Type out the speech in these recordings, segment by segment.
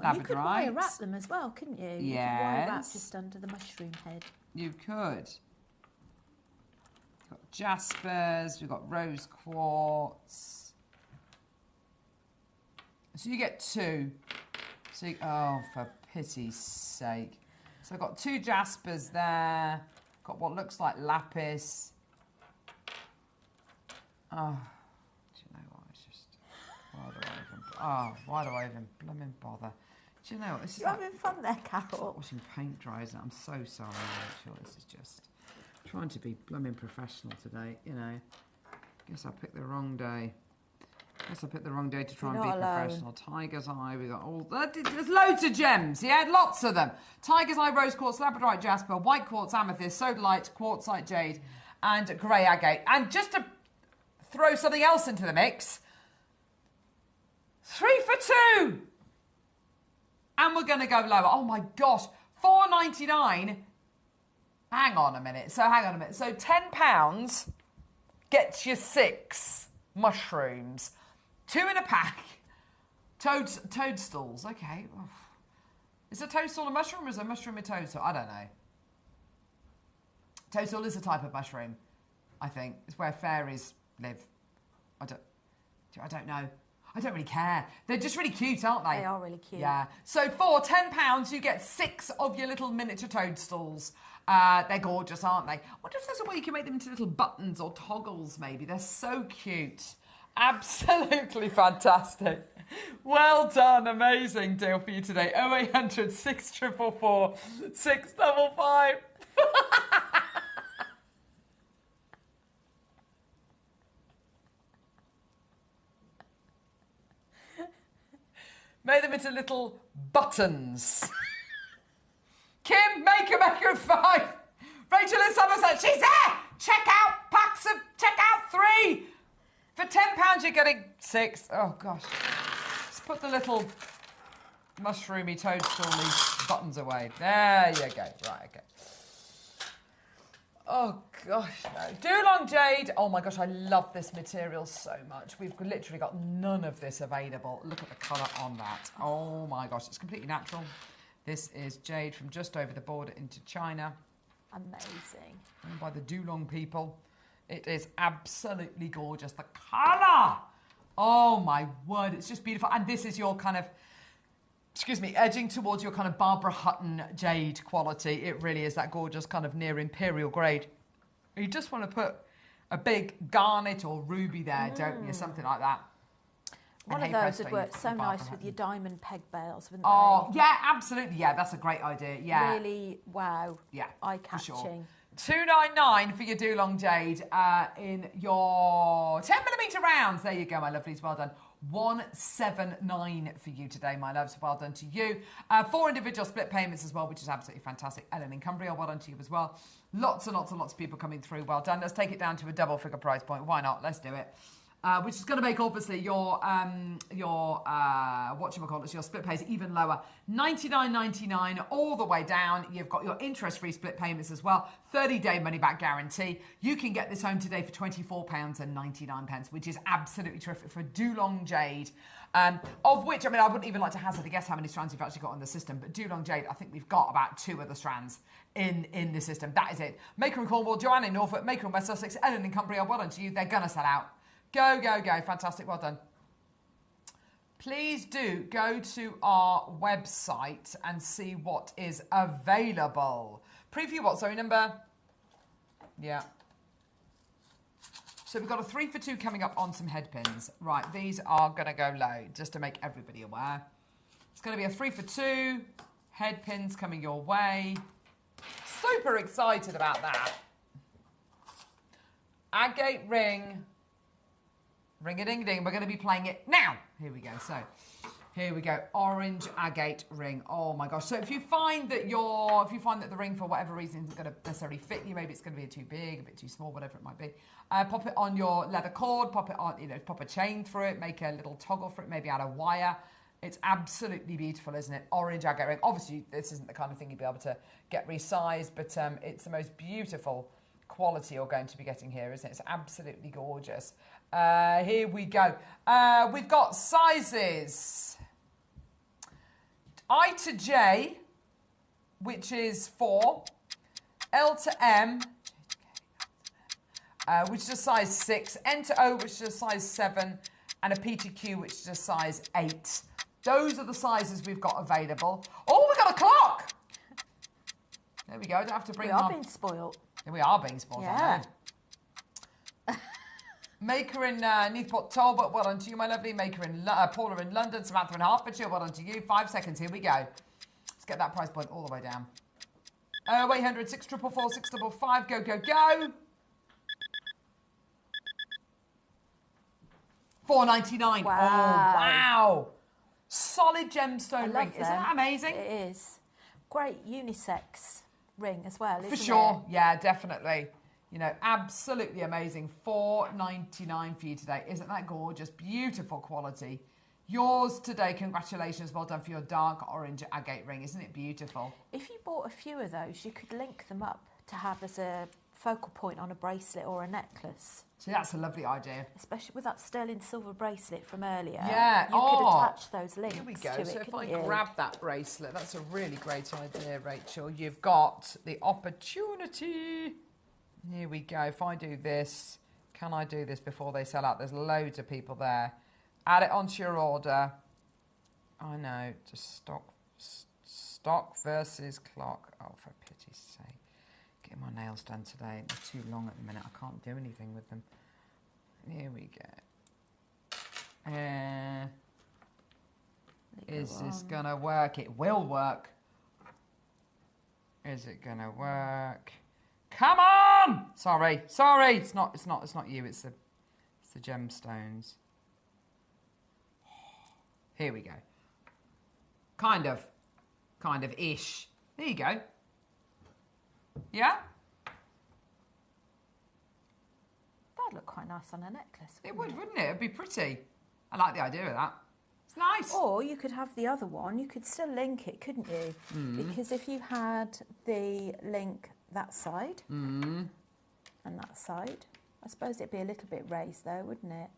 labradorite. You could wire wrap them as well, couldn't you? Yes. You could wire wrap just under the mushroom head. You could. We've got jaspers, we've got rose quartz. So you get 2. So oh, for pity's sake. So I've got 2 jaspers there. Got what looks like lapis. Oh, do you know what? It's just, why do I even blooming bother? Do you know what? You're having fun there, Carol. It's like watching paint dry, isn't it? I'm so sorry, Rachel. This is just trying to be blooming professional today, you know. Guess I picked the wrong day. Guess I picked the wrong day to try and be professional. Tiger's Eye, we got all... There's loads of gems, yeah? Lots of them. Tiger's Eye, rose quartz, labradorite jasper, white quartz, amethyst, sodalite, quartzite jade, and grey agate. And just to throw something else into the mix, 3 for 2! And we're going to go lower. Oh, my gosh. $4.99. Hang on a minute. So £10 gets you 6 mushrooms. 2 in a pack. Toadstools. Okay. Is a toadstool a mushroom or is a mushroom a toadstool? I don't know. Toadstool is a type of mushroom, I think. It's where fairies live. I don't know. I don't really care. They're just really cute, aren't they? They are really cute. Yeah. So for £10, you get 6 of your little miniature toadstools. They're gorgeous, aren't they? I wonder if there's a way you can make them into little buttons or toggles, maybe. They're so cute. Absolutely fantastic. Well done. Amazing deal for you today. 0800 644 655. Make them into little buttons. Kim, Maker 5. Rachel in Somerset, she's there. Check out 3. For £10, you're getting 6. Oh, gosh. Let's put the little mushroomy toadstool buttons away. There you go. Right, okay. Oh, gosh, no. Dulong Jade. Oh, my gosh, I love this material so much. We've literally got none of this available. Look at the colour on that. Oh, my gosh, it's completely natural. This is jade from just over the border into China. Amazing. Owned by the Dulong people. It is absolutely gorgeous. The colour! Oh, my word, it's just beautiful. And this is your kind of, edging towards your kind of Barbara Hutton jade quality. It really is that gorgeous kind of near imperial grade. You just want to put a big garnet or ruby there, don't you? Something like that. One of those would work so nice with your diamond peg bales, wouldn't they? Yeah, absolutely. Yeah, that's a great idea. Yeah. Really, wow. Yeah, eye-catching. For sure. $2.99 for your Dulong Jade in your 10mm rounds. There you go, my lovelies. Well done. $179 for you today, my loves. Well done to you. 4 individual split payments as well, which is absolutely fantastic. Ellen in Cumbria, well done to you as well. Lots and lots and lots of people coming through. Well done. Let's take it down to a double figure price point. Why not? Let's do it. Which is going to make, obviously, your your split pays even lower. $99.99 all the way down. You've got your interest-free split payments as well. 30-day money-back guarantee. You can get this home today for £24.99, which is absolutely terrific for Dulong Jade. Of which, I wouldn't even like to hazard a guess how many strands you've actually got in the system, but Dulong Jade, I think we've got about 2 other strands in the system. That is it. Maker in Cornwall, Joanne in Norfolk, Maker in West Sussex, Ellen in Cumbria, well done to you. They're going to sell out. Go, go, go. Fantastic. Well done. Please do go to our website and see what is available. Preview what? Sorry, number? Yeah. So we've got a 3 for 2 coming up on some head pins. Right, these are going to go low, just to make everybody aware. It's going to be a 3 for 2. Head pins coming your way. Super excited about that. Agate ring. Ring-a-ding-ding. We're going to be playing it now. Here we go. So, here we go. Orange agate ring. Oh my gosh. So if you find that the ring for whatever reason isn't going to necessarily fit you, maybe it's going to be too big, a bit too small, whatever it might be, pop it on your leather cord, pop it on, pop a chain through it, make a little toggle for it, maybe add a wire. It's absolutely beautiful, isn't it? Orange agate ring. Obviously, this isn't the kind of thing you'd be able to get resized, but it's the most beautiful quality you're going to be getting here, isn't it? It's absolutely gorgeous. Here we go. We've got sizes I to J, which is 4. L to M, which is a size 6. N to O, which is a size 7. And a P to Q, which is a size 8. Those are the sizes we've got available. Oh, we've got a clock! There we go. I don't have to bring We are being spoiled. Yeah, we are being spoiled. Yeah. Maker in Newport Talbot, well done to you, my lovely. Maker in Paula in London, Samantha in Hertfordshire, well done to you. 5 seconds, here we go. Let's get that price point all the way down. 0800 644 655, go, go, go. $4.99. Wow. Oh, wow. Solid gemstone ring. Isn't that amazing? It is. Great unisex ring as well, isn't it? For sure. Yeah, definitely. You know, absolutely amazing. $4.99 for you today. Isn't that gorgeous? Beautiful quality. Yours today. Congratulations. Well done for your dark orange agate ring. Isn't it beautiful? If you bought a few of those, you could link them up to have as a focal point on a bracelet or a necklace. See, that's a lovely idea. Especially with that sterling silver bracelet from earlier. Yeah. You could attach those links. Here we go. To so it, if I you? grab that bracelet, that's a really great idea, Rachel. You've got the opportunity. Here we go. If I do this, can I do this before they sell out? There's loads of people there. Add it onto your order. I know. Just stock versus clock. Oh, for pity's sake. Getting my nails done today. They're too long at the minute. I can't do anything with them. Here we go. Is this gonna work? It will work. Is it gonna work? Come on! Sorry. It's not you. It's the gemstones. Here we go. Kind of ish. There you go. Yeah? That'd look quite nice on a necklace. It would, wouldn't it? It'd be pretty. I like the idea of that. It's nice. Or you could have the other one. You could still link it, couldn't you? Because if you had the link that side and that side, I suppose it'd be a little bit raised though, wouldn't it?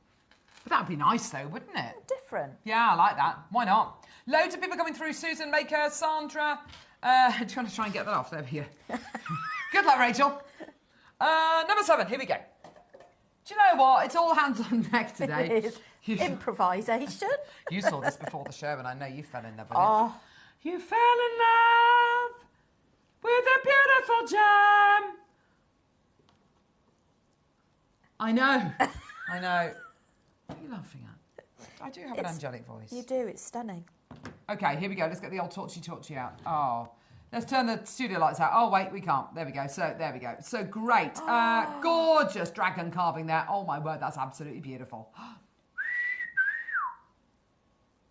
But that'd be nice though, wouldn't it? Different. Yeah, I like that. Why not? Loads of people coming through. Susan, Maker, Sandra. Do you want to try and get that off? There we go. Good luck, Rachel. Number 7. Here we go. Do you know what? It's all hands on deck today. It is. Improvisation. You saw this before the show, and I know you fell in love with Oh. it. You fell in love with a beautiful gem. I know. I know. What are you laughing at? I do have an angelic voice. You do. It's stunning. Okay, here we go. Let's get the old torchy out. Oh, let's turn the studio lights out. Oh, wait, we can't. There we go. So, there we go. So, great. Gorgeous dragon carving there. Oh, my word, that's absolutely beautiful.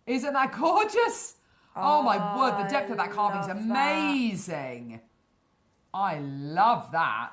Isn't that gorgeous? Oh, my word, the depth of that carving is amazing. I love that.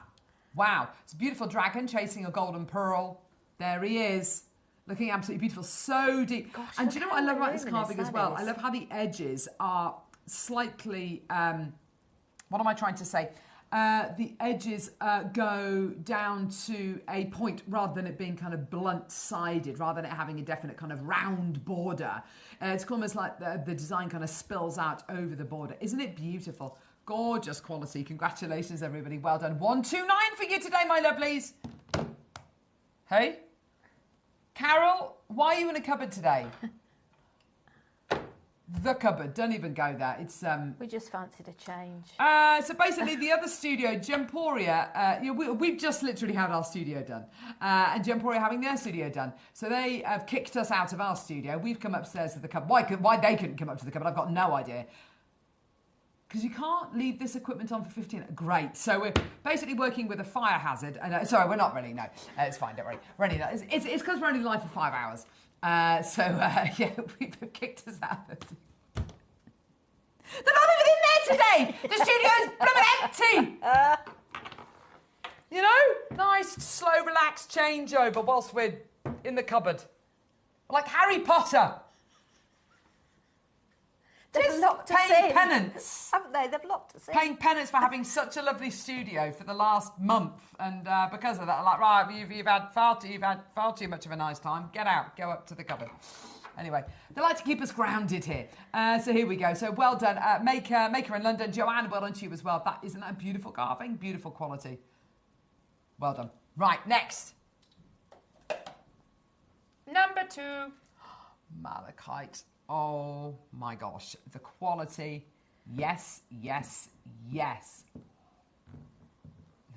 Wow. It's a beautiful dragon chasing a golden pearl. There he is. Looking absolutely beautiful, so deep. Gosh, and do you know what I love about this carving as well? I love how the edges are slightly, what am I trying to say? The edges go down to a point rather than it being kind of blunt-sided, rather than it having a definite kind of round border. It's almost like the design kind of spills out over the border. Isn't it beautiful? Gorgeous quality. Congratulations, everybody. Well done. 129 for you today, my lovelies. Hey? Carol, why are you in a cupboard today? The cupboard. Don't even go there. It's We just fancied a change. So basically, the other studio, Gemporia, we've just literally had our studio done, and Gemporia having their studio done. So they have kicked us out of our studio. We've come upstairs to the cupboard. Why they couldn't come up to the cupboard? I've got no idea. Because you can't leave this equipment on for 15. Great. So we're basically working with a fire hazard. Sorry, we're not really. No, it's fine. Don't worry. We're only. It's because we're only live for 5 hours. Yeah, we've kicked us out. They're not even in there today. The studio's blooming empty. You know, nice, slow, relaxed changeover whilst we're in the cupboard, like Harry Potter. They've locked us paying in. penance. Haven't they? They've locked us in. Paying penance for having such a lovely studio for the last month, and because of that, I'm like, right, you've had far too much of a nice time. Get out, go up to the cupboard. Anyway, they like to keep us grounded here. So here we go. So well done. Maker in London. Joanne, well done to you as well. Isn't that a beautiful carving? Beautiful quality. Well done. Right, next. Number 2. Malachite. Oh my gosh. The quality. Yes, yes, yes.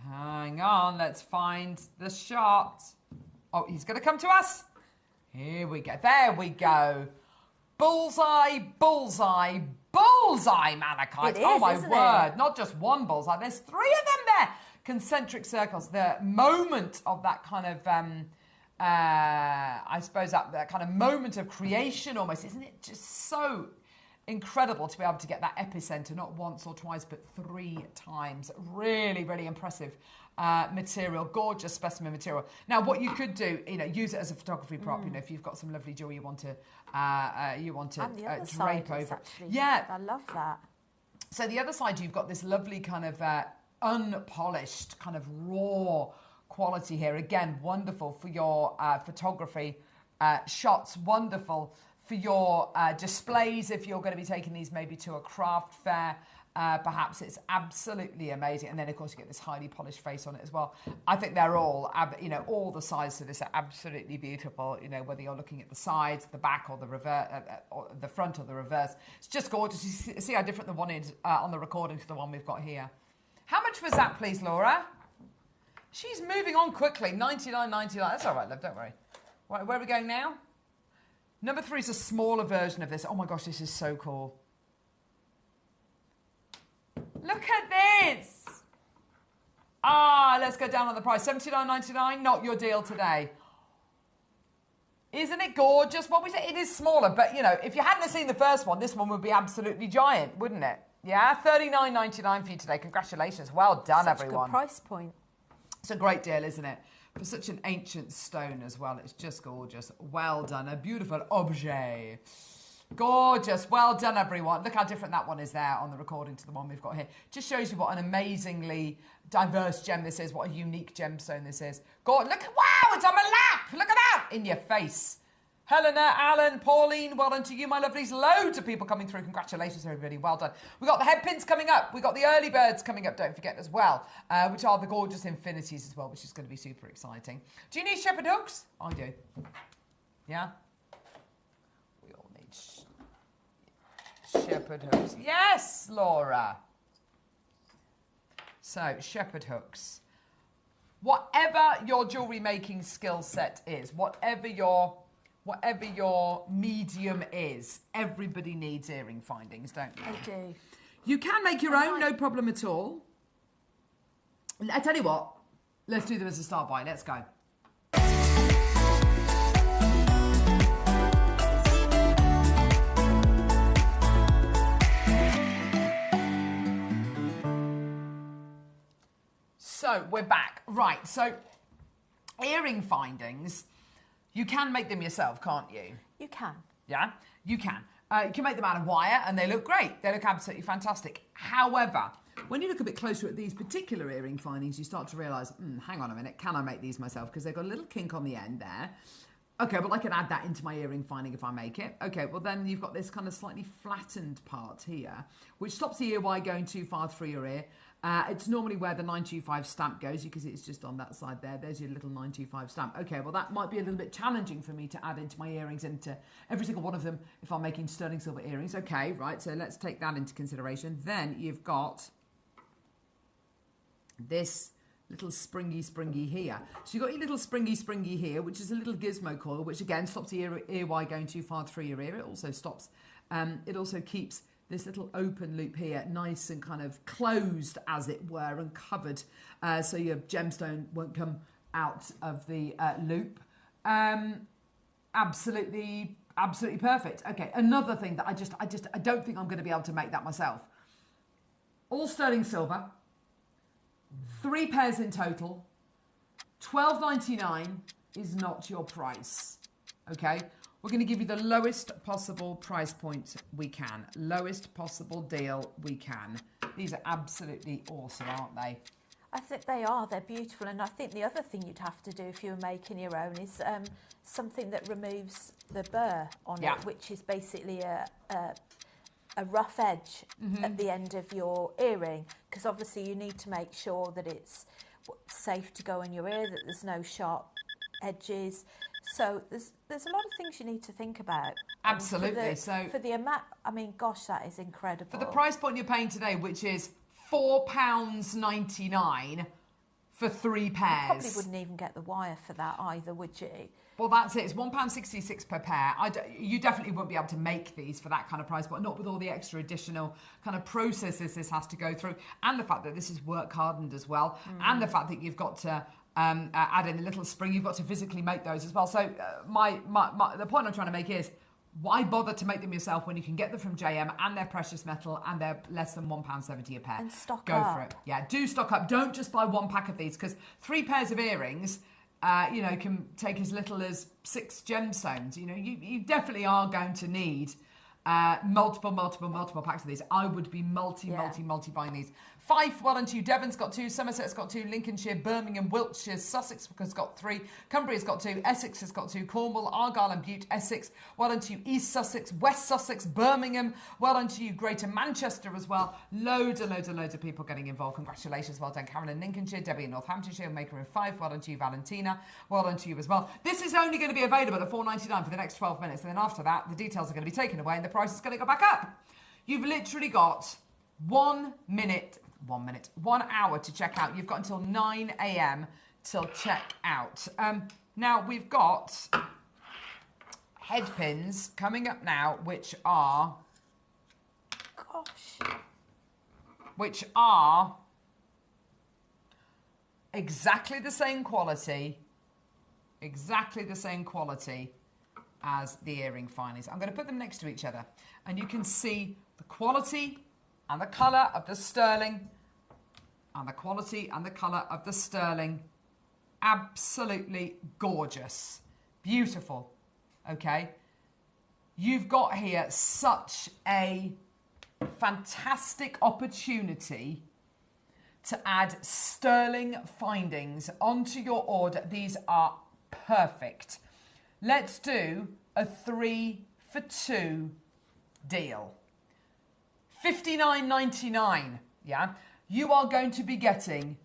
Hang on. Let's find the shot. Oh, he's going to come to us. Here we go. There we go. Bullseye, bullseye, bullseye malachite. It is, oh my isn't word. it? Not just one bullseye. There's 3 of them there. Concentric circles. The moment of that kind of, I suppose, that kind of moment of creation almost. Isn't it just so incredible to be able to get that epicenter not once or twice, but 3 times. Really, really impressive material. Gorgeous specimen material. Now, what you could do, use it as a photography prop. If you've got some lovely jewelry you want to and the other side drape over. Actually, yeah, I love that. So the other side, you've got this lovely kind of unpolished, kind of raw quality here. Again, wonderful for your photography shots. Wonderful for your displays if you're going to be taking these maybe to a craft fair. Perhaps it's absolutely amazing. And then, of course, you get this highly polished face on it as well. I think they're all, all the sides of this are absolutely beautiful, whether you're looking at the sides, the back, or the reverse, or the front or the reverse. It's just gorgeous. You see how different the one is on the recording to the one we've got here. How much was that, please, Laura? She's moving on quickly. 99.99. That's all right, love. Don't worry. Right, where are we going now? Number 3 is a smaller version of this. Oh, my gosh, this is so cool. Look at this. Let's go down on the price. $79.99, not your deal today. Isn't it gorgeous? What we say, it is smaller, but, if you hadn't seen the first one, this one would be absolutely giant, wouldn't it? Yeah, $39.99 for you today. Congratulations. Well done, everyone. Such a good price point. It's a great deal, isn't it? For such an ancient stone as well. It's just gorgeous. Well done. A beautiful objet. Gorgeous. Well done, everyone. Look how different that one is there on the recording to the one we've got here. Just shows you what an amazingly diverse gem this is, what a unique gemstone this is. Look, wow, it's on my lap. Look at that. In your face. Helena, Alan, Pauline, well done to you, my lovelies. Loads of people coming through. Congratulations, everybody. Well done. We've got the head pins coming up. We've got the early birds coming up, don't forget, as well, which are the gorgeous infinities as well, which is going to be super exciting. Do you need shepherd hooks? I do. Yeah? We all need shepherd hooks. Yes, Laura. So, shepherd hooks. Whatever your jewellery making skill set is, whatever your medium is, everybody needs earring findings, don't they? They do. You can make your own, no problem at all. I tell you what, let's do them as a start buy. Let's go. So we're back. Right, so earring findings, you can make them yourself, can't you? You can. Yeah, you can. You can make them out of wire and they look great. They look absolutely fantastic. However, when you look a bit closer at these particular earring findings, you start to realise, hang on a minute, can I make these myself? Because they've got a little kink on the end there. Okay, well, I can add that into my earring finding if I make it. Okay, well, then you've got this kind of slightly flattened part here, which stops the ear wire going too far through your ear. It's normally where the 925 stamp goes. You can see it's just on that side there. There's your little 925 stamp. Okay, well, that might be a little bit challenging for me to add into my earrings, into every single one of them if I'm making sterling silver earrings. Okay, right, so let's take that into consideration. Then you've got this little springy here. So you've got your little springy here, which is a little gizmo coil, which again stops the ear wire going too far through your ear. It also stops, it also keeps this little open loop here nice and kind of closed, as it were, and covered, so your gemstone won't come out of the loop. Absolutely perfect. Okay, another thing that I don't think I'm going to be able to make that myself. All sterling silver, 3 pairs in total, $12.99 is not your price. Okay. We're going to give you the lowest possible price point we can. Lowest possible deal we can. These are absolutely awesome, aren't they? I think they are. They're beautiful. And I think the other thing you'd have to do if you were making your own is something that removes the burr on it, which is basically a rough edge at the end of your earring, because obviously you need to make sure that it's safe to go in your ear, that there's no sharp edges. So there's a lot of things you need to think about. Absolutely. For the amount, I mean, gosh, that is incredible. For the price point you're paying today, which is £4.99 for 3 pairs. You probably wouldn't even get the wire for that either, would you? Well, that's it. It's £1.66 per pair. You definitely won't be able to make these for that kind of price, but not with all the extra additional kind of processes this has to go through, and the fact that this is work hardened as well, and the fact that you've got to add in a little spring. You've got to physically make those as well. So the point I'm trying to make is, why bother to make them yourself when you can get them from JM, and they're precious metal, and they're less than £1.70 a pair? And stock Go up. for it. Yeah, do stock up. Don't just buy one pack of these, because 3 pairs of earrings, can take as little as 6 gemstones. You definitely are going to need multiple packs of these. I would be multi buying these. Fife, well done to you. Devon's got 2. Somerset's got 2. Lincolnshire, Birmingham, Wiltshire, Sussex has got 3. Cumbria's got 2. Essex has got 2. Cornwall, Argyll and Bute, Essex. Well done to you. East Sussex, West Sussex, Birmingham. Well done to you. Greater Manchester as well. Loads of people getting involved. Congratulations. Well done, Karen in Lincolnshire. Debbie in Northamptonshire. Maker in Fife. Well done to you, Valentina. Well done to you as well. This is only going to be available at $4.99 for the next 12 minutes. And then after that, the details are going to be taken away and the price is going to go back up. You've literally got 1 hour to check out. You've got until 9 a.m. till check out. Now, we've got head pins coming up now, which are exactly the same quality as the earring finies. I'm going to put them next to each other, and you can see the quality and the colour of the sterling, and the quality and the colour of the sterling. Absolutely gorgeous. Beautiful. Okay? You've got here such a fantastic opportunity to add sterling findings onto your order. These are perfect. Let's do a 3 for 2 deal. $59.99, yeah? You are going to be getting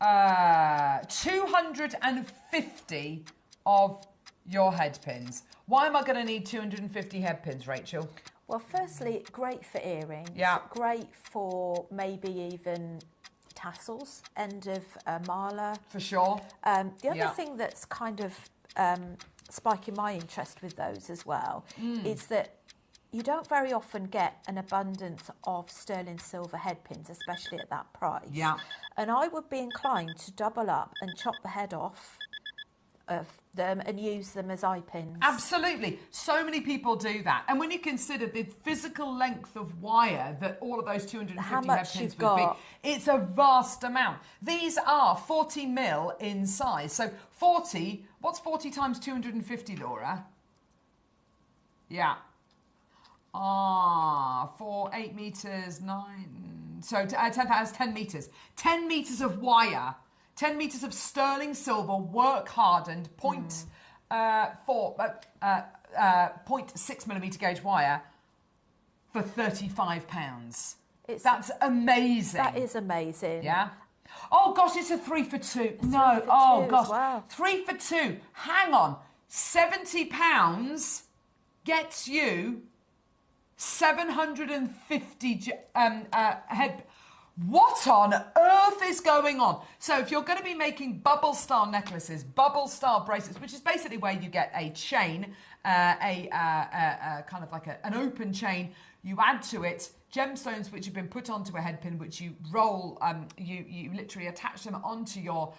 250 of your head pins. Why am I going to need 250 head pins, Rachel? Well, firstly, great for earrings. Yeah. Great for maybe even tassels, end of mala. For sure. The other thing that's kind of spiking my interest with those as well is that you don't very often get an abundance of sterling silver head pins, especially at that price. Yeah. And I would be inclined to double up and chop the head off of them and use them as eye pins. Absolutely. So many people do that. And when you consider the physical length of wire that all of those 250 head pins would be, it's a vast amount. These are 40 mil in size. So 40, what's 40 times 250, Laura? Yeah. 8 meters, 9. So 10 meters. 10 meters of wire. 10 meters of sterling silver, work hardened, 0.6 millimeter gauge wire for £35. That's amazing. That is amazing. Yeah. Oh gosh, it's a 3 for 2. No. Well. 3 for 2. Hang on. £70 gets you 750 head. What on earth is going on? So if you're going to be making bubble style necklaces, bubble style bracelets, which is basically where you get a chain, kind of like an open chain, you add to it gemstones which have been put onto a head pin, which you roll, you literally attach them onto your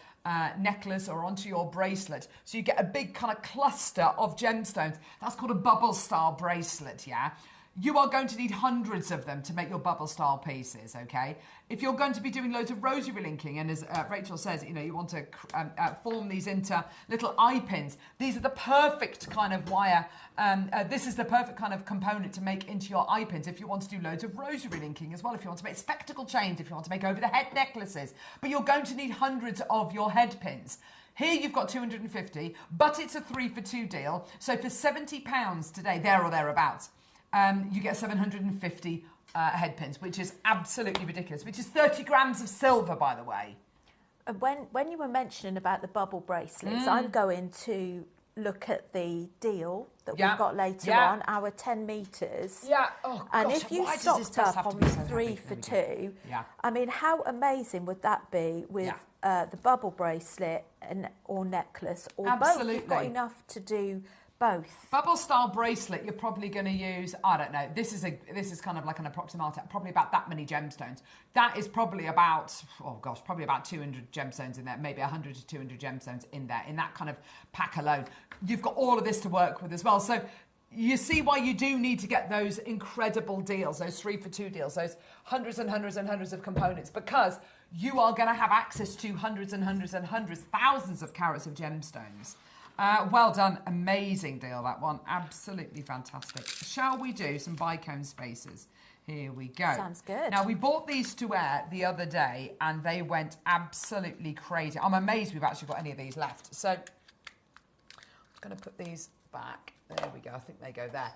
necklace or onto your bracelet. So you get a big kind of cluster of gemstones. That's called a bubble style bracelet, yeah? you are going to need hundreds of them to make your bubble style pieces, okay? If you're going to be doing loads of rosary linking, and as Rachel says, you know, you want to form these into little eye pins, these are the perfect kind of wire. This is the perfect kind of component to make into your eye pins if you want to do loads of rosary linking as well, if you want to make spectacle chains, if you want to make over the head necklaces. But you're going to need hundreds of your head pins. Here you've got 250, but it's a 3 for 2 deal. So for £70 today, there or thereabouts, you get 750 head pins, which is absolutely ridiculous, which is 30 grams of silver, by the way. When you were mentioning about the bubble bracelets, I'm going to look at the deal that we've got later on, our 10 metres. Yeah. Oh, and gosh, if you why does stocked this dress up have to on be the so 3 heavy? for There we 2, Yeah. I mean, how amazing would that be with the bubble bracelet or necklace or both? You've got enough to do both. Bubble style bracelet, you're probably going to use, I don't know, this is kind of like an approximate, probably about that many gemstones. That is probably about, probably about 200 gemstones in there, maybe 100 to 200 gemstones in there, in that kind of pack alone. You've got all of this to work with as well. So you see why you do need to get those incredible deals, those 3 for 2 deals, those hundreds and hundreds and hundreds of components, because you are going to have access to hundreds and hundreds and hundreds, thousands of carats of gemstones. Well done. Amazing deal, that one. Absolutely fantastic. Shall we do some bicone spaces? Here we go. Sounds good. Now, we bought these to wear the other day, and they went absolutely crazy. I'm amazed we've actually got any of these left. So, I'm going to put these back. There we go. I think they go there.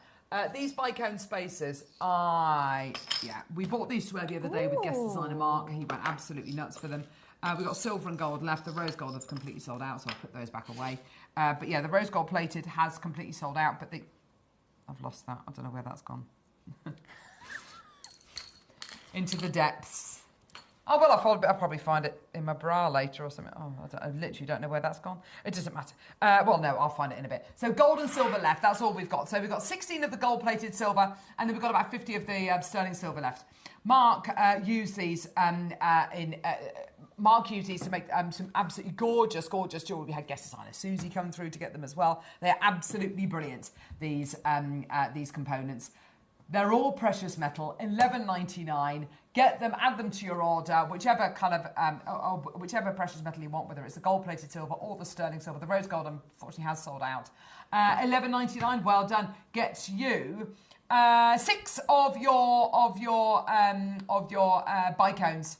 These bicone spaces, we bought these to wear the other day with guest designer Mark. He went absolutely nuts for them. We've got silver and gold left. The rose gold have completely sold out, so I'll put those back away. But yeah, the rose gold plated has completely sold out, but I've lost that. I don't know where that's gone. Into the depths. Oh, well, I'll probably find it in my bra later or something. Oh, I literally don't know where that's gone. It doesn't matter. Well, no, I'll find it in a bit. So gold and silver left. That's all we've got. So we've got 16 of the gold-plated silver, and then we've got about 50 of the sterling silver left. Mark used these Mark used these to make some absolutely gorgeous, gorgeous jewellery. We had guest designer Susie come through to get them as well. They're absolutely brilliant, these components. They're all precious metal, $11.99. Get them, add them to your order, whichever kind of, whichever precious metal you want, whether it's the gold-plated silver or the sterling silver. The rose gold, unfortunately, has sold out. $11.99. Well done. Gets you 6 of your bicones,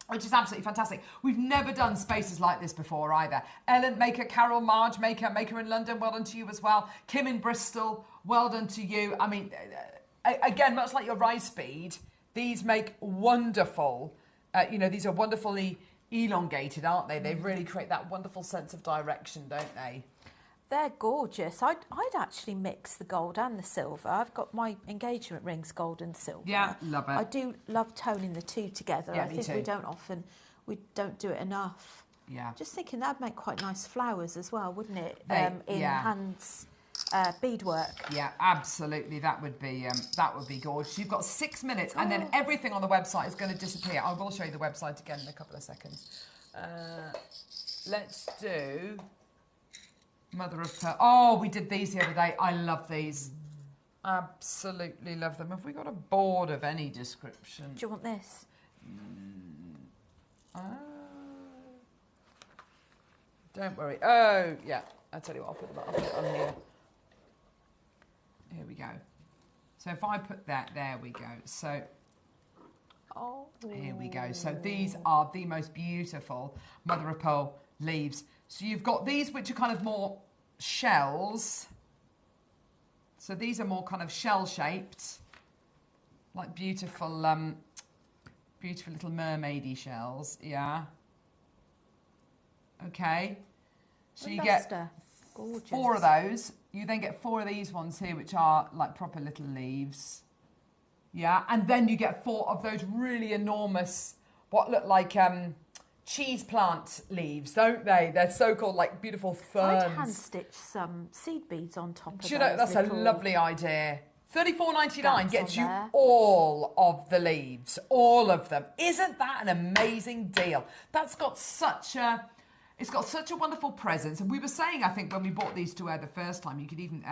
which is absolutely fantastic. We've never done spaces like this before either. Ellen Maker, Carol Marge Maker in London, well done to you as well. Kim in Bristol, well done to you. I mean, again, much like your rise speed, these make wonderful, these are wonderfully elongated, aren't they? They really create that wonderful sense of direction, don't they? They're gorgeous. I'd actually mix the gold and the silver. I've got my engagement rings gold and silver. Yeah, love it. I do love toning the two together. Yeah, I think we don't do it enough. Yeah. Just thinking that'd make quite nice flowers as well, wouldn't it? In hands beadwork. Yeah, absolutely. That would be gorgeous. You've got 6 minutes, and then everything on the website is going to disappear. I will show you the website again in a couple of seconds. Let's do Mother of Pearl. Oh, we did these the other day. I love these. Absolutely love them. Have we got a board of any description? Do you want this? Don't worry. Oh, yeah. I'll tell you what, I'll put it on here. Here we go. So if I put that, there we go. So here we go. So these are the most beautiful mother of pearl leaves. So you've got these which are kind of more shells. So these are more kind of shell-shaped, like beautiful, beautiful little mermaidy shells. Yeah. Okay. So you get gorgeous. 4 of those. You then get 4 of these ones here, which are like proper little leaves. Yeah. And then you get 4 of those really enormous, what look like cheese plant leaves, don't they? They're so-called like beautiful ferns. I'd hand stitch some seed beads on top of Do you know, that's a lovely idea. $34.99 gets you there. all of the leaves, all of them. Isn't that an amazing deal? That's got such a, It's got such a wonderful presence. And we were saying, I think, when we bought these to wear the first time, you could even,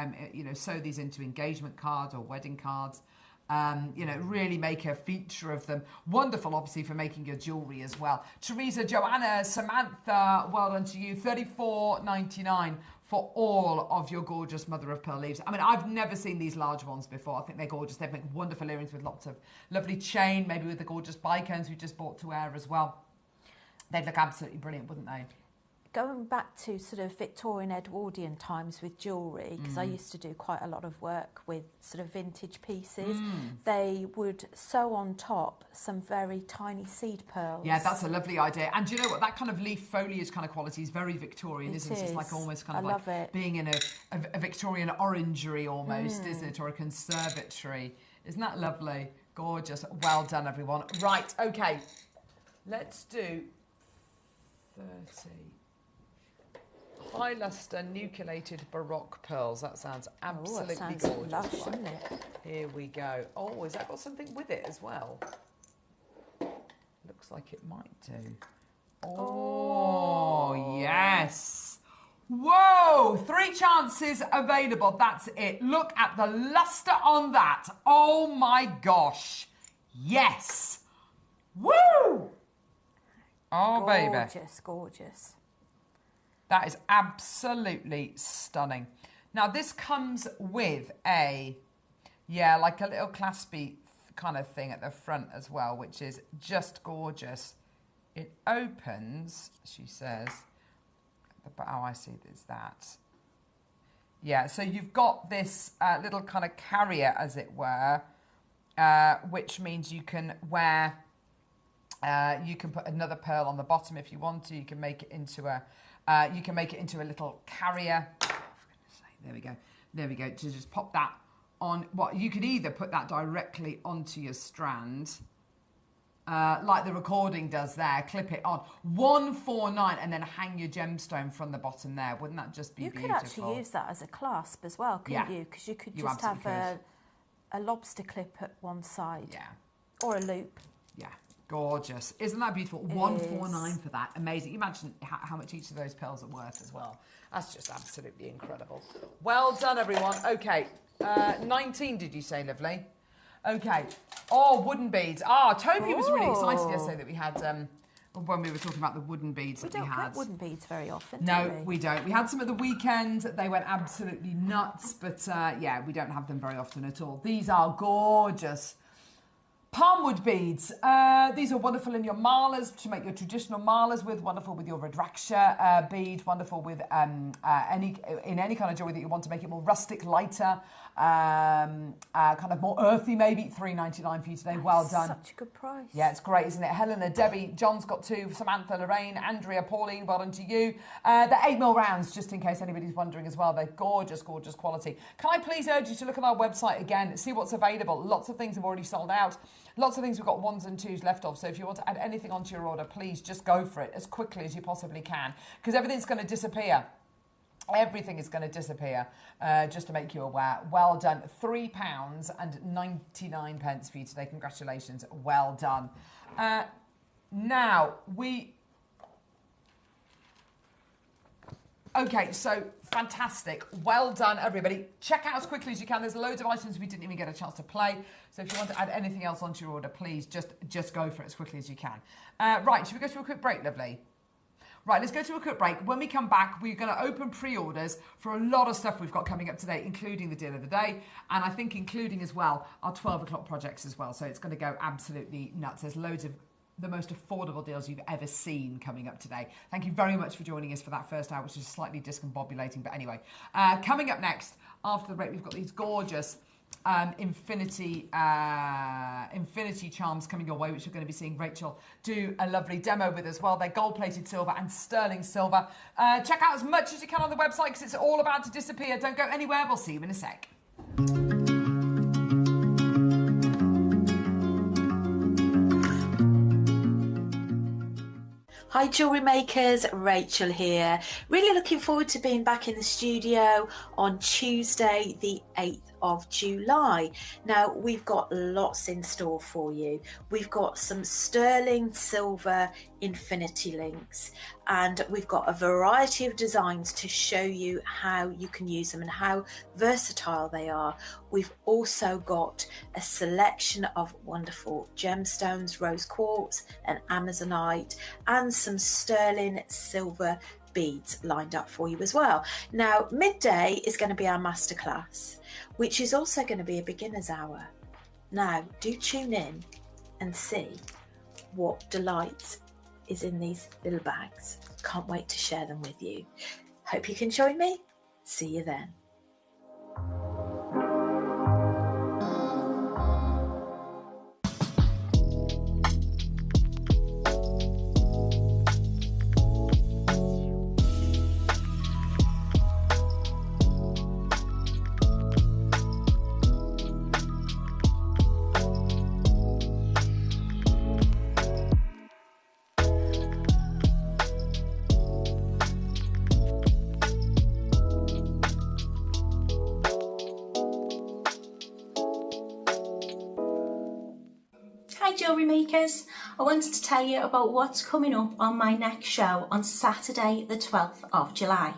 sew these into engagement cards or wedding cards. Really make a feature of them. Wonderful, obviously, for making your jewellery as well. Teresa, Joanna, Samantha, well done to you. $34.99 for all of your gorgeous mother of pearl leaves. I mean, I've never seen these large ones before. I think they're gorgeous. They make wonderful earrings with lots of lovely chain, maybe with the gorgeous bicones we just bought to wear as well. They'd look absolutely brilliant, wouldn't they? Going back to sort of Victorian Edwardian times with jewellery, because I used to do quite a lot of work with sort of vintage pieces, they would sew on top some very tiny seed pearls. Yeah, that's a lovely idea. And do you know what? That kind of leaf foliage kind of quality is very Victorian, isn't it? It's like almost kind of like being in a Victorian orangery almost, isn't it? Or a conservatory. Isn't that lovely? Gorgeous. Well done, everyone. Right, okay. Let's do 30. High lustre nucleated baroque pearls. That sounds absolutely gorgeous. Lush, isn't it? Here we go. Oh, has that got something with it as well? Looks like it might do. Oh, yes. Whoa, 3 chances available. That's it. Look at the luster on that. Oh my gosh. Yes. Woo. Oh, baby. Gorgeous, gorgeous. That is absolutely stunning. Now, this comes with like a little claspy kind of thing at the front as well, which is just gorgeous. It opens, she says, oh, I see, there's that. Yeah, so you've got this little kind of carrier, as it were, which means you can wear, you can put another pearl on the bottom if you want to. You can make it into a little carrier. Oh, for goodness sake, there we go. There we go. To just pop that on. What you could either put that directly onto your strand, like the recording does there. Clip it on. $149, and then hang your gemstone from the bottom there. Wouldn't that just be beautiful? You could actually use that as a clasp as well, couldn't you? Because you could just have a lobster clip at one side. Yeah. Or a loop. Yeah. Gorgeous. Isn't that beautiful? $149 for that. Amazing. You imagine how much each of those pearls are worth as well. That's just absolutely incredible. Well done, everyone. Okay. 19, did you say, lovely? Okay. Oh, wooden beads. Toby was really excited yesterday that we had, when we were talking about the wooden beads that we had. We don't get wooden beads very often, No, we don't. We had some at the weekend. They went absolutely nuts. But, we don't have them very often at all. These are gorgeous. Palmwood beads. These are wonderful in your malas, to make your traditional malas with, wonderful with your Rudraksha bead, wonderful with any kind of jewelry that you want to make it more rustic, lighter, kind of more earthy maybe. $3.99 for you today. Well done. Such a good price. Yeah, it's great, isn't it? Helena, Debbie, John's got 2, Samantha, Lorraine, Andrea, Pauline, well done to you. They're 8mm rounds, just in case anybody's wondering as well. They're gorgeous, gorgeous quality. Can I please urge you to look at our website again, see what's available. Lots of things have already sold out. Lots of things we've got 1s and 2s left of, so if you want to add anything onto your order, please just go for it as quickly as you possibly can, because everything's going to disappear. Everything is going to disappear, just to make you aware. Well done. £3.99 for you today. Congratulations. Well done. Now, okay, so fantastic. Well done, everybody. Check out as quickly as you can. There's loads of items we didn't even get a chance to play. So if you want to add anything else onto your order, please just go for it as quickly as you can. Right, should we go to a quick break, lovely? Right, let's go to a quick break. When we come back, we're going to open pre-orders for a lot of stuff we've got coming up today, including the deal of the day, and I think including as well our 12 o'clock projects as well. So it's going to go absolutely nuts. There's loads of the most affordable deals you've ever seen coming up today. Thank you very much for joining us for that first hour, which is slightly discombobulating. But anyway, coming up next, after the break, we've got these gorgeous infinity charms coming your way, which we're going to be seeing Rachel do a lovely demo with as well. They're gold-plated silver and sterling silver. Check out as much as you can on the website, because it's all about to disappear. Don't go anywhere. We'll see you in a sec. Hi jewellery makers, Rachel here. Really looking forward to being back in the studio on Tuesday the 8th of July. Now, we've got lots in store for you. We've got some sterling silver infinity links, and we've got a variety of designs to show you how you can use them and how versatile they are. We've also got a selection of wonderful gemstones, rose quartz and amazonite, and some sterling silver beads lined up for you as well. Now, midday is going to be our masterclass, which is also going to be a beginner's hour. Now, do tune in and see what delight is in these little bags. Can't wait to share them with you. Hope you can join me. See you then. Hi Jewellery Makers, I wanted to tell you about what's coming up on my next show on Saturday the 12th of July.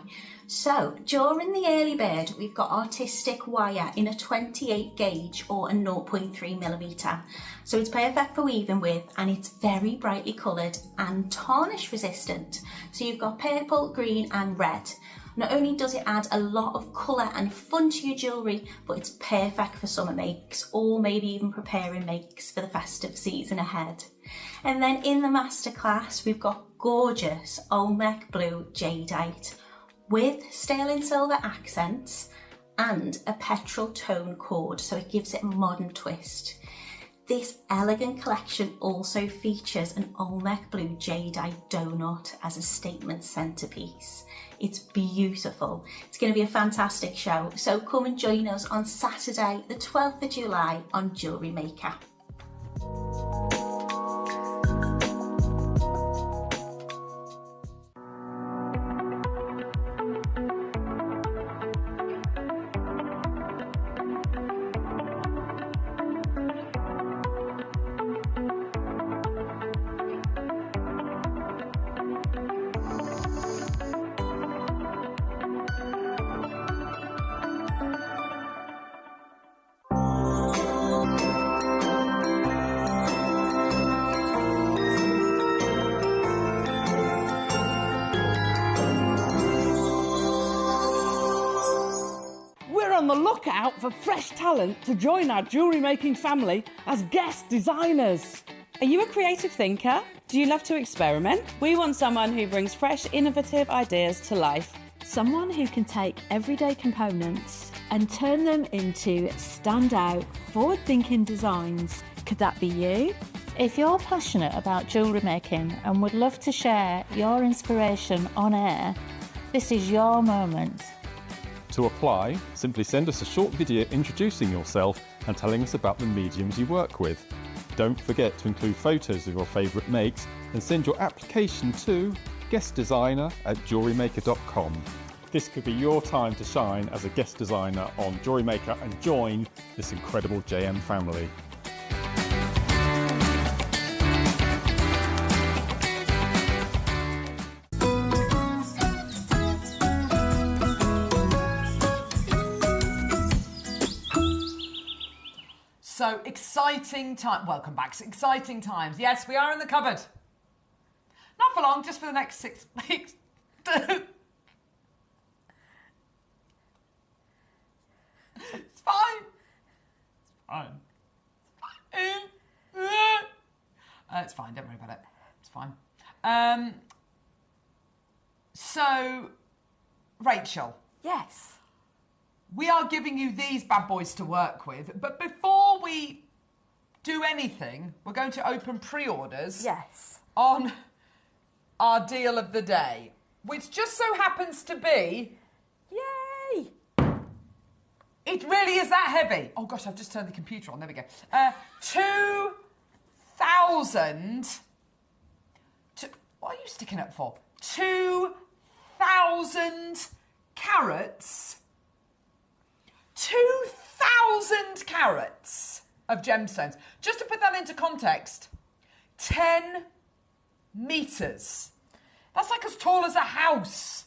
So during the early bird we've got artistic wire in a 28 gauge or a 0.3mm. So it's perfect for weaving with, and it's very brightly coloured and tarnish resistant. So you've got purple, green and red. Not only does it add a lot of colour and fun to your jewellery, but it's perfect for summer makes or maybe even preparing makes for the festive season ahead. And then in the masterclass, we've got gorgeous Olmec blue jadeite with sterling silver accents and a petrol tone cord, so it gives it a modern twist. This elegant collection also features an Olmec blue jadeite donut as a statement centerpiece. It's beautiful. It's going to be a fantastic show. So come and join us on Saturday, the 12th of July on Jewellery Maker. On the lookout for fresh talent to join our jewellery making family as guest designers. Are you a creative thinker? Do you love to experiment? We want someone who brings fresh, innovative ideas to life. Someone who can take everyday components and turn them into standout, forward-thinking designs. Could that be you? If you're passionate about jewellery making and would love to share your inspiration on air, this is your moment. To apply, simply send us a short video introducing yourself and telling us about the mediums you work with. Don't forget to include photos of your favourite makes and send your application to guestdesigner@jewellerymaker.com. This could be your time to shine as a guest designer on Jewellery Maker and join this incredible JM family. So exciting time. Welcome back. Exciting times. Yes, we are in the cupboard. Not for long, just for the next 6 weeks. It's fine. It's fine. Don't worry about it. It's fine. So, Rachel. Yes. We are giving you these bad boys to work with, but before we do anything, we're going to open pre-orders. Yes. On our deal of the day, which just so happens to be... Yay! It really is that heavy. Oh gosh, I've just turned the computer on. There we go. 2,000... What are you sticking up for? 2,000 carats... 2,000 carats of gemstones. Just to put that into context, 10 metres. That's like as tall as a house.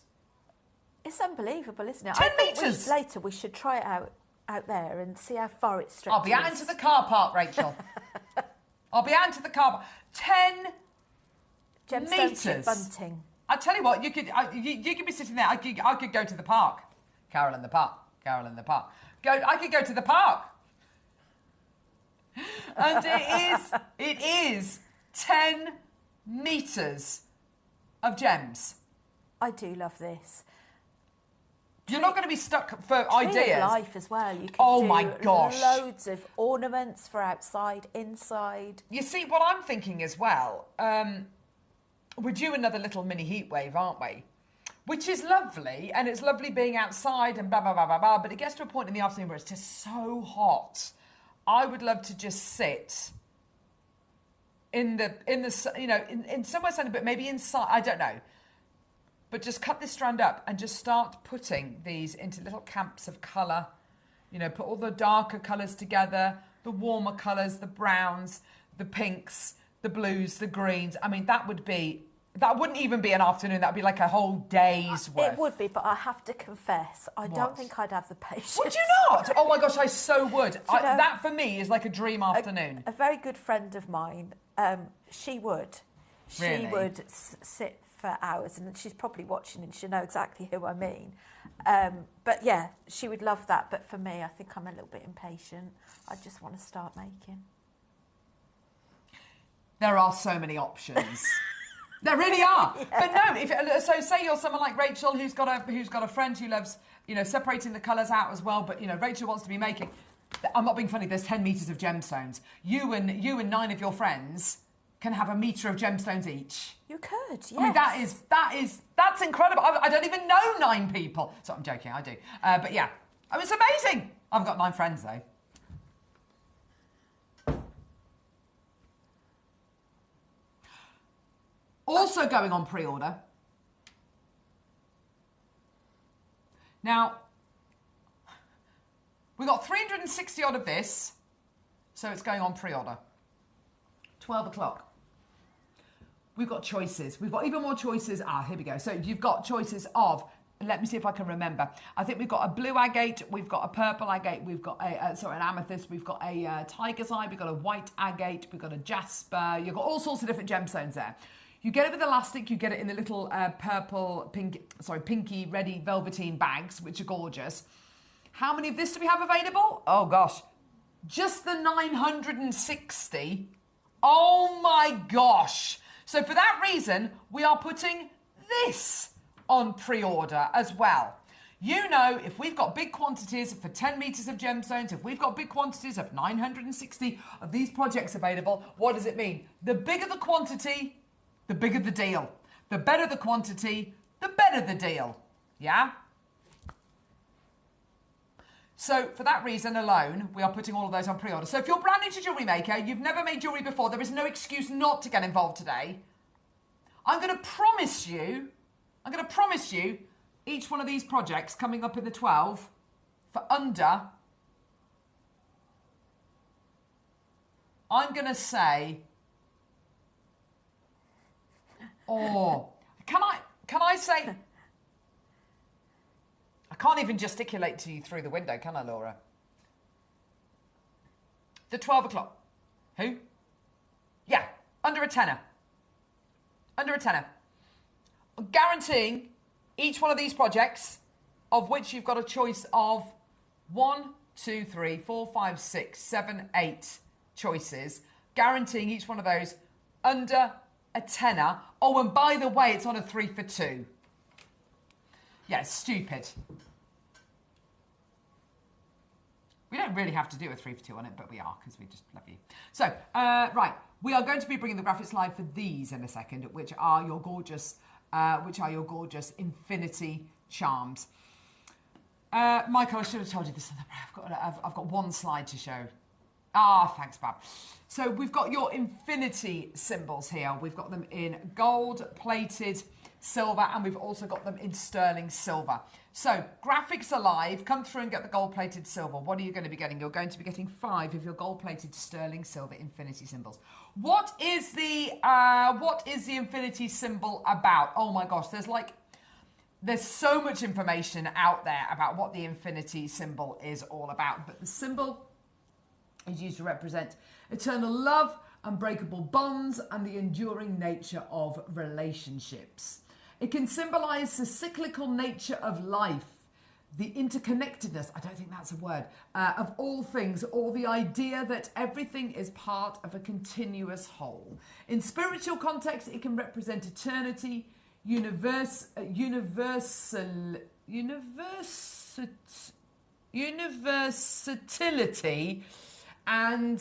It's unbelievable, isn't it? 10 I think metres. later we should try it out there and see how far it stretches. I'll be out into the car park, Rachel. I'll be out into the car park. 10 gemstone metres. bunting. I tell you what, you could be sitting there. I could go to the park. Carol in the park. Carol in the park. I could go to the park. And it is 10 metres of gems. I do love this. You're not going to be stuck for Tree ideas. of life as well. You can Oh do my gosh. loads of ornaments for outside, inside. You see, what I'm thinking as well, we're due another little mini heat wave, aren't we? Which is lovely, and it's lovely being outside and blah, blah, blah, blah, blah, but it gets to a point in the afternoon where it's just so hot. I would love to just sit in somewhere sunny, but maybe inside, I don't know. But just cut this strand up and just start putting these into little camps of colour. You know, put all the darker colours together, the warmer colours, the browns, the pinks, the blues, the greens. I mean, that wouldn't even be an afternoon. That'd be like a whole day's worth. It would be, but I have to confess, I What? don't think I'd have the patience. Would you not? Oh my gosh, I so would. That for me is like a dream afternoon. A very good friend of mine, she would. Really? She would sit for hours, and she's probably watching and she'll know exactly who I mean. But yeah, she would love that. But for me, I think I'm a little bit impatient. I just want to start making. There are so many options. There really are. Yeah. But no, so say you're someone like Rachel who's got a friend who loves, separating the colours out as well, but Rachel wants to be making. I'm not being funny, there's 10 metres of gemstones. You and 9 of your friends can have a metre of gemstones each. You could, yes. I mean, that's incredible. I don't even know 9 people. So I'm joking, I do. But yeah, I mean, it's amazing. I've got 9 friends though. Also going on pre-order. Now, we've got 360 odd of this, so it's going on pre-order. 12 o'clock. We've got choices. We've got even more choices. Here we go. So you've got choices of, let me see if I can remember. I think we've got a blue agate, we've got a purple agate, we've got an amethyst, we've got a tiger's eye, we've got a white agate, we've got a jasper. You've got all sorts of different gemstones there. You get it with elastic, you get it in the little pinky, ready velveteen bags, which are gorgeous. How many of this do we have available? Oh gosh, just the 960. Oh my gosh. So for that reason, we are putting this on pre-order as well. If we've got big quantities for 10 metres of gemstones, if we've got big quantities of 960 of these projects available, what does it mean? The bigger the quantity, the bigger the deal. The better the quantity, the better the deal. Yeah? So for that reason alone, we are putting all of those on pre-order. So if you're brand new to Jewellery Maker, you've never made jewellery before, there is no excuse not to get involved today. I'm going to promise you each one of these projects coming up in the 12 for under, I'm going to say, can I say, I can't even gesticulate to you through the window, can I, Laura? The 12 o'clock. Who? Yeah, under a tenner. Under a tenner. I'm guaranteeing each one of these projects, of which you've got a choice of 1, 2, 3, 4, 5, 6, 7, 8 choices, guaranteeing each one of those under a tenner. Oh, and by the way, it's on a 3 for 2. Yeah, it's stupid. We don't really have to do a 3 for 2 on it, but we are, because we just love you. So, right, we are going to be bringing the graphics live for these in a second, which are your gorgeous infinity charms. Michael, I should have told you this. I've got one slide to show. Ah, thanks, Bab. So we've got your infinity symbols here. We've got them in gold-plated silver, and we've also got them in sterling silver. So graphics alive, come through and get the gold-plated silver. What are you going to be getting? You're going to be getting 5 of your gold-plated sterling silver infinity symbols. What is the infinity symbol about? Oh my gosh, there's so much information out there about what the infinity symbol is all about. But the symbol is used to represent eternal love, unbreakable bonds, and the enduring nature of relationships. It can symbolize the cyclical nature of life, the interconnectedness, I don't think that's a word, of all things, or the idea that everything is part of a continuous whole. In spiritual context, it can represent eternity, universality, and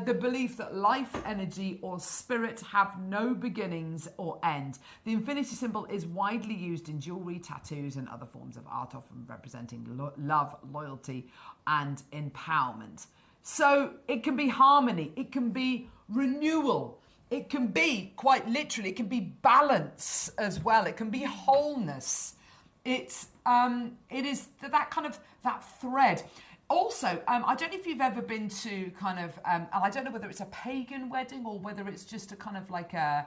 the belief that life, energy, or spirit have no beginnings or end. The infinity symbol is widely used in jewellery, tattoos, and other forms of art, often representing love, loyalty, and empowerment. So it can be harmony, it can be renewal, it can be, quite literally, it can be balance as well, it can be wholeness. It is that kind of, that thread. Also, I don't know if you've ever been to kind of, and I don't know whether it's a pagan wedding or whether it's just a kind of like a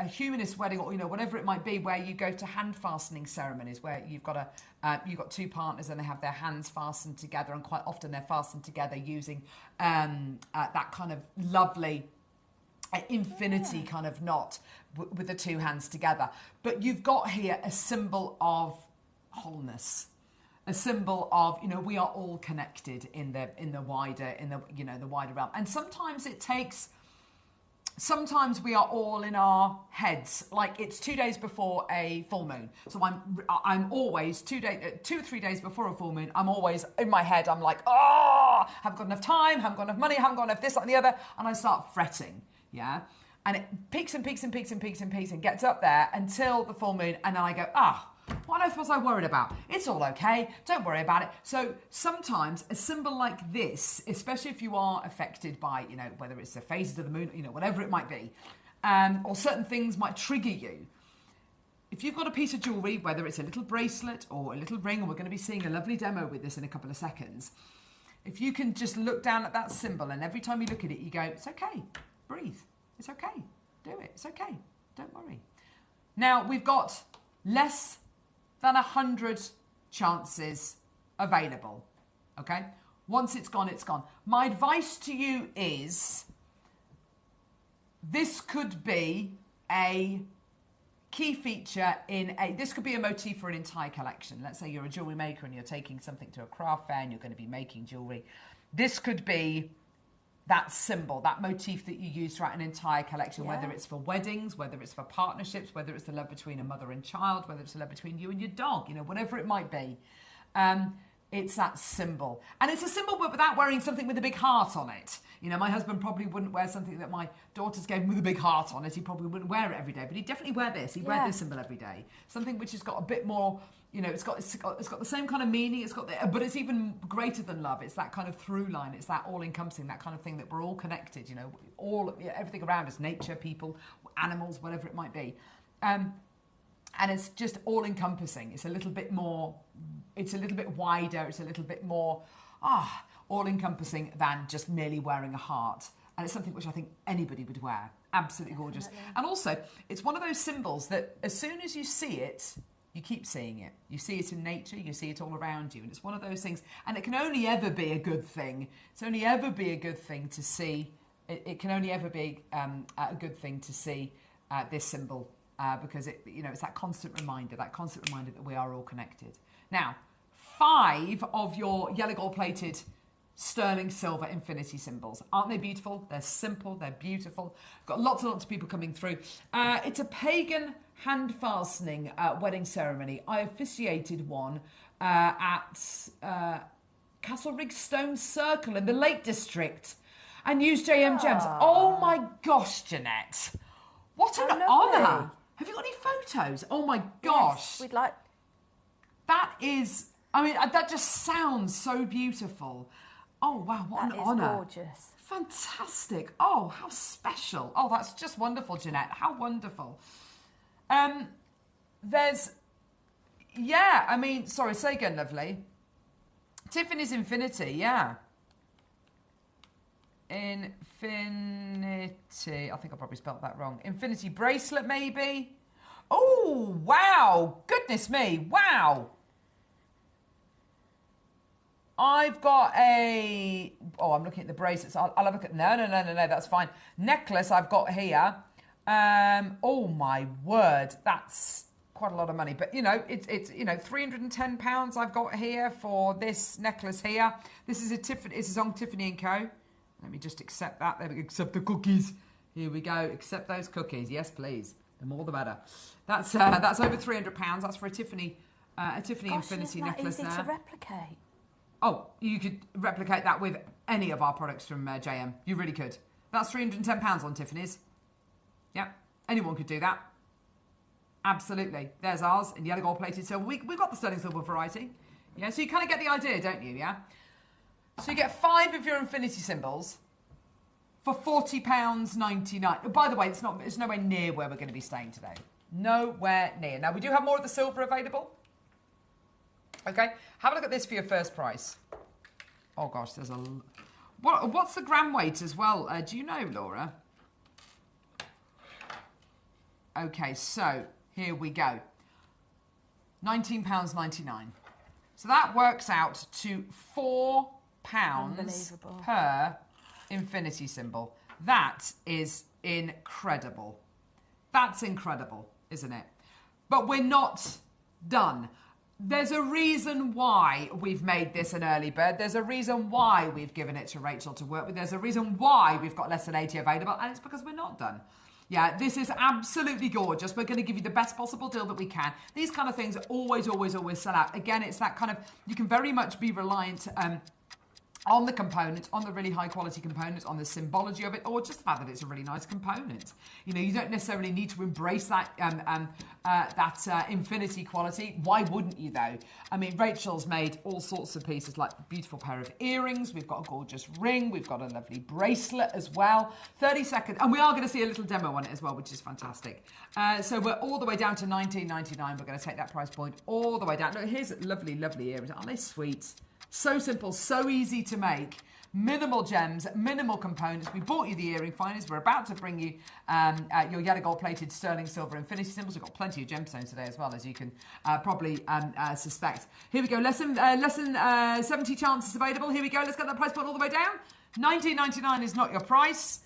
humanist wedding, or whatever it might be, where you go to hand fastening ceremonies where you've got two partners and they have their hands fastened together, and quite often they're fastened together using that kind of lovely infinity kind of knot with the two hands together. But you've got here a symbol of wholeness. A symbol of, we are all connected in the wider realm. And sometimes we are all in our heads. Like, it's 2 days before a full moon. So I'm always 2 or 3 days before a full moon, I'm always in my head. I'm like, haven't got enough time, haven't got enough money, haven't got enough this, that, and the other. And I start fretting, yeah? And it peaks and peaks and peaks and peaks and peaks and gets up there until the full moon. And then I go, what on earth was I worried about? It's all okay. Don't worry about it. So sometimes a symbol like this, especially if you are affected by, whether it's the phases of the moon, whatever it might be, or certain things might trigger you. If you've got a piece of jewellery, whether it's a little bracelet or a little ring, and we're going to be seeing a lovely demo with this in a couple of seconds, if you can just look down at that symbol, and every time you look at it, you go, it's okay. Breathe. It's okay. Do it. It's okay. Don't worry. Now, we've got less than 100 chances available, okay? Once it's gone, it's gone. My advice to you is, this could be a key feature this could be a motif for an entire collection. Let's say you're a jewellery maker and you're taking something to a craft fair and you're going to be making jewellery. This could be that symbol, that motif that you use throughout an entire collection, whether it's for weddings, whether it's for partnerships, whether it's the love between a mother and child, whether it's the love between you and your dog, whatever it might be. It's that symbol. And it's a symbol, but without wearing something with a big heart on it. My husband probably wouldn't wear something that my daughters gave him with a big heart on it. He probably wouldn't wear it every day, but he'd definitely wear this. He'd wear this symbol every day. Something which has got a bit more, it's got the same kind of meaning. But it's even greater than love. It's that kind of through line. It's that all-encompassing, that kind of thing that we're all connected. Everything around us, nature, people, animals, whatever it might be. And it's just all-encompassing. It's a little bit more. It's a little bit wider. It's a little bit more all-encompassing than just merely wearing a heart. And it's something which I think anybody would wear. Absolutely gorgeous. And also, it's one of those symbols that as soon as you see it, you keep seeing it. You see it in nature, you see it all around you. And it's one of those things, and it can only ever be a good thing. It's only ever be a good thing to see. It can only ever be a good thing to see this symbol because it's that constant reminder that we are all connected. Now, 5 of your yellow gold plated sterling silver infinity symbols. Aren't they beautiful? They're simple, they're beautiful. Got lots and lots of people coming through. It's a pagan hand fastening wedding ceremony. I officiated one at Castlerigg Stone Circle in the Lake District and used JM Gems. Oh my gosh, Jeanette. What an honour. Have you got any photos? Oh my gosh. Yes, we'd like. That is, that just sounds so beautiful. Oh, wow, what That an is honour. gorgeous. Fantastic. Oh, how special. Oh, that's just wonderful, Jeanette. How wonderful. Yeah, I mean, sorry, say again, lovely. Tiffany's Infinity, yeah. Infinity. I think I probably spelled that wrong. Infinity bracelet, maybe. Oh, wow. Goodness me. Wow. I've got a... Oh, I'm looking at the bracelets. I'll have a look at... No, that's fine. Necklace I've got here. Oh, my word. That's quite a lot of money. But, it's £310 I've got here for this necklace here. This is on Tiffany & Co. Let me just accept that. There we go. Accept the cookies. Here we go. Accept those cookies. Yes, please. The more the better. That's over £300. That's for a Tiffany Infinity necklace easy there. to replicate. Oh, you could replicate that with any of our products from JM. You really could. That's £310 on Tiffany's. Yeah, anyone could do that. Absolutely. There's ours in yellow gold plated silver. We've got the sterling silver variety. Yeah, so you kind of get the idea, don't you? Yeah. So you get 5 of your infinity symbols for £40.99. By the way, it's nowhere near where we're going to be staying today. Nowhere near. Now, we do have more of the silver available. Okay, have a look at this for your first price. Oh gosh, there's a... What's the gram weight as well? Do you know, Laura? Okay, so here we go. £19.99. So that works out to £4 per infinity symbol. That is incredible. That's incredible, isn't it? But we're not done. There's a reason why we've made this an early bird. There's a reason why we've given it to Rachel to work with. There's a reason why we've got less than 80 available, and it's because we're not done. Yeah, this is absolutely gorgeous. We're going to give you the best possible deal that we can. These kind of things always sell out. Again, it's that kind of, you can very much be reliant on the components, on the really high quality components, on the symbology of it, or just the fact that it's a really nice component. You don't necessarily need to embrace that infinity quality. Why wouldn't you though? I mean, Rachel's made all sorts of pieces, like a beautiful pair of earrings. We've got a gorgeous ring. We've got a lovely bracelet as well. 30 seconds, and we are going to see a little demo on it as well, which is fantastic. So we're all the way down to £19.99. We're going to take that price point all the way down. Look, here's lovely, lovely earrings. Aren't they sweet? So simple, so easy to make. Minimal gems, minimal components. We bought you the earring finders. We're about to bring you your yellow gold plated sterling silver infinity symbols. We've got plenty of gemstones today as well, as you can probably suspect. Here we go, less than 70 chances available. Here we go, let's get that price point all the way down. £19.99 is not your price.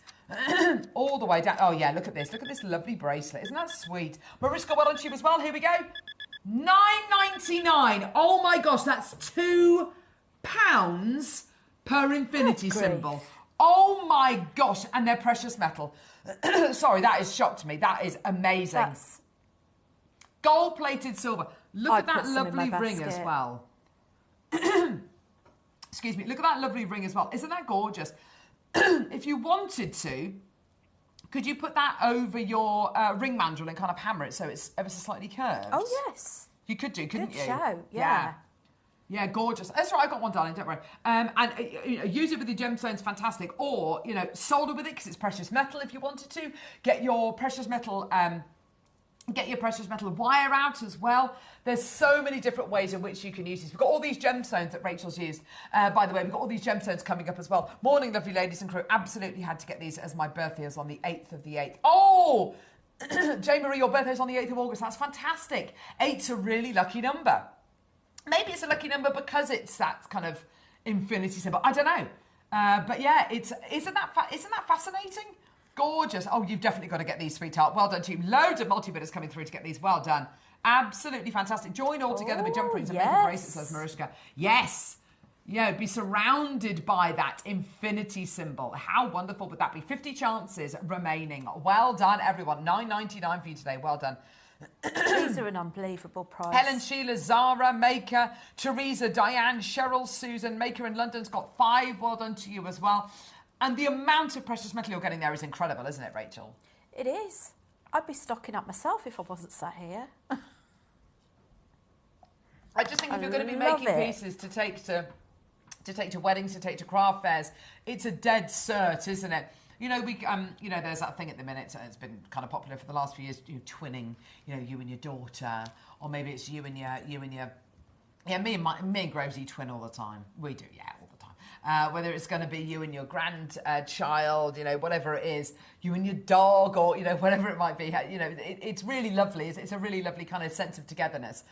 All the way down. Oh yeah, look at this lovely bracelet. Isn't that sweet? Mariska, well done to you as well. Here we go. £9.99. Oh my gosh, that's £2 per infinity symbol. Oh my gosh, and they're precious metal. Sorry, that has shocked me. That is amazing. That's... gold-plated silver. Look at that lovely ring as well. Excuse me. Look at that lovely ring as well. Isn't that gorgeous? If you wanted to, could you put that over your ring mandrel and kind of hammer it so it's ever so slightly curved? Oh, yes. You could do, couldn't you? Good show, yeah. Yeah, gorgeous. That's right, I got one, darling, don't worry. And use it with your gemstones, fantastic. Or, solder with it because it's precious metal if you wanted to. Get your precious metal wire out as well. There's so many different ways in which you can use these. We've got all these gemstones that Rachel's used. By the way, we've got all these gemstones coming up as well. Morning, lovely ladies and crew. Absolutely had to get these as my birthday is on the 8th of the 8th. Oh! Jane Marie, your birthday's on the 8th of August. That's fantastic. 8's a really lucky number. Maybe it's a lucky number because it's that kind of infinity symbol. I don't know. But yeah, isn't that fascinating? Gorgeous. Oh, you've definitely got to get these, sweetheart. Well done to you. Loads of multi-bidders coming through to get these. Well done. Absolutely fantastic. Join all together with jump rings and make a bracelet, says Mariska. Yes. Yeah, be surrounded by that infinity symbol. How wonderful would that be? 50 chances remaining. Well done, everyone. £9.99 for you today. Well done. These are an unbelievable price. Helen, Sheila, Zara, Maker, Teresa, Diane, Cheryl, Susan, Maker in London's got 5. Well done to you as well. And the amount of precious metal you're getting there is incredible, isn't it, Rachel? It is. I'd be stocking up myself if I wasn't sat here. I just think if you're going to be making pieces to take to to take to weddings, to take to craft fairs. It's a dead cert, isn't it? You know, there's that thing at the minute, so it's been kind of popular for the last few years, twinning, you and your daughter, or maybe it's you and your, me and Grovesy twin all the time. We do, all the time. Whether it's going to be you and your grandchild, whatever it is, you and your dog, or, whatever it might be, it's really lovely. It's a really lovely kind of sense of togetherness.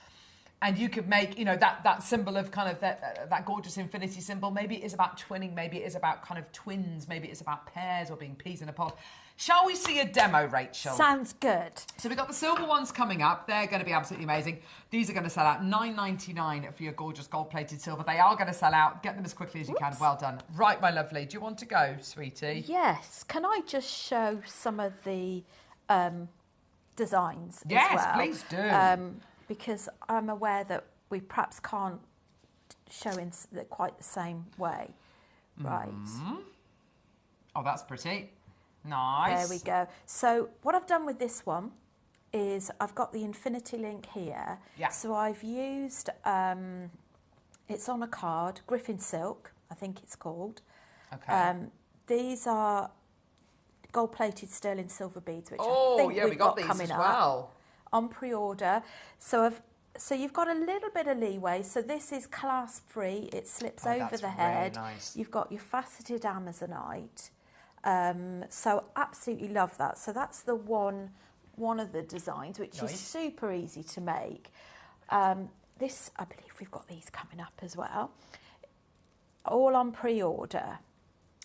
And you could make, that symbol of kind of that gorgeous infinity symbol. Maybe it is about twinning. Maybe it is about kind of twins. Maybe it's about pairs or being peas in a pod. Shall we see a demo, Rachel? Sounds good. So we've got the silver ones coming up. They're going to be absolutely amazing. These are going to sell out $9.99 for your gorgeous gold-plated silver. They are going to sell out. Get them as quickly as you can. Well done. Right, my lovely. Do you want to go, sweetie? Yes. Can I just show some of the designs as well? Yes, please do. Because I'm aware that we perhaps can't show in quite the same way. Right. Oh, that's pretty. Nice. There we go. So what I've done with this one is I've got the infinity link here. Yeah. So I've used, it's on a card, Griffin Silk, I think it's called. Okay. These are gold-plated sterling silver beads, which I think we got these coming as well. On pre-order. So you've got a little bit of leeway. So this is clasp free. It slips over the head. Really nice. You've got your faceted Amazonite. So absolutely love that. So that's the one of the designs, which is super easy to make. This, I believe we've got these coming up as well. All on pre-order.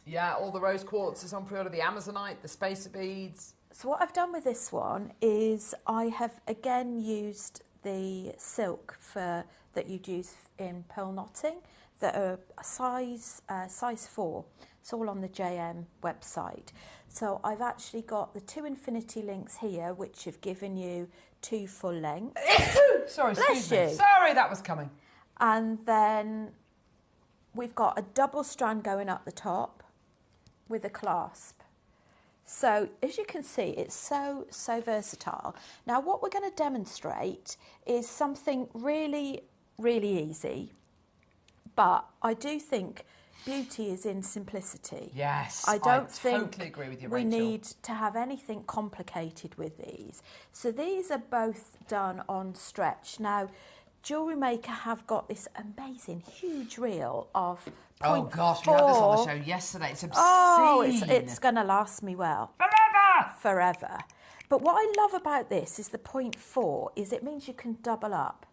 Yeah, all the rose quartz is on pre-order. The Amazonite, the spacer beads. So what I've done with this one is I have again used the silk that you'd use in pearl knotting that are size 4. It's all on the JM website. So I've actually got the 2 infinity links here, which have given you 2 full lengths. Sorry, excuse me. Sorry, that was coming. And then we've got a double strand going up the top with a clasp. So as you can see, it's so versatile. Now what we're going to demonstrate is something really, really easy, but I do think beauty is in simplicity. Yes, I totally agree with you, we Rachel. need to have anything complicated with these. So these are both done on stretch. Now, JewelleryMaker have got this amazing, huge reel of 0.4. Oh gosh, we had this on the show yesterday. It's obscene. Oh, it's going to last me well. Forever. But what I love about this is the 0.4 is it means you can double up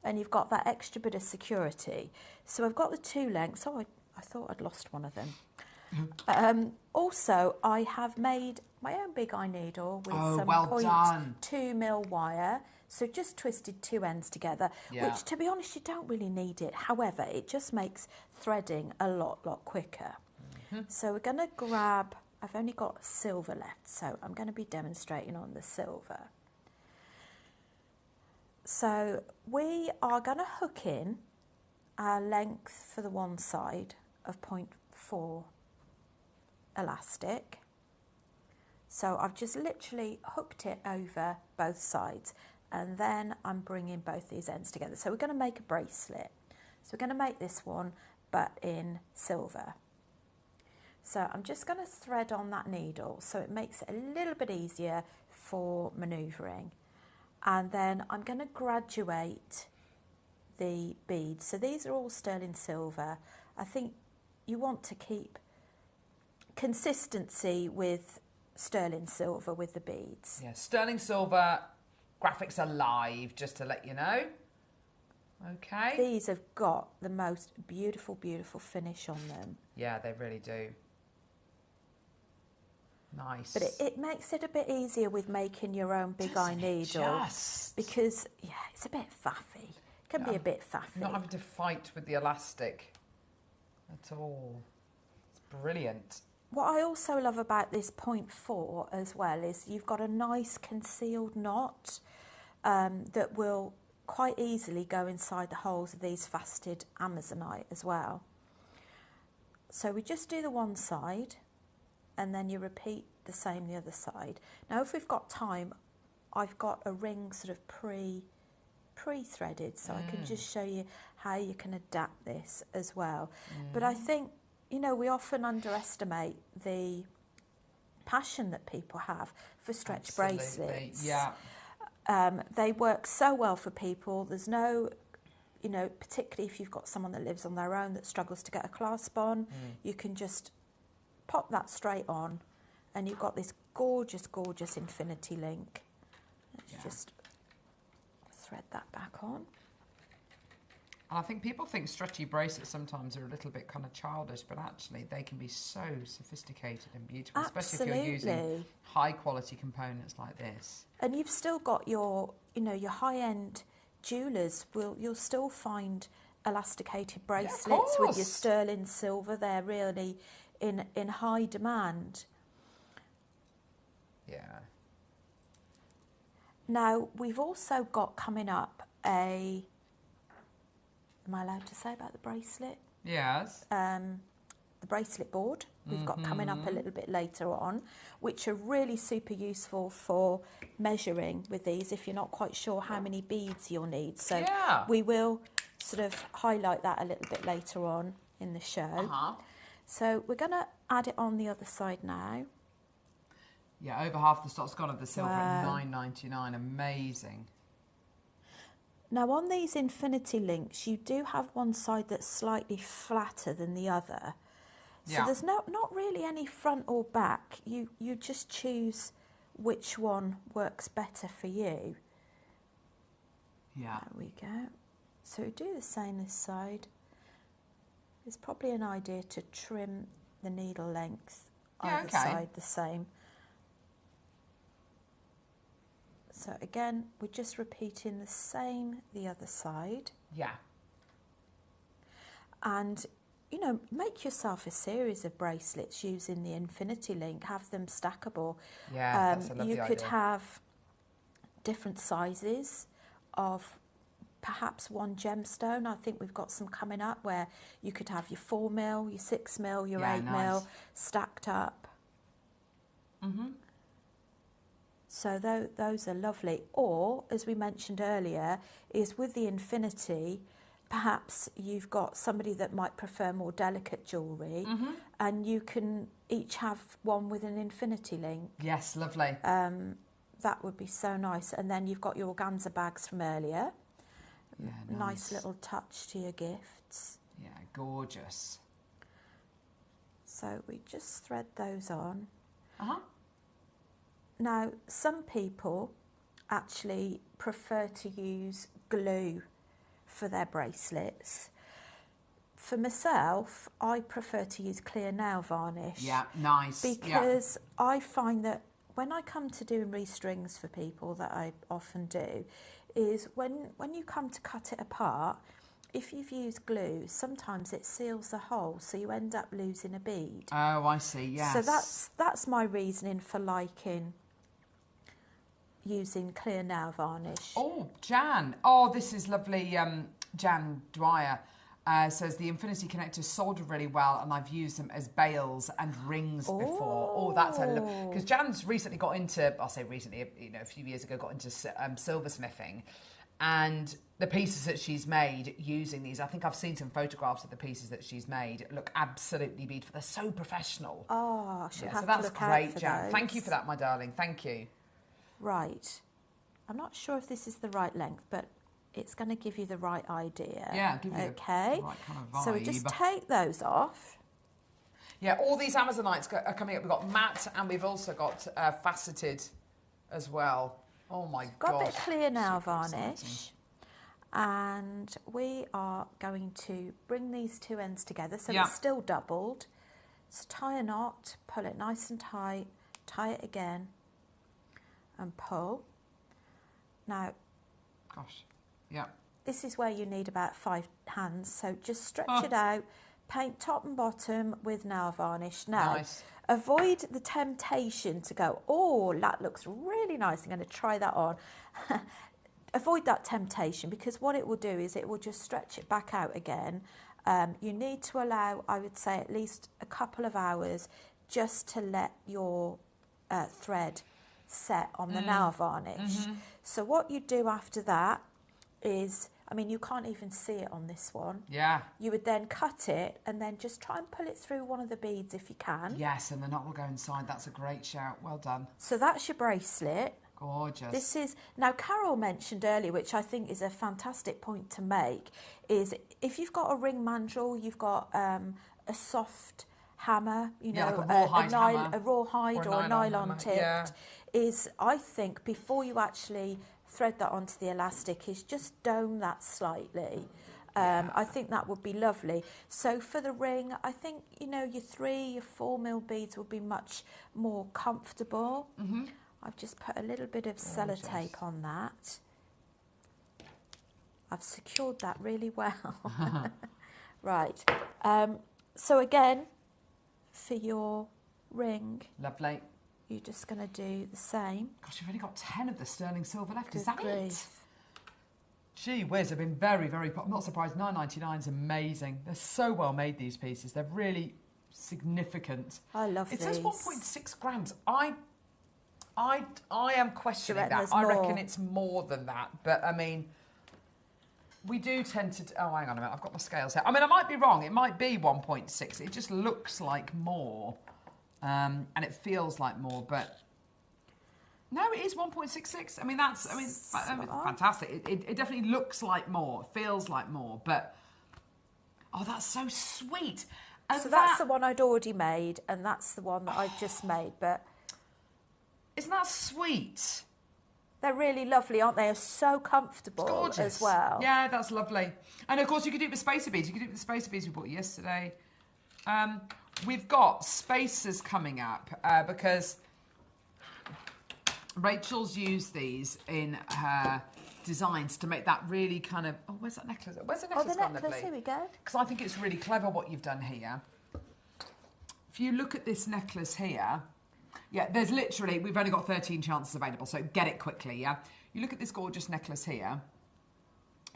and you've got that extra bit of security. So I've got the 2 lengths. Oh, I thought I'd lost one of them. Also, I have made my own big eye needle with some 0.2 mil wire. So just twisted 2 ends together, which, to be honest, you don't really need it. However, it just makes threading a lot quicker. So we're going to grab, I've only got silver left, so I'm going to be demonstrating on the silver. So we are going to hook in our length for the one side of 0.4 elastic. So I've just literally hooked it over both sides. And then I'm bringing both these ends together. So we're going to make a bracelet. So we're going to make this one, but in silver. So I'm just going to thread on that needle so it makes it a little bit easier for manoeuvring. And then I'm going to graduate the beads. So these are all sterling silver. I think you want to keep consistency with sterling silver with the beads. Yeah, sterling silver. Graphics are live, just to let you know. Okay. These have got the most beautiful, beautiful finish on them. Yeah, they really do. Nice. But it makes it a bit easier with making your own big eye needle. Because, it's a bit faffy. It can be a bit faffy. Not having to fight with the elastic at all. It's brilliant. What I also love about this 0.4 as well is you've got a nice concealed knot that will quite easily go inside the holes of these faceted Amazonite as well. So we just do the one side and then you repeat the same the other side. Now if we've got time, I've got a ring sort of pre-threaded, so I can just show you how you can adapt this as well. But I think, you know, we often underestimate the passion that people have for stretch bracelets. Yeah. They work so well for people. There's no, you know, particularly if you've got someone that lives on their own that struggles to get a clasp on, you can just pop that straight on and you've got this gorgeous, gorgeous infinity link. Let's just thread that back on. And I think people think stretchy bracelets sometimes are a little bit kind of childish, but actually they can be so sophisticated and beautiful, especially if you're using high quality components like this. And you've still got your, you know, your high-end jewellers, you'll still find elasticated bracelets with your sterling silver. They're really in high demand. Yeah. Now, we've also got coming up am I allowed to say about the bracelet? Yes. The bracelet board we've got coming up a little bit later on, which are really super useful for measuring with these if you're not quite sure how many beads you'll need. So we will sort of highlight that a little bit later on in the show. So we're going to add it on the other side now. Yeah, over half the stock's gone of the silver at $9.99. Amazing. Now on these infinity links, you do have one side that's slightly flatter than the other. So there's not really any front or back. You just choose which one works better for you. Yeah. There we go. So do the same this side. There's probably an idea to trim the needle length either side the same. So again, we're just repeating the same the other side. Yeah. And, you know, make yourself a series of bracelets using the infinity link. Have them stackable. Yeah, that's a lovely you could idea. have different sizes of perhaps one gemstone. I think we've got some coming up where you could have your 4mm, your 6mm, your 8mm stacked up. So those are lovely. Or, as we mentioned earlier, is with the infinity, perhaps you've got somebody that might prefer more delicate jewellery, and you can each have one with an infinity link. Yes, lovely. That would be so nice. And then you've got your organza bags from earlier. Yeah, nice little touch to your gifts. Yeah, gorgeous. So we just thread those on. Now, some people actually prefer to use glue for their bracelets. For myself, I prefer to use clear nail varnish. Yeah, nice. Because I find that when I come to doing restrings for people, that I often do, is when you come to cut it apart, if you've used glue, sometimes it seals the hole, so you end up losing a bead. Oh, I see, yes. So that's my reasoning for liking using clear nail varnish. Oh, Jan. Oh, this is lovely. Jan Dwyer says the infinity connectors soldered really well, and I've used them as bails and rings before. Oh, that's a look. Because Jan's recently got into, I'll say recently, you know, a few years ago, got into silversmithing. And the pieces that she's made using these, I think I've seen some photographs of the pieces that she's made, look absolutely beautiful. They're so professional. Oh, I should have so that's to look great, out for Jan. those. Thank you for that, my darling. Thank you. Right. I'm not sure if this is the right length, but it's going to give you the right idea. Yeah, give you the right kind of vibe. So we just take those off. Yeah, all these Amazonites are coming up. We've got matte and we've also got faceted as well. Oh my gosh. Got a bit of clear nail varnish. And we are going to bring these two ends together so it's still doubled. So tie a knot, pull it nice and tight, tie it again and pull. Now, this is where you need about 5 hands, so just stretch it out, paint top and bottom with nail varnish. Now, avoid the temptation to go, oh, that looks really nice, I'm going to try that on. Avoid that temptation, because what it will do is it will just stretch it back out again. You need to allow, I would say, at least a couple of hours just to let your thread set on the nail varnish. So what you do after that is, I mean, you can't even see it on this one. Yeah. You would then cut it and then just try and pull it through one of the beads if you can. Yes, and the knot will go inside. That's a great shout. Well done. So that's your bracelet. Gorgeous. This is, now Carol mentioned earlier, which I think is a fantastic point to make, is if you've got a ring mandrel, you've got a soft hammer, you know, like a rawhide or a nylon tipped, is, I think, before you actually thread that onto the elastic, is just dome that slightly. I think that would be lovely. So for the ring, I think, you know, your 3, your 4 mil beads would be much more comfortable. I've just put a little bit of sellotape on that. I've secured that really well. Right. So again, for your ring, lovely. You're just going to do the same. Gosh, you've only got 10 of the sterling silver left. Is that grief. it? Gee whiz, they've been very, very... I'm not surprised. $9.99 is amazing. They're so well made, these pieces. They're really significant. I love these. It says 1.6 grams. I am questioning that. I reckon it's more than that. But, I mean, we do tend to... Oh, hang on a minute. I've got my scales here. I mean, I might be wrong. It might be 1.6. It just looks like more. And it feels like more, but... No, it is 1.66. I mean, that's... I mean, fantastic. It definitely looks like more. Feels like more, but... Oh, that's so sweet. And so that's the one I'd already made, and that's the one that I've just made, but... Isn't that sweet? They're really lovely, aren't they? They're so comfortable gorgeous as well. Yeah, that's lovely. And, of course, you could do it with spacer beads. You could do it with the spacer beads we bought yesterday. We've got spacers coming up because Rachel's used these in her designs to make that really kind of... Oh, where's that necklace? Where's the necklace gone, lovely? Here we go. Because I think it's really clever what you've done here. If you look at this necklace here... Yeah, there's literally... We've only got 13 chances available, so get it quickly, yeah? You look at this gorgeous necklace here.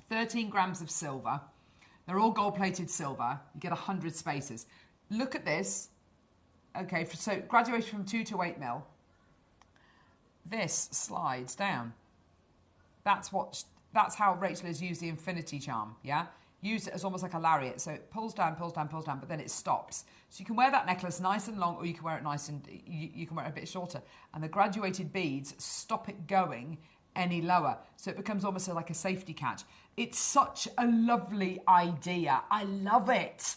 13 grams of silver. They're all gold-plated silver. You get 100 spacers. Look at this. Okay, so graduation from 2 to 8 mil. This slides down. That's how Rachel has used the infinity charm, yeah? Use it as almost like a lariat. So it pulls down, but then it stops. So you can wear that necklace nice and long, or you can wear it nice and you can wear it a bit shorter. And the graduated beads stop it going any lower. So it becomes almost like a safety catch. It's such a lovely idea. I love it.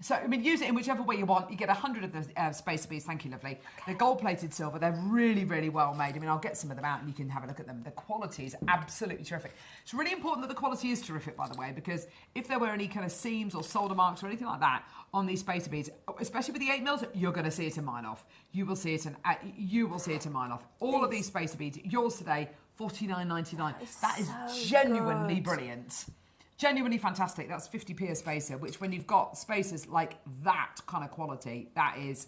So, I mean, use it in whichever way you want. You get 100 of the spacer beads. Thank you, lovely. They're gold-plated silver. They're really, really well made. I mean, I'll get some of them out and you can have a look at them. The quality is absolutely terrific. It's really important that the quality is terrific, by the way, because if there were any kind of seams or solder marks or anything like that on these spacer beads, especially with the 8 mils, you're going to see it in mine off. You will see it in mine off. All of these spacer beads, yours today, $49.99. That is so genuinely brilliant. Genuinely fantastic. That's 50p a spacer, which when you've got spacers like that kind of quality, that is,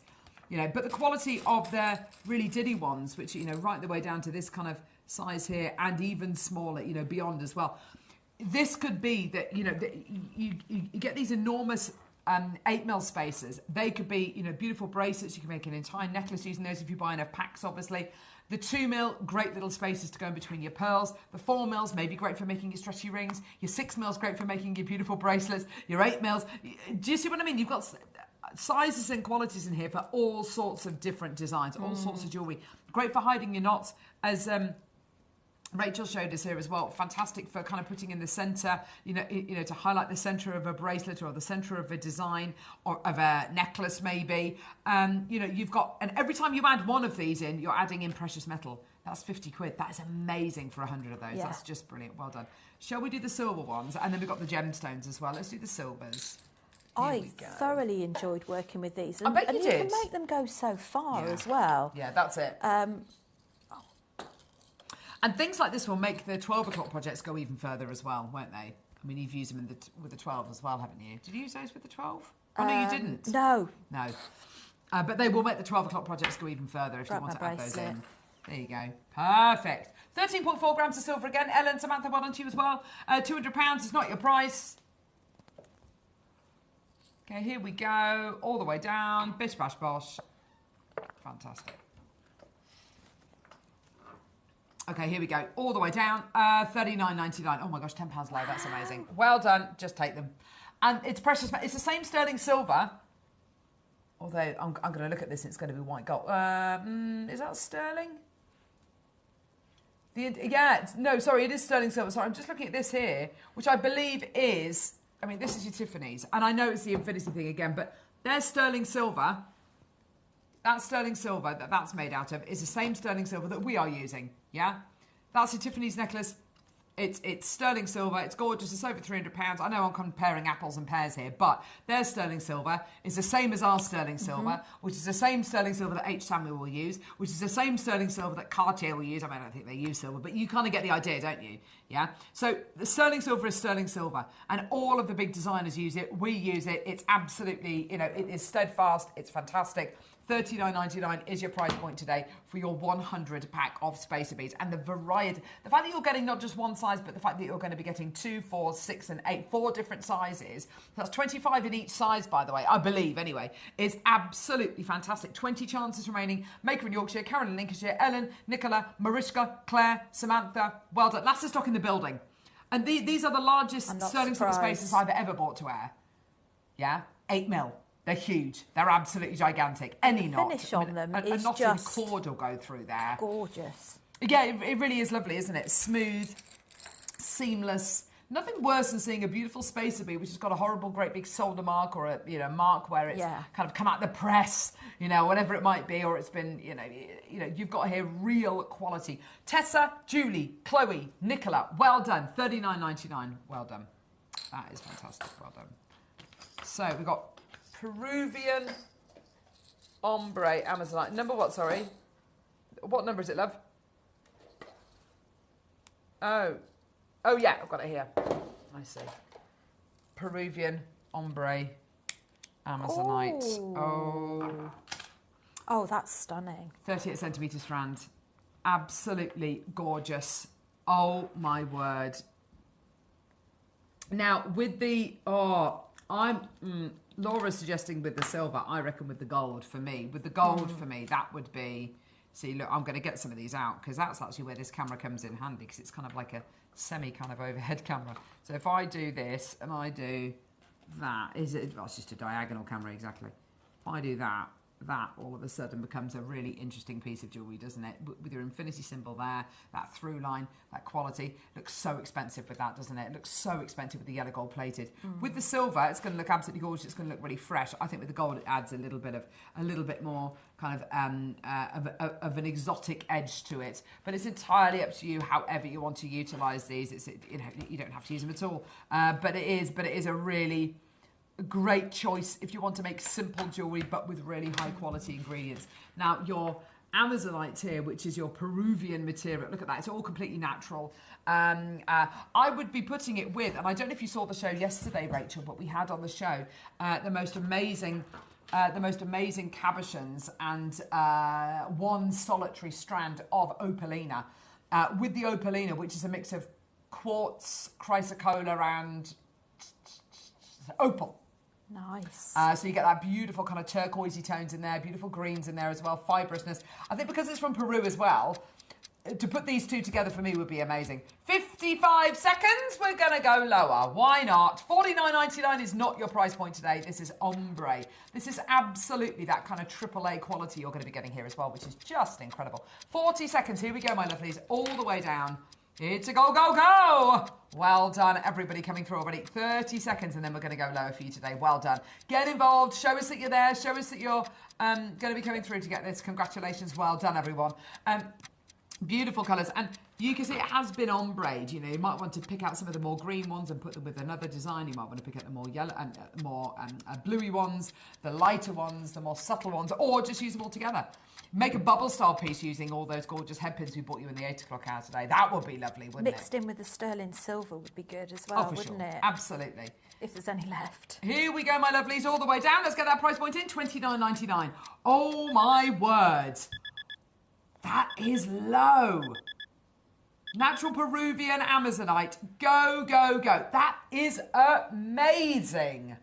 you know, but the quality of the really diddy ones, which, you know, right the way down to this kind of size here and even smaller, you know, beyond as well. This could be that, you know, you get these enormous 8 mil spacers. They could be, you know, beautiful bracelets. You can make an entire necklace using those if you buy enough packs, obviously. The 2 mil, great little spaces to go in between your pearls. The 4 mils, maybe great for making your stretchy rings. Your 6 mils, great for making your beautiful bracelets. Your 8 mils, do you see what I mean? You've got sizes and qualities in here for all sorts of different designs, all sorts of jewellery. Great for hiding your knots, as Rachel showed us here as well. Fantastic for kind of putting in the centre, you know, to highlight the centre of a bracelet or the centre of a design or of a necklace maybe. You know, you've got, and every time you add one of these in, you're adding in precious metal. That's 50 quid. That is amazing for 100 of those. Yeah. That's just brilliant. Well done. Shall we do the silver ones? And then we've got the gemstones as well. Let's do the silvers. I thoroughly enjoyed working with these. And, I bet you did. You can make them go so far as well. Yeah, that's it. And things like this will make the 12 o'clock projects go even further as well, won't they? I mean, you've used them with the 12 as well, haven't you? Did you use those with the 12? Oh, no, you didn't. No. No. But they will make the 12 o'clock projects go even further if you want to add those in. There you go. Perfect. 13.4 grams of silver again. Ellen, Samantha, well done to you as well. £200 is not your price. Okay, here we go. All the way down. Bish, bash, bosh. Fantastic. Okay, here we go. All the way down. $39.99. Oh my gosh, £10 low. That's amazing. Well done. Just take them. And it's precious. It's the same sterling silver. Although I'm going to look at this, it's going to be white gold. Is that sterling? No, sorry, it is sterling silver. Sorry, I'm just looking at this here, which I believe is, I mean, this is your Tiffany's. And I know it's the infinity thing again, but there's sterling silver. That sterling silver that's made out of is the same sterling silver that we are using, yeah? That's your Tiffany's necklace. It's sterling silver. It's gorgeous. It's over £300. I know I'm comparing apples and pears here, but their sterling silver is the same as our sterling silver, which is the same sterling silver that H. Samuel will use, which is the same sterling silver that Cartier will use. I mean, I don't think they use silver, but you kind of get the idea, don't you? Yeah? So the sterling silver is sterling silver, and all of the big designers use it. We use it. It's absolutely, it is steadfast. It's fantastic. $39.99 is your price point today for your 100 pack of spacer beads. And the variety, the fact that you're getting not just one size, but the fact that you're going to be getting 2, 4, 6 and 8, 4 different sizes, that's 25 in each size, by the way, I believe anyway, is absolutely fantastic. 20 chances remaining. Maker in Yorkshire, Carolyn in Lincolnshire, Ellen, Nicola, Mariska, Claire, Samantha. Well done. That's the stock in the building. And these are the largest sterling silver spacers I've ever bought to wear. Yeah? 8 mil. They're huge. They're absolutely gigantic. Any knot. The finish on them is knot just in cord will go through there. Gorgeous. Yeah, it really is lovely, isn't it? Smooth, seamless. Nothing worse than seeing a beautiful spacer bead which has got a horrible, great big solder mark or a mark where it's kind of come out the press, whatever it might be, or it's been, you've got here real quality. Tessa, Julie, Chloe, Nicola, well done. $39.99. Well done. That is fantastic. Well done. So we've got Peruvian ombre Amazonite. Number what, sorry? What number is it, love? Oh, yeah, I've got it here. I see. Peruvian ombre Amazonite. Oh, that's stunning. 38 centimetre strand. Absolutely gorgeous. Oh, my word. Now, with the... Laura's suggesting with the silver, I reckon with the gold for me. With the gold for me, that would be... See, look, I'm going to get some of these out because that's actually where this camera comes in handy because it's kind of like a semi kind of overhead camera. So if I do this and I do that, it's just a diagonal camera, exactly. If I do that all of a sudden becomes a really interesting piece of jewellery, doesn't it? With your infinity symbol there, that through line, that quality. Looks so expensive with that, doesn't it? It looks so expensive with the yellow gold plated. With the silver, it's going to look absolutely gorgeous. It's going to look really fresh. I think with the gold, it adds a little bit more kind of an exotic edge to it. But it's entirely up to you, however you want to utilise these. You don't have to use them at all. But it is a really great choice if you want to make simple jewellery but with really high quality ingredients. Now your Amazonite here, which is your Peruvian material, look at that, it's all completely natural. I would be putting it with, and I don't know if you saw the show yesterday, Rachel, but we had on the show the most amazing cabochons and one solitary strand of opalina. With the opalina, which is a mix of quartz, chrysocolla and opal. Nice. So you get that beautiful kind of turquoisey tones in there, beautiful greens in there as well, fibrousness. I think because it's from Peru as well, to put these two together for me would be amazing. 55 seconds, we're going to go lower. Why not? $49.99 is not your price point today. This is ombre. This is absolutely that kind of AAA quality you're going to be getting here as well, which is just incredible. 40 seconds, here we go, my lovelies, all the way down. It's a go, go, go! Well done, everybody coming through already. 30 seconds, and then we're going to go lower for you today. Well done. Get involved. Show us that you're there. Show us that you're going to be coming through to get this. Congratulations. Well done, everyone. Beautiful colours. And you can see it has been ombre'd. You might want to pick out some of the more green ones and put them with another design. You might want to pick out the more yellow and more bluey ones, the lighter ones, the more subtle ones, or just use them all together. Make a bubble style piece using all those gorgeous headpins we bought you in the 8 o'clock hour today. That would be lovely, wouldn't Mixed in with the sterling silver would be good as well, wouldn't it? Absolutely. If there's any left. Here we go, my lovelies, all the way down. Let's get that price point in, $29.99. Oh, my word. That is low. Natural Peruvian Amazonite. Go, go, go. That is amazing.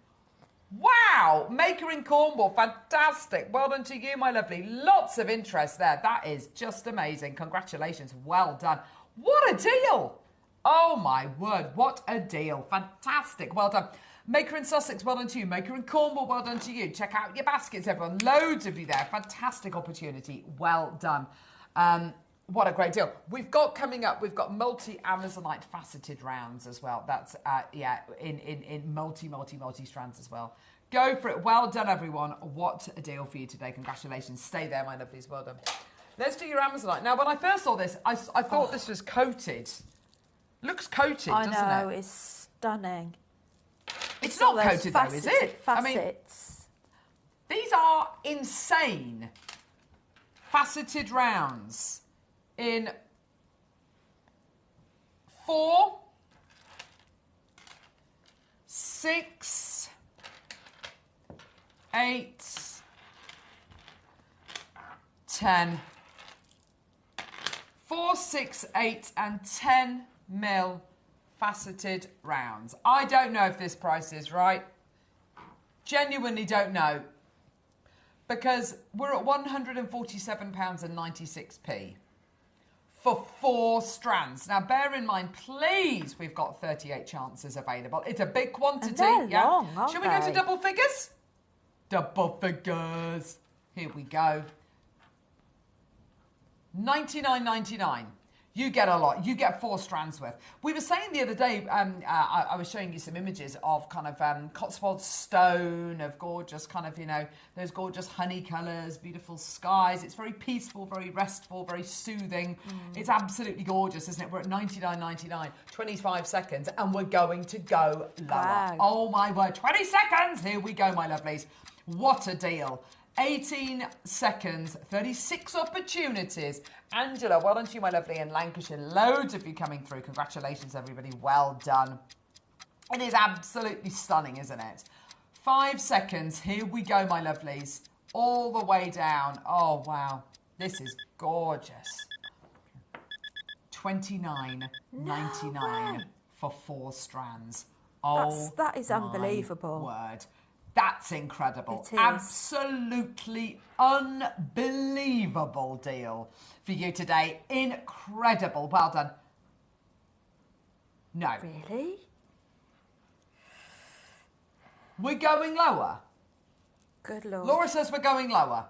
Wow, Maker in Cornwall, fantastic. Well done to you, my lovely. Lots of interest there. That is just amazing. Congratulations, well done. What a deal. Oh my word, what a deal. Fantastic, well done. Maker in Sussex, well done to you. Maker in Cornwall, well done to you. Check out your baskets, everyone. Loads of you there. Fantastic opportunity. Well done. What a great deal. We've got coming up, we've got multi-Amazonite faceted rounds as well. That's, in multi strands as well. Go for it. Well done, everyone. What a deal for you today. Congratulations. Stay there, my lovelies. Well done. Let's do your Amazonite. Now, when I first saw this, I thought this was coated. Looks coated, doesn't it? I know, it's stunning. It's not coated though, is it? Facets. I mean, these are insane. Faceted rounds in 4, 6, 8, 10. 4, 6, 8 and 10 mil faceted rounds. I don't know if this price is right. Genuinely don't know. Because we're at £147.96 for 4 strands. Now, bear in mind, please, we've got 38 chances available. It's a big quantity. And they're long, aren't Shall we go to they? double figures? Double figures. Here we go. $99.99. You get a lot. You get 4 strands worth. We were saying the other day, I was showing you some images of kind of Cotswold stone, of gorgeous kind of, you know, those gorgeous honey colours, beautiful skies. It's very peaceful, very restful, very soothing. It's absolutely gorgeous, isn't it? We're at $99.99, 25 seconds, and we're going to go lower. Wow. Oh, my word. 20 seconds. Here we go, my lovelies. What a deal. 18 seconds, 36 opportunities. Angela, well done to you, my lovely, in Lancashire. Loads of you coming through. Congratulations, everybody. Well done. It is absolutely stunning, isn't it? 5 seconds. Here we go, my lovelies. All the way down. Oh, wow. This is gorgeous. $29.99 for 4 strands. Oh, that is unbelievable. My word. That's incredible. It is. Absolutely unbelievable deal for you today. Incredible. Well done. No. Really? We're going lower. Good Lord. Laura says we're going lower.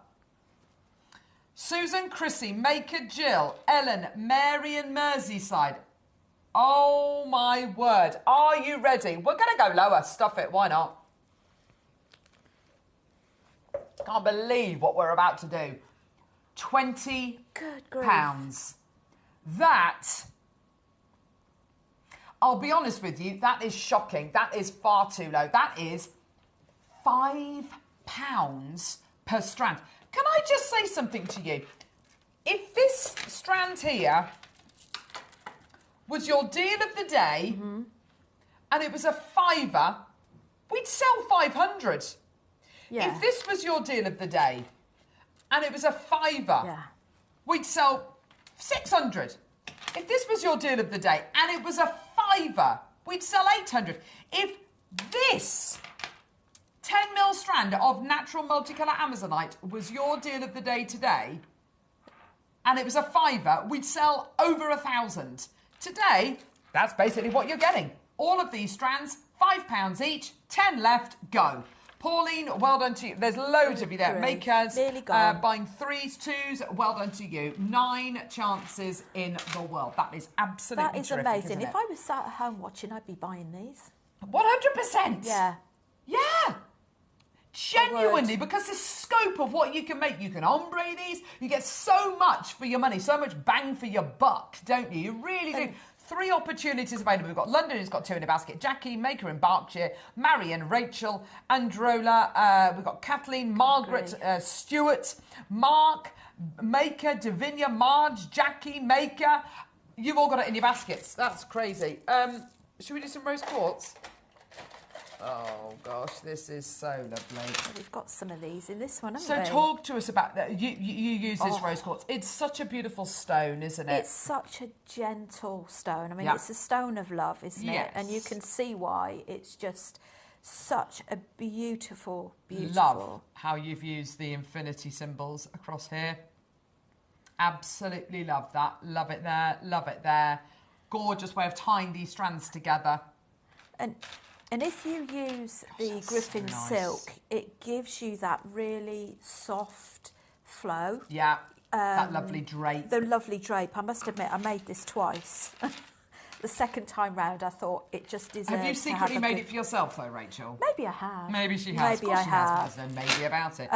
Susan, Chrissy, Maker, Jill, Ellen, Mary and Merseyside. Oh my word. Are you ready? We're going to go lower. Stuff it. Why not? Can't believe what we're about to do. £20. Good grief. That, I'll be honest with you, that is shocking. That is far too low. That is £5 per strand. Can I just say something to you? If this strand here was your deal of the day and it was a £5, we'd sell 500. Yeah. If this was your deal of the day and it was a £5, we'd sell 600. If this was your deal of the day and it was a £5, we'd sell 800. If this 10mm strand of natural multicolour Amazonite was your deal of the day today and it was a £5, we'd sell over 1,000. Today, that's basically what you're getting. All of these strands, £5 each, 10 left, go. Pauline, well done to you. There's loads of you there. Makers, buying 3s, 2s, well done to you. 9 chances in the world. That is absolutely That is terrific, amazing. isn't If it? I was sat at home watching, I'd be buying these. 100%. Yeah. Yeah. Genuinely, because the scope of what you can make, you can ombre these, you get so much for your money, so much bang for your buck, don't you? You really do. 3 opportunities available. We've got London, who's got 2 in a basket. Jackie, Maker in Berkshire. Marion, Rachel, Androla. We've got Kathleen, Margaret, Stewart, Mark, Maker, Davinia, Marge, Jackie, Maker. You've all got it in your baskets. That's crazy. Should we do some rose quartz? Oh, gosh, this is so lovely. We've got some of these in this one, haven't we? So talk to us about that. You use this rose quartz. It's such a beautiful stone, isn't it? It's such a gentle stone. I mean, it's a stone of love, isn't it? And you can see why. It's just such a beautiful, Love how you've used the infinity symbols across here. Absolutely love that. Love it there. Love it there. Gorgeous way of tying these strands together. And if you use the Griffin nice. silk, it gives you that really soft flow. Yeah, that lovely drape. The lovely drape. I must admit, I made this twice. The second time round, I thought it just deserved. Have you secretly made it for yourself, though, Rachel? Maybe I have. Maybe she has. Maybe I have. There's no maybe about it.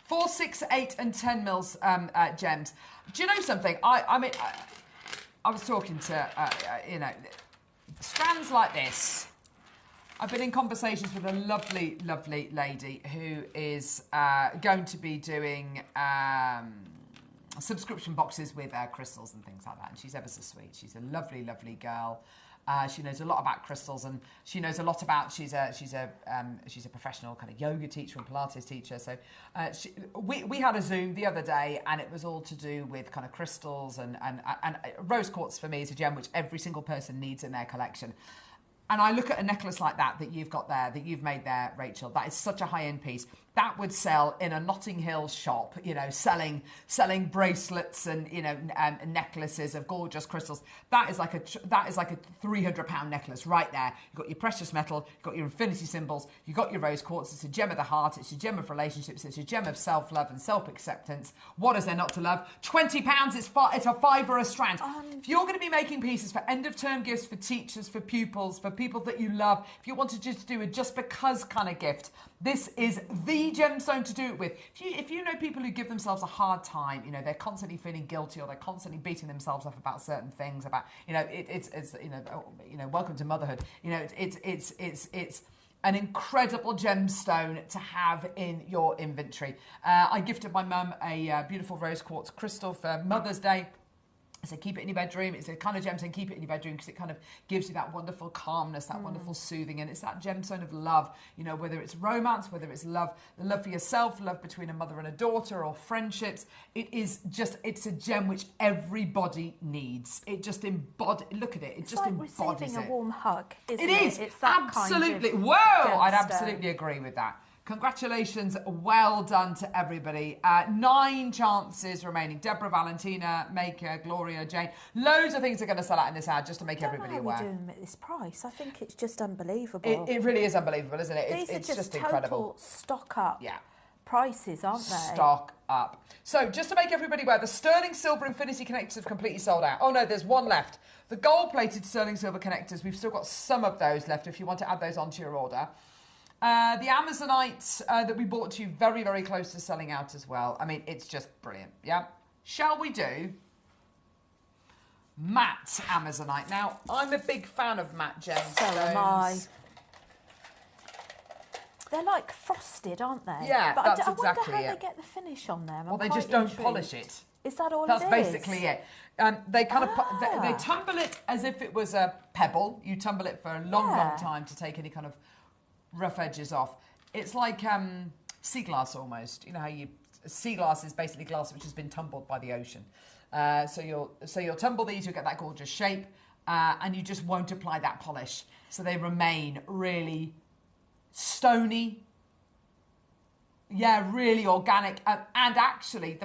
4, 6, 8, and 10 mils gems. Do you know something? I mean, I was talking to you know, strands like this. I've been in conversations with a lovely, lovely lady who is going to be doing subscription boxes with crystals and things like that, and she's ever so sweet. She's a lovely, lovely girl. She knows a lot about crystals, and she knows a lot about. She's a professional kind of yoga teacher and Pilates teacher. So we had a Zoom the other day, and it was all to do with kind of crystals and rose quartz for me is a gem which every single person needs in their collection. And I look at a necklace like that you've got there, that you've made there, Rachel. That is such a high-end piece. That would sell in a Notting Hill shop, you know, selling bracelets and, you know, necklaces of gorgeous crystals. That is like a £300 necklace right there. You've got your precious metal, you've got your infinity symbols, you've got your rose quartz. It's a gem of the heart. It's a gem of relationships. It's a gem of self-love and self-acceptance. What is there not to love? £20. It's a £5 a strand. If you're going to be making pieces for end-of-term gifts for teachers, for pupils, for people that you love, if you want to just do a just because kind of gift, this is the gemstone to do it with. If you know people who give themselves a hard time, you know, they're constantly feeling guilty or they're constantly beating themselves up about certain things, about, you know, it's you know, welcome to motherhood. You know, it's an incredible gemstone to have in your inventory. I gifted my mum a beautiful rose quartz crystal for Mother's Day. I said, keep it in your bedroom. It's a kind of gemstone, keep it in your bedroom, because it kind of gives you that wonderful calmness, that wonderful soothing. And it's that gemstone of love, you know, whether it's romance, whether it's love, the love for yourself, love between a mother and a daughter, or friendships. It's a gem which everybody needs. It just embodies, look at it, it just like embodies receiving a warm hug, isn't it? It is, It's that absolutely. kind of Whoa, I'd gemstone. absolutely agree with that. Congratulations, well done to everybody. 9 chances remaining. Deborah, Valentina, Maker, Gloria, Jane. Loads of things are going to sell out in this ad just to make everybody aware. I don't know how we're doing them at this price. I think it's just unbelievable. It really is unbelievable, isn't it? These It's are just total incredible. stock up Yeah. prices, aren't they? Stock up. So just to make everybody aware, the sterling silver infinity connectors have completely sold out. Oh no, there's one left. The gold-plated sterling silver connectors, we've still got some of those left if you want to add those onto your order. The Amazonites that we bought to you, very, very close to selling out as well. I mean, it's just brilliant, yeah? Shall we do matte Amazonite? Now, I'm a big fan of matte gemstones. So am I. They're like frosted, aren't they? Yeah, but that's I wonder exactly how it. they get the finish on them. Well, they just don't polish it. Is that all That's it is? basically it. They kind of they tumble it as if it was a pebble. You tumble it for a long, long time to take any kind of rough edges off. It's like sea glass almost. You know how sea glass is basically glass which has been tumbled by the ocean. So you'll tumble these, you'll get that gorgeous shape, and you just won't apply that polish. So they remain really stony. Yeah, really organic. And actually,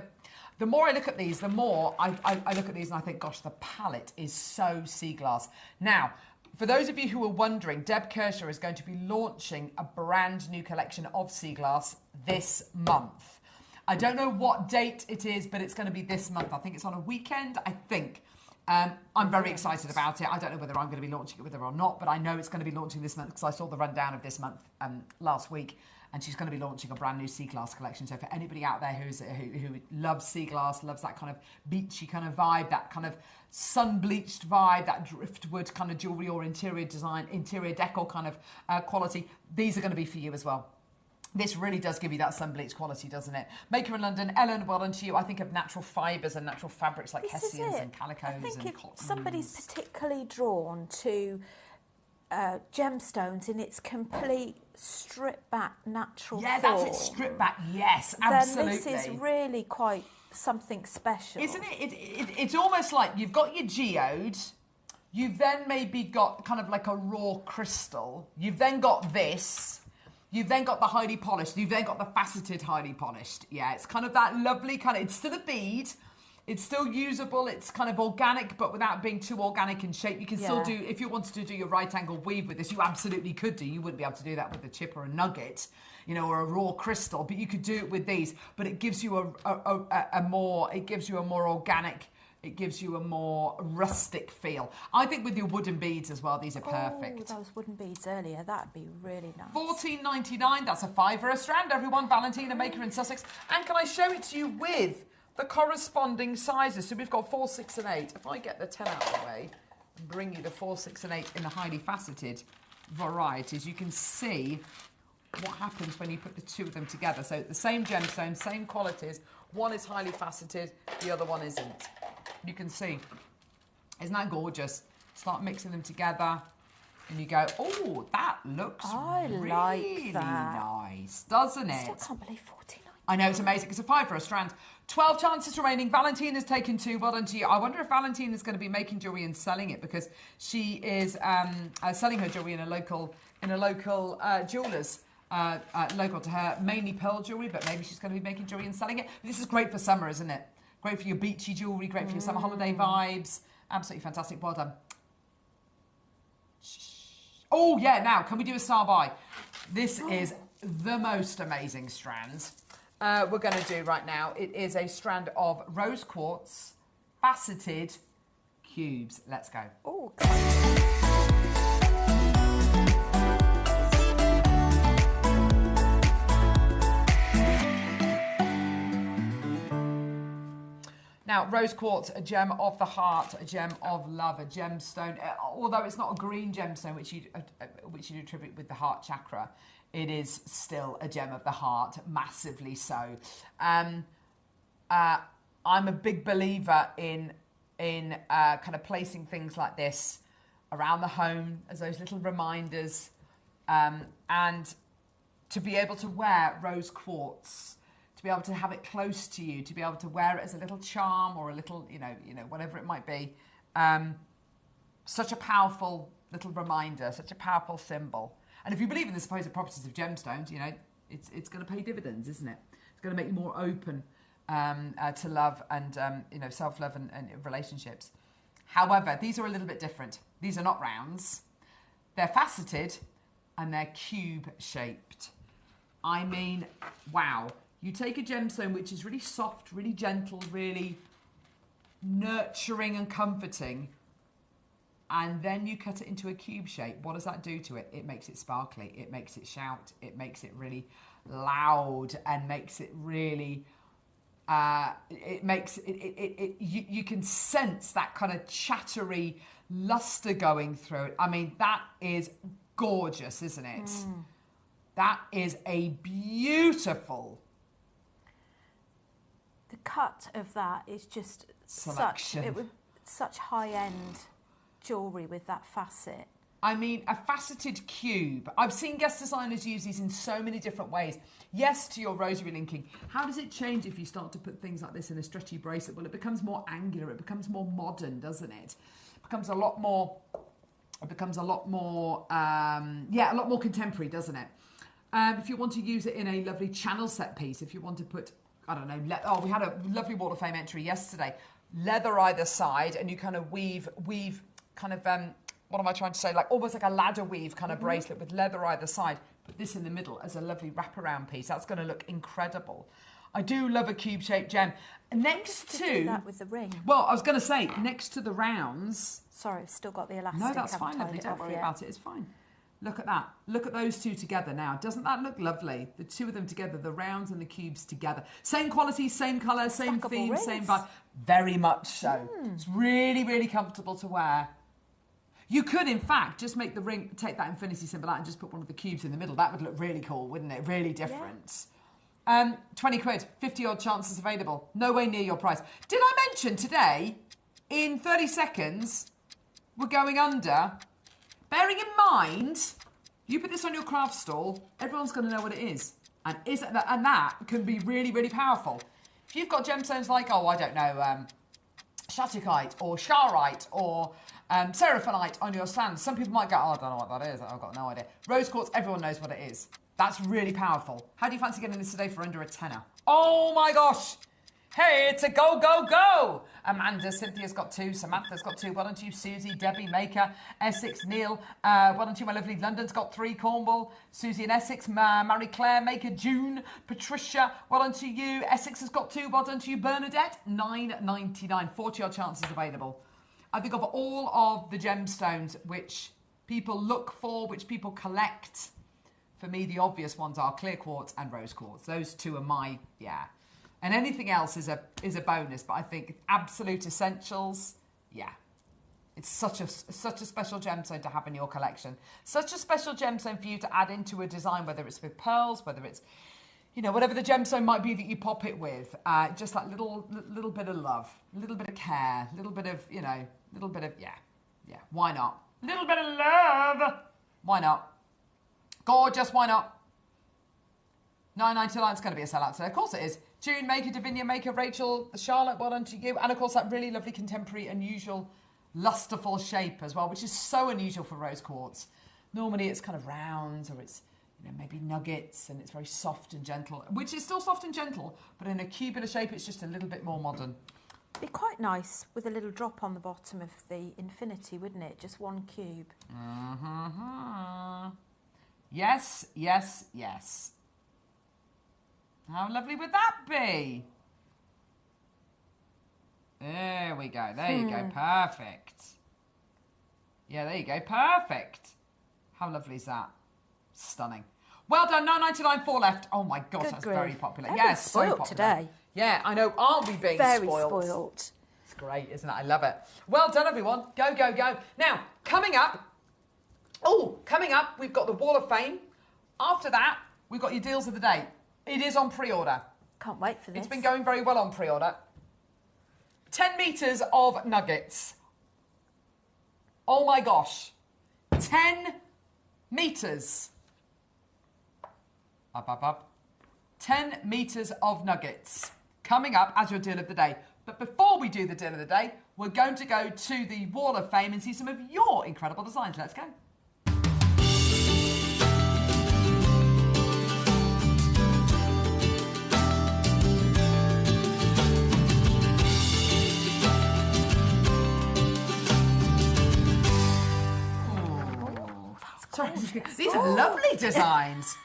the more I look at these, the more I look at these and I think, gosh, the palette is so sea glass. Now, for those of you who are wondering, Deb Kirscher is going to be launching a brand new collection of sea glass this month. I don't know what date it is, but it's going to be this month. I think it's on a weekend, I think. I'm very excited about it. I don't know whether I'm going to be launching it with her or not, but I know it's going to be launching this month because I saw the rundown of this month last week. And she's going to be launching a brand new sea glass collection. So for anybody out there who loves sea glass, loves that kind of beachy kind of vibe, that kind of sun-bleached vibe, that driftwood kind of jewellery or interior design, interior decor kind of quality, these are going to be for you as well. This really does give you that sun-bleached quality, doesn't it? Maker in London, Ellen, well done to you. I think of natural fibres and natural fabrics like hessians and calicos I think if cottons. somebody's particularly drawn to gemstones in its complete stripped back natural form. that's it, stripped back, yes, absolutely. Then this is really quite something special. Isn't it? It's almost like you've got your geode, You've then maybe got kind of like a raw crystal. You've then got this. You've then got the highly polished. You've then got the faceted highly polished. Yeah, it's kind of that lovely kind of, it's still a bead. It's still usable. It's kind of organic, but without being too organic in shape. You can still do, if you wanted to do your right angle weave with this, you absolutely could do. You wouldn't be able to do that with a chip or a nugget, you know, or a raw crystal, but you could do it with these. But it gives you a more organic, it gives you a more rustic feel. I think with your wooden beads as well, these are perfect. Oh, those wooden beads earlier, that'd be really nice. $14.99, that's a £5 a strand, everyone. Valentina Maker in Sussex. And can I show it to you with the corresponding sizes? So we've got 4, 6 and 8. If I get the 10 out of the way and bring you the 4, 6 and 8 in the highly faceted varieties, you can see what happens when you put the two of them together. So the same gemstone, same qualities. One is highly faceted, the other one isn't. You can see. Isn't that gorgeous? Start mixing them together and you go, oh, that looks really like that. Nice, doesn't it? I still can't believe $14.99. I know, it's amazing. It's a £5 a strand. 12 chances remaining. Valentina's taken 2. Well done to you. I wonder if Valentina's going to be making jewellery and selling it, because she is selling her jewellery in a local jewellers. Local to her, mainly pearl jewellery, but maybe she's going to be making jewellery and selling it. This is great for summer, isn't it? Great for your beachy jewellery, great for your summer holiday vibes. Absolutely fantastic. Well done. Oh, yeah, now, can we do a star buy? This is the most amazing strands we're going to do right now. It is a strand of rose quartz faceted cubes. Let's go. Oh, Now, rose quartz, a gem of the heart, a gem of love, a gemstone. Although it's not a green gemstone, which you attribute with the heart chakra, it is still a gem of the heart, massively so. I'm a big believer in kind of placing things like this around the home as those little reminders, and to be able to wear rose quartz, to be able to have it close to you, to be able to wear it as a little charm or a little, you know, whatever it might be. Such a powerful little reminder, such a powerful symbol. And if you believe in the supposed properties of gemstones, you know, it's going to pay dividends, isn't it? It's going to make you more open to love and, you know, self-love and relationships. However, these are a little bit different. These are not rounds. They're faceted and they're cube-shaped. I mean, wow. You take a gemstone which is really soft, really gentle, really nurturing and comforting, and then you cut it into a cube shape. What does that do to it? It makes it sparkly. It makes it shout. It makes it really loud and makes it really... you can sense that kind of chattery luster going through it. I mean, that is gorgeous, isn't it? Mm. That is a beautiful... The cut of that is just selection. Such high-end jewellery with that facet. I mean, a faceted cube. I've seen guest designers use these in so many different ways. Yes, to your rosary linking. How does it change if you start to put things like this in a stretchy bracelet? Well, it becomes more angular. It becomes more modern, doesn't it? It becomes a lot more... a lot more contemporary, doesn't it? If you want to use it in a lovely channel set piece, if you want to put... I don't know, we had a lovely Wall of Fame entry yesterday. Leather either side, and you kind of weave kind of, what am I trying to say? Like almost like a ladder weave kind of bracelet with leather either side. Put this in the middle as a lovely wraparound piece. That's going to look incredible. I do love a cube-shaped gem. Next to... do that with the ring. Well, I was going to say, next to the rounds... Sorry, I've still got the elastic. No, that's fine, lovely. Don't worry about it. It's fine. Look at that. Look at those two together now. Doesn't that look lovely? The two of them together, the rounds and the cubes together. Same quality, same colour, same theme, rings. same vibe. Very much so. It's really, really comfortable to wear. You could, in fact, just make the ring, take that infinity symbol out and just put one of the cubes in the middle. That would look really cool, wouldn't it? Really different. Yeah. 20 quid, 50 odd chances available. No way near your price. Did I mention today, in 30 seconds, we're going under... Bearing in mind, you put this on your craft stall, everyone's going to know what it is. And that can be really, really powerful. If you've got gemstones like, oh, I don't know, Shattuckite or Charite or Seraphonite on your stand. Some people might go, oh, I don't know what that is. I've got no idea. Rose quartz, everyone knows what it is. That's really powerful. How do you fancy getting this today for under a tenner? Oh my gosh. Hey, it's a go, go, go. Amanda, Cynthia's got 2. Samantha's got 2. Well done to you, Susie, Debbie, Maker, Essex, Neil. Well done to you, my lovely London's got 3. Cornwall, Susie and Essex, Marie Claire, Maker, June, Patricia. Well done to you. Essex has got 2. Well done to you, Bernadette. $9.99. 40-odd chances available. I think of all of the gemstones which people look for, which people collect, for me, the obvious ones are clear quartz and rose quartz. Those 2 are my, yeah. And anything else is a bonus, but I think absolute essentials, yeah. It's such a special gemstone to have in your collection. Such a special gemstone for you to add into a design, whether it's with pearls, whether it's, you know, whatever the gemstone might be that you pop it with. Just that little bit of love, a little bit of care, a little bit of, you know, little bit of, yeah. Why not? Little bit of love. Why not? Gorgeous, why not? $9.99 is going to be a sellout today. Of course it is. June, Maker, Davinia, Maker, Rachel, Charlotte, well done to you. And of course that really lovely contemporary, unusual, lusterful shape as well, which is so unusual for rose quartz. Normally it's kind of round, or it's, you know, maybe nuggets, and it's very soft and gentle, which is still soft and gentle, but in a cubular shape it's just a little bit more modern. It'd be quite nice with a little drop on the bottom of the infinity, wouldn't it? Just 1 cube. Mm-hmm. Yes, yes, yes. How lovely would that be? There we go. There you go. Perfect. Yeah, there you go. Perfect. How lovely is that? Stunning. Well done. $9.99, 4 left. Oh my gosh, Good that's grief. very popular. I've Yes, been so spoilt popular today. Yeah, I know. Aren't we being Very spoiled? spoilt. It's great, isn't it? I love it. Well done, everyone. Go, go, go. Now, coming up, we've got the Wall of Fame. After that, we've got your deals of the day. It is on pre-order. Can't wait for this. It's been going very well on pre-order. 10 metres of nuggets. Oh my gosh. 10 metres. Up. 10 metres of nuggets. Coming up as your deal of the day. But before we do the deal of the day, we're going to go to the Wall of Fame and see some of your incredible designs. Let's go. These are lovely designs.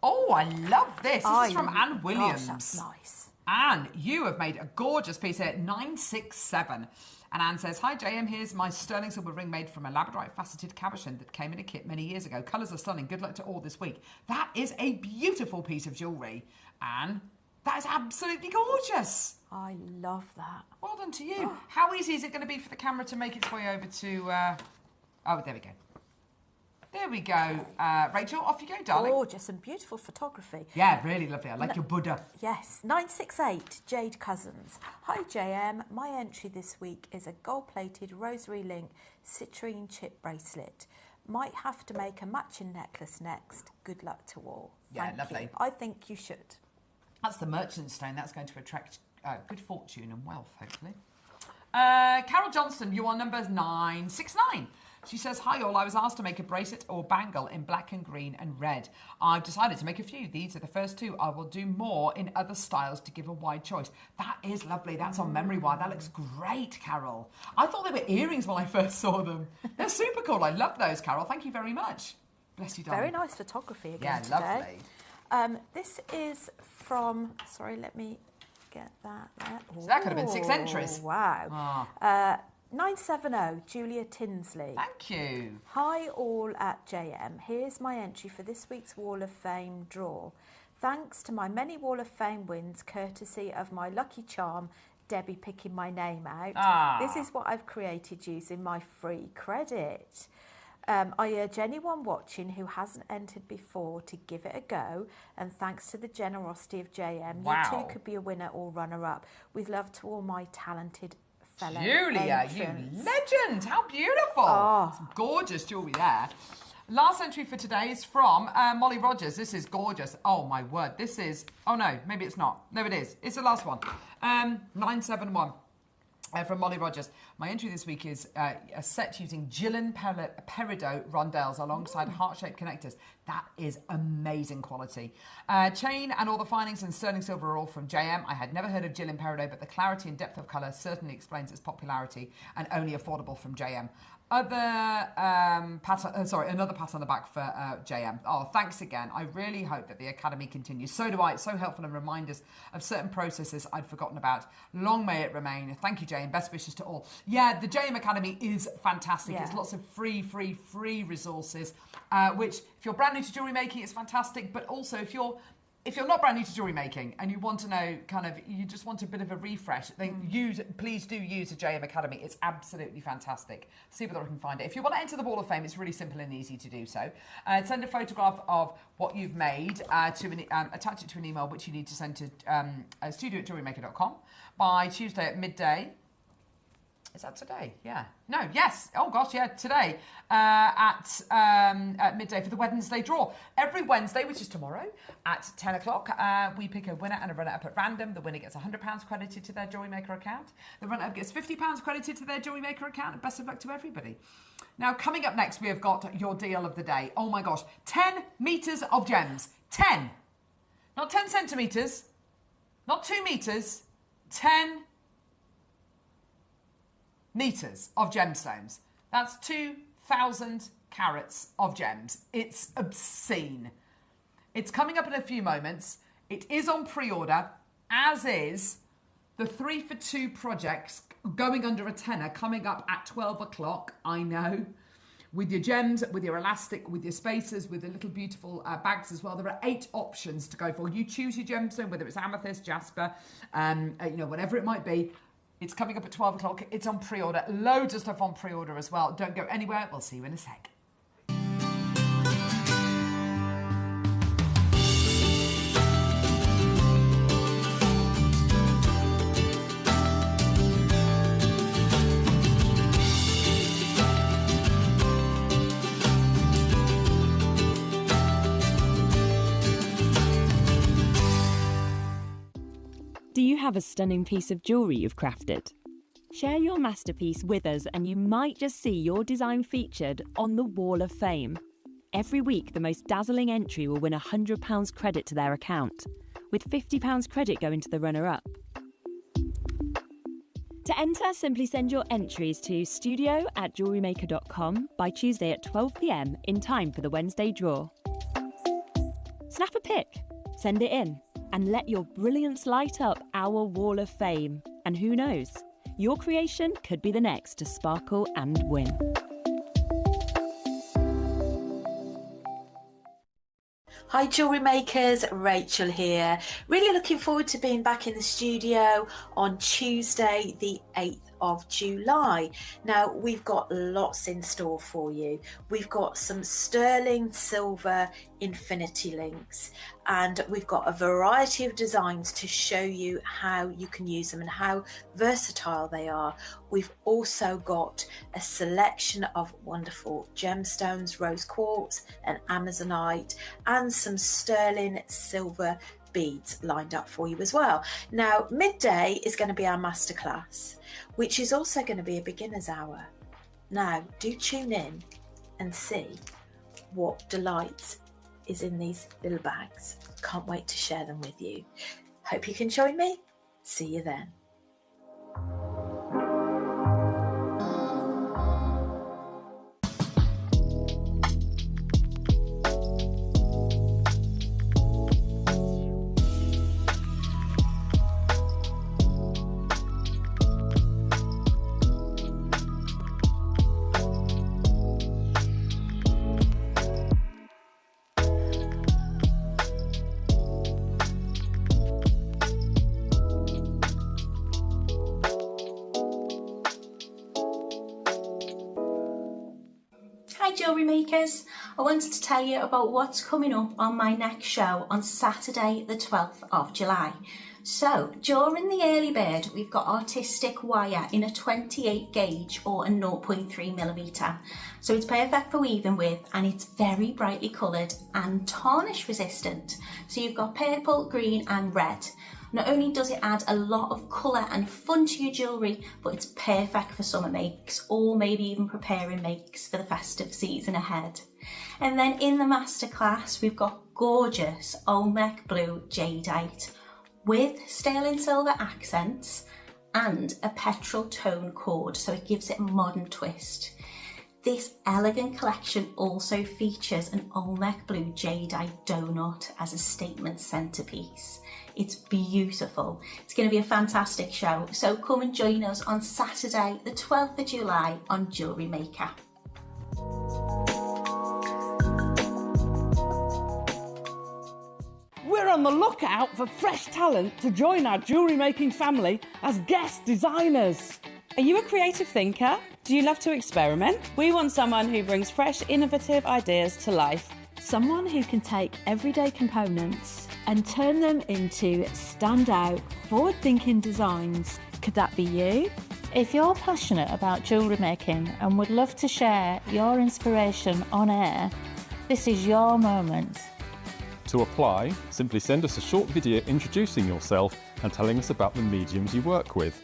Oh, I love this. This is from Anne Williams. Gosh, that's nice. Anne, you have made a gorgeous piece here, 967. And Anne says, hi JM, here's my sterling silver ring made from a labradorite faceted cabochon that came in a kit many years ago. Colours are stunning. Good luck to all this week. That is a beautiful piece of jewellery. Anne, that is absolutely gorgeous. I love that. Well done to you. How easy is it going to be for the camera to make its way over to... Oh, there we go. There we go. Rachel, off you go, darling. Gorgeous and beautiful photography. Yeah, really lovely. I like your Buddha. Yes, 968, Jade Cousins. Hi JM, my entry this week is a gold-plated rosary link citrine chip bracelet. Might have to make a matching necklace next. Good luck to all. Yeah, Thank lovely. you. I think you should. That's the merchant stone. That's going to attract good fortune and wealth, hopefully. Carol Johnston, you are number 969. She says, hi all, I was asked to make a bracelet or bangle in black and green and red. I've decided to make a few. These are the first 2. I will do more in other styles to give a wide choice. That is lovely. That's on memory wire. That looks great, Carol. I thought they were earrings when I first saw them. They're super cool. I love those, Carol. Thank you very much. Bless you, darling. Very nice photography again today. Lovely. This is from, sorry, let me get that there. So that could have been 6 entries. Wow. 970, Julia Tinsley. Thank you. Hi all at JM. Here's my entry for this week's Wall of Fame draw. Thanks to my many Wall of Fame wins, courtesy of my lucky charm, Debbie picking my name out. This is what I've created using my free credit. I urge anyone watching who hasn't entered before to give it a go, and thanks to the generosity of JM, you too could be a winner or runner-up. With love to all my talented fellow Julia, entrants. you legend! How beautiful! Some gorgeous jewellery there. Last entry for today is from Molly Rogers. This is gorgeous. Oh my word, this is... Oh no, maybe it's not. No, it is. It's the last one. 971. From Molly Rogers. My entry this week is a set using Gillen Peridot rondelles alongside heart-shaped connectors. That is amazing quality. Chain and all the findings and sterling silver are all from JM. I had never heard of Gillen Peridot, but the clarity and depth of colour certainly explains its popularity and only affordable from JM. Another pat on the back for JM. Oh, thanks again. I really hope that the Academy continues. So do I. It's so helpful and reminders of certain processes I'd forgotten about. Long may it remain. Thank you, JM. Best wishes to all. Yeah, the JM Academy is fantastic. Yeah. It's lots of free resources, which if you're brand new to jewellery making, it's fantastic. But also if you're not brand new to jewellery making and you want to know you just want a bit of a refresh, then please do use the JM Academy. It's absolutely fantastic. See whether I can find it. If you want to enter the Wall of Fame, it's really simple and easy to do so. Send a photograph of what you've made, attach it to an email which you need to send to studio@jewellerymaker.com by Tuesday at midday. Is that today? Yeah. No, yes. Oh, gosh, yeah, today at midday for the Wednesday draw. Every Wednesday, which is tomorrow, at 10 o'clock, we pick a winner and a runner-up at random. The winner gets £100 credited to their JewelleryMaker account. The runner-up gets £50 credited to their JewelleryMaker account. And best of luck to everybody. Now, coming up next, we have got your deal of the day. Oh, my gosh. 10 metres of gems. 10. Not 10 centimetres. Not 2 metres. 10 metres of gemstones. That's 2,000 carats of gems. It's obscene. It's coming up in a few moments. It is on pre-order, as is the 3 for 2 projects going under a tenner coming up at 12 o'clock. I know. With your gems, with your elastic, with your spacers, with the little beautiful bags as well. There are 8 options to go for. You choose your gemstone, whether it's amethyst, jasper, whatever it might be. It's coming up at 12 o'clock. It's on pre-order. Loads of stuff on pre-order as well. Don't go anywhere. We'll see you in a sec. Do you have a stunning piece of jewellery you've crafted? Share your masterpiece with us and you might just see your design featured on the Wall of Fame. Every week, the most dazzling entry will win £100 credit to their account, with £50 credit going to the runner-up. To enter, simply send your entries to studio@jewellerymaker.com by Tuesday at 12 p.m. in time for the Wednesday draw. Snap a pic, send it in, and let your brilliance light up our Wall of Fame. And who knows, your creation could be the next to sparkle and win. Hi Jewellery Makers, Rachel here. Really looking forward to being back in the studio on Tuesday the 8th of July. Now we've got lots in store for you. We've got some sterling silver infinity links and we've got a variety of designs to show you how you can use them and how versatile they are. We've also got a selection of wonderful gemstones, rose quartz and amazonite, and some sterling silver beads lined up for you as well. Now midday is going to be our masterclass, which is also going to be a beginner's hour. Now do tune in and see what delights is in these little bags. Can't wait to share them with you. Hope you can join me. See you then. Hi Jewellery Makers, I wanted to tell you about what's coming up on my next show on Saturday the 12th of July. So during the early bird we've got artistic wire in a 28 gauge or a 0.3mm. So it's perfect for weaving with and it's very brightly coloured and tarnish resistant. So you've got purple, green and red. Not only does it add a lot of colour and fun to your jewellery, but it's perfect for summer makes or maybe even preparing makes for the festive season ahead. And then in the masterclass, we've got gorgeous Olmec blue jadeite with sterling silver accents and a petrol tone cord, so it gives it a modern twist. This elegant collection also features an Olmec blue jadeite donut as a statement centerpiece. It's beautiful. It's going to be a fantastic show, so come and join us on Saturday the 12th of July on JewelleryMaker. We're on the lookout for fresh talent to join our jewellery making family as guest designers. Are you a creative thinker? Do you love to experiment? We want someone who brings fresh, innovative ideas to life. Someone who can take everyday components and turn them into standout, forward-thinking designs. Could that be you? If you're passionate about jewellery making and would love to share your inspiration on air, this is your moment. To apply, simply send us a short video introducing yourself and telling us about the mediums you work with.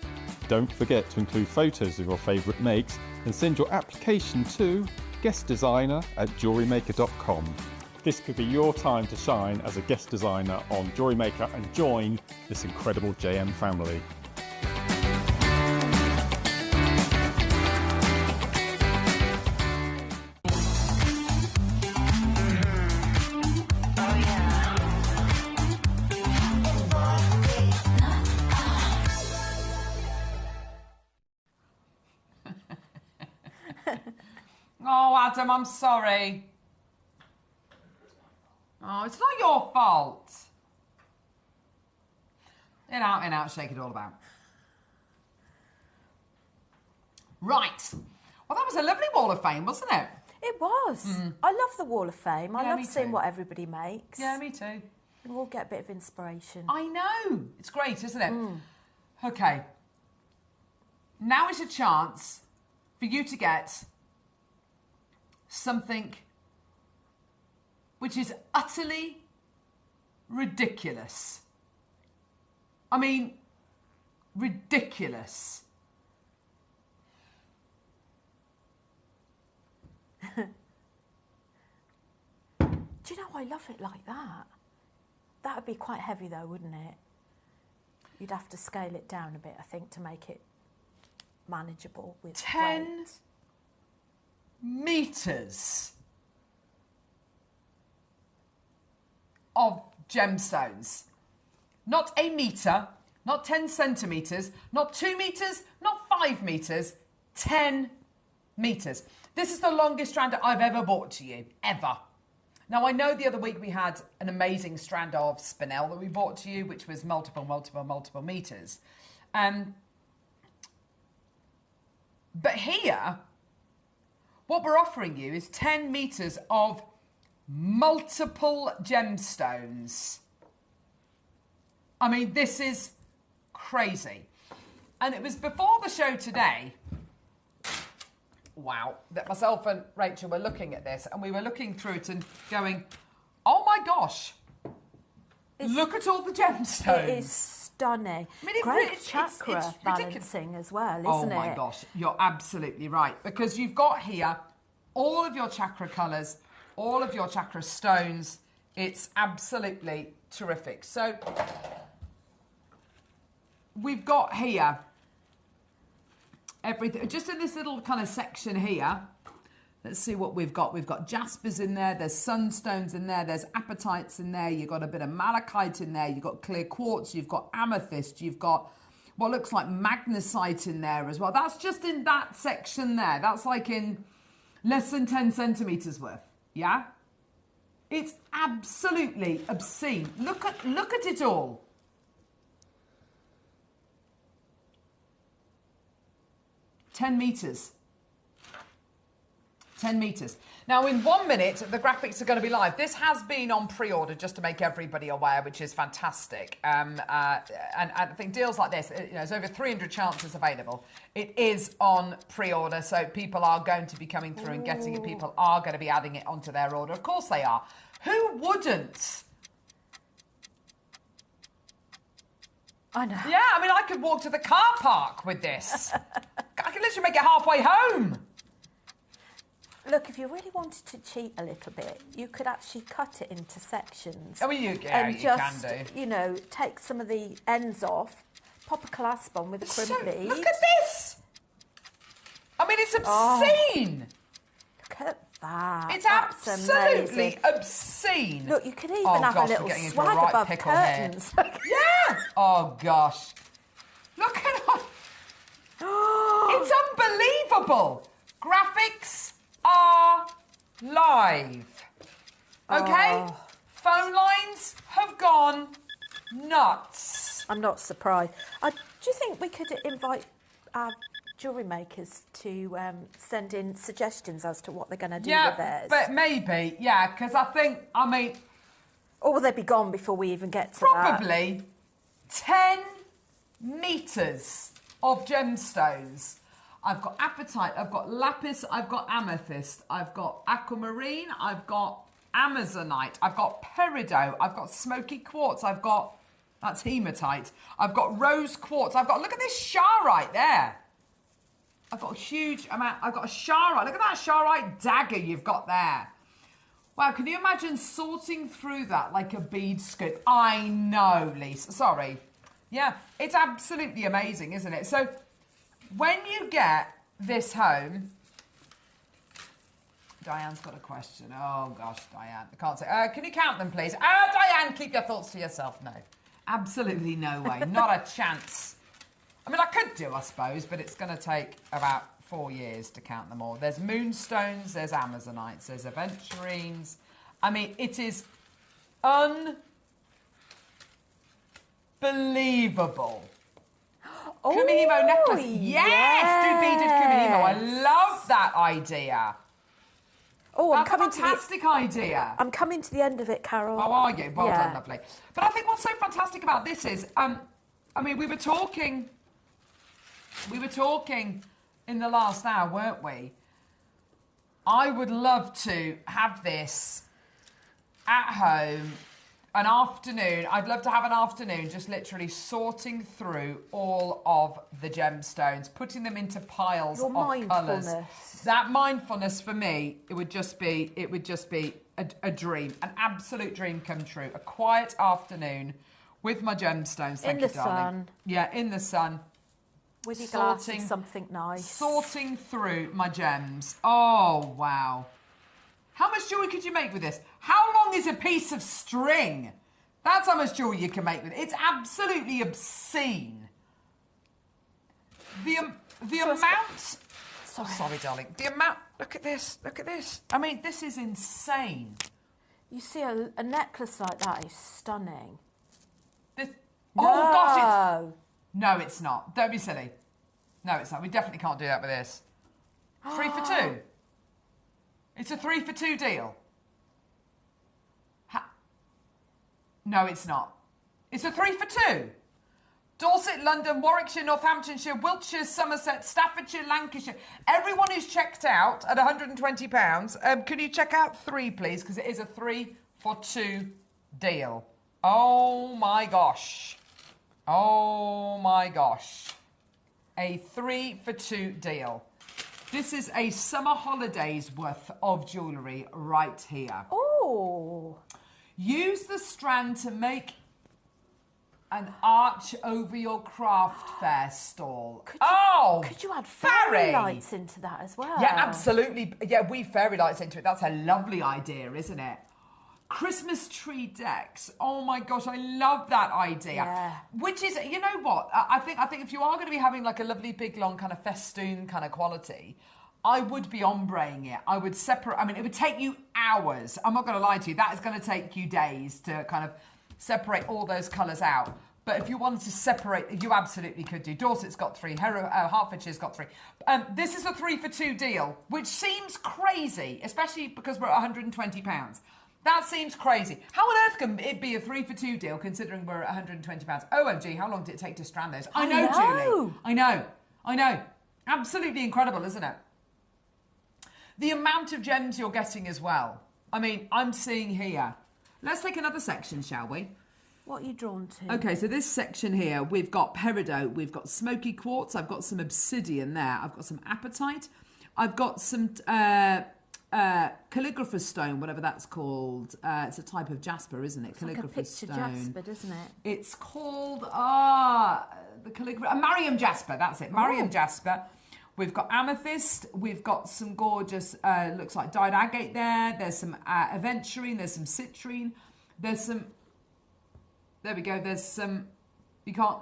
Don't forget to include photos of your favourite makes and send your application to guestdesigner@jewellerymaker.com. This could be your time to shine as a guest designer on JewelleryMaker and join this incredible JM family. Oh, Adam, I'm sorry. Oh, it's not your fault. In, out, shake it all about. Right. Well, that was a lovely Wall of Fame, wasn't it? It was. I love the Wall of Fame. I Yeah, love me seeing too. what everybody makes. Yeah, me too. We'll all get a bit of inspiration. I know. It's great, isn't it? Okay. Now is a chance for you to get something which is utterly ridiculous. I mean, ridiculous. Do you know, I love it like that. That would be quite heavy though, wouldn't it? You'd have to scale it down a bit, I think, to make it manageable with 10 weight. meters of gemstones. Not a meter, not 10 centimetres, not 2 metres, not 5 metres, 10 metres. This is the longest strand I've ever bought to you, ever. Now, I know the other week we had an amazing strand of spinel that we bought to you, which was multiple metres. But here, what we're offering you is 10 metres of multiple gemstones. I mean, this is crazy. And it was before the show today, wow, that myself and Rachel were looking at this and we were looking through it and going, oh my gosh, look at all the gemstones. It is stunning. I mean, Great chakra it's balancing as well, isn't it? Oh my gosh, you're absolutely right. Because you've got here all of your chakra colours, all of your chakra stones. It's absolutely terrific. So we've got here everything, just in this little kind of section here. Let's see what we've got. We've got jaspers in there, there's sunstones in there, there's apatites in there, you've got a bit of malachite in there, you've got clear quartz, you've got amethyst, you've got what looks like magnesite in there as well. That's just in that section there. That's like in less than 10 centimetres worth, yeah? It's absolutely obscene. Look at it all. $10 meters. 10 meters. Now, in 1 minute, the graphics are going to be live. This has been on pre-order, just to make everybody aware, which is fantastic. And I think deals like this, there's over 300 chances available. It is on pre-order, so people are going to be coming through and getting it. People are going to be adding it onto their order. Of course they are. Who wouldn't? I know. Yeah, I mean, I could walk to the car park with this. I could literally make it halfway home. Look, if you really wanted to cheat a little bit, you could actually cut it into sections. I mean, you and just, can do. you know, take some of the ends off, pop a clasp on with a crimp bead. Look at this. I mean, it's obscene. Look at that. It's That's absolutely amazing. obscene. Look, you could even Oh, have gosh, a little we're getting into a swag right above pickle here. curtains. Yeah. Oh, gosh. Look at it. It's unbelievable. Graphics are live. Okay? Oh. Phone lines have gone nuts. I'm not surprised. Do you think we could invite our jewellery makers to send in suggestions as to what they're going to do with theirs? But maybe, yeah, because I mean... Or will they be gone before we even get to that? Probably 10 metres of gemstones. I've got apatite, I've got lapis, I've got amethyst, I've got aquamarine, I've got amazonite, I've got peridot, I've got smoky quartz, I've got, that's hematite, I've got rose quartz, I've got, look at this charoite there. I've got a huge amount, I've got a charoite, look at that charoite dagger you've got there. Wow, can you imagine sorting through that like a bead scoop? I know, Lisa, sorry. Yeah, it's absolutely amazing, isn't it? So, when you get this home, Diane's got a question. Oh, gosh, Diane. I can't say. Can you count them, please? Diane, keep your thoughts to yourself. No. Absolutely no way. Not a chance. I mean, I could do, I suppose, but it's going to take about 4 years to count them all. There's moonstones, there's amazonites, there's aventurines. I mean, it is unbelievable. Oh, Kumihimo necklace. Yes! Do beaded Kumihimo. I love that idea. Oh, That's a fantastic idea. I'm coming to the end of it, Carol. Oh, are you? Well done, lovely. But I think what's so fantastic about this is, I mean, we were talking in the last hour, weren't we? I would love to have this at home, an afternoon. I'd love to have an afternoon just literally sorting through all of the gemstones, putting them into piles of colours. That mindfulness for me, it would just be a dream, an absolute dream come true. A quiet afternoon with my gemstones. Thank you, darling. In the sun. Yeah, in the sun. With your glass of something nice. Sorting through my gems. Oh, wow. How much jewellery could you make with this? How long is a piece of string? That's how much jewellery you can make with it. It's absolutely obscene. The amount... Sorry, darling. The amount... Look at this. Look at this. I mean, this is insane. You see, a necklace like that is stunning. This... Oh, gosh, it's... No, it's not. Don't be silly. No, it's not. We definitely can't do that with this. 3 for 2. It's a 3 for 2 deal. No, it's not. It's a 3 for 2. Dorset, London, Warwickshire, Northamptonshire, Wiltshire, Somerset, Staffordshire, Lancashire. Everyone who's checked out at £120, can you check out 3, please? Because it is a 3 for 2 deal. Oh, my gosh. Oh, my gosh. A 3 for 2 deal. This is a summer holidays worth of jewellery right here. Oh. Use the strand to make an arch over your craft fair stall. Could you add fairy lights into that as well? Yeah, absolutely. Yeah, weave fairy lights into it. That's a lovely idea, isn't it? Christmas tree decks. Oh my gosh, I love that idea. Yeah. Which is, you know what? I think if you are going to be having like a lovely big long kind of festoon kind of quality, I would be ombreing it. I would separate. I mean, it would take you hours. I'm not going to lie to you. That is going to take you days to kind of separate all those colours out. But if you wanted to separate, you absolutely could do. Dorset's got 3. Hertfordshire's got 3. This is a 3 for 2 deal, which seems crazy, especially because we're at £120. That seems crazy. How on earth can it be a 3 for 2 deal considering we're at £120? OMG, how long did it take to strand those? I know, Julie. I know. Absolutely incredible, isn't it? The amount of gems you're getting as well. I mean, I'm seeing here. Let's take another section, shall we? What are you drawn to? Okay, so this section here, we've got peridot, we've got smoky quartz, I've got some obsidian there, I've got some apatite, I've got some calligrapher's stone, whatever that's called. It's a type of jasper, isn't it? It's like a picture jasper, doesn't it? It's called the calligrapher, Mariam jasper. That's it, Mariam jasper. We've got amethyst. We've got some gorgeous, looks like dyed agate there. There's some aventurine. There's some citrine. There's some. There we go. There's some. You can't.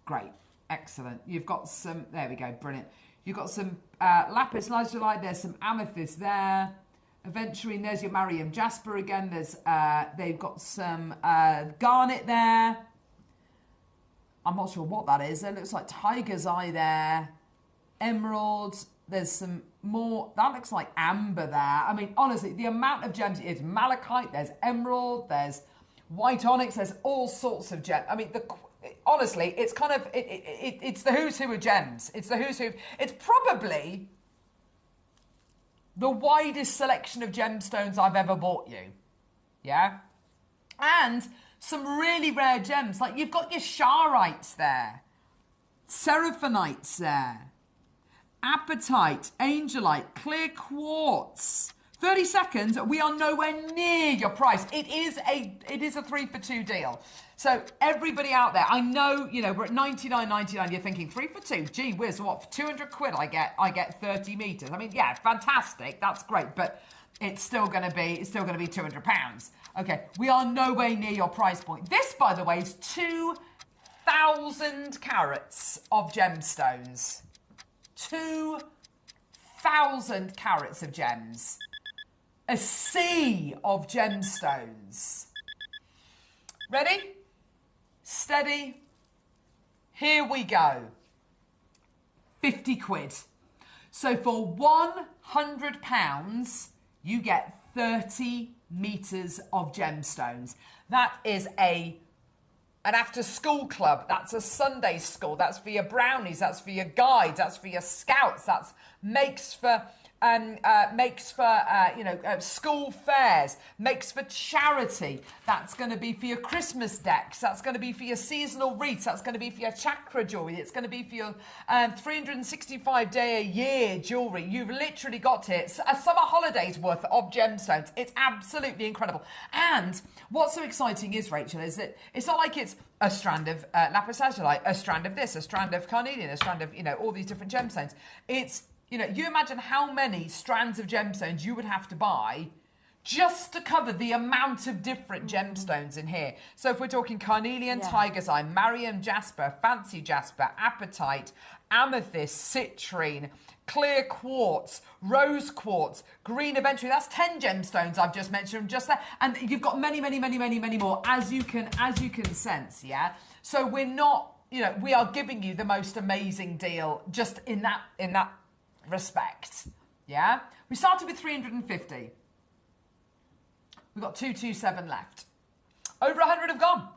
Great, excellent. You've got some. There we go. Brilliant. You've got some lapis lazuli. There's some amethyst there. Aventurine. There's your Mariam jasper again. There's they've got some garnet there. I'm not sure what that is. It looks like tiger's eye there. Emeralds. There's some more. That looks like amber there. I mean, honestly, the amount of gems is malachite. There's emerald. There's white onyx. There's all sorts of gems. I mean, honestly, it's kind of it's the who's who of gems. It's the who's who. It's probably the widest selection of gemstones I've ever bought you. Yeah, and some really rare gems. Like you've got your sharites there, seraphonites there, apatite, angelite, clear quartz. 30 seconds, we are nowhere near your price. It is a 3 for 2 deal. So everybody out there, I know, you know, we're at $99.99. You're thinking 3 for 2. Gee whiz, what, for 200 quid I get 30 meters. I mean, yeah, fantastic. That's great, but it's still going to be £200. Okay, we are nowhere near your price point. This, by the way, is 2,000 carats of gemstones. 2,000 carats of gems. A sea of gemstones. Ready? Steady. Here we go. 50 quid. So for £100, you get 30 meters of gemstones. That is an after-school club. That's a Sunday school. That's for your brownies. That's for your guides. That's for your scouts. That's makes for school fairs, makes for charity. That's going to be for your Christmas decks. That's going to be for your seasonal wreaths. That's going to be for your chakra jewelry. It's going to be for your 365-day-a-year jewelry. You've literally got it. A summer holiday's worth of gemstones. It's absolutely incredible. And what's so exciting is, Rachel, is that it's not like it's a strand of lapis lazuli, a strand of this, a strand of carnelian, a strand of, all these different gemstones. It's, you imagine how many strands of gemstones you would have to buy just to cover the amount of different gemstones in here. So if we're talking carnelian, tiger's eye, Mariam jasper, fancy jasper, apatite, amethyst, citrine, clear quartz, rose quartz, green aventurine, that's 10 gemstones I've just mentioned just there. And you've got many, many, many, many, many more, as you can sense, yeah? So we're not, we are giving you the most amazing deal just in that respect, yeah? We started with 350. We've got 227 left. Over 100 have gone.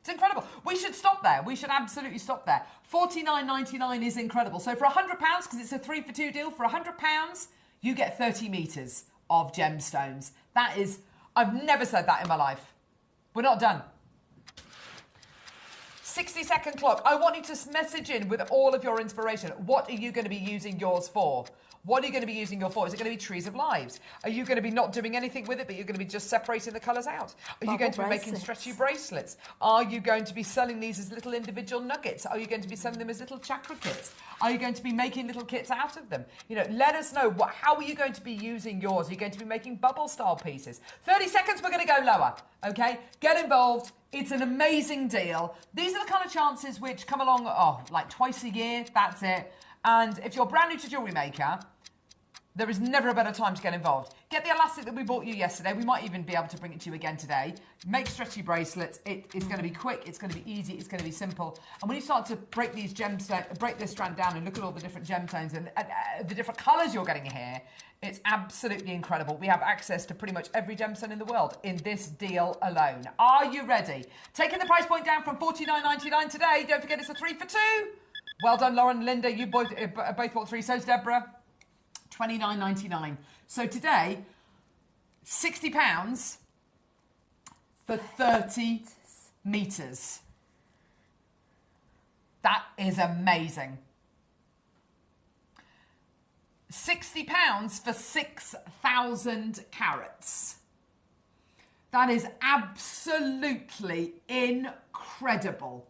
It's incredible. We should stop there. We should absolutely stop there. $49.99 is incredible. So for £100, because it's a 3 for 2 deal, for £100, you get 30 meters of gemstones. That is, I've never said that in my life. We're not done. 60-second clock. I want you to message in with all of your inspiration. What are you going to be using yours for? What are you going to be using yours for? Is it going to be Trees of Lives? Are you going to be not doing anything with it, but you're going to be just separating the colours out? Are you going to be making stretchy bracelets? Are you going to be selling these as little individual nuggets? Are you going to be selling them as little chakra kits? Are you going to be making little kits out of them? Let us know. How are you going to be using yours? Are you going to be making bubble style pieces? 30 seconds, we're going to go lower, okay? Get involved. It's an amazing deal. These are the kind of chances which come along, like twice a year, that's it. And if you're brand new to Jewellery Maker, there is never a better time to get involved. Get the elastic that we bought you yesterday. We might even be able to bring it to you again today. Make stretchy bracelets. It's going to be quick. It's going to be easy. It's going to be simple. And when you start to break this strand down and look at all the different gemstones and the different colours you're getting here, it's absolutely incredible. We have access to pretty much every gemstone in the world in this deal alone. Are you ready? Taking the price point down from $49.99 today. Don't forget it's a 3 for 2. Well done, Lauren and Linda. You both bought 3. So's Deborah. $29.99. So today, £60, for 30 metres. That is amazing. £60 for 6,000 carats. That is absolutely incredible.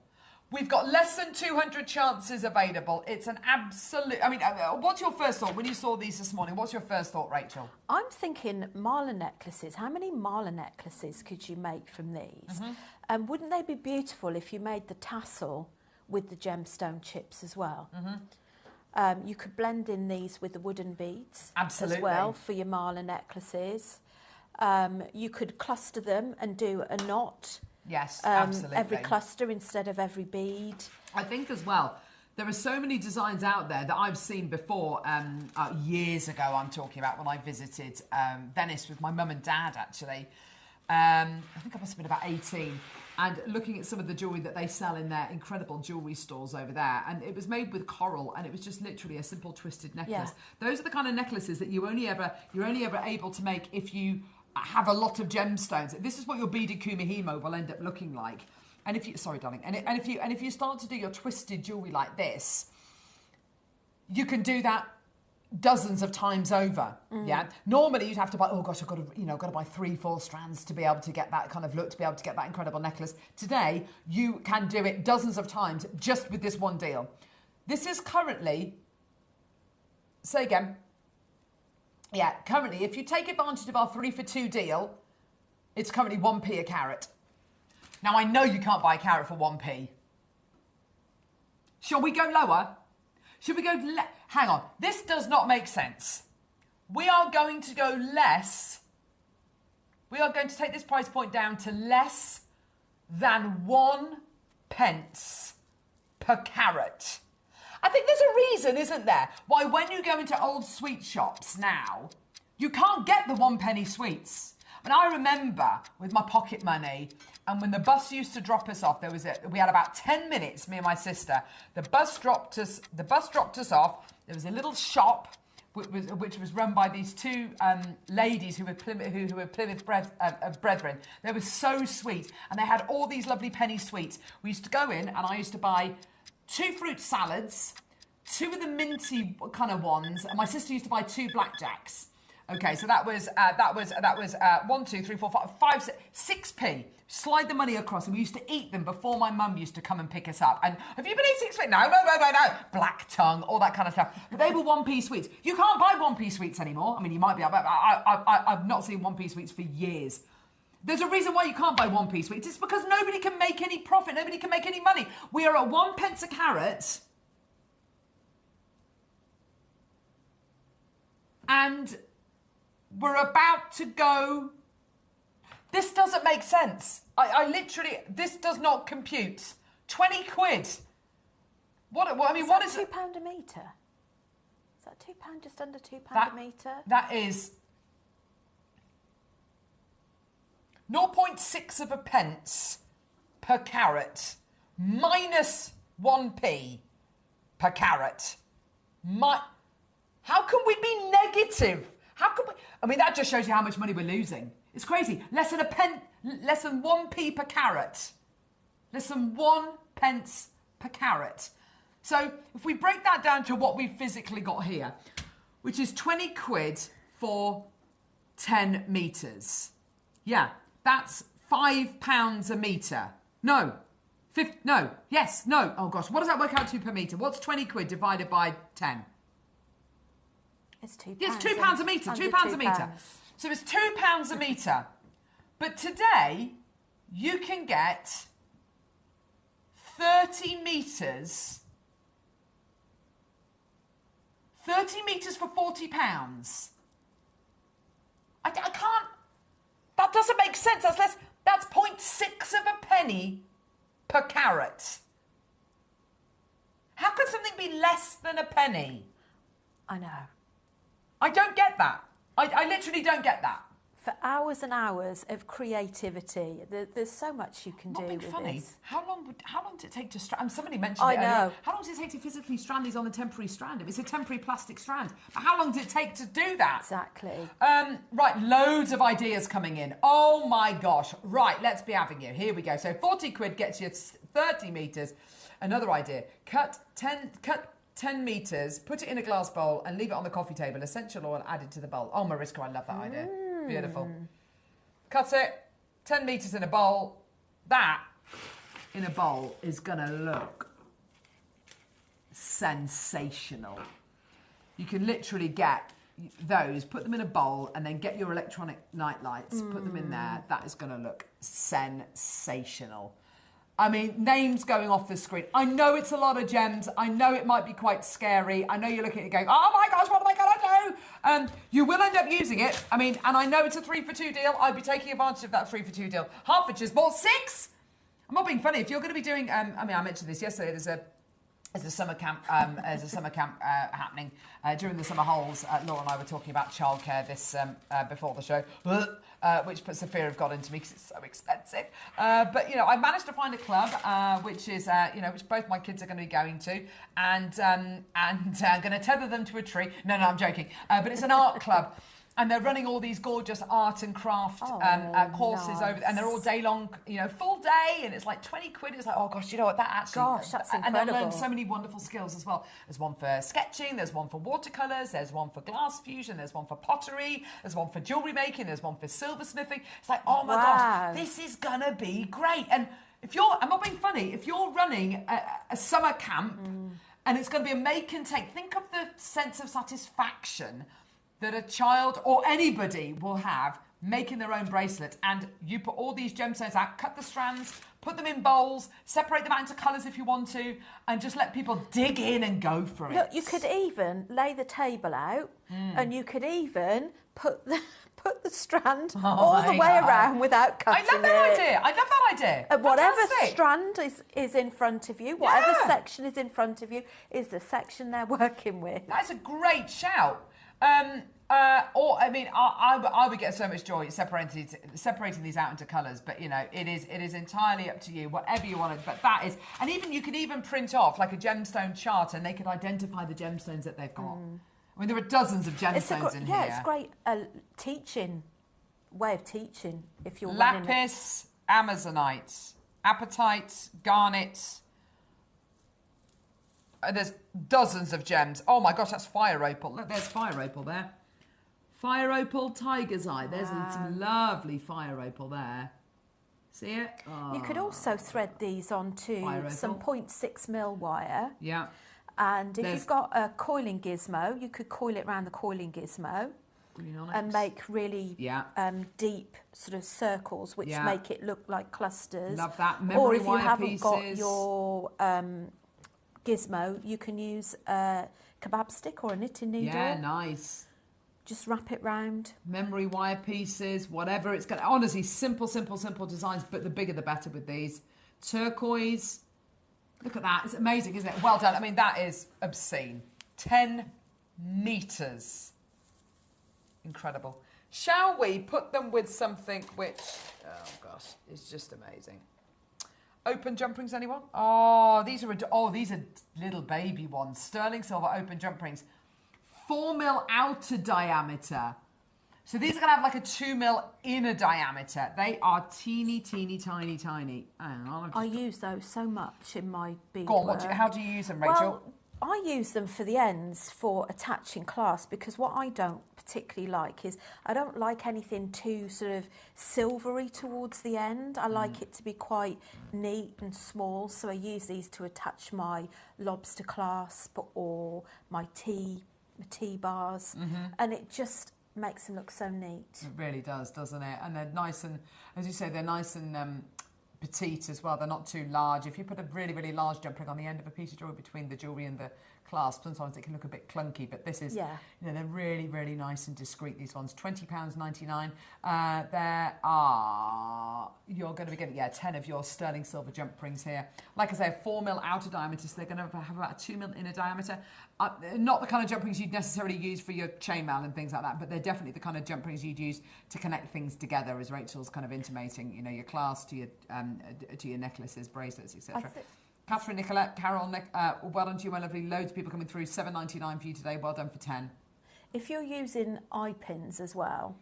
We've got less than 200 chances available. It's an absolute... I mean, what's your first thought when you saw these this morning? What's your first thought, Rachel? I'm thinking mala necklaces. How many mala necklaces could you make from these? And wouldn't they be beautiful if you made the tassel with the gemstone chips as well? You could blend in these with the wooden beads Absolutely. as well for your mala necklaces. You could cluster them and do a knot. Yes, absolutely. Every cluster instead of every bead. I think as well, there are so many designs out there that I've seen before, years ago I'm talking about, when I visited Venice with my mum and dad, actually. I think I must have been about 18. And looking at some of the jewellery that they sell in their incredible jewellery stores over there. And it was made with coral, and it was just literally a simple twisted necklace. Yeah. Those are the kind of necklaces that you're only ever able to make if you have a lot of gemstones. This is what your beaded kumihimo will end up looking like. And if you, sorry, darling, and if you start to do your twisted jewellery like this, you can do that dozens of times over. Yeah. Normally you'd have to buy, oh gosh, I've got to buy 3-4 strands to be able to get that kind of look, to be able to get that incredible necklace. Today, you can do it dozens of times just with this one deal. This is currently, say again. Yeah, currently, if you take advantage of our 3 for 2 deal, it's currently 1p a carat. Now, I know you can't buy a carat for 1p. Shall we go lower? Should we go... Hang on. This does not make sense. We are going to go less. We are going to take this price point down to less than 1 pence per carat. I think there's a reason, isn't there, why when you go into old sweet shops now, you can't get the 1p sweets. And I remember with my pocket money, and when the bus used to drop us off, we had about 10 minutes, me and my sister. The bus dropped us off. There was a little shop which was run by these 2 ladies who were Plymouth brethren. They were so sweet, and they had all these lovely penny sweets. We used to go in, and I used to buy 2 fruit salads, 2 of the minty kind of ones, and my sister used to buy 2 blackjacks. Okay, so that was 1, 2, 3, 4, 5, 6p. Slide the money across, and we used to eat them before my mum used to come and pick us up. And have you been eating sweets? No. Black tongue, all that kind of stuff. But they were 1p sweets. You can't buy 1p sweets anymore. I mean, you might be able, but I've not seen 1p sweets for years. There's a reason why you can't buy 1p sweets. It's because nobody can make any profit. Nobody can make any money. We are at 1 pence a carat. And we're about to go... This doesn't make sense. I literally... This does not compute. 20 quid. What is it? £2 a metre? Is that £2, just under £2 a metre? That is... 0.6 of a pence per carat minus 1p per carat. How can we be negative? How can we? I mean, that just shows you how much money we're losing. It's crazy. Less than 1p per carat. Less than 1 pence per carat. So if we break that down to what we've physically got here, which is 20 quid for 10 metres. Yeah. That's £5 a metre. No. Yes. Oh gosh. What does that work out to per metre? What's 20 quid divided by 10? It's £2. Yes, £2 a metre. £2 a metre. So it's £2 a metre. But today, you can get 30 metres. 30 metres for £40. I can't... That doesn't make sense. That's less. That's 0.6 of a penny per carat. How can something be less than a penny? I know. I don't get that. I literally don't get that. for hours and hours of creativity. There's so much you can do with this. How long did it take to strand? Somebody mentioned it earlier. How long does it take to physically strand these on the temporary strand? It's a temporary plastic strand. But how long did it take to do that? Exactly. Right, loads of ideas coming in. Oh my gosh. Right, let's be having you. Here we go. So 40 quid gets you 30 metres. Another idea. Cut 10 metres, put it in a glass bowl and leave it on the coffee table. Essential oil added to the bowl. Oh, Mariska, I love that idea. Beautiful. Cut it, 10 metres in a bowl. That, in a bowl, is going to look sensational. You can literally get those, put them in a bowl, and then get your electronic night lights, put them in there. That is going to look sensational. I mean, names going off the screen. I know it's a lot of gems. I know it might be quite scary. I know you're looking at it going, oh my gosh, what am I going to do? You will end up using it. I mean, and I know it's a 3-for-2 deal. I'd be taking advantage of that 3-for-2 deal. Hertfordshire's bought 6. I'm not being funny. If you're going to be doing, I mentioned this yesterday. There's a summer camp. Happening during the summer holes. Laura and I were talking about childcare this before the show, which puts the fear of God into me because it's so expensive. But you know, I managed to find a club which is which both my kids are going to be going to, and I'm going to tether them to a tree. No, I'm joking. But it's an art club. And they're running all these gorgeous art and craft courses over, and they're all day long, full day, and it's like 20 quid. It's like, oh gosh, you know what, that actually... Gosh, that's incredible. And they learn so many wonderful skills as well. There's one for sketching, there's one for watercolours, there's one for glass fusion, there's one for pottery, there's one for jewellery making, there's one for silversmithing. It's like, oh my gosh, this is gonna be great. And if you're, I'm not being funny, if you're running a summer camp and it's gonna be a make and take, think of the sense of satisfaction that a child or anybody will have making their own bracelet, and you put all these gemstones out, cut the strands, put them in bowls, separate them out into colours if you want to, and just let people dig in and go for it. Look, you could even lay the table out, and you could even put the strand all the way around without cutting it. I love that idea. Whatever strand is in front of you, whatever section is in front of you, is the section they're working with. That's a great shout. I would get so much joy separating these out into colours, but it is entirely up to you, whatever you want. But that is, and even you could even print off like a gemstone chart, and they could identify the gemstones that they've got. I mean, there are dozens of gemstones in here. Yeah, it's great way of teaching if you're lapis, amazonite, apatite, garnet. There's dozens of gems. Oh my gosh, that's fire opal. Look, there's fire opal there. Fire opal, tiger's eye. There's some lovely fire opal there. See it? Oh. You could also thread these onto some 0.6mm wire. Yeah. And if you've got a coiling gizmo, you could coil it around the coiling gizmo and make really deep sort of circles, which make it look like clusters. Love that. Memory or if you wire haven't pieces. Got your gizmo, you can use a kebab stick or a knitting needle. Yeah, nice. Just wrap it round. Memory wire pieces, whatever it's got. Honestly, simple designs, but the bigger the better with these. Turquoise. Look at that. It's amazing, isn't it? Well done. I mean, that is obscene. 10 metres. Incredible. Shall we put them with something which, oh gosh, is just amazing. Open jump rings, anyone? Oh, these are little baby ones. Sterling silver open jump rings. 4mm outer diameter. So these are going to have like a 2mm inner diameter. They are teeny, tiny. I use those so much in my beadwork. Go on, how do you use them, Rachel? Well, I use them for the ends for attaching clasps, because what I don't particularly like is I don't like anything too sort of silvery towards the end. I like it to be quite neat and small, so I use these to attach my lobster clasp or my tea bars, and it just makes them look so neat. It really does, doesn't it? And they're nice and, as you say, they're nice and petite as well. They're not too large. If you put a really, really large jump ring on the end of a piece of jewellery between the jewellery and the clasp, sometimes it can look a bit clunky, but this is, you know, they're really, really nice and discreet, these ones. £20.99. There are, you're going to be getting, 10 of your sterling silver jump rings here. Like I say, a 4mm outer diameter, so they're going to have about a 2mm inner diameter. Not the kind of jump rings you'd necessarily use for your chainmail and things like that, but they're definitely the kind of jump rings you'd use to connect things together, as Rachel's kind of intimating, you know, your clasp to your necklaces, bracelets, etc. Catherine, Nicolette, Carol, well done to you, my lovely. Loads of people coming through. $7.99 for you today. Well done for 10. If you're using eye pins as well,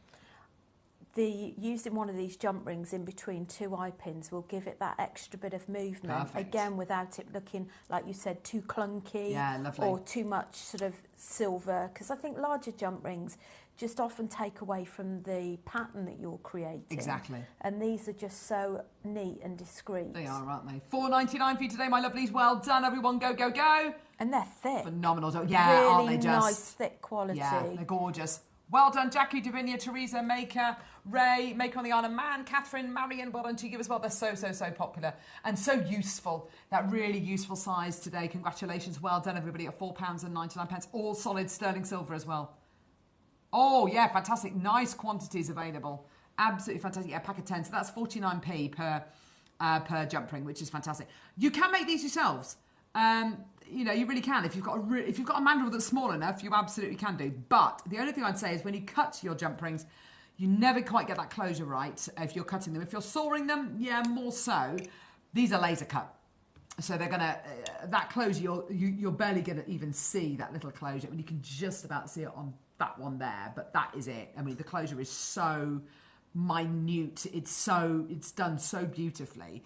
using one of these jump rings in between two eye pins will give it that extra bit of movement. Perfect. Again, without it looking, like you said, too clunky lovely. or too much sort of silver. Because I think larger jump rings just often take away from the pattern that you're creating. Exactly. And these are just so neat and discreet. They are, aren't they? $4.99 for you today, my lovelies. Well done, everyone. Go, go, go. And they're thick. Phenomenal. Really aren't they just? nice, thick quality. Yeah, they're gorgeous. Well done, Jackie, Davinia, Teresa, Maker, Ray, Maker on the Isle of Man, Catherine, Marion, well done to you as well. They're so, so, so popular and so useful. That really useful size today. Congratulations. Well done, everybody, at £4.99. All solid sterling silver as well. Oh, yeah, fantastic. Nice quantities available. Absolutely fantastic. Yeah, pack of 10. So that's 49p per jump ring, which is fantastic. You can make these yourselves. You know, you really can. If you've got a mandrel that's small enough, you absolutely can do. But the only thing I'd say is when you cut your jump rings, you never quite get that closure right if you're cutting them. If you're sawing them, yeah, more so. These are laser cut. So they're gonna that closure you're barely gonna even see that little closure. I mean, you can just about see it on that one there, but that is it. I mean, the closure is so minute. It's done so beautifully.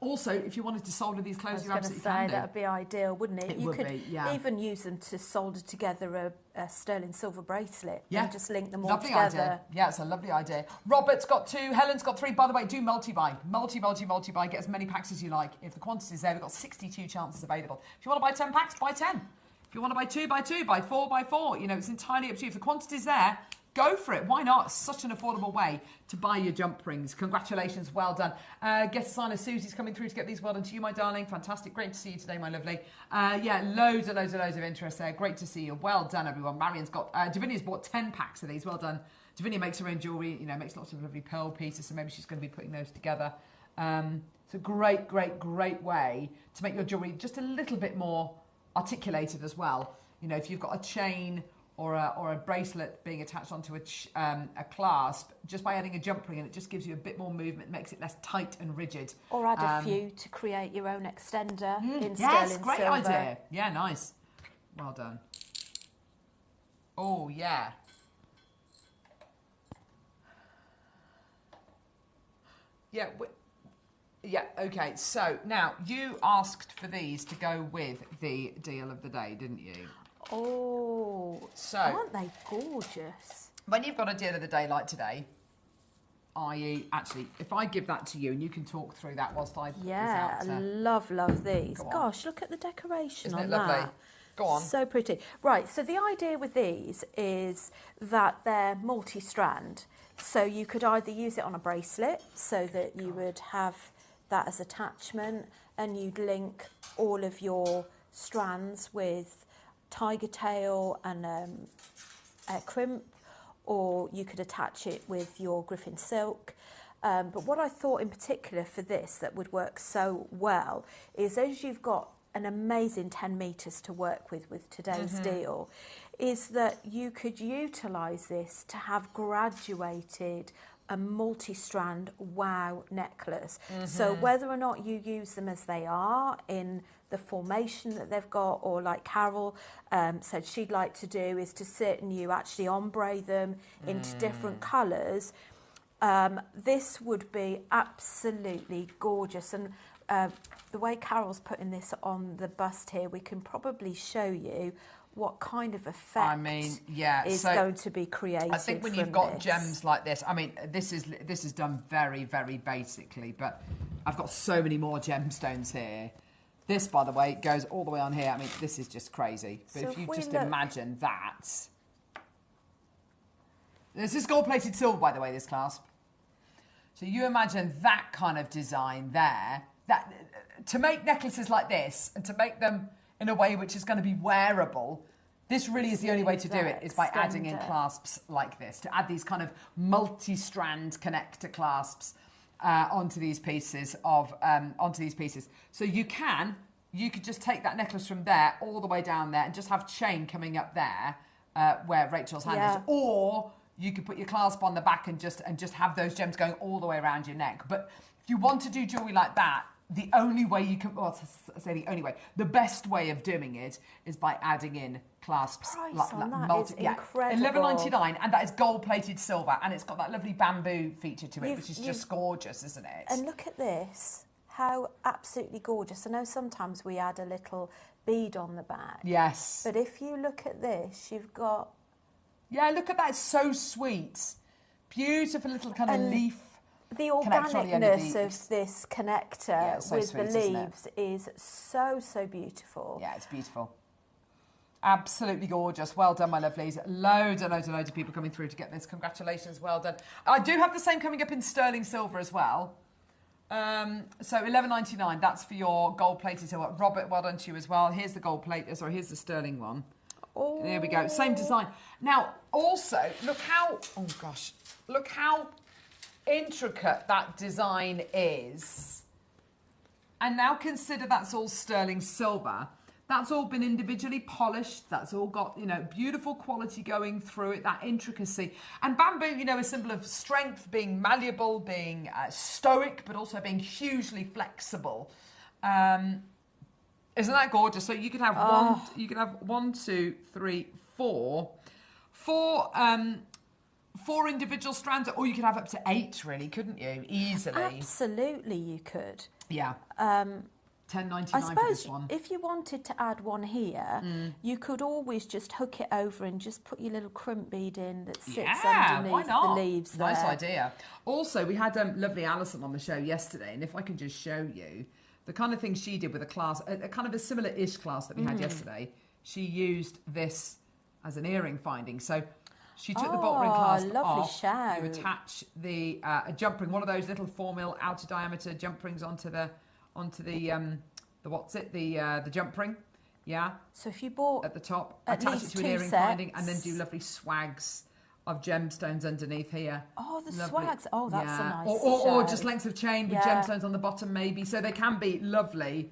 Also, if you wanted to solder these clothes, you absolutely can do. That would be ideal, wouldn't it? It you would could be, yeah. even use them to solder together a sterling silver bracelet. Yeah, and just link them all lovely together. Idea. Yeah, it's a lovely idea. Robert's got 2, Helen's got 3. By the way, do multi-buy. Multi-buy. Get as many packs as you like. If the quantity's there, we've got 62 chances available. If you want to buy 10 packs, buy 10. If you want to buy 2, buy 2. Buy 4, buy 4. You know, it's entirely up to you. If the quantity's there, go for it. Why not? It's such an affordable way to buy your jump rings. Congratulations. Well done. Guest signer Susie's coming through to get these. Well done to you, my darling. Fantastic. Great to see you today, my lovely. Yeah, loads of interest there. Great to see you. Well done, everyone. Marion's got... Davinia's bought 10 packs of these. Well done. Davinia makes her own jewellery, you know, makes lots of lovely pearl pieces, so maybe she's going to be putting those together. It's a great way to make your jewellery just a little bit more articulated as well. You know, if you've got a chain or a bracelet being attached onto a clasp, just by adding a jump ring, and it just gives you a bit more movement, makes it less tight and rigid. Or add a few to create your own extender in sterling yes, great silver. idea. Yeah, nice. Well done. Oh, yeah. Yeah, yeah, okay. So now you asked for these to go with the deal of the day, didn't you? Oh, so aren't they gorgeous? When you've got a deal of the day like today, i.e., actually, if I give that to you and you can talk through that whilst I put this out. Yeah, love these. Gosh, look at the decoration. Isn't on it lovely? that. Go on. So pretty. Right, so the idea with these is that they're multi-strand. So you could either use it on a bracelet so that you would have that as attachment, and you'd link all of your strands with tiger tail and crimp, or you could attach it with your griffin silk. But what I thought in particular for this that would work so well is, as you've got an amazing 10 metres to work with today's deal, is that you could utilise this to have graduated a multi-strand wow necklace. So whether or not you use them as they are in the formation that they've got, or like Carol said she'd like to do, is to sit and you actually ombre them into different colours. This would be absolutely gorgeous. And the way Carol's putting this on the bust here, we can probably show you what kind of effect is going to be created. I think when you've got gems like this, I mean, this is done very, very basically, but I've got so many more gemstones here. This, by the way, goes all the way on here. I mean, this is just crazy. But So if you if we just look- imagine that. This is gold-plated silver, by the way, this clasp. So you imagine that kind of design there. That to make necklaces like this and to make them in a way which is going to be wearable, this really is the only way to do it, is by adding in clasps like this, to add these kind of multi-strand connector clasps onto these pieces. So you could just take that necklace from there all the way down there and just have chain coming up there where Rachel's hand is, or you could put your clasp on the back and just have those gems going all the way around your neck. But if you want to do jewellery like that, the only way you can, well, I say the only way, the best way of doing it is by adding in clasps. Incredible. $11.99, and that is gold-plated silver, and it's got that lovely bamboo feature to it, which is just gorgeous, isn't it? And look at this, how absolutely gorgeous. I know sometimes we add a little bead on the back. Yes. But if you look at this, you've got... Yeah, look at that, it's so sweet. Beautiful little kind of leaf. The organicness of this connector with the leaves is so beautiful. Yeah, it's beautiful. Absolutely gorgeous. Well done, my lovelies. Loads of people coming through to get this. Congratulations, well done. I do have the same coming up in sterling silver as well. So $11.99, that's for your gold-plated silver. Robert, well done to you as well. Here's the here's the sterling one. Oh. There we go, same design. Now, also, look how intricate that design is. And now consider that's all sterling silver. That's all been individually polished. That's all got, beautiful quality going through it, that intricacy. And bamboo, a symbol of strength, being malleable, being stoic, but also being hugely flexible. Isn't that gorgeous? So you could have four individual strands, or you could have up to 8, really, couldn't you? Easily. Absolutely, you could. Yeah. $10.99 I suppose for this one. if you wanted to add one here, you could always just hook it over and just put your little crimp bead in that sits underneath the leaves there. Nice idea. Also, we had lovely Alison on the show yesterday, and if I can just show you the kind of thing she did with a class, a kind of a similar-ish class that we had yesterday. She used this as an earring finding. So she took the bolt ring clasp off. Shout. You attach a jump ring, one of those little 4mm outer diameter jump rings onto the jump ring. Yeah. So if you bought at the top, attach it to an earring finding, and then do lovely swags of gemstones underneath here. Oh, the swags. Oh, that's a nice or just lengths of chain with gemstones on the bottom, maybe. So they can be lovely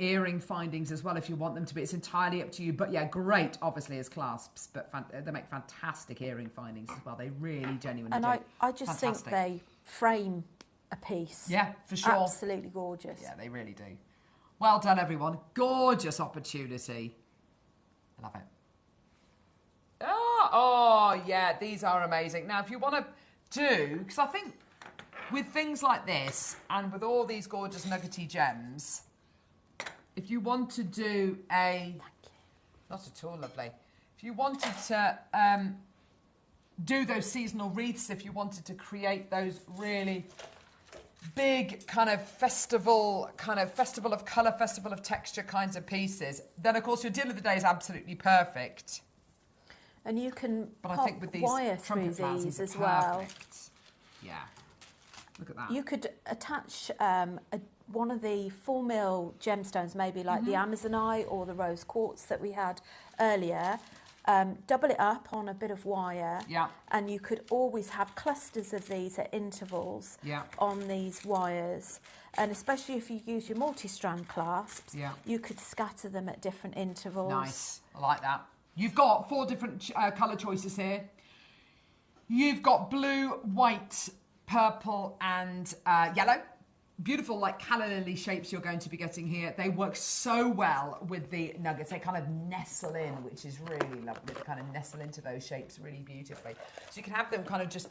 earring findings as well if you want them to be. It's entirely up to you. But yeah, great, obviously, as clasps. But they make fantastic earring findings as well. They really genuinely do. And I just think they frame a piece. Yeah, for sure. Absolutely gorgeous. Yeah, they really do. Well done, everyone. Gorgeous opportunity. I love it. Oh, yeah, these are amazing. Now, if you want to do, because I think with things like this and with all these gorgeous nuggety gems, if you want to do not at all lovely, if you wanted to do those seasonal wreaths, if you wanted to create those really big kind of festival of colour, festival of texture kinds of pieces, then of course your deal of the day is absolutely perfect. And you can but pop I think with these wire through these as well. Yeah, look at that. You could attach one of the 4mm gemstones, maybe like the Amazonite or the rose quartz that we had earlier, double it up on a bit of wire, and you could always have clusters of these at intervals on these wires. And especially if you use your multi-strand clasps, you could scatter them at different intervals. Nice, I like that. You've got 4 different colour choices here. You've got blue, white, purple and yellow. Beautiful, like calla lily shapes you're going to be getting here. They work so well with the nuggets. They kind of nestle in, which is really lovely. They kind of nestle into those shapes really beautifully. So you can have them kind of just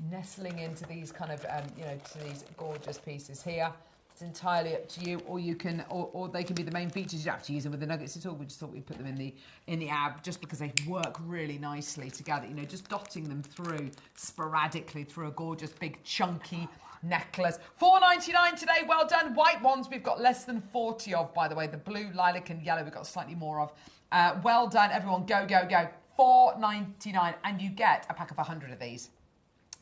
nestling into these kind of, to these gorgeous pieces here. It's entirely up to you, or you can, or they can be the main features. You don't have to use them with the nuggets at all. We just thought we'd put them in the ab, just because they work really nicely together. Just dotting them through sporadically through a gorgeous big chunky necklace. $4.99 today. Well done. White ones we've got less than 40 of, by the way. The blue, lilac, and yellow we've got slightly more of. Well done, everyone. Go, go, go. $4.99, and you get a pack of 100 of these.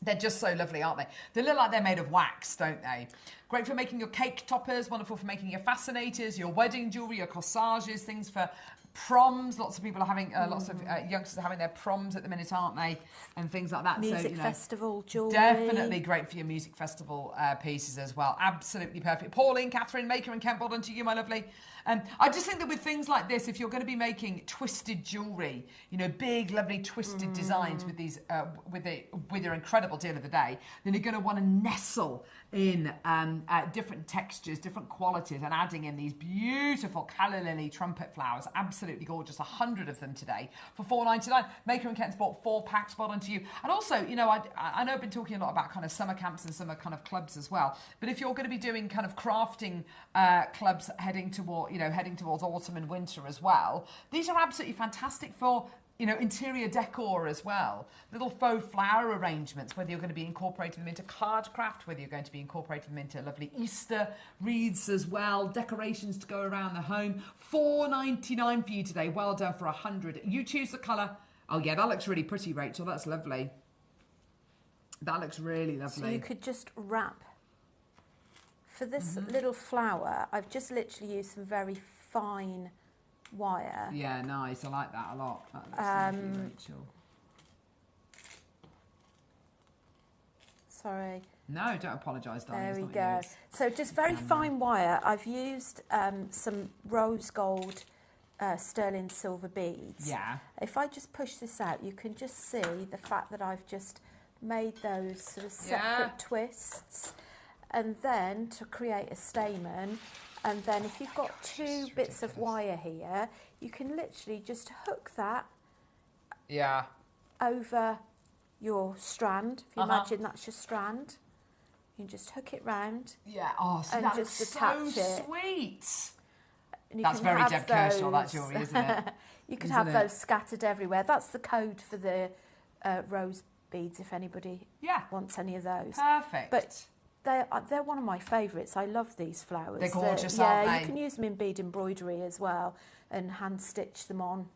They're just so lovely, aren't they? They look like they're made of wax, don't they? Great for making your cake toppers, wonderful for making your fascinators, your wedding jewellery, your corsages, things for proms. Lots of people are having, lots of youngsters are having their proms at the minute, aren't they? And things like that. Music festival jewellery. Definitely great for your music festival pieces as well. Absolutely perfect. Pauline, Catherine, Maker and Kent, well done to you, my lovely. I just think that with things like this, if you're going to be making twisted jewellery, big, lovely twisted designs with these, with your incredible deal of the day, then you're going to want to nestle in different textures, different qualities, and adding in these beautiful calla lily trumpet flowers. Absolutely gorgeous. 100 of them today for $4.99. Maker and Kent's bought 4 packs. Well done to you. And also, I know I've been talking a lot about kind of summer camps and summer kind of clubs as well. But if you're going to be doing kind of crafting clubs heading towards autumn and winter as well, these are absolutely fantastic for interior decor as well. Little faux flower arrangements, whether you're going to be incorporating them into card craft, whether you're going to be incorporating them into lovely Easter wreaths as well, decorations to go around the home. $4.99 for you today. Well done for 100. You choose the colour. Oh yeah, that looks really pretty, Rachel. That's lovely. That looks really lovely. So you could just wrap. For this little flower, I've just literally used some very fine wire. Yeah, nice. I like that a lot. That looks lovely, Rachel. Sorry. No, don't apologise, darling. There we go. So just very fine wire. I've used some rose gold sterling silver beads. Yeah. If I just push this out, you can just see the fact that I've just made those sort of separate twists. And then to create a stamen, and then if you've got 2 bits of wire here, you can literally just hook that over your strand. If you imagine that's your strand, you can just hook it round. Yeah, oh, so and that just looks attach so it. Sweet. And that's very Deb Kershaw, that jewellery, isn't it? You could have those scattered everywhere. That's the code for the rose beads, if anybody wants any of those. Perfect. But they're one of my favourites. I love these flowers. They're gorgeous, aren't they? Yeah, you can use them in bead embroidery as well and hand stitch them on.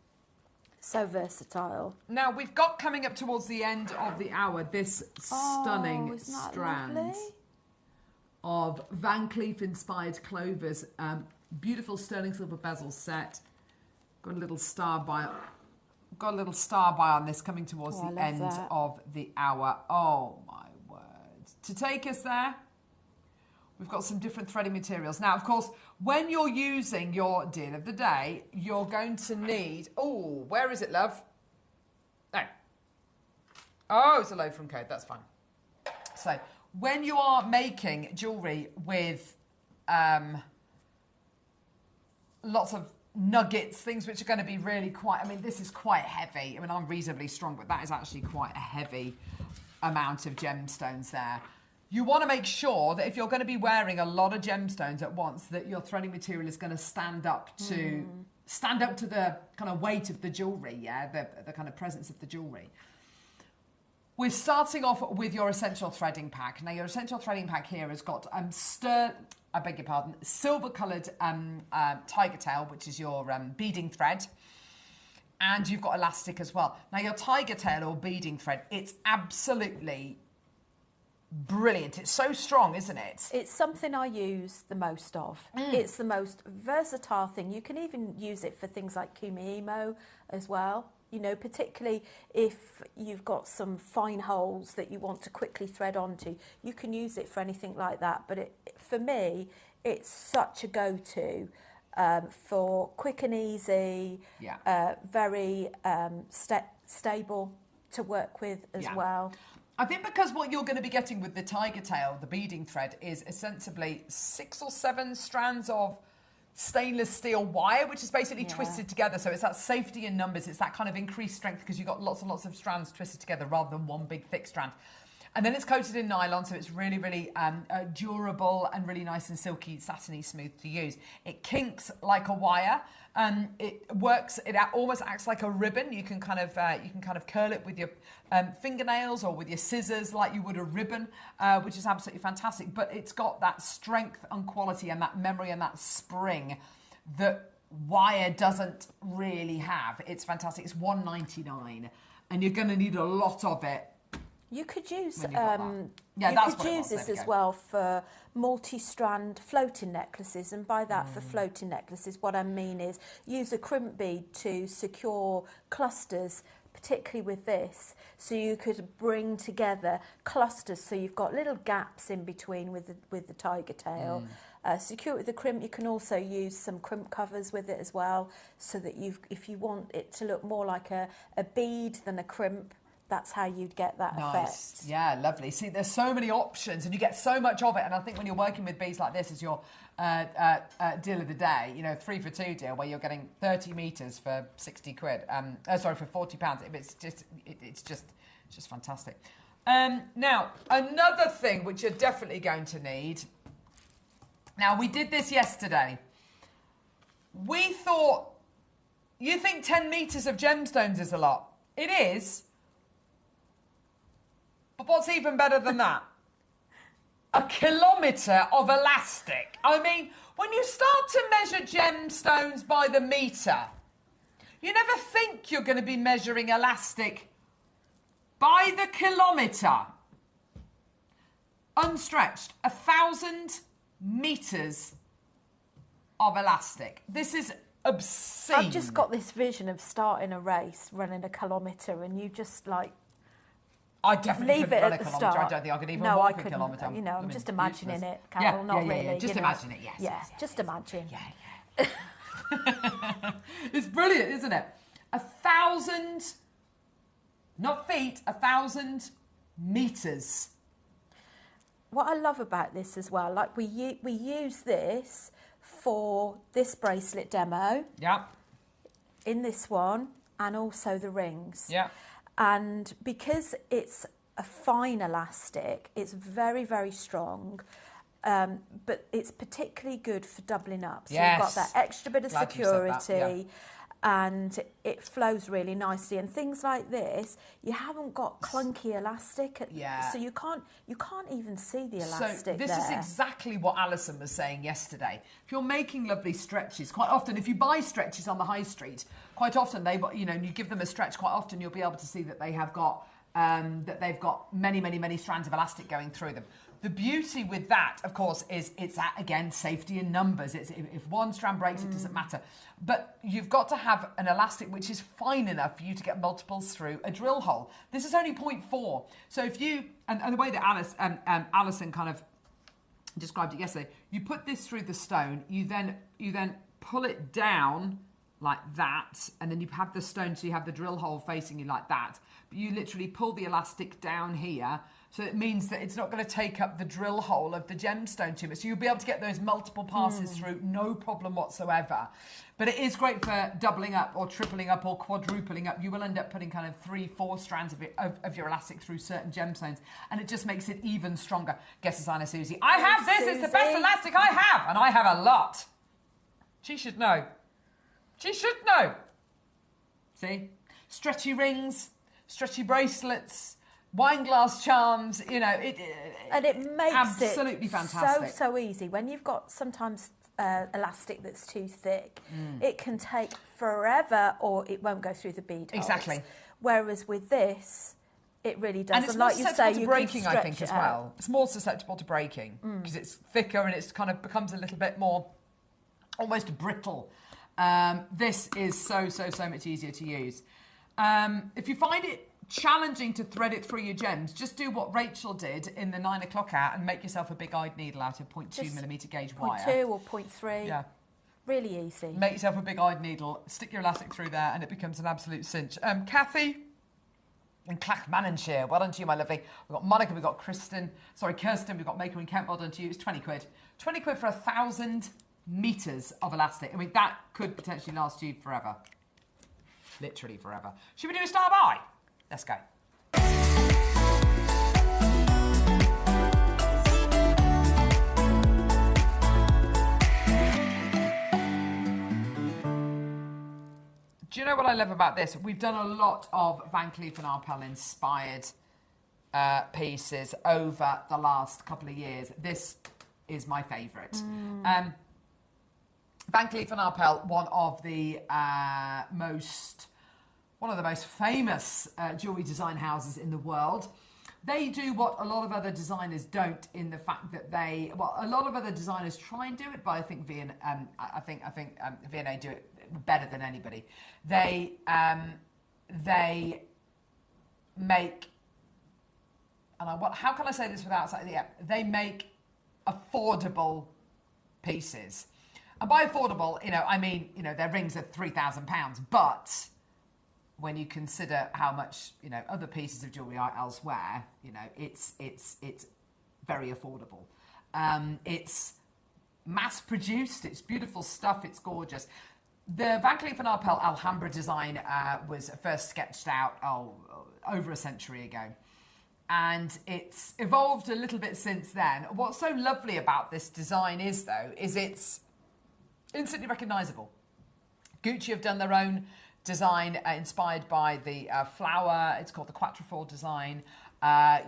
So versatile. Now, we've got coming up towards the end of the hour this stunning strand of Van Cleef inspired clovers. Beautiful sterling silver bezel set. Got a little star by on this coming towards the end of the hour. Oh my word. To take us there, we've got some different threading materials. Now, of course, when you're using your deal of the day, you're going to need... Oh, where is it, love? No. Oh, it's a load from code. That's fine. So, when you are making jewellery with lots of nuggets, things which are going to be really quite... I mean, this is quite heavy. I mean, I'm reasonably strong, but that is actually quite a heavy amount of gemstones there. You want to make sure that if you're going to be wearing a lot of gemstones at once, that your threading material is going to stand up to the kind of weight of the jewellery, the kind of presence of the jewellery. We're starting off with your essential threading pack. Now, your essential threading pack here has got silver-coloured tiger tail, which is your beading thread. And you've got elastic as well. Now, your tiger tail or beading thread, it's absolutely brilliant. It's so strong, isn't it? It's something I use the most of. It's the most versatile thing. You can even use it for things like kumihimo as well. You know, particularly if you've got some fine holes that you want to quickly thread onto, you can use it for anything like that. But for me, it's such a go-to. For quick and easy, very stable to work with as well. I think because what you're going to be getting with the tiger tail, the beading thread, is essentially 6 or 7 strands of stainless steel wire, which is basically twisted together. So it's that safety in numbers. It's that kind of increased strength because you've got lots and lots of strands twisted together rather than one big thick strand. And then it's coated in nylon, so it's really, really durable and really nice and silky, satiny, smooth to use. It kinks like a wire. It works. It almost acts like a ribbon. You can kind of curl it with your fingernails or with your scissors, like you would a ribbon, which is absolutely fantastic. But it's got that strength and quality and that memory and that spring that wire doesn't really have. It's fantastic. It's $1.99, and you're going to need a lot of it. You could use when you've got that. Yeah, you that's could what it use was. this There we as go. well for multi-strand floating necklaces, and by that for floating necklaces, what I mean is use a crimp bead to secure clusters, particularly with this, so you could bring together clusters, so you've got little gaps in between with the tiger tail. Secure it with the crimp. You can also use some crimp covers with it as well, so that if you want it to look more like a bead than a crimp, that's how you'd get that effect. Yeah, lovely. See, there's so many options and you get so much of it. And I think when you're working with beads like this as your deal of the day, 3 for 2 deal where you're getting 30 metres for 60 quid. For £40. It's just fantastic. Now, another thing which you're definitely going to need. Now, we did this yesterday. We thought, you think 10 metres of gemstones is a lot. It is. But what's even better than that? A kilometre of elastic. I mean, when you start to measure gemstones by the metre, you never think you're going to be measuring elastic by the kilometre. Unstretched, 1,000 metres of elastic. This is obscene. I've just got this vision of starting a race, running a kilometre, and you just I definitely leave couldn't it run at a the kilometre. start. I don't think I could even no, walk I a couldn't. kilometre. I'm just imagining useless. it, Carol. Not yeah, really. Just imagine it. Yes. Yeah, just imagine. Yeah. It's brilliant, isn't it? 1,000, not feet, 1,000 metres. What I love about this as well, like we use this for this bracelet demo. Yeah. In this one, and also the rings. Yeah. And because it's a fine elastic, it's very, very strong. But it's particularly good for doubling up. So Yes. you've got that extra bit of Glad you said that, security, and it flows really nicely. And things like this, you haven't got clunky elastic, so you can't even see the elastic. So this is exactly what Alison was saying yesterday. If you're making lovely stretches, quite often, if you buy stretches on the high street, quite often you give them a stretch. Quite often, you'll be able to see that they have got they've got many strands of elastic going through them. The beauty with that, of course, is it's that, again, safety in numbers. It's, if one strand breaks, it doesn't matter. But you've got to have an elastic which is fine enough for you to get multiples through a drill hole. This is only 0.4. So if you, and the way that Alison kind of described it yesterday, you put this through the stone, you then pull it down like that, and then you have the stone, so you have the drill hole facing you like that. But you literally pull the elastic down here, so it means that it's not going to take up the drill hole of the gemstone too much. So you'll be able to get those multiple passes through, no problem whatsoever. But it is great for doubling up or tripling up or quadrupling up. You will end up putting kind of 3-4 strands of your elastic through certain gemstones, and it just makes it even stronger. Guess designer Susie. I have this. It's the best elastic I have, and I have a lot. She should know. She should know. See? Stretchy rings, stretchy bracelets, wine glass charms, and it makes absolutely fantastic. So easy. When you've got sometimes elastic that's too thick, it can take forever, or it won't go through the bead holes. Exactly. Whereas with this, it really does. And it's more susceptible to breaking, I think, as well. It's more susceptible to breaking because it's thicker and it's kind of becomes a little bit more almost brittle. This is so much easier to use. If you find it challenging to thread it through your gems, just do what Rachel did in the 9 o'clock hour and make yourself a big-eyed needle out of 0.2mm gauge wire. 0.2 or 0.3. Yeah. Really easy. Make yourself a big-eyed needle, stick your elastic through there, and it becomes an absolute cinch. Kathy in Clackmannanshire, well done to you, my lovely. We've got Monica, we've got Kirsten, we've got Maker in Kent, well done to you. It's 20 quid. 20 quid for 1,000 metres of elastic. I mean, that could potentially last you forever. Literally forever. Should we do a star buy? Let's go. Do you know what I love about this? We've done a lot of Van Cleef & Arpels inspired pieces over the last couple of years. This is my favourite. Van Cleef & Arpels, one of the most famous jewellery design houses in the world. They do what a lot of other designers don't, in the fact that a lot of other designers try and do it, but I think V&A do it better than anybody. They make, how can I say this without saying, they make affordable pieces. And by affordable, I mean, their rings are £3,000, but when you consider how much, other pieces of jewellery are elsewhere, it's very affordable. It's mass-produced, it's beautiful stuff, it's gorgeous. The Van Cleef & Arpels Alhambra design was first sketched out over a century ago. And it's evolved a little bit since then. What's so lovely about this design is it's instantly recognisable. Gucci have done their own design inspired by the flower. It's called the Quatrefoil design.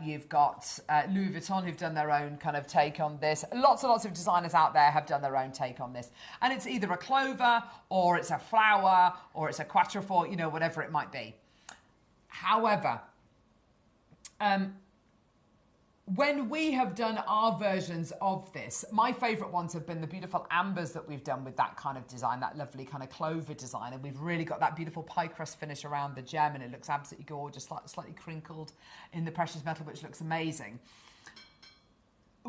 You've got Louis Vuitton who've done their own kind of take on this. Lots and lots of designers out there have done their own take on this. And it's either a clover or it's a flower or it's a Quatrefoil, whatever it might be. However, when we have done our versions of this, my favourite ones have been the beautiful ambers that we've done with that kind of design, that lovely kind of clover design. And we've really got that beautiful pie crust finish around the gem, and it looks absolutely gorgeous, slightly crinkled in the precious metal, which looks amazing.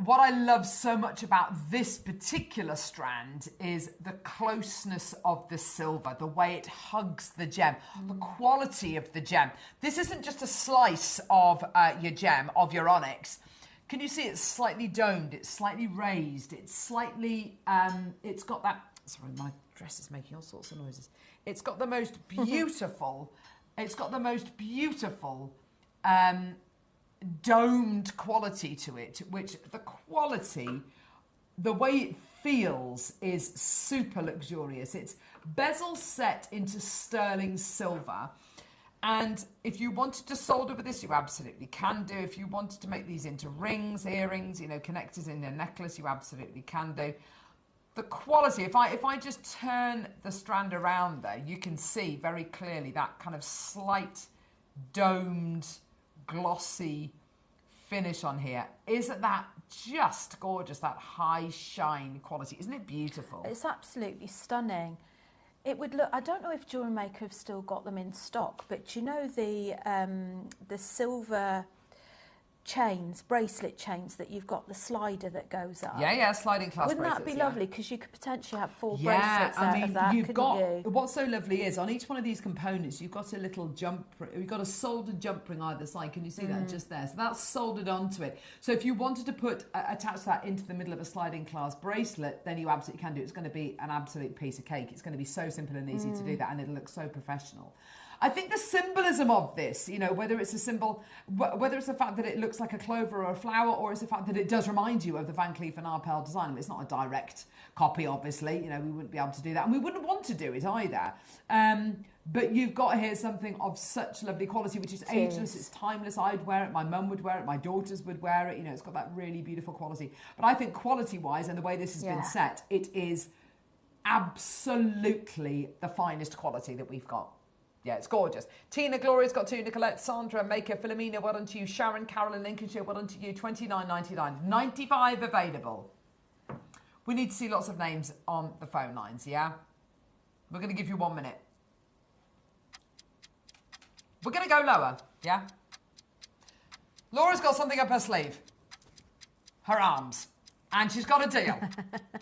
What I love so much about this particular strand is the closeness of the silver, the way it hugs the gem, the quality of the gem. This isn't just a slice of your gem, of your onyx. Can you see it's slightly domed, it's slightly raised, it's slightly, it's got that, sorry, my dress is making all sorts of noises. It's got the most beautiful, domed quality to it, which the quality, the way it feels is super luxurious. It's bezel set into sterling silver. And if you wanted to solder with this, you absolutely can do. If you wanted to make these into rings, earrings, connectors in a necklace, you absolutely can do. The quality, if I just turn the strand around there, you can see very clearly that kind of slight domed, glossy finish on here. Isn't that just gorgeous, that high shine quality? Isn't it beautiful? It's absolutely stunning. It would look, I don't know if JewelleryMaker have still got them in stock, but the silver chains, bracelet chains that you've got, the slider that goes up. Yeah, sliding clasp Wouldn't bracelets. That be lovely? Because you could potentially have 4 bracelets out of that, couldn't you? What's so lovely is on each one of these components, you've got a little you've got a soldered jump ring either side. Can you see that just there? So that's soldered onto it. So if you wanted to attach that into the middle of a sliding clasp bracelet, then you absolutely can do it. It's going to be an absolute piece of cake. It's going to be so simple and easy to do that, and it'll look so professional. I think the symbolism of this, whether it's a symbol, whether it's the fact that it looks like a clover or a flower, or it's the fact that it does remind you of the Van Cleef & Arpels design. I mean, it's not a direct copy, obviously. We wouldn't be able to do that, and we wouldn't want to do it either. But you've got here something of such lovely quality, which is ageless, it's timeless. I'd wear it, my mum would wear it, my daughters would wear it. It's got that really beautiful quality. But I think quality-wise, and the way this has been set, it is absolutely the finest quality that we've got. Yeah, it's gorgeous. Tina, Gloria's got 2. Nicolette, Sandra, Maker, Philomena, well done to you. Sharon, Carol in Lincolnshire, well done to you. $29.99. 95 available. We need to see lots of names on the phone lines, yeah? We're going to give you 1 minute. We're going to go lower, yeah? Laura's got something up her sleeve. Her arms. And she's got a deal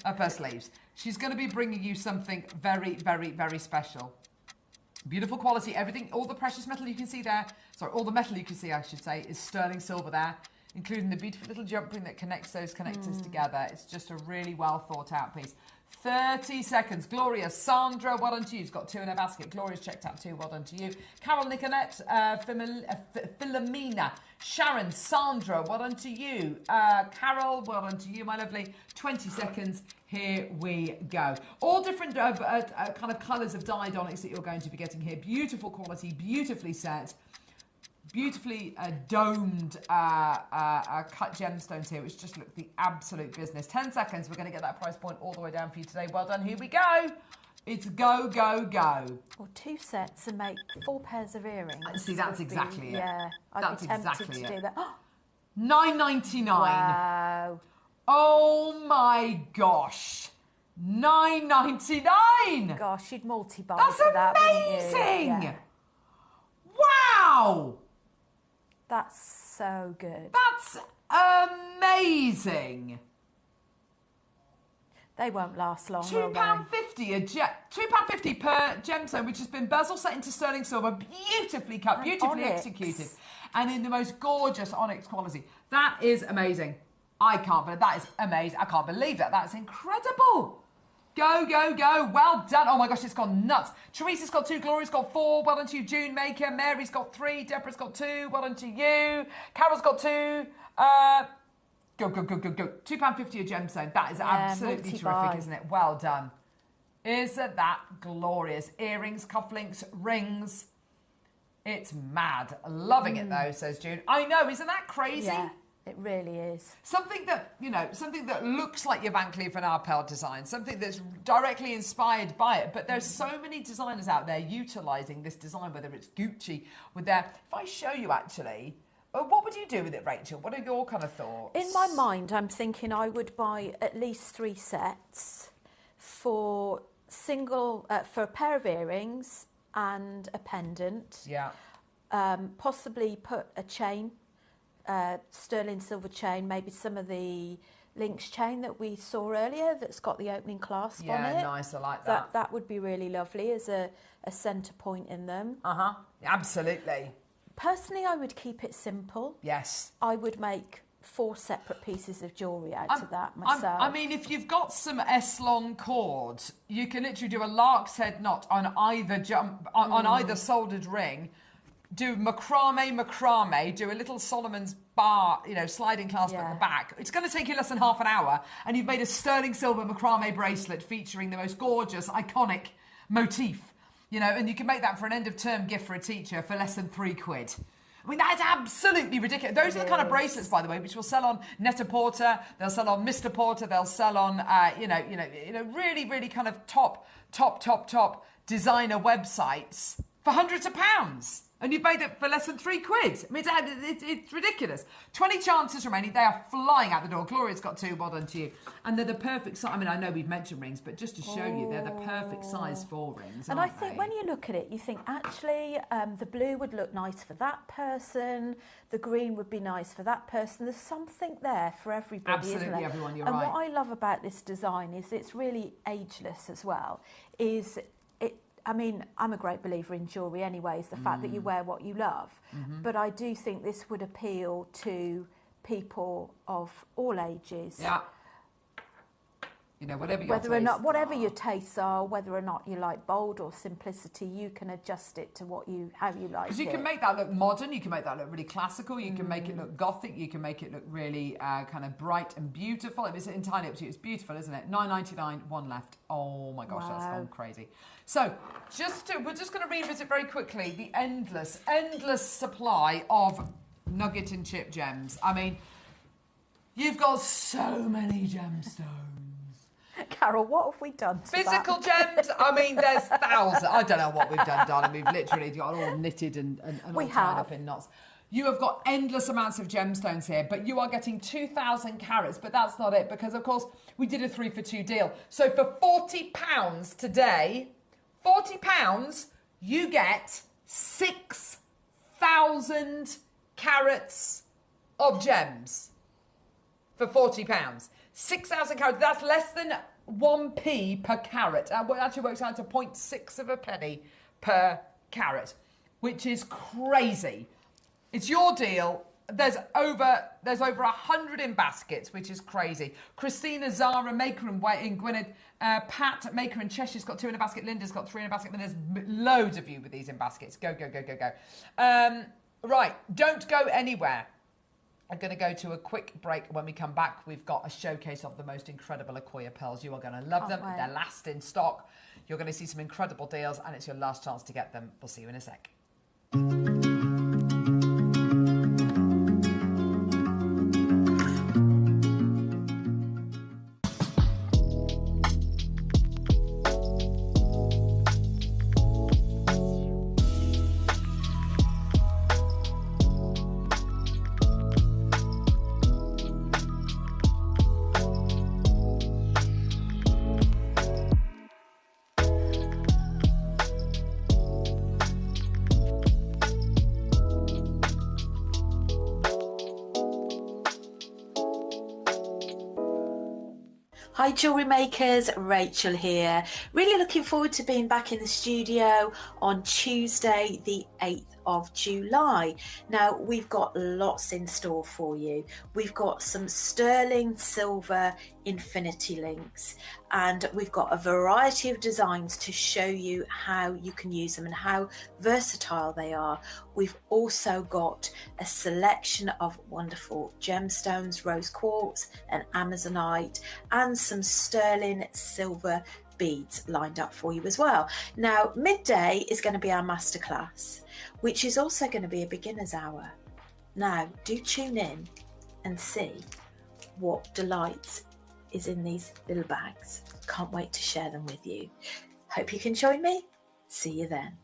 up her sleeves. She's going to be bringing you something very, very, very special. Beautiful quality, everything, all the precious metal you can see there, all the metal you can see, I should say, is sterling silver there, including the beautiful little jump ring that connects those connectors together. It's just a really well thought out piece. 30 seconds. Gloria, Sandra, well done to you. She's got 2 in her basket. Gloria's checked out 2, well done to you. Carol, Nicolette, Philomena, Sharon, Sandra, well done to you. Carol, well done to you, my lovely. 20 seconds. Here we go. All different kind of colours of dyed onyx that you're going to be getting here. Beautiful quality, beautifully set. Beautifully domed cut gemstones here, which just look the absolute business. 10 seconds, we're going to get that price point all the way down for you today. Well done, here we go. It's go, go, go. Or 2 sets and make 4 pairs of earrings. See, that's exactly it. Yeah, I'd be tempted to do that. $9.99. Wow. Oh my gosh. $9.99. Gosh, you'd multi-buy That's for that, wouldn't you? amazing. Yeah. Wow. That's so good. That's amazing. They won't last long, will they? £2.50 per gemstone, which has been bezel set into sterling silver, beautifully cut, And beautifully onyx. executed, and in the most gorgeous onyx quality. That is amazing. I can't believe that is amazing. I can't believe that. That's incredible. Go, go, go. Well done. Oh my gosh, it's gone nuts. Teresa's got 2, Gloria's got 4. Well done to you, JewelleryMaker. Mary's got 3, Deborah's got 2. Well done to you. Carol's got 2. Go, go, go, go, go. £2.50 a gemstone. That is absolutely multi-buy. terrific, isn't it? Well done. Isn't that glorious? Earrings, cufflinks, rings. It's mad. Loving it though, says June. I know, isn't that crazy? Yeah, it really is. Something that, something that looks like your Van Cleef and Arpels design, something that's directly inspired by it. But there's so many designers out there utilising this design, whether it's Gucci with their... If I show you actually, what would you do with it, Rachel? What are your kind of thoughts? In my mind, I'm thinking I would buy at least 3 sets for for a pair of earrings and a pendant. Yeah. Possibly put a chain, sterling silver chain, maybe some of the links chain that we saw earlier that's got the opening clasp on it. Yeah, nice, I like that. That would be really lovely as a centre point in them. Uh-huh, absolutely. Personally, I would keep it simple. Yes. I would make 4 separate pieces of jewellery out of that myself. I mean, if you've got some S-long cord, you can literally do a lark's head knot on either on either soldered ring, do macrame, do a little Solomon's bar, sliding clasp at the back. It's going to take you less than half an hour, and you've made a sterling silver macrame bracelet featuring the most gorgeous, iconic motif. And you can make that for an end-of-term gift for a teacher for less than £3. I mean, that is absolutely ridiculous. Those are the kind of bracelets, by the way, which will sell on Net-a-Porter, they'll sell on Mr. Porter, they'll sell on, really, really kind of top designer websites for hundreds of pounds. And you've made it for less than £3. I mean, it's ridiculous. 20 chances remaining. They are flying out the door. Gloria's got 2. Well done to you. And they're the perfect size. I mean, I know we've mentioned rings, but just to show you, they're the perfect size for rings, And aren't I think they? when you look at it, you think, actually, the blue would look nice for that person. The green would be nice for that person. There's something there for everybody, Absolutely, isn't there? everyone, you're and right. what I love about this design is it's really ageless as well. I mean, I'm a great believer in jewellery anyway, is the fact that you wear what you love. Mm-hmm. But I do think this would appeal to people of all ages. Yeah. Whatever your Whatever your tastes are, whether or not you like bold or simplicity, you can adjust it to how you like it. Because you can make that look modern, you can make that look really classical, you can make it look gothic, you can make it look really kind of bright and beautiful. It's entirely up to you. It's beautiful, isn't it? $9.99, 1 left. Oh my gosh, that's gone crazy. So, we're just going to revisit very quickly the endless supply of nugget and chip gems. I mean, you've got so many gemstones. Carol, what have we done to Physical gems, I mean, there's thousands. I don't know what we've done, darling. We've literally got all knitted and all tied up in knots. You have got endless amounts of gemstones here, but you are getting 2,000 carats. But that's not it, because, of course, we did a 3 for 2 deal. So for £40 today, £40, you get 6,000 carats of gems for £40. 6,000 carats, that's less than 1p per carat. It actually works out to 0.6 of a penny per carat, which is crazy. It's your deal. There's over 100 in baskets, which is crazy. Christina, Zara, Maker in Gwynedd, Pat, Maker in Cheshire's got 2 in a basket. Linda's got 3 in a basket. And there's loads of you with these in baskets. Go, go, go, go, go. Right, don't go anywhere. I'm going to go to a quick break. When we come back, we've got a showcase of the most incredible Acquia pearls. You are going to love them. Wait. They're last in stock. You're going to see some incredible deals, and it's your last chance to get them. We'll see you in a sec. Hi Jewellery Makers, Rachel here. Really looking forward to being back in the studio on Tuesday the 8th of July. Now we've got lots in store for you. We've got some sterling silver infinity links and we've got a variety of designs to show you how you can use them and how versatile they are. We've also got a selection of wonderful gemstones, rose quartz and amazonite, and some sterling silver beads lined up for you as well. Now midday is going to be our masterclass, which is also going to be a beginner's hour. Now do tune in and see what delights is in these little bags. Can't wait to share them with you. Hope you can join me. See you then.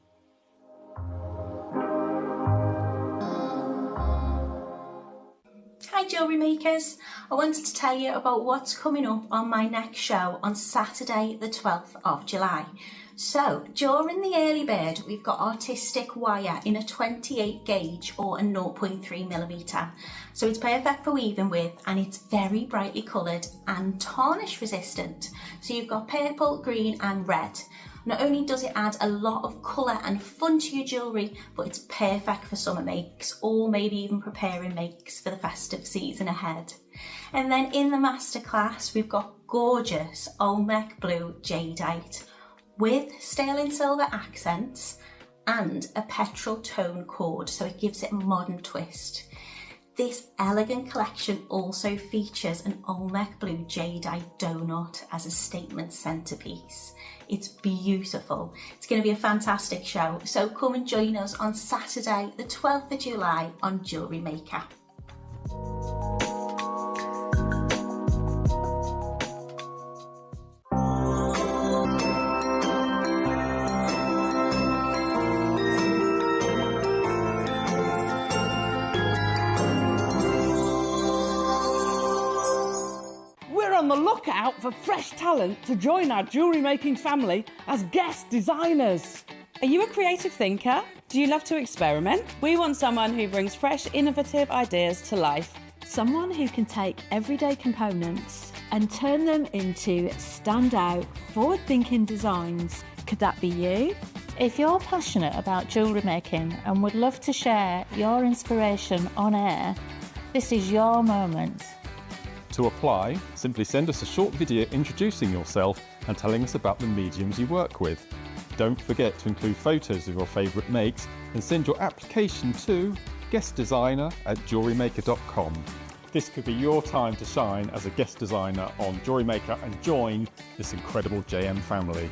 Hi Jewellery Makers, I wanted to tell you about what's coming up on my next show on Saturday the 12th of July. So during the early bird we've got artistic wire in a 28 gauge or a 0.3mm. So it's perfect for weaving with and it's very brightly coloured and tarnish resistant. So you've got purple, green and red. Not only does it add a lot of colour and fun to your jewellery, but it's perfect for summer makes or maybe even preparing makes for the festive season ahead. And then in the masterclass, we've got gorgeous Olmec blue jadeite with sterling silver accents and a petrol tone cord, so it gives it a modern twist. This elegant collection also features an Olmec blue jadeite donut as a statement centerpiece. It's beautiful. It's going to be a fantastic show. So come and join us on Saturday, the 12th of July on Jewellery Maker. On the lookout for fresh talent to join our jewellery making family as guest designers. Are you a creative thinker? Do you love to experiment? We want someone who brings fresh, innovative ideas to life. Someone who can take everyday components and turn them into standout, forward-thinking designs. Could that be you? If you're passionate about jewellery making and would love to share your inspiration on air, this is your moment. To apply, simply send us a short video introducing yourself and telling us about the mediums you work with. Don't forget to include photos of your favourite makes and send your application to guestdesigner@jewellerymaker.com. This could be your time to shine as a guest designer on Jewellery Maker and join this incredible JM family.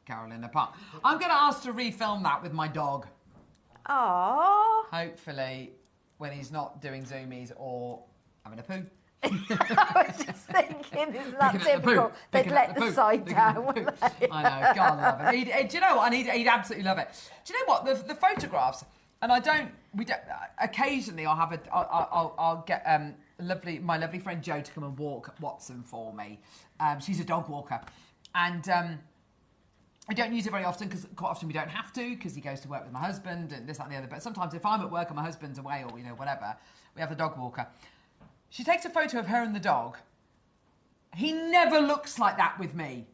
Carolina Park. I'm going to ask to refilm that with my dog. Aww. Hopefully, when he's not doing zoomies or having a poo. I was just thinking, isn't that typical? They'd let the side down, wouldn't they? I know, God love it. Do you know what? He'd absolutely love it. Do you know what? The photographs, and occasionally I'll get my lovely friend Jo to come and walk Watson for me. She's a dog walker. And I don't use it very often because quite often we don't have to because he goes to work with my husband and this, that and the other. But sometimes if I'm at work and my husband's away or, whatever, we have the dog walker. She takes a photo of her and the dog. He never looks like that with me.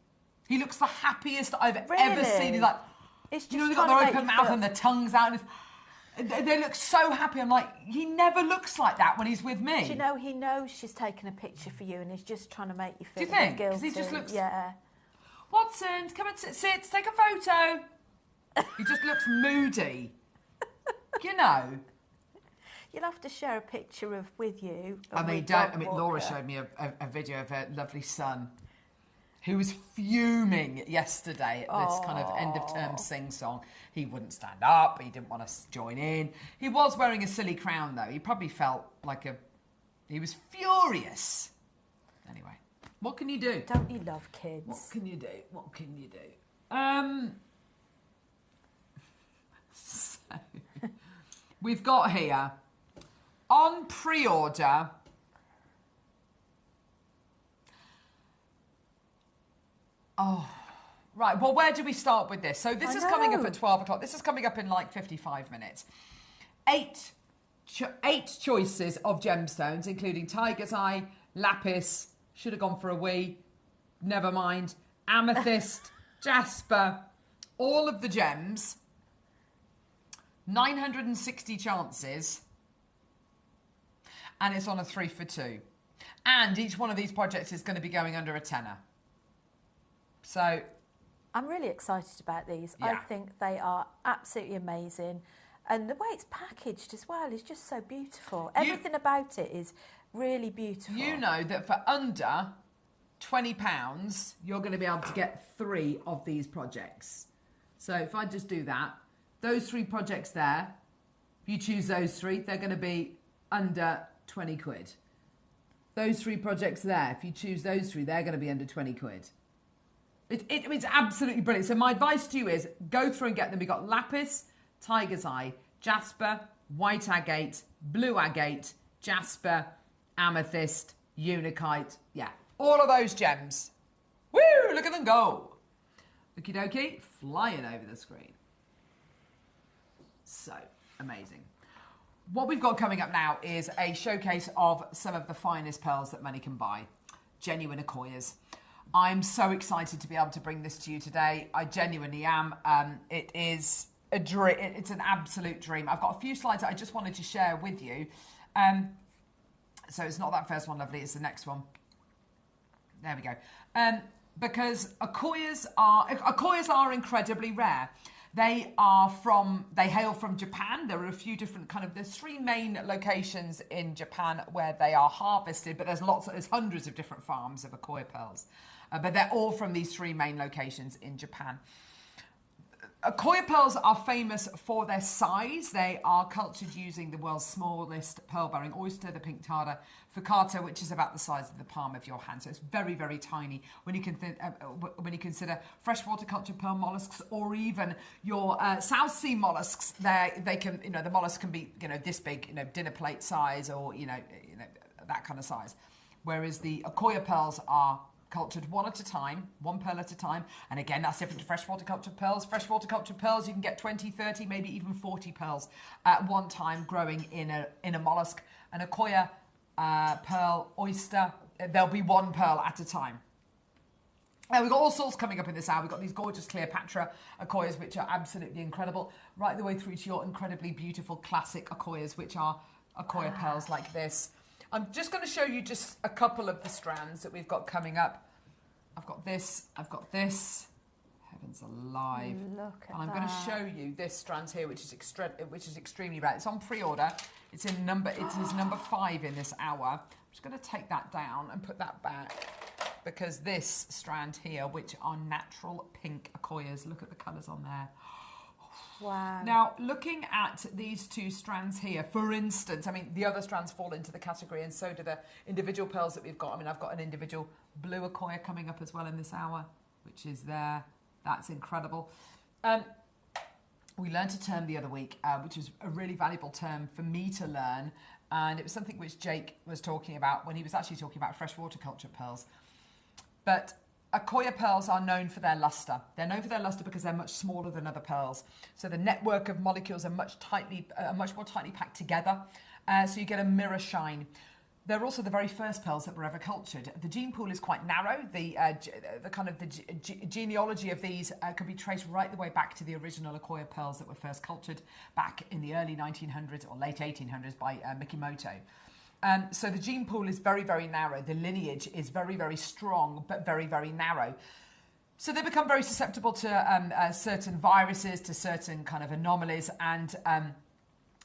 He looks the happiest I've ever seen. He's like, it's just they've got their open mouth and their tongues out. They look so happy. I'm like, he never looks like that when he's with me. Do you know, he knows she's taken a picture for you and he's just trying to make you feel Do you think? guilty. Because he just looks... Yeah. Watson, come and sit, take a photo. He just looks moody. You'll have to share a picture with you. Laura showed me a video of her lovely son who was fuming yesterday at this kind of end of term sing-song. He wouldn't stand up, he didn't want to join in. He was wearing a silly crown though. He probably felt like he was furious. Anyway. What can you do? Don't you love kids? What can you do? So, we've got here on pre-order. Oh, right. Well, where do we start with this? So this is coming up at 12 o'clock. This is coming up in like 55 minutes. Eight choices of gemstones, including tiger's eye, lapis, should have gone for a wee, never mind, amethyst, jasper, all of the gems, 960 chances, and it's on a 3 for 2. And each one of these projects is going to be going under a tenner. So I'm really excited about these. Yeah. I think they are absolutely amazing. And the way it's packaged as well is just so beautiful. Everything about it is really beautiful. You know that for under £20, you're going to be able to get 3 of these projects. So if I just do that, those 3 projects there, if you choose those 3, they're going to be under 20 quid. Those 3 projects there, if you choose those 3, they're going to be under 20 quid. It's absolutely brilliant. So my advice to you is go through and get them. We've got lapis, tiger's eye, jasper, white agate, blue agate, jasper, amethyst, unakite. Yeah, all of those gems. Woo, look at them go. Okie dokie, flying over the screen. So amazing. What we've got coming up now is a showcase of some of the finest pearls that money can buy. Genuine Akoyas. I'm so excited to be able to bring this to you today. I genuinely am. It is a dream. It's an absolute dream. I've got a few slides that I just wanted to share with you. So it's not that first one, lovely. It's the next one. There we go. Because Akoyas are incredibly rare. They hail from Japan. There are a few different there's 3 main locations in Japan where they are harvested, but there's hundreds of different farms of Akoya pearls. But they're all from these 3 main locations in Japan. Akoya pearls are famous for their size. They are cultured using the world's smallest pearl-bearing oyster, the pink tartar focata, which is about the size of the palm of your hand. So it's very, very tiny. When you consider freshwater cultured pearl mollusks, or even your South Sea mollusks, they can, the mollusk can be, this big, dinner plate size, or that kind of size. Whereas the Akoya pearls are cultured one at a time, 1 pearl at a time. And again, that's different to freshwater cultured pearls. Freshwater cultured pearls, you can get 20, 30, maybe even 40 pearls at one time growing in a mollusk. An Akoya pearl oyster, there'll be 1 pearl at a time. We've got all sorts coming up in this hour. We've got these gorgeous Cleopatra Akoyas, which are absolutely incredible, right the way through to your incredibly beautiful classic Akoyas, which are Akoya pearls like this. I'm just going to show you just a couple of the strands that we've got coming up. I've got this. Heavens alive. Look at and I'm going to show you this strand here, which is extremely rare. It's on pre-order. It is number 5 in this hour. I'm just going to take that down and put that back, because this strand here, which are natural pink Akoyas, look at the colours on there. Wow. Now, looking at these 2 strands here, for instance, the other strands fall into the category, and so do the individual pearls that we've got. I've got an individual blue Akoya coming up as well in this hour, which is there. That's incredible. We learned a term the other week, which was a really valuable term for me to learn, and it was something which Jake was talking about when he was actually talking about freshwater cultured pearls. But Akoya pearls are known for their luster. They're known for their luster because they're much smaller than other pearls. So the network of molecules are much more tightly packed together. So you get a mirror shine. They're also the very first pearls that were ever cultured. The gene pool is quite narrow. The genealogy of these can be traced right the way back to the original Akoya pearls that were first cultured back in the early 1900s or late 1800s by Mikimoto. So the gene pool is very, very narrow. The lineage is very, very strong, but very, very narrow. So they become very susceptible to certain viruses, to certain kind of anomalies, and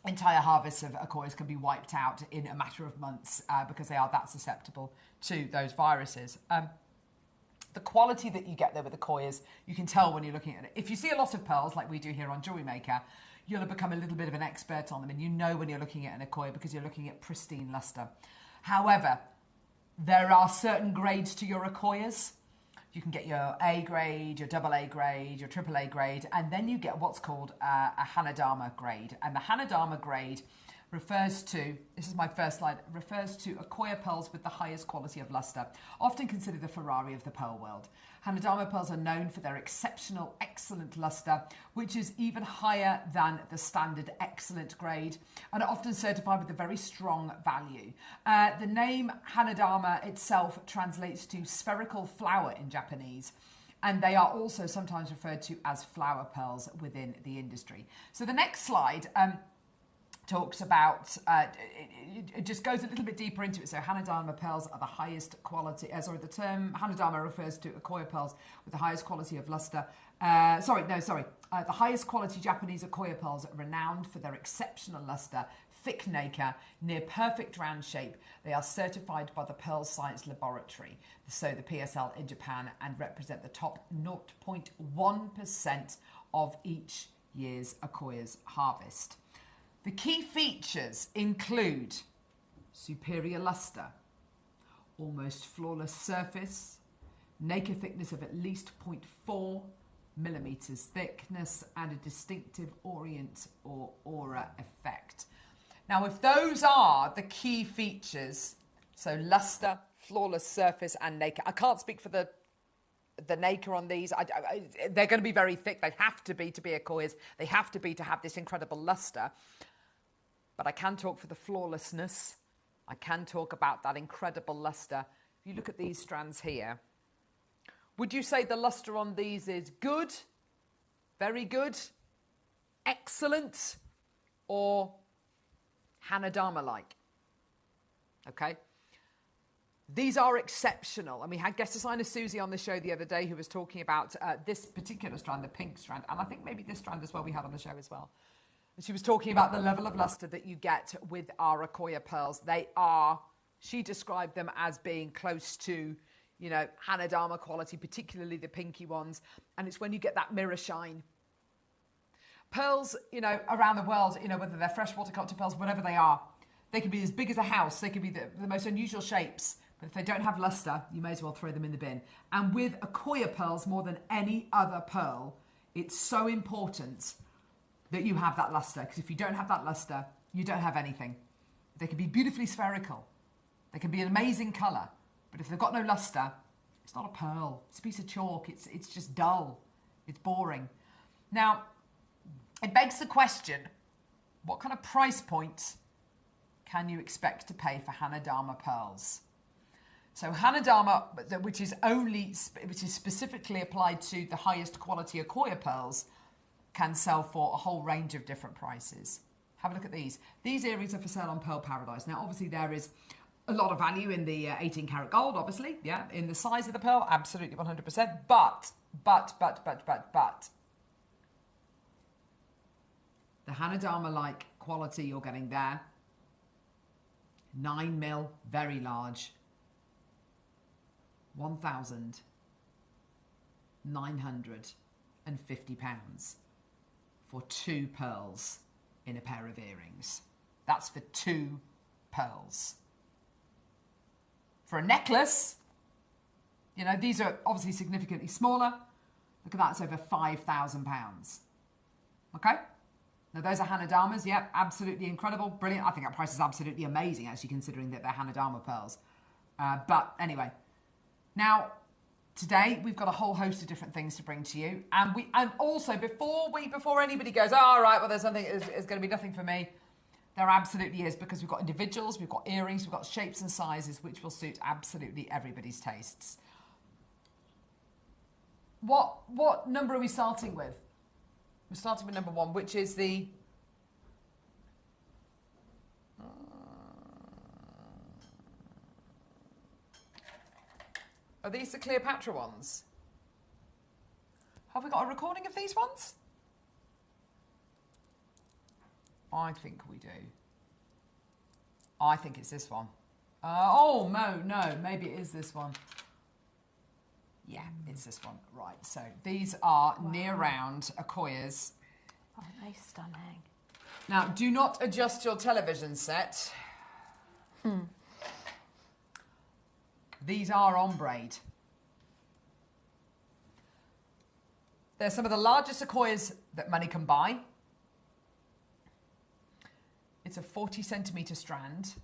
entire harvests of Akoyas can be wiped out in a matter of months because they are that susceptible to those viruses. The quality that you get there with Akoyas, you can tell when you're looking at it. If you see a lot of pearls, like we do here on JewelleryMaker, you'll have become a little bit of an expert on them, and you know when you're looking at an Akoya because you're looking at pristine luster. However, there are certain grades to your Akoyas. You can get your A grade, your double A grade, your triple A grade, and then you get what's called a Hanadama grade. And the Hanadama grade refers to, this is my first slide, refers to Akoya pearls with the highest quality of luster, often considered the Ferrari of the pearl world. Hanadama pearls are known for their exceptional, excellent luster, which is even higher than the standard excellent grade, and are often certified with a very strong value. The name Hanadama itself translates to spherical flower in Japanese, and they are also sometimes referred to as flower pearls within the industry. So the next slide talks about, it just goes a little bit deeper into it. So Hanadama pearls are the highest quality, the term Hanadama refers to Akoya pearls with the highest quality of luster. The highest quality Japanese Akoya pearls are renowned for their exceptional luster, thick nacre, near perfect round shape. They are certified by the Pearl Science Laboratory, so the PSL in Japan, and represent the top 0.1% of each year's Akoya's harvest. The key features include superior luster, almost flawless surface, nacre thickness of at least 0.4 millimeters thickness, and a distinctive orient or aura effect. Now, if those are the key features, so luster, flawless surface, and nacre, I can't speak for the nacre on these. They're going to be very thick. They have to be Akoyas. They have to have this incredible luster. But I can talk for the flawlessness. I can talk about that incredible luster. If you look at these strands here, would you say the luster on these is good, very good, excellent, or Hanadama-like? Okay. These are exceptional. And we had guest designer Susie on the show the other day who was talking about this particular strand, the pink strand, and I think maybe this strand as well we had on the show as well. And she was talking about the level of luster that you get with our Akoya pearls. They are, she described them as being close to, you know, Hanadama quality, particularly the pinky ones. And it's when you get that mirror shine. Pearls, you know, around the world, you know, whether they're freshwater cocktail pearls, whatever they are, they can be as big as a house. They can be the most unusual shapes. But if they don't have luster, you may as well throw them in the bin. And with Akoya pearls, more than any other pearl, it's so important that you have that luster, because if you don't have that luster, you don't have anything. They can be beautifully spherical. They can be an amazing colour. But if they've got no luster, it's not a pearl. It's a piece of chalk. It's just dull. It's boring. Now, it begs the question, what kind of price point can you expect to pay for Hanadama pearls? So Hanadama, which is specifically applied to the highest quality Akoya pearls, can sell for a whole range of different prices. Have a look at these. These earrings are for sale on Pearl Paradise. Now, obviously, there is a lot of value in the 18 karat gold, obviously, yeah. In the size of the pearl, absolutely 100%. But, the Hanadama-like quality you're getting there, 9 mil, very large, £1,950 for 2 pearls in a pair of earrings. That's for 2 pearls. For a necklace, you know, these are obviously significantly smaller. Look at that, it's over £5,000. Okay? Now, those are Hanadamas. Yep, absolutely incredible. Brilliant. I think that price is absolutely amazing, actually, considering that they're Hanadama pearls. But anyway, now, today we've got a whole host of different things to bring to you, and also before anybody goes, all right, well, there's something, it's going to be nothing for me. There absolutely is, because we've got individuals, we've got earrings, we've got shapes and sizes which will suit absolutely everybody's tastes. What number are we starting with? We're starting with number 1, which is the are these the Cleopatra ones? Have we got a recording of these ones? I think we do. I think it's this one. Oh, no, maybe it is this one. Yeah, it's this one. Right, so these are near round Akoyas. Aren't they stunning? Now, do not adjust your television set. These are ombre. They're some of the largest sequoias that money can buy. It's a 40 centimetre strand.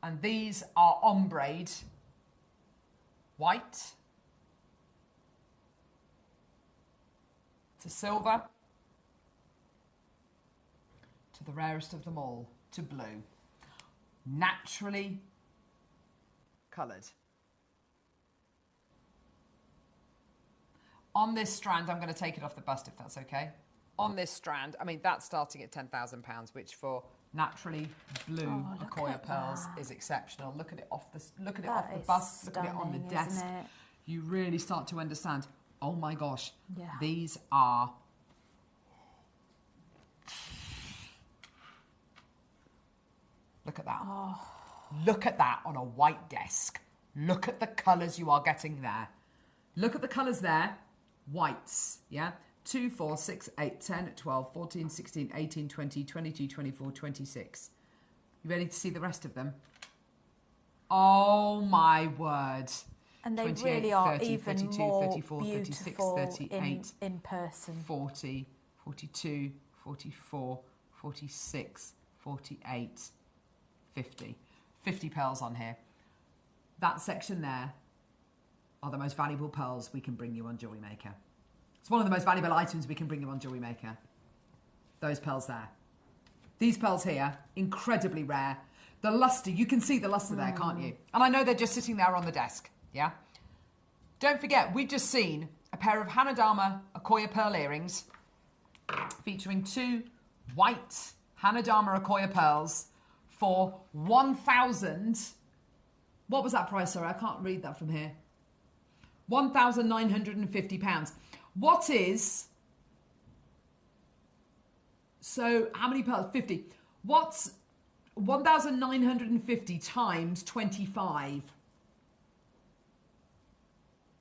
And these are ombre white to silver to the rarest of them all, to blue. Naturally coloured. On this strand, I'm going to take it off the bust if that's okay. On this strand, I mean, that's starting at £10,000, which for naturally blue Accoya pearls is exceptional. Look at it off the bust. Look at it on the desk. You really start to understand. Oh my gosh, these are. Look at that. Oh. Look at that on a white desk. Look at the colours you are getting there. Look at the colours there. Whites, yeah? 2, 4, 6, 8, 10, 12, 14, 16, 18, 20, 22, 24, 26. You ready to see the rest of them? Oh my word. And they really are even 32, more 34, beautiful 36, 38, in person. 40, 42, 44, 46, 48, 50. 50 pearls on here. That section there are the most valuable pearls we can bring you on JewelleryMaker. It's one of the most valuable items we can bring you on JewelleryMaker. Those pearls there. These pearls here, incredibly rare. The luster, you can see the luster there, can't you? And I know they're just sitting there on the desk, yeah? Don't forget, we've just seen a pair of Hanadama Accoya pearl earrings featuring 2 white Hanadama Accoya pearls for 1,000. What was that price? Sorry, I can't read that from here. £1,950. What is, so how many pearls? 50. What's 1,950 times 25?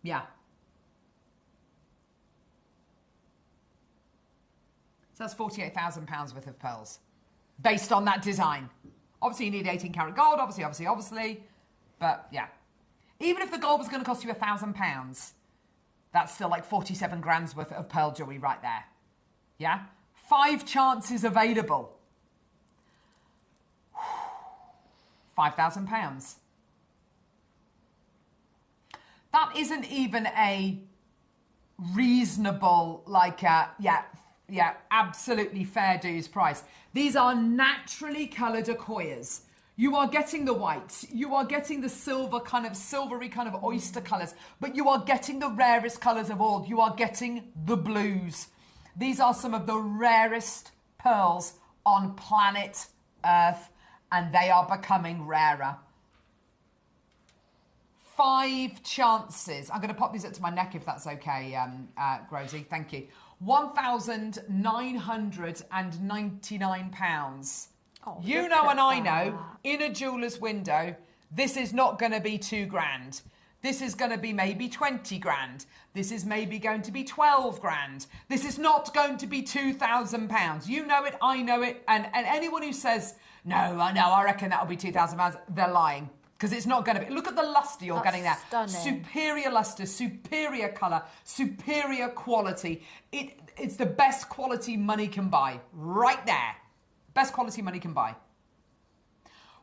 Yeah. So that's £48,000 worth of pearls based on that design. Obviously, you need 18 karat gold, obviously. But yeah. Even if the gold was going to cost you £1,000, that's still like 47 grand's worth of pearl jewellery right there. Yeah? 5 chances available. £5,000. That isn't even a reasonable, absolutely fair dues price. These are naturally coloured Accoyas. You are getting the whites, you are getting the silvery kind of oyster colours, but you are getting the rarest colours of all. You are getting the blues. These are some of the rarest pearls on planet Earth, and they are becoming rarer. 5 chances. I'm going to pop these up to my neck if that's okay, Grozy. Thank you. £1,999. Oh, you know and I know, in a jeweller's window, this is not going to be 2 grand. This is going to be maybe 20 grand. This is maybe going to be 12 grand. This is not going to be £2,000. You know it, I know it. And anyone who says, no, I reckon that'll be £2,000, they're lying. Because it's not going to be. Look at the lustre you're getting there. Stunning. Superior lustre, superior colour, superior quality. It's the best quality money can buy. Right there. Best quality money can buy.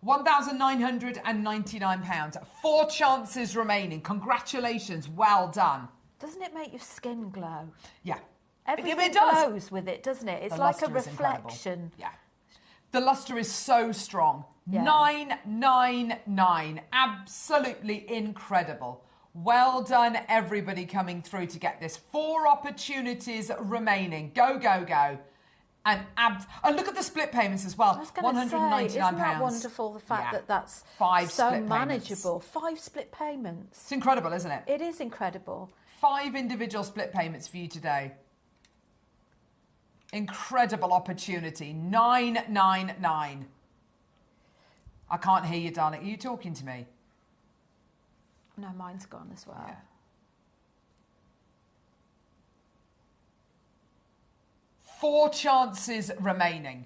£1,999. 4 chances remaining. Congratulations. Well done. Doesn't it make your skin glow? Yeah. Everything glows with it, doesn't it? It's like a reflection. Yeah. The lustre is so strong. Yeah. 999. Absolutely incredible. Well done, everybody coming through to get this. 4 opportunities remaining. Go, go, go. And look at the split payments as well. I was going to say, isn't that wonderful, the fact that that's 5 so manageable? 5 split payments. It's incredible, isn't it? It is incredible. 5 individual split payments for you today. Incredible opportunity. 999. I can't hear you, darling. Are you talking to me? No, mine's gone as well. Yeah. 4 chances remaining.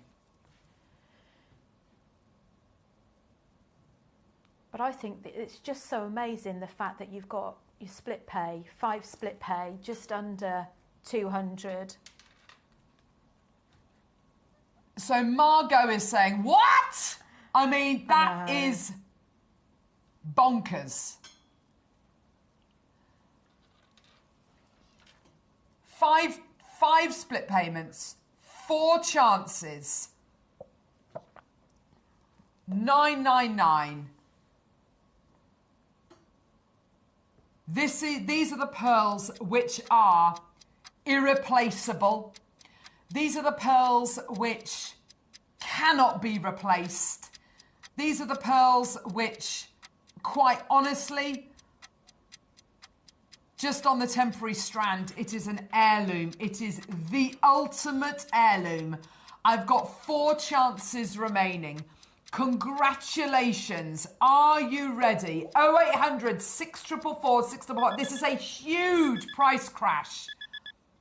But I think that it's just so amazing, the fact that you've got your split pay, 5 split pay, just under 200. So Margot is saying, what? I mean, that is bonkers. 5 split payments, 4 chances, 999. These are the pearls which are irreplaceable. These are the pearls which cannot be replaced. These are the pearls which, quite honestly, just on the temporary strand, it is an heirloom. It is the ultimate heirloom. I've got 4 chances remaining. Congratulations. Are you ready? 0800 644 655. This is a huge price crash.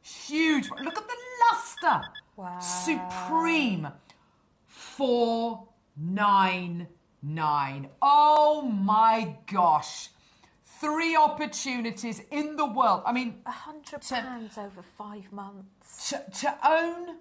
Huge. Look at the luster. Wow. Supreme. 499. Oh my gosh. 3 opportunities in the world. I mean, £100 over 5 months. To own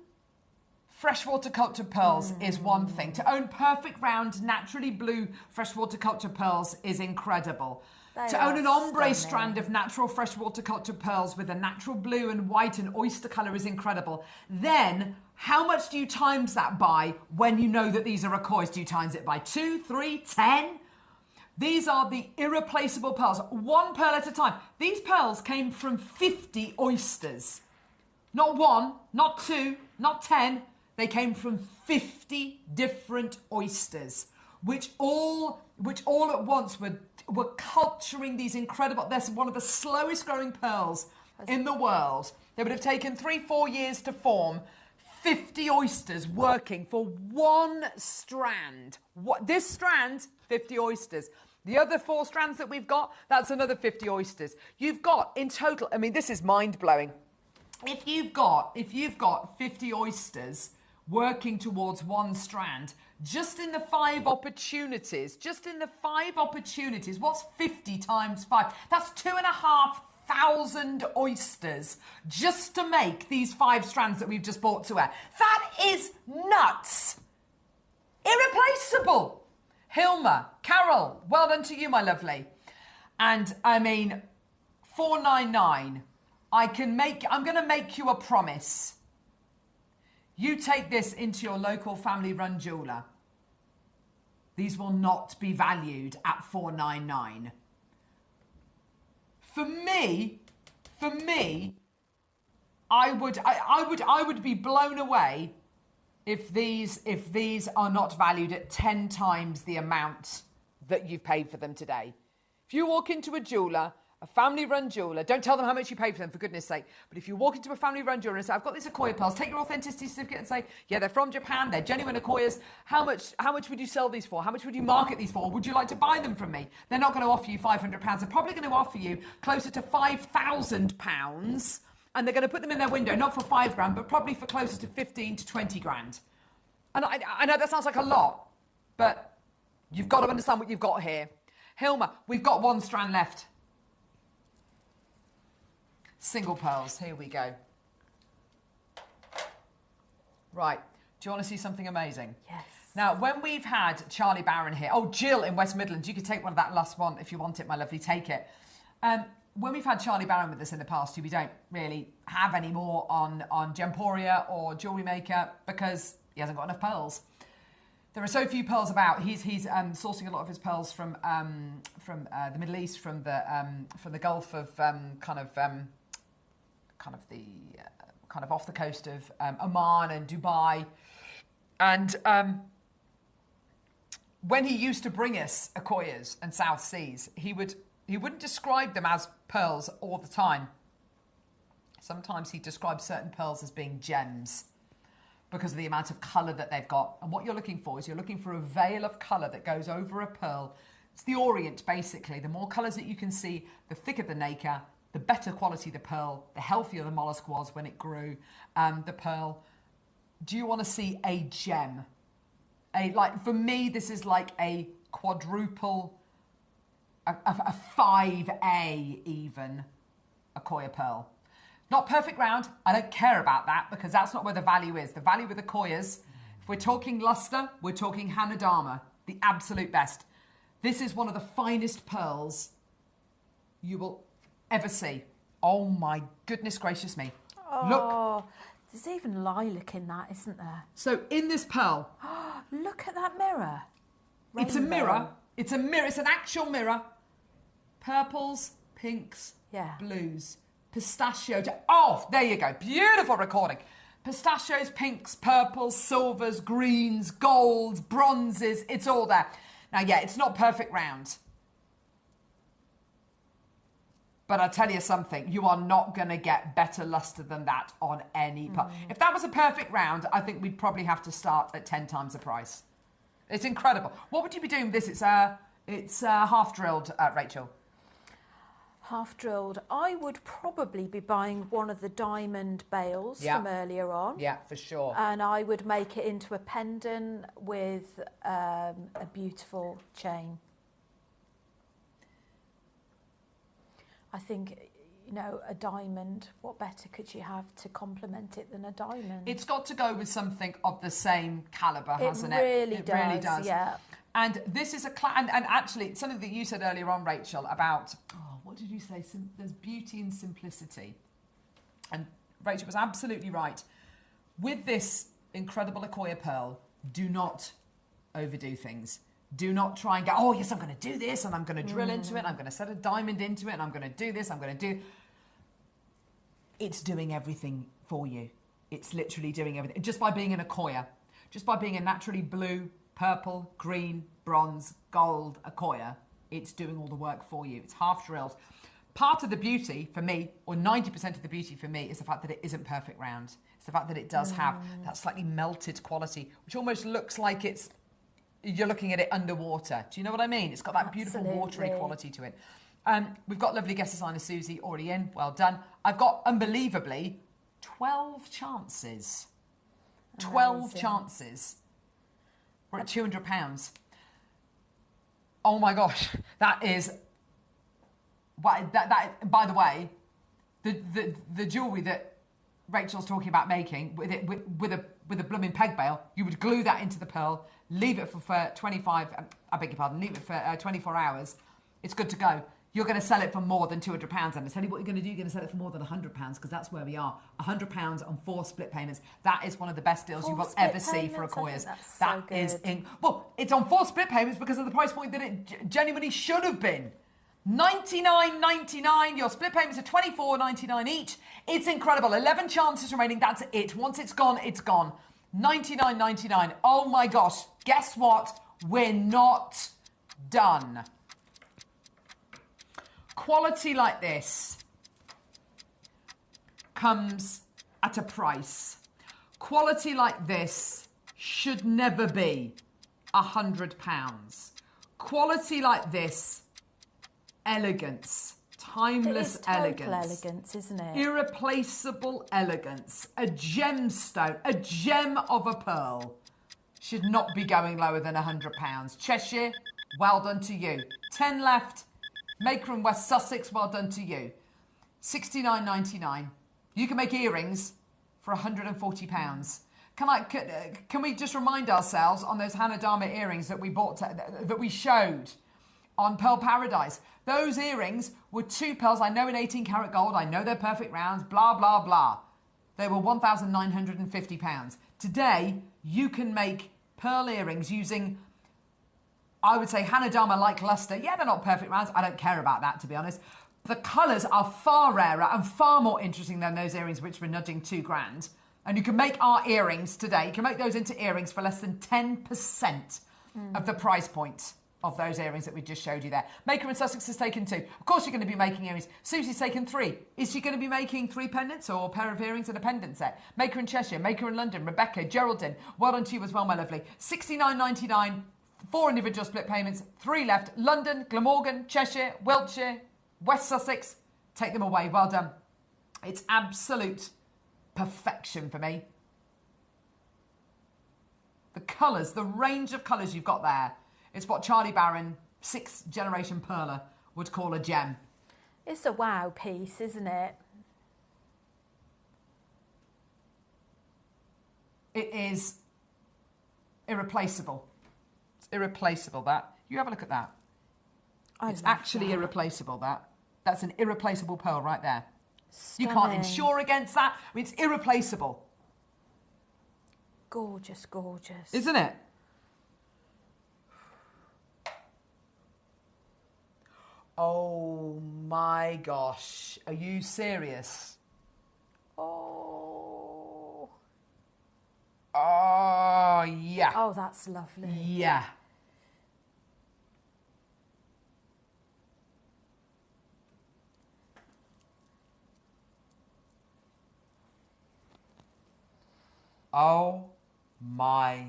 freshwater cultured pearls is one thing. To own perfect round, naturally blue freshwater cultured pearls is incredible. To own an ombre strand of natural freshwater cultured pearls with a natural blue and white and oyster colour is incredible. Then, how much do you times that by when you know that these are Akkois? Do you times it by 2, 3, 10? These are the irreplaceable pearls. 1 pearl at a time. These pearls came from 50 oysters. Not 1, not 2, not 10. They came from 50 different oysters, which all at once were culturing these incredible. They're one of the slowest growing pearls in the world. They would have taken 3-4 years to form. 50 oysters working for 1 strand. This strand, 50 oysters. The other 4 strands that we've got, that's another 50 oysters. You've got in total. I mean, this is mind blowing. If you've got 50 oysters working towards 1 strand, just in the 5 opportunities, what's 50 times 5? That's 2,500 oysters just to make these 5 strands that we've just bought to her. That is nuts. Irreplaceable. Hilma, Carol, well done to you, my lovely. And I mean, 499. I'm going to make you a promise. You take this into your local family-run jeweller. These will not be valued at 499. For me, I would be blown away if these are not valued at 10 times the amount that you've paid for them today. If you walk into a jeweller, a family-run jeweller, don't tell them how much you pay for them, for goodness sake. But if you walk into a family-run jeweller and say, I've got these Akkois pearls, take your authenticity certificate and say, yeah, they're from Japan, they're genuine Akkois. How much would you sell these for? How much would you market these for? Would you like to buy them from me? They're not going to offer you £500. They're probably going to offer you closer to £5,000, and they're going to put them in their window, not for £5,000, but probably for closer to 15 to 20 grand. And I know that sounds like a lot, but you've got to understand what you've got here. Hilma, we've got 1 strand left. Single pearls, here we go. Right, do you want to see something amazing? Yes. Now, when we've had Charlie Barron here, Jill in West Midlands, you could take one of that last one if you want it, my lovely, take it. When we've had Charlie Barron with us in the past, who we don't really have any more on Gemporia or JewelleryMaker because he hasn't got enough pearls. There are so few pearls about. He's sourcing a lot of his pearls from the Middle East, from the Gulf of kind of off the coast of Oman and Dubai, and when he used to bring us Akkois and South Seas, he wouldn't describe them as pearls all the time. Sometimes he describes certain pearls as being gems because of the amount of colour that they've got. And what you're looking for is you're looking for a veil of colour that goes over a pearl. It's the orient, basically. The more colours that you can see, the thicker the nacre, the better quality the pearl, the healthier the mollusk was when it grew, the pearl. Do you want to see a gem? For me, this is like a quadruple a 5A even, Akoya pearl. Not perfect round. I don't care about that because that's not where the value is. The value with Akoyas, if we're talking luster, we're talking Hanadama, the absolute best. This is one of the finest pearls you will ever see. Oh my goodness gracious me. Oh, look. There's even lilac in that, isn't there? So in this pearl. Look at that mirror. Rainbow. It's a mirror. It's a mirror. It's an actual mirror. Purples, pinks, blues, pistachio. Oh, there you go. Beautiful recording. Pistachios, pinks, purples, silvers, greens, golds, bronzes. It's all there. Now, yeah, it's not perfect round. But I'll tell you something, you are not going to get better luster than that on any pearl. If that was a perfect round, I think we'd probably have to start at 10 times the price. It's incredible. What would you be doing with this? It's half drilled, Rachel. Half drilled. I would probably be buying one of the diamond bales from earlier on. Yeah, for sure. And I would make it into a pendant with a beautiful chain. I think, you know, a diamond, what better could you have to complement it than a diamond? It's got to go with something of the same calibre, hasn't it? It really does, yeah. And this is and actually, something that you said earlier on, Rachel, about, what did you say? There's beauty in simplicity. And Rachel was absolutely right. With this incredible Akoya pearl, do not overdo things. Do not try and go, oh, yes, I'm going to do this, and I'm going to drill into it, and I'm going to set a diamond into it, and I'm going to do this, I'm going to do... It's doing everything for you. It's literally doing everything. Just by being an Akoya, just by being a naturally blue, purple, green, bronze, gold Akoya, it's doing all the work for you. It's half drilled. Part of the beauty for me, or 90% of the beauty for me, is the fact that it isn't perfect round. It's the fact that it does have that slightly melted quality, which almost looks like you're looking at it underwater. Do you know what I mean? It's got that beautiful watery quality to it. We've got lovely guest designer Susie already in. Well done. I've got, unbelievably, 12 chances. 12 chances. We're at £200. Oh my gosh. That is... That by the way, the jewellery that Rachel's talking about making with a blooming peg bail, you would glue that into the pearl, leave it for 25, I beg your pardon, leave it for 24 hours. It's good to go. You're going to sell it for more than £200. And I tell you what you're going to do, you're going to sell it for more than £100 because that's where we are. £100 on 4 split payments. That is one of the best deals you will ever see for Akoyas. That is well, it's on 4 split payments because of the price point that it genuinely should have been. $99.99. Your split payments are $24.99 each. It's incredible. 11 chances remaining. That's it. Once it's gone, it's gone. $99.99. Oh my gosh. Guess what? We're not done. Quality like this comes at a price. Quality like this should never be £100. Quality like this, elegance, timeless elegance. Elegance, isn't it? Irreplaceable elegance. A gemstone, a gem of a pearl should not be going lower than £100. Cheshire, well done to you. 10 left. Maker in West Sussex, well done to you. $69.99. You can make earrings for £140. Can we just remind ourselves on those Hanadama earrings that we bought, that we showed on Pearl Paradise? Those earrings were 2 pearls. I know in 18 karat gold. I know they're perfect rounds. Blah, blah, blah. They were £1,950. Today, you can make pearl earrings using, I would say, Hanadama-like luster. Yeah, they're not perfect rounds. I don't care about that, to be honest. The colours are far rarer and far more interesting than those earrings, which were nudging £2,000. And you can make our earrings today. You can make those into earrings for less than 10% of the price point of those earrings that we just showed you there. Maker in Sussex has taken 2. Of course you're going to be making earrings. Susie's taken 3. Is she going to be making 3 pendants or a pair of earrings and a pendant set? Maker in Cheshire, Maker in London, Rebecca, Geraldine. Well done to you as well, my lovely. $69.99. 4 individual split payments, 3 left. London, Glamorgan, Cheshire, Wiltshire, West Sussex. Take them away. Well done. It's absolute perfection for me. The colours, the range of colours you've got there. It's what Charlie Barron, 6th generation pearler, would call a gem. It's a wow piece, isn't it? It is irreplaceable. It's irreplaceable, that. You have a look at that. It's actually irreplaceable, that. That's an irreplaceable pearl right there. Stunning. You can't insure against that. I mean, it's irreplaceable. Gorgeous, gorgeous. Isn't it? Oh my gosh. Are you serious? Oh. Oh, yeah. Oh, that's lovely. Yeah. Oh my.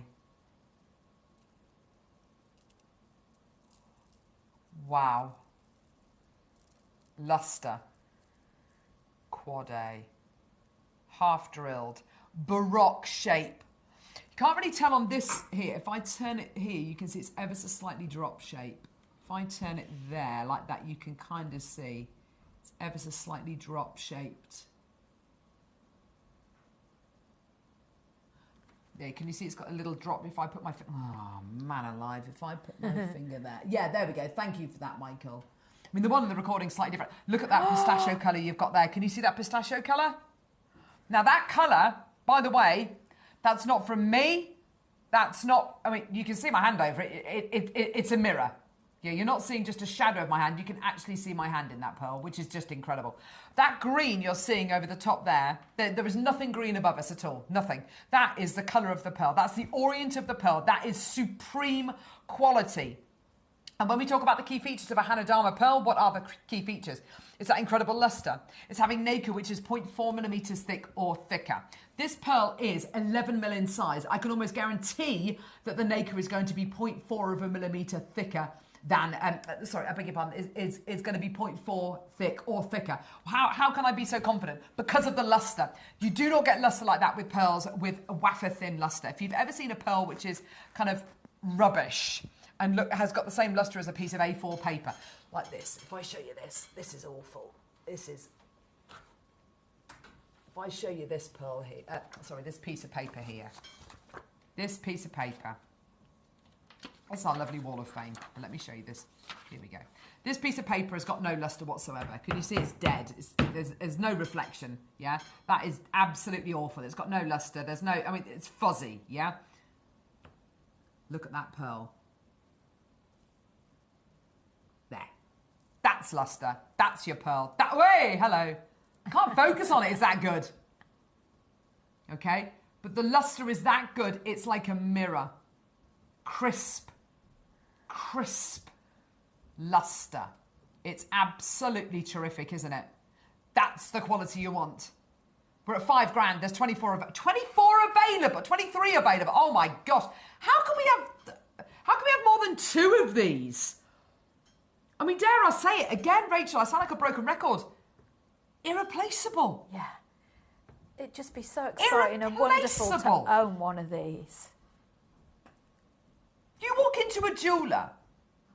Wow. Luster. Quad A. Half drilled. Baroque shape. You can't really tell on this here. If I turn it here, you can see it's ever so slightly drop shape. If I turn it there like that, you can kind of see it's ever so slightly drop shaped. Yeah, can you see it's got a little drop if I put my oh man alive, if I put my finger there. Yeah, there we go. Thank you for that, Michael. I mean, the one in the recording is slightly different. Look at that pistachio colour you've got there. Can you see that pistachio colour? Now that colour, by the way, that's not from me. That's not, I mean, you can see my hand over it. It's a mirror. Yeah, you're not seeing just a shadow of my hand. You can actually see my hand in that pearl, which is just incredible. That green you're seeing over the top there is nothing green above us at all. Nothing. That is the colour of the pearl. That's the orient of the pearl. That is supreme quality. And when we talk about the key features of a Hanadama pearl, what are the key features? It's that incredible luster. It's having nacre, which is 0.4 millimetres thick or thicker. This pearl is 11 mil in size. I can almost guarantee that the nacre is going to be 0.4 of a millimetre thicker than, sorry, I beg your pardon, is going to be 0.4 thick or thicker. How can I be so confident? Because of the luster. You do not get luster like that with pearls with a wafer thin luster. If you've ever seen a pearl which is kind of rubbish and look has got the same luster as a piece of A4 paper, like this. If I show you this, this is awful. This is, if I show you this pearl here, sorry, this piece of paper here, this piece of paper, that's our lovely wall of fame. And let me show you this. Here we go. This piece of paper has got no luster whatsoever. Can you see it's dead? There's no reflection, yeah? That is absolutely awful. It's got no luster. There's no, I mean, it's fuzzy, yeah? Look at that pearl. There. That's luster. That's your pearl. That way, hello. I can't focus on it. It's that good. Okay? But the luster is that good. It's like a mirror. Crisp luster. It's absolutely terrific, isn't it? That's the quality you want. We're at £5,000. There's 24 available, 23 available. Oh my gosh. How can we have more than 2 of these? I mean, dare I say it again, Rachel, I sound like a broken record. Irreplaceable. Yeah. It'd just be so exciting and wonderful to own one of these. You walk into a jeweller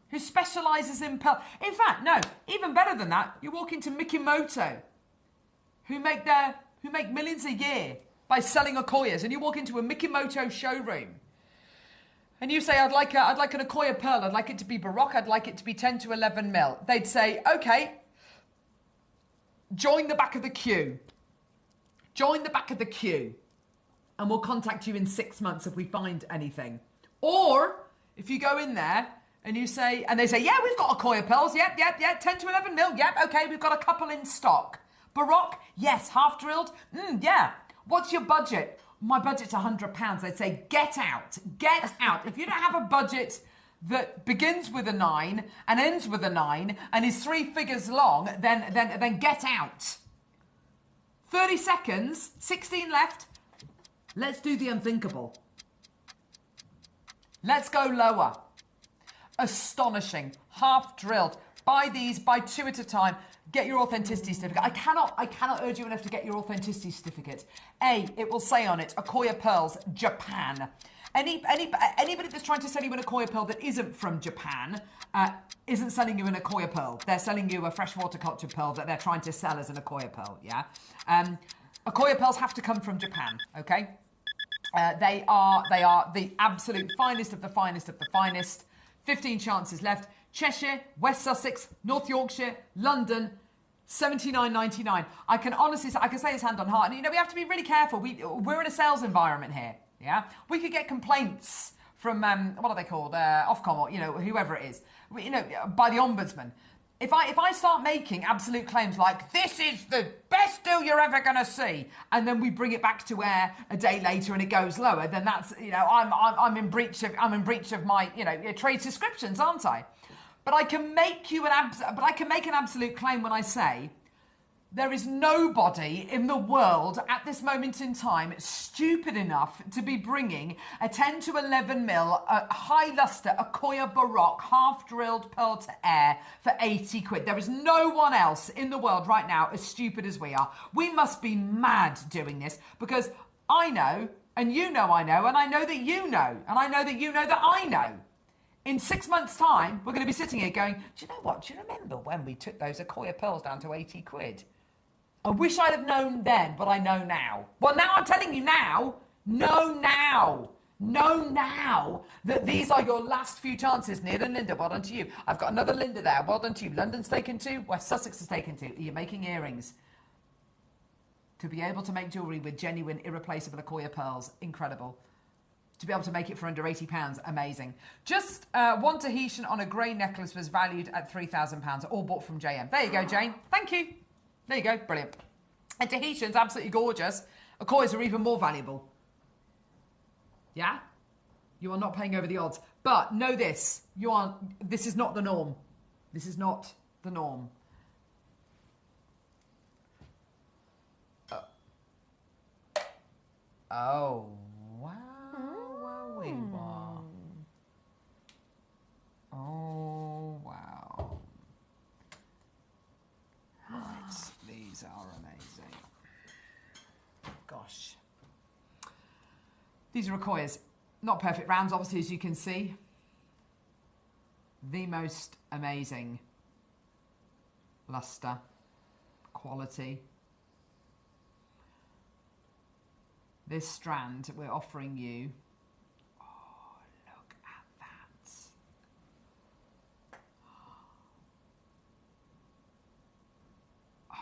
who specialises in pearl. In fact, no, even better than that, you walk into Mikimoto, who make millions a year by selling Okoyas, and you walk into a Mikimoto showroom, and you say, I'd like an Okoya pearl, I'd like it to be Baroque, I'd like it to be 10 to 11 mil. They'd say, okay, join the back of the queue. Join the back of the queue, and we'll contact you in 6 months if we find anything. Or if you go in there and you say, and they say, yeah, we've got Okoya pearls, yep, 10 to 11 mil, yep, okay, we've got a couple in stock. Baroque, yes, half drilled, yeah. What's your budget? My budget's £100. They'd say, get out. If you don't have a budget that begins with a 9 and ends with a 9 and is 3 figures long, then get out. 30 seconds, 16 left. Let's do the unthinkable. Let's go lower. Astonishing. Half drilled. Buy these, buy 2 at a time. Get your authenticity certificate. I cannot urge you enough to get your authenticity certificate. A, it will say on it, Okoya Pearls, Japan. Anybody that's trying to sell you an Akoya pearl that isn't from Japan isn't selling you an Akoya pearl. They're selling you a freshwater cultured pearl that they're trying to sell as an Akoya pearl, yeah? Akoya pearls have to come from Japan, okay? They are the absolute finest of the finest of the finest. 15 chances left. Cheshire, West Sussex, North Yorkshire, London, $79.99. I can honestly say, I can say this hand on heart. And, you know, we have to be really careful. We're in a sales environment here, yeah? We could get complaints from, what are they called? Ofcom or, you know, whoever it is, you know, by the Ombudsman. If I start making absolute claims like, this is the best deal you're ever going to see, and then we bring it back to air a day later and it goes lower, then that's, you know, I'm in breach of my, you know, trade descriptions, aren't I? But I can make an absolute claim when I say there is nobody in the world at this moment in time stupid enough to be bringing a 10 to 11 mil high luster Akoya Baroque half drilled pearl to air for 80 quid. There is no one else in the world right now as stupid as we are. We must be mad doing this because I know, and you know I know, and I know that you know, and I know that you know that I know. In 6 months' time, we're going to be sitting here going, do you know what? Do you remember when we took those Akoya pearls down to 80 quid? I wish I'd have known then, but I know now. Well, now I'm telling you now, know now that these are your last few chances. Neil and Linda, well done to you. I've got another Linda there, well done to you. London's taken 2, West Sussex has taken 2. You're making earrings. To be able to make jewellery with genuine, irreplaceable Akoya pearls, incredible. To be able to make it for under £80, amazing. Just one Tahitian on a grey necklace was valued at £3,000, all bought from JM. There you go, Jane. Thank you. There you go, brilliant. And Tahitian's absolutely gorgeous. Akoyas are even more valuable. Yeah? You are not paying over the odds. But know this, this is not the norm. This is not the norm. Oh, wow. Wow. Oh, wow. Right, these are amazing. Gosh. These are Akoyas. Not perfect rounds, obviously, as you can see. The most amazing luster, quality. This strand we're offering you. Oh, look at that. Oh,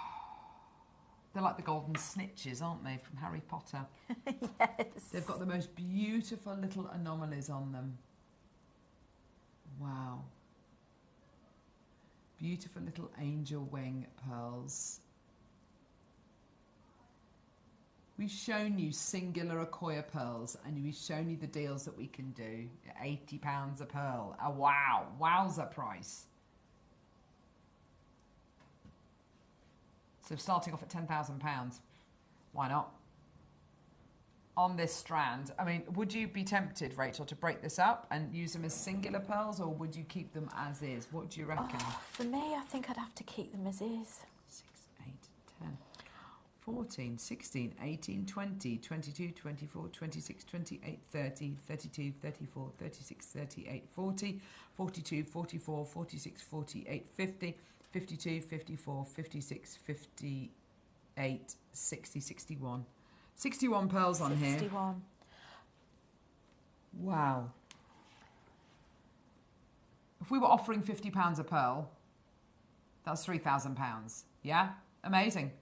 they're like the golden snitches, aren't they, from Harry Potter? Yes. They've got the most beautiful little anomalies on them. Wow. Beautiful little angel wing pearls. We've shown you singular Akoya pearls and we've shown you the deals that we can do. £80 a pearl. Oh, wow. Wowza price. So starting off at £10,000. Why not? On this strand, I mean, would you be tempted, Rachel, to break this up and use them as singular pearls, or would you keep them as is? What do you reckon? Oh, for me, I think I'd have to keep them as is. 6, 8, 10, 14, 16, 18, 20, 22, 24, 26, 28, 30, 32, 34, 36, 38, 40, 42, 44, 46, 48, 50, 52, 54, 56, 58, 60, 61. 61 pearls on here. 61. Wow. If we were offering £50 a pearl, that's £3,000. Yeah? Amazing.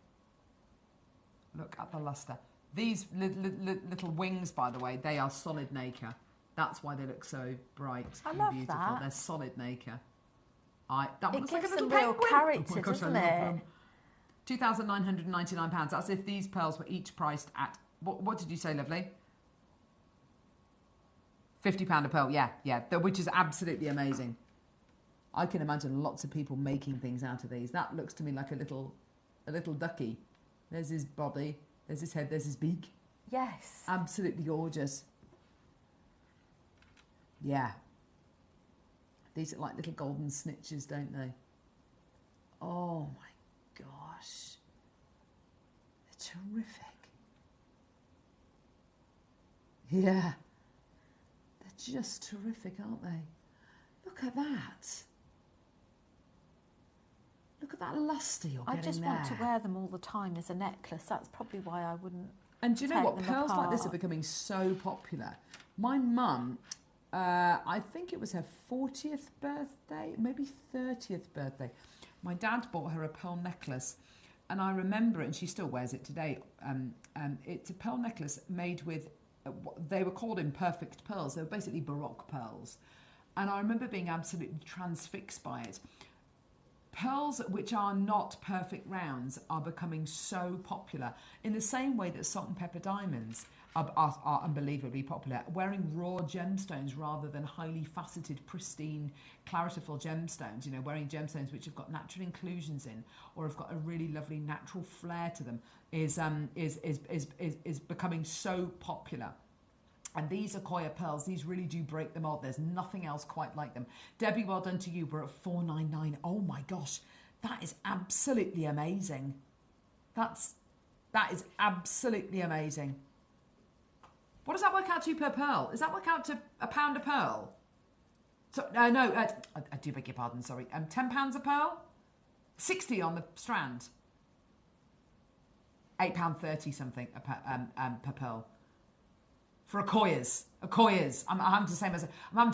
Look at the luster. These little wings, by the way, they are solid nacre. That's why they look so bright and beautiful. That. They're solid nacre. That It looks like a gives little them real penguin. character, Oh my gosh, doesn't I love it? them. £2,999. That's if these pearls were each priced at, what did you say, lovely? £50 a pearl, yeah, which is absolutely amazing. I can imagine lots of people making things out of these. That looks to me like a little ducky. There's his body, there's his head, there's his beak. Yes. Absolutely gorgeous. Yeah. These are like little golden snitches, don't they? Oh my gosh. They're terrific. Yeah. just terrific, aren't they? Look at that. Look at that lustre you're getting I just there. want to wear them all the time as a necklace. That's probably why I wouldn't. And do you know what? Pearls like this are apart. becoming so popular. My mum, I think it was her 40th birthday, maybe 30th birthday. My dad bought her a pearl necklace, and I remember it, and she still wears it today. It's a pearl necklace made with, they were called imperfect pearls. They were basically Baroque pearls. And I remember being absolutely transfixed by it. Pearls which are not perfect rounds are becoming so popular in the same way that salt and pepper diamonds are unbelievably popular. Wearing raw gemstones rather than highly faceted, pristine, claritical gemstones, you know, wearing gemstones which have got natural inclusions in or have got a really lovely natural flair to them is becoming so popular. And these Accoya pearls, these really do break the mold. There's nothing else quite like them. Debbie, well done to you. We're at $4.99. Oh my gosh, that is absolutely amazing. That is absolutely amazing. What does that work out to per pearl? Does that work out to £1 a pearl? So, I do beg your pardon, sorry. £10 a pearl? 60 on the strand. £8.30 something per pearl. For Accoyas. I'm having to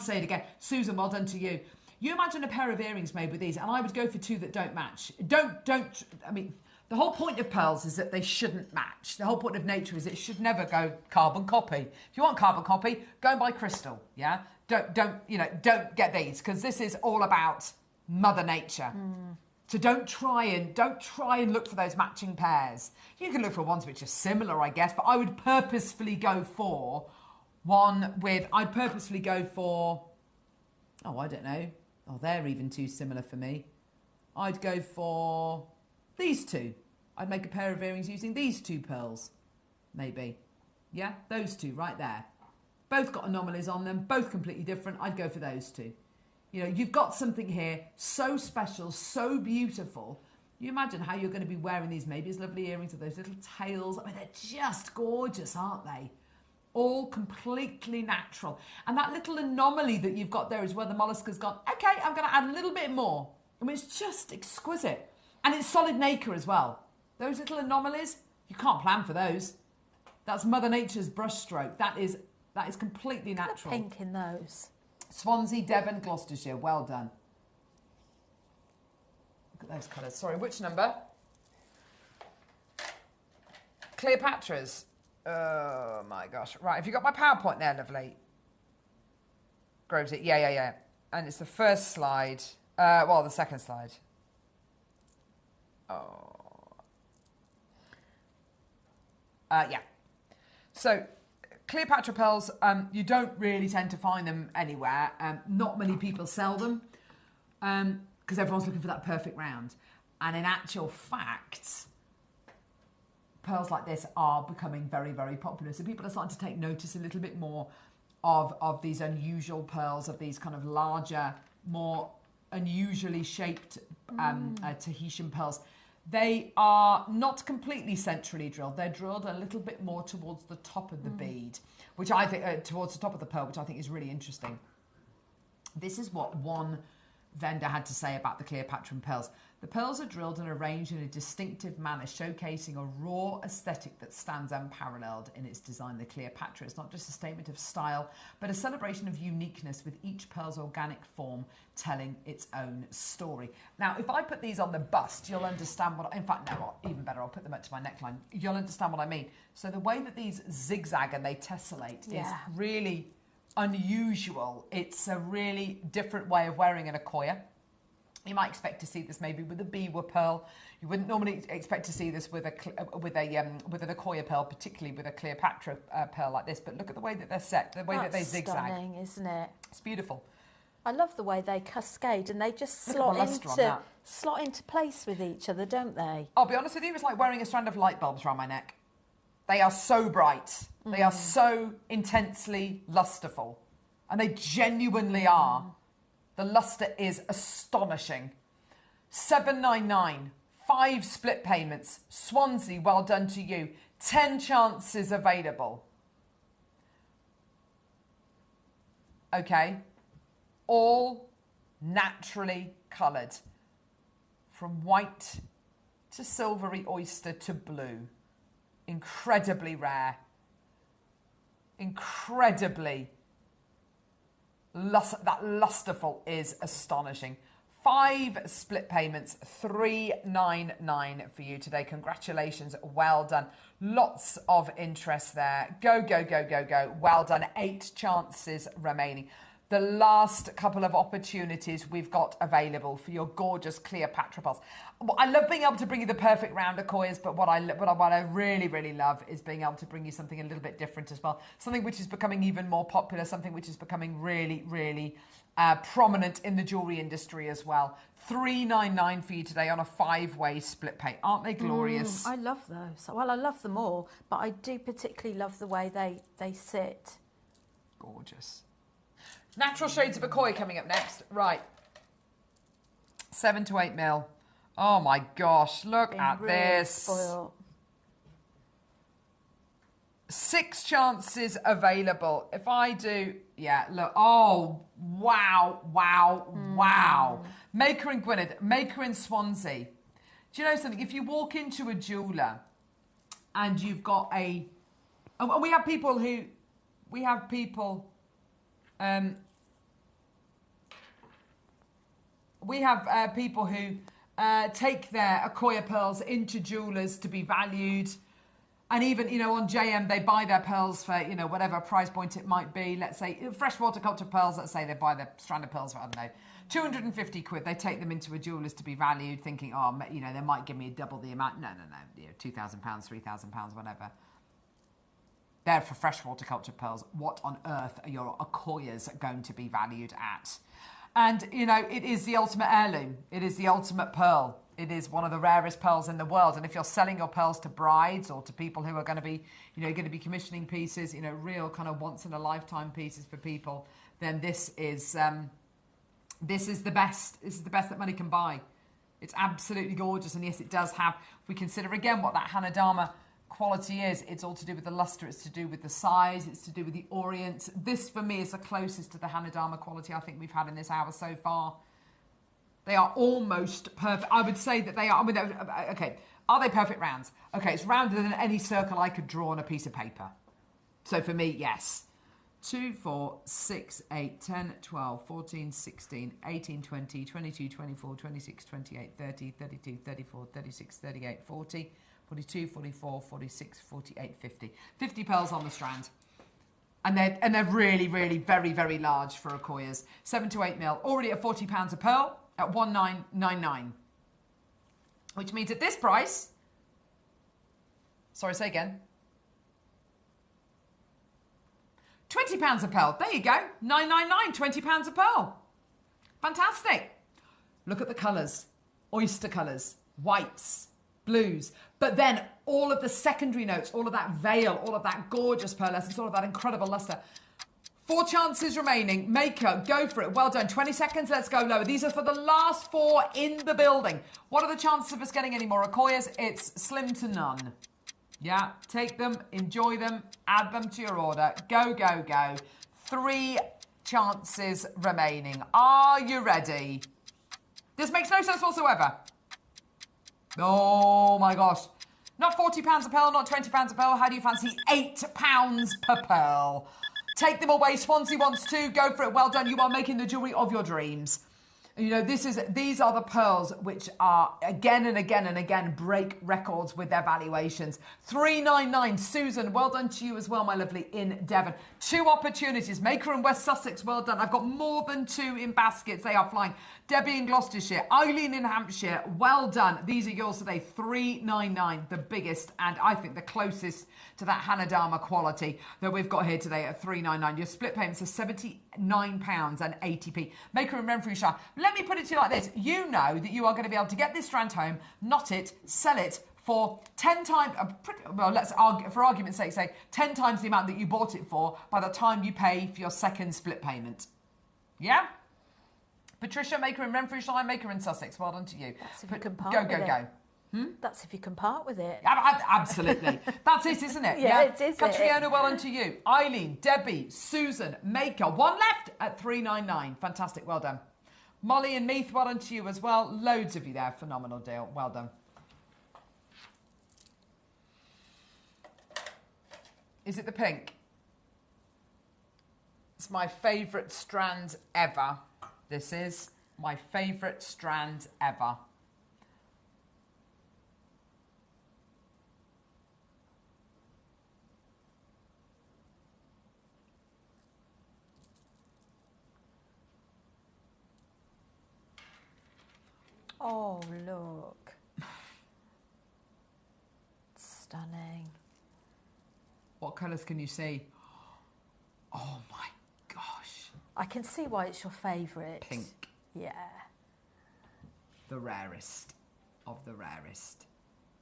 say it again. Susan, well done to you. You imagine a pair of earrings made with these, and I would go for two that don't match. I mean, the whole point of pearls is that they shouldn't match. The whole point of nature is it should never go carbon copy. If you want carbon copy, go and buy crystal, yeah? Don't get these, because this is all about Mother Nature. So don't try and look for those matching pairs. You can look for ones which are similar, I guess, but I would purposefully go for I don't know. Oh, they're even too similar for me. I'd go for these two. I'd make a pair of earrings using these two pearls, maybe. Yeah, those two right there. Both got anomalies on them, both completely different. I'd go for those two. You know, you've got something here so special, so beautiful. You imagine how you're going to be wearing these, maybe as lovely earrings with those little tails. I mean, they're just gorgeous, aren't they? All completely natural. And that little anomaly that you've got there is where the mollusk has gone, okay, I'm going to add a little bit more. I mean, it's just exquisite. And it's solid nacre as well. Those little anomalies, you can't plan for those. That's Mother Nature's brushstroke. That is completely natural. Pink in those. Swansea, Devon, Gloucestershire. Well done. Look at those colours. Sorry, which number? Cleopatra's. Oh, my gosh. Right, have you got my PowerPoint there, lovely? Groves it. Yeah. And it's the first slide. The second slide. Oh. Yeah. So, Cleopatra pearls, you don't really tend to find them anywhere. Not many people sell them because everyone's looking for that perfect round. And in actual fact, pearls like this are becoming very, very popular. So people are starting to take notice a little bit more of these unusual pearls, of these kind of larger, more unusually shaped Tahitian pearls. They are not completely centrally drilled. They're drilled a little bit more towards the top of the bead, which I think, towards the top of the pearl, which I think is really interesting. This is what one vendor had to say about the Cleopatran pearls. The pearls are drilled and arranged in a distinctive manner, showcasing a raw aesthetic that stands unparalleled in its design. The Cleopatra is not just a statement of style, but a celebration of uniqueness, with each pearl's organic form telling its own story. Now, if I put these on the bust, you'll understand what, in fact, no, even better, I'll put them up to my neckline. You'll understand what I mean. So the way that these zigzag and they tessellate is really unusual. It's a really different way of wearing an Accoya. You might expect to see this maybe with a Biwa pearl. You wouldn't normally expect to see this with an Accoya pearl, particularly with a Cleopatra pearl like this. But look at the way that they're set, the way that they zigzag. That's stunning, isn't it? It's beautiful. I love the way they cascade and they just slot into place with each other, don't they? I'll be honest with you, it's like wearing a strand of light bulbs around my neck. They are so bright. They are so intensely lusterful. And they genuinely are. The lustre is astonishing. $7.99, 5 split payments. Swansea, well done to you. 10 chances available. okay? All naturally coloured. From white to silvery oyster to blue. Incredibly rare. Incredibly that lusterful is astonishing. 5 split payments, $399 for you today. Congratulations, well done. Lots of interest there. Go, go, go, go, go. Well done. 8 chances remaining. The last couple of opportunities we've got available for your gorgeous Cleopatra pearls. I love being able to bring you the perfect round of Koyas, but what I really, really love is being able to bring you something a little bit different as well. Something which is becoming even more popular, something which is becoming really, really prominent in the jewellery industry as well. $399 for you today on a 5-way split pay. Aren't they glorious? I love those. Well, I love them all, but I do particularly love the way they sit. Gorgeous. Natural shades of Akoi coming up next. Right. 7 to 8 mil. Oh my gosh, look at really this. Spoiled. 6 chances available. If I do, yeah, look. Oh, wow, wow, wow. Maker in Gwynedd, Maker in Swansea. Do you know something? If you walk into a jeweller and you've got and we have people who, take their Akoya pearls into jewellers to be valued. And even, you know, on JM, they buy their pearls for, you know, whatever price point it might be. Let's say freshwater culture pearls, let's say they buy their strand of pearls for, I don't know, 250 quid. They take them into a jeweller's to be valued, thinking, oh, you know, they might give me double the amount. No, you know, £2,000, £3,000, whatever. They're for freshwater culture pearls. What on earth are your Akoyas going to be valued at? And, you know, it is the ultimate heirloom. It is the ultimate pearl. It is one of the rarest pearls in the world. And if you're selling your pearls to brides or to people who are going to be, you know, going to be commissioning pieces, you know, real kind of once-in-a-lifetime pieces for people, then this is the best. This is the best that money can buy. It's absolutely gorgeous. And yes, it does have, if we consider again what that Hanadama quality is, it's all to do with the luster, it's to do with the size, it's to do with the orient. This for me is the closest to the Hanadama quality I think we've had in this hour so far. They are almost perfect. I would say that they are, I mean, okay, are they perfect rounds? Okay, it's rounder than any circle I could draw on a piece of paper. So for me, yes. 2, 4, 6, 8, 10, 12, 14, 16, 18, 20, 22, 24, 26, 28, 30, 32, 34, 36, 38, 40, 42, 44, 46, 48, 50. 50 pearls on the strand. And they're really, really very, very large for Akoyas. 7 to 8 mil. Already at £40 a pearl at 1999. Which means at this price... Sorry, say again. £20 a pearl. There you go. 999, £20 a pearl. Fantastic. Look at the colours. Oyster colours. Whites. Blues. But then all of the secondary notes, all of that veil, all of that gorgeous pearlescence, all of that incredible luster. 4 chances remaining. Maker, go for it. Well done. 20 seconds. Let's go lower. These are for the last 4 in the building. What are the chances of us getting any more Akoyas? It's slim to none. Yeah, take them, enjoy them, add them to your order. Go, go, go. 3 chances remaining. Are you ready? This makes no sense whatsoever. Oh my gosh. Not £40 a pearl, not £20 a pearl. How do you fancy £8 per pearl? Take them away. Swansea wants to. Go for it. Well done. You are making the jewellery of your dreams. You know, these are the pearls which are again and again and again break records with their valuations. 399. Susan, well done to you as well, my lovely, in Devon. 2 opportunities. Maker in West Sussex, well done. I've got more than 2 in baskets. They are flying. Debbie in Gloucestershire. Eileen in Hampshire, well done. These are yours today. 399, the biggest and I think the closest to that Hanadama quality that we've got here today at 399. Your split payments are £79.80. Maker in Renfrewshire. Let me put it to you like this. You know that you are going to be able to get this strand home, knot it, sell it for 10 times, well, let's argue, for argument's sake, say 10 times the amount that you bought it for by the time you pay for your second split payment. Yeah? Patricia, Maker in Renfrewshire, Maker in Sussex. Well done to you. Go, go, go. That's if you can part with it. Absolutely. That's it, isn't it? Yeah, it is. Catriona, well done to you. Eileen, Debbie, Susan, Maker. One left at 399. Fantastic. Well done. Molly and Meath, well done to you as well. Loads of you there. Phenomenal deal. Well done. Is it the pink? It's my favourite strand ever. This is my favourite strand ever. Oh, look. Stunning. What colours can you see? Oh my gosh. I can see why it's your favourite. Pink. Yeah. The rarest of the rarest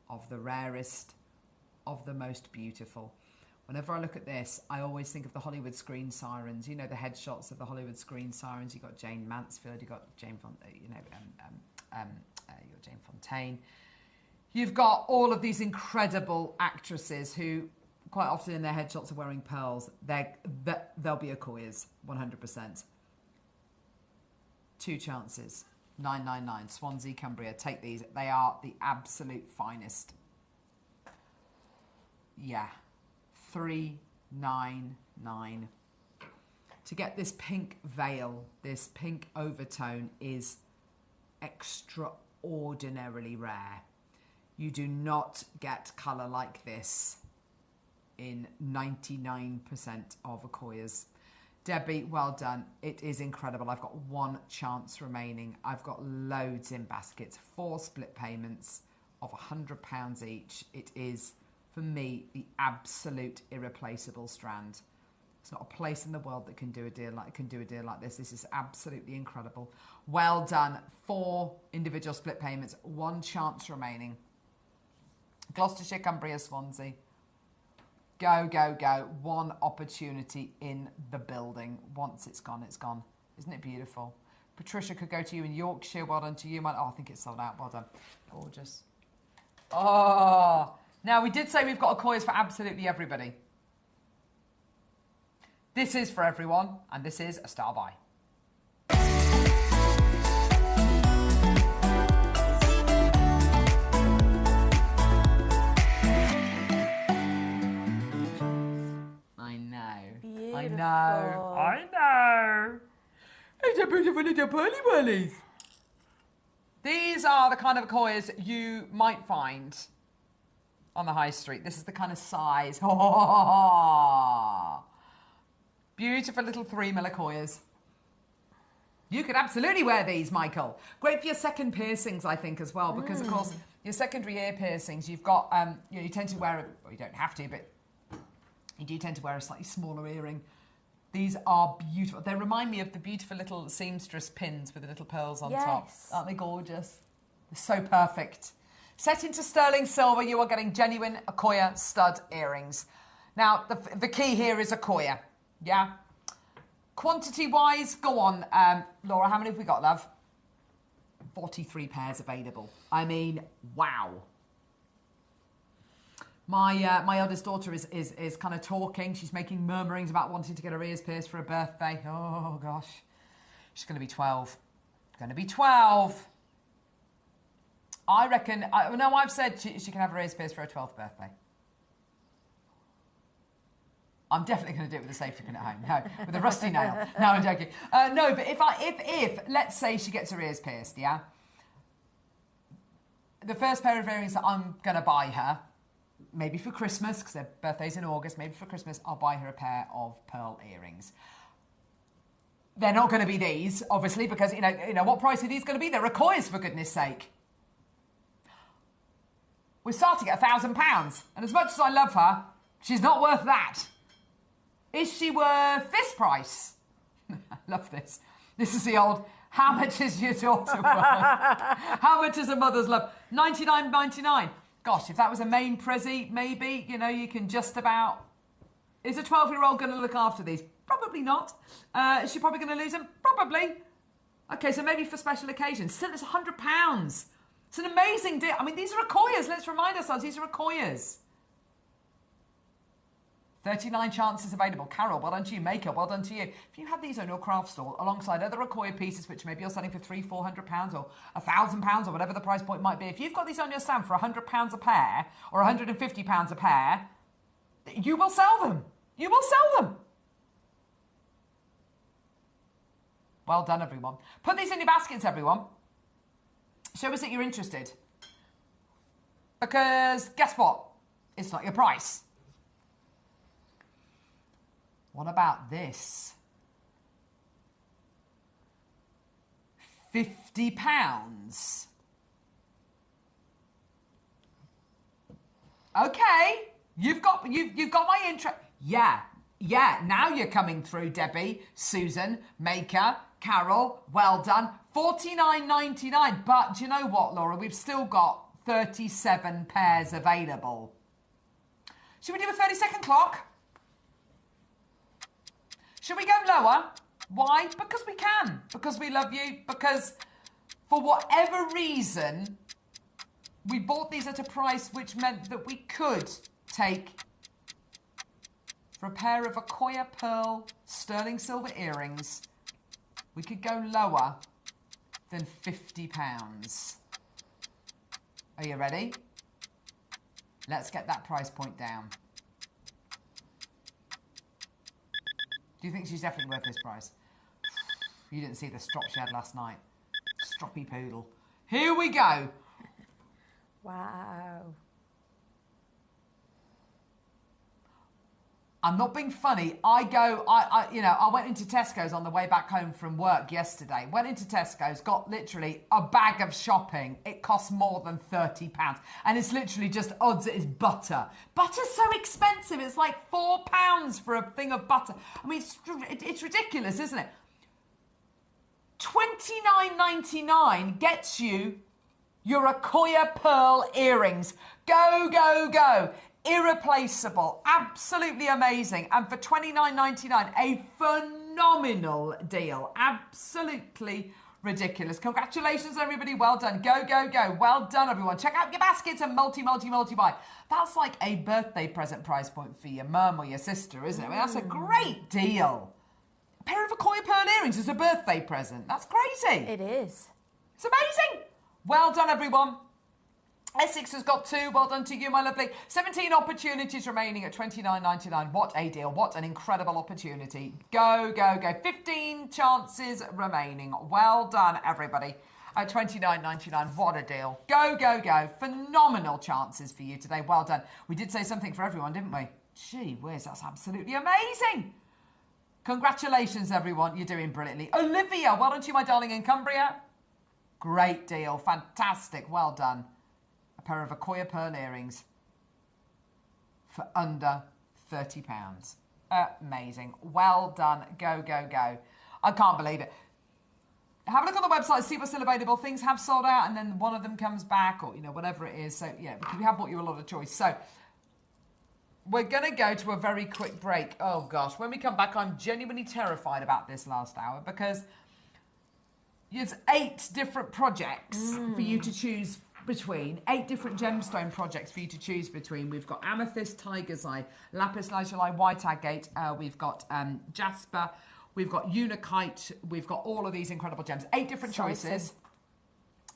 of the rarest of the most beautiful. Whenever I look at this, I always think of the Hollywood screen sirens. You know, the headshots of the Hollywood screen sirens. You've got Jane Mansfield, you've got Jane Jane Fontaine. You've got all of these incredible actresses who quite often in their headshots are wearing pearls. They'll be Okoyas, 100%. 2 chances, 999, Swansea, Cumbria, take these. They are the absolute finest. Yeah, 399. To get this pink veil, this pink overtone is extraordinarily rare. You do not get colour like this in 99% of Okoyas. Debbie, well done. It is incredible. I've got 1 chance remaining. I've got loads in baskets, 4 split payments of £100 each. It is, for me, the absolute irreplaceable strand. There's not a place in the world that can do a deal like this. This is absolutely incredible. Well done. 4 individual split payments, 1 chance remaining. Gloucestershire, Cumbria, Swansea. Go, go, go. 1 opportunity in the building. Once it's gone, it's gone. Isn't it beautiful? Patricia could go to you in Yorkshire. Well done to you. Oh, I think it's sold out. Well done. Gorgeous. Oh. Now, we did say we've got Okoyas for absolutely everybody. This is for everyone, and this is a star buy. I know. Beautiful. I know. I know. It's a beautiful little pearly whirlies. These are the kind of Okoyas you might find on the high street. This is the kind of size. Beautiful little 3mm Okoyas. You could absolutely wear these, Michael. Great for your second piercings, I think, as well, because of course your secondary ear piercings, you've got, you tend to wear, well, you don't have to, but you do tend to wear a slightly smaller earring. These are beautiful. They remind me of the beautiful little seamstress pins with the little pearls on top. Aren't they gorgeous? They're so perfect. Set into sterling silver, you are getting genuine Okoya stud earrings. Now, the key here is Okoya. Yeah. Quantity-wise, go on, Laura, how many have we got, love? 43 pairs available. I mean, wow. My eldest daughter is kind of talking. She's making murmurings about wanting to get her ears pierced for her birthday. Oh, gosh. She's going to be 12. Going to be 12. I reckon... No, I've said she can have her ears pierced for her 12th birthday. I'm definitely going to do it with a safety pin at home. No, with a rusty nail. No, I'm joking. No, but if let's say she gets her ears pierced, yeah? The first pair of earrings that I'm going to buy her, maybe for Christmas, because their birthday's in August, maybe for Christmas, I'll buy her a pair of pearl earrings. They're not going to be these, obviously, because, you know, what price are these going to be? They're Okoyas, for goodness sake. We're starting at £1,000, and as much as I love her, she's not worth that. Is she worth this price? I love this. This is the old, how much is your daughter worth? How much is a mother's love? $99.99. Gosh, if that was a main Prezi, maybe, you know, you can just about... Is a 12-year-old going to look after these? Probably not. Is she probably going to lose them? Probably. Okay, so maybe for special occasions. Still, it's £100. It's an amazing deal. I mean, these are Akoyas. Let's remind ourselves, these are Akoyas. 39 chances available. Carol, well done to you. Maker, well done to you. If you had these on your craft store alongside other Akoya pieces, which maybe you're selling for £300-400 or £1,000 or whatever the price point might be, if you've got these on your stand for £100 a pair or £150 a pair, you will sell them. You will sell them. Well done, everyone. Put these in your baskets, everyone. Show us that you're interested. Because guess what? It's not your price. What about this? £50. Okay, you've got my interest. Yeah. Now you're coming through, Debbie, Susan, Maker, Carol. Well done. $49.99. But do you know what, Laura? We've still got 37 pairs available. Should we do a 30-second clock? Should we go lower? Why? Because we can. Because we love you. Because for whatever reason, we bought these at a price which meant that we could take, for a pair of Akoya pearl sterling silver earrings, we could go lower than £50. Are you ready? Let's get that price point down. Do you think she's definitely worth this price? You didn't see the strop she had last night. Stroppy poodle. Here we go. Wow. I'm not being funny. I went into Tesco's on the way back home from work yesterday. Went into Tesco's, got literally a bag of shopping. It costs more than £30. And it's literally just odds it is butter. Butter's so expensive. It's like £4 for a thing of butter. I mean, it's ridiculous, isn't it? $29.99 gets you your Akoya pearl earrings. Go, go, go. Irreplaceable, absolutely amazing, and for $29.99, a phenomenal deal. Absolutely ridiculous. Congratulations, everybody. Well done. Go, go, go. Well done, everyone. Check out your baskets and multi-buy. That's like a birthday present price point for your mum or your sister, isn't it? I mean, that's a great deal. A pair of Akoya pearl earrings is a birthday present. That's crazy. It is. It's amazing. Well done, everyone. Essex has got 2. Well done to you, my lovely. 17 opportunities remaining at $29.99. What a deal. What an incredible opportunity. Go, go, go. 15 chances remaining. Well done, everybody. At $29.99. What a deal. Go, go, go. Phenomenal chances for you today. Well done. We did say something for everyone, didn't we? Gee whiz, that's absolutely amazing. Congratulations, everyone. You're doing brilliantly. Olivia, well done to you, my darling, in Cumbria. Great deal. Fantastic. Well done. A pair of Akoya pearl earrings for under £30. Amazing. Well done. Go, go, go. I can't believe it. Have a look on the website, see what's still available. Things have sold out and then one of them comes back or, whatever it is. So, yeah, because we have bought you a lot of choice. So, we're going to go to a very quick break. Oh, gosh. When we come back, I'm genuinely terrified about this last hour because there's 8 different projects for you to choose between. 8 different gemstone projects for you to choose between. We've got amethyst, tiger's eye, lapis lazuli, white agate. We've got jasper. We've got unakite. We've got all of these incredible gems. 8 different choices.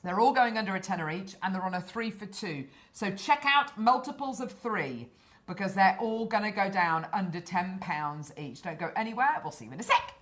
They're all going under a tenner each, and they're on a 3 for 2. So check out multiples of 3 because they're all going to go down under £10 each. Don't go anywhere. We'll see you in a sec.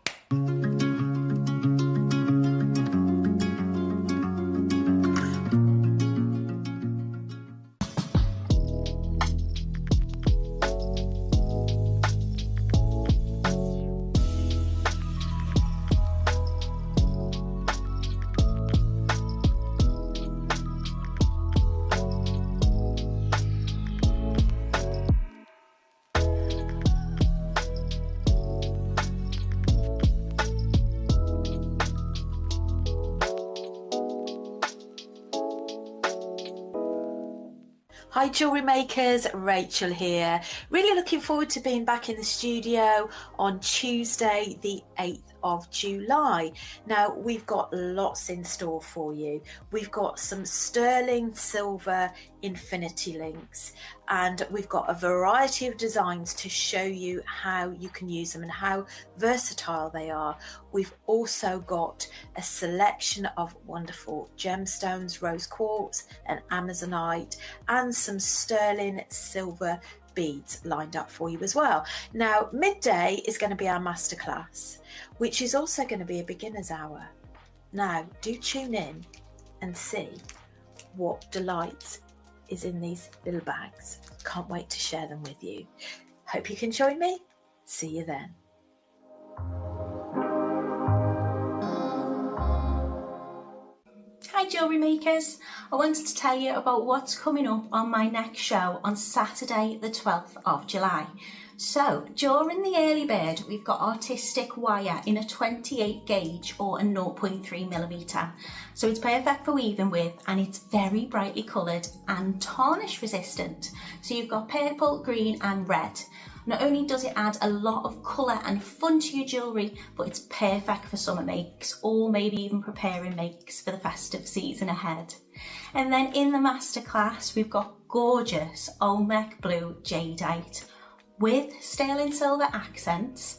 Hi Jewellery Makers, Rachel here. Really looking forward to being back in the studio on Tuesday the 8th of July. Now, we've got lots in store for you. We've got some sterling silver infinity links, and we've got a variety of designs to show you how you can use them and how versatile they are. We've also got a selection of wonderful gemstones, rose quartz and amazonite, and some sterling silver beads lined up for you as well. Now, midday is going to be our masterclass, which is also going to be a beginner's hour. Now, do tune in and see what delights is in these little bags. Can't wait to share them with you. Hope you can join me. See you then. Hi jewellery makers, I wanted to tell you about what's coming up on my next show on Saturday the 12th of July. So during the early bird we've got artistic wire in a 28 gauge or a 0.3mm. So it's perfect for weaving with, and it's very brightly coloured and tarnish resistant. So you've got purple, green and red. Not only does it add a lot of colour and fun to your jewellery, but it's perfect for summer makes or maybe even preparing makes for the festive season ahead. And then in the masterclass, we've got gorgeous Olmec blue jadeite with sterling silver accents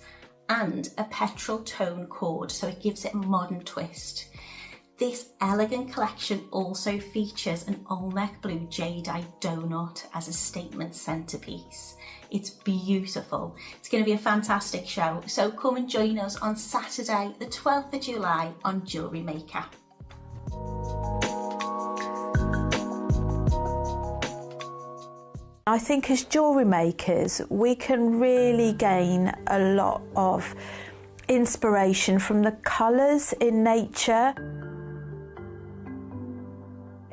and a petrol tone cord, so it gives it a modern twist. This elegant collection also features an Olmec blue jadeite donut as a statement centerpiece. It's beautiful. It's going to be a fantastic show, so come and join us on Saturday the 12th of July on JewelleryMaker. I think as jewellery makers we can really gain a lot of inspiration from the colours in nature.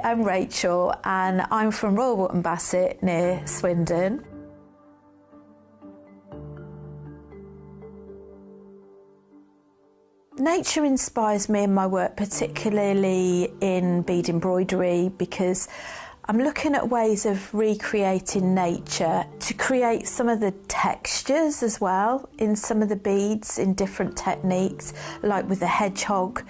I'm Rachel and I'm from Royal Wootton Bassett near Swindon. Nature inspires me in my work, particularly in bead embroidery, because I'm looking at ways of recreating nature to create some of the textures as well in some of the beads in different techniques, like with the hedgehog.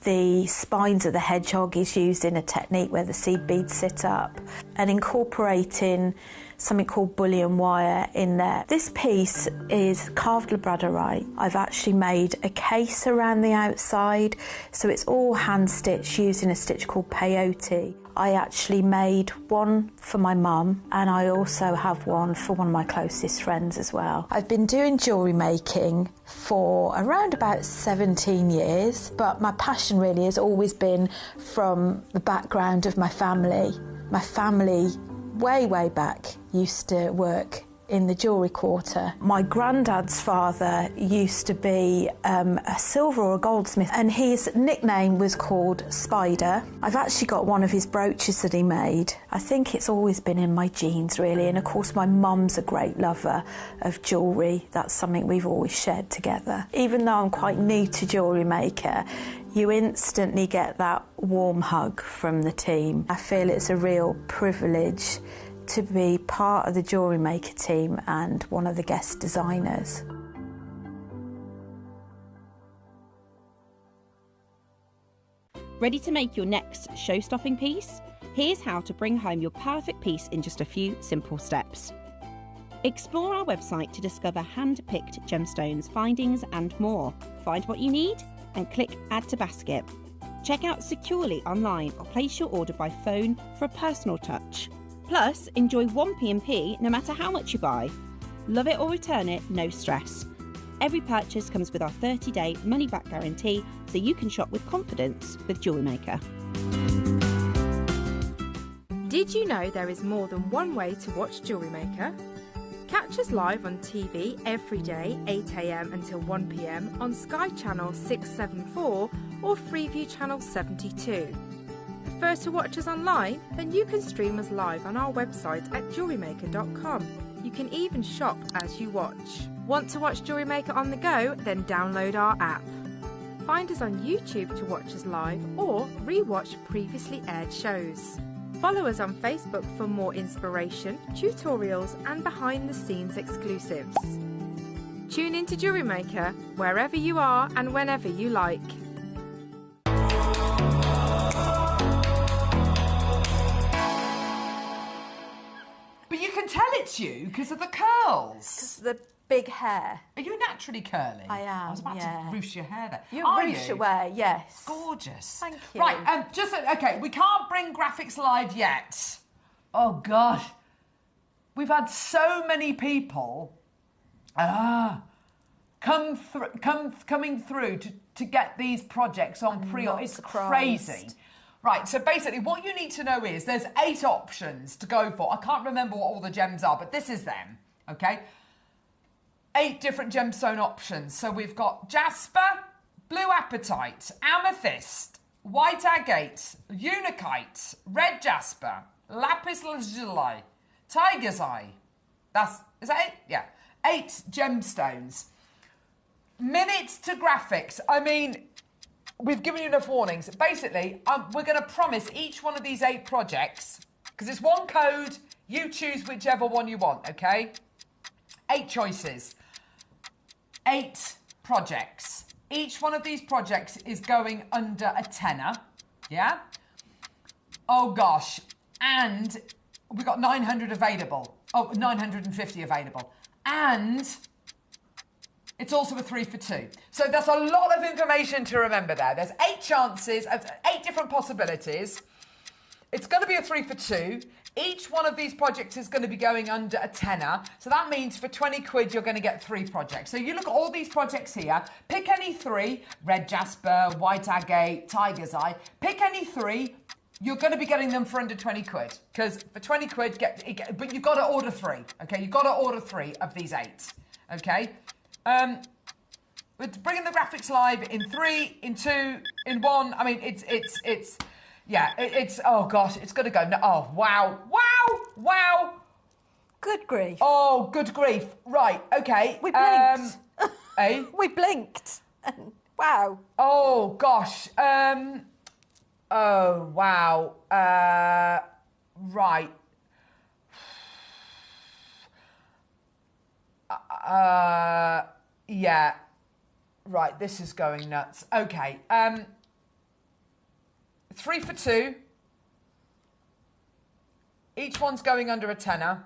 The spines of the hedgehog is used in a technique where the seed beads sit up, and incorporating something called bullion wire in there. This piece is carved labradorite. I've actually made a case around the outside, so it's all hand stitched using a stitch called peyote. I actually made one for my mum, and I also have one for one of my closest friends as well. I've been doing jewellery making for around about 17 years, but my passion really has always been from the background of my family. My family, way back, used to work in the jewellery quarter. My granddad's father used to be a silver or a goldsmith, and his nickname was called Spider. I've actually got one of his brooches that he made. I think it's always been in my genes really, and of course my mum's a great lover of jewellery. That's something we've always shared together. Even though I'm quite new to JewelleryMaker, you instantly get that warm hug from the team. I feel it's a real privilege to be part of the JewelleryMaker team and one of the guest designers. Ready to make your next show-stopping piece? Here's how to bring home your perfect piece in just a few simple steps. Explore our website to discover hand-picked gemstones, findings and more. Find what you need and click Add to Basket. Check out securely online or place your order by phone for a personal touch. Plus, enjoy one P&P no matter how much you buy. Love it or return it, no stress. Every purchase comes with our 30-day money-back guarantee, so you can shop with confidence with JewelleryMaker. Did you know there is more than one way to watch JewelleryMaker? Catch us live on TV every day, 8 AM until 1 PM on Sky Channel 674 or Freeview Channel 72. Prefer to watch us online? Then you can stream us live on our website at JewelleryMaker.com. You can even shop as you watch. Want to watch JewelleryMaker on the go? Then download our app. Find us on YouTube to watch us live or re-watch previously aired shows. Follow us on Facebook for more inspiration, tutorials and behind the scenes exclusives. Tune in to Jewellery Maker wherever you are and whenever you like. But you can tell it's you because of the curls. The big hair. Are you naturally curly? I am, I was about to roosh your hair there. You Are roosh you? away, yes. Gorgeous. Thank you. Right, okay, we can't bring graphics live yet. Oh, God. We've had so many people coming through to get these projects on pre-order. It's crazy. Right, so basically what you need to know is there's 8 options to go for. I can't remember what all the gems are, but this is them, okay? 8 different gemstone options. So we've got jasper, blue apatite, amethyst, white agate, unakite, red jasper, lapis lazuli, tiger's eye. Is that 8? Yeah. 8 gemstones. Minutes to graphics. I mean, we've given you enough warnings. Basically, we're going to promise each one of these 8 projects, because it's one code, you choose whichever one you want, okay? 8 choices. 8 projects. Each one of these projects is going under a tenner, yeah? Oh, gosh. And we got 900 available. Oh, 950 available. And it's also a 3 for 2. So that's a lot of information to remember there. There's 8 chances, 8 different possibilities. It's going to be a 3 for 2. Each one of these projects is going to be going under a tenner. So that means for 20 quid, you're going to get 3 projects. So you look at all these projects here, pick any 3, red jasper, white agate, tiger's eye, pick any 3, you're going to be getting them for under 20 quid. Because for 20 quid, but you've got to order 3, okay? You've got to order 3 of these 8, okay? We're bringing the graphics live in 3, in 2, in 1. I mean, it's oh gosh, it's going to go. Oh, wow. Good grief. Oh, good grief. Right, okay. We blinked. Eh? We blinked. Wow. Oh, gosh. Oh, wow. Right. Yeah. Right, this is going nuts. Okay. 3 for 2. Each one's going under a tenner.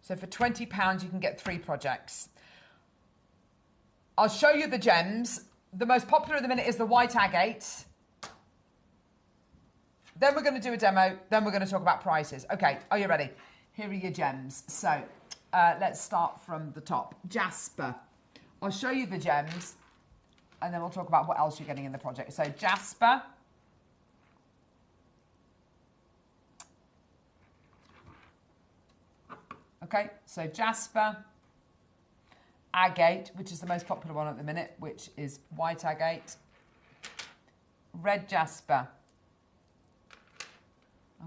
So for £20, you can get 3 projects. I'll show you the gems. The most popular at the minute is the white agate. Then we're going to do a demo. Then we're going to talk about prices. Okay, are you ready? Here are your gems. So let's start from the top. Jasper. I'll show you the gems, and then we'll talk about what else you're getting in the project. So jasper. Okay, so jasper, agate, which is the most popular one at the minute, which is white agate, red jasper.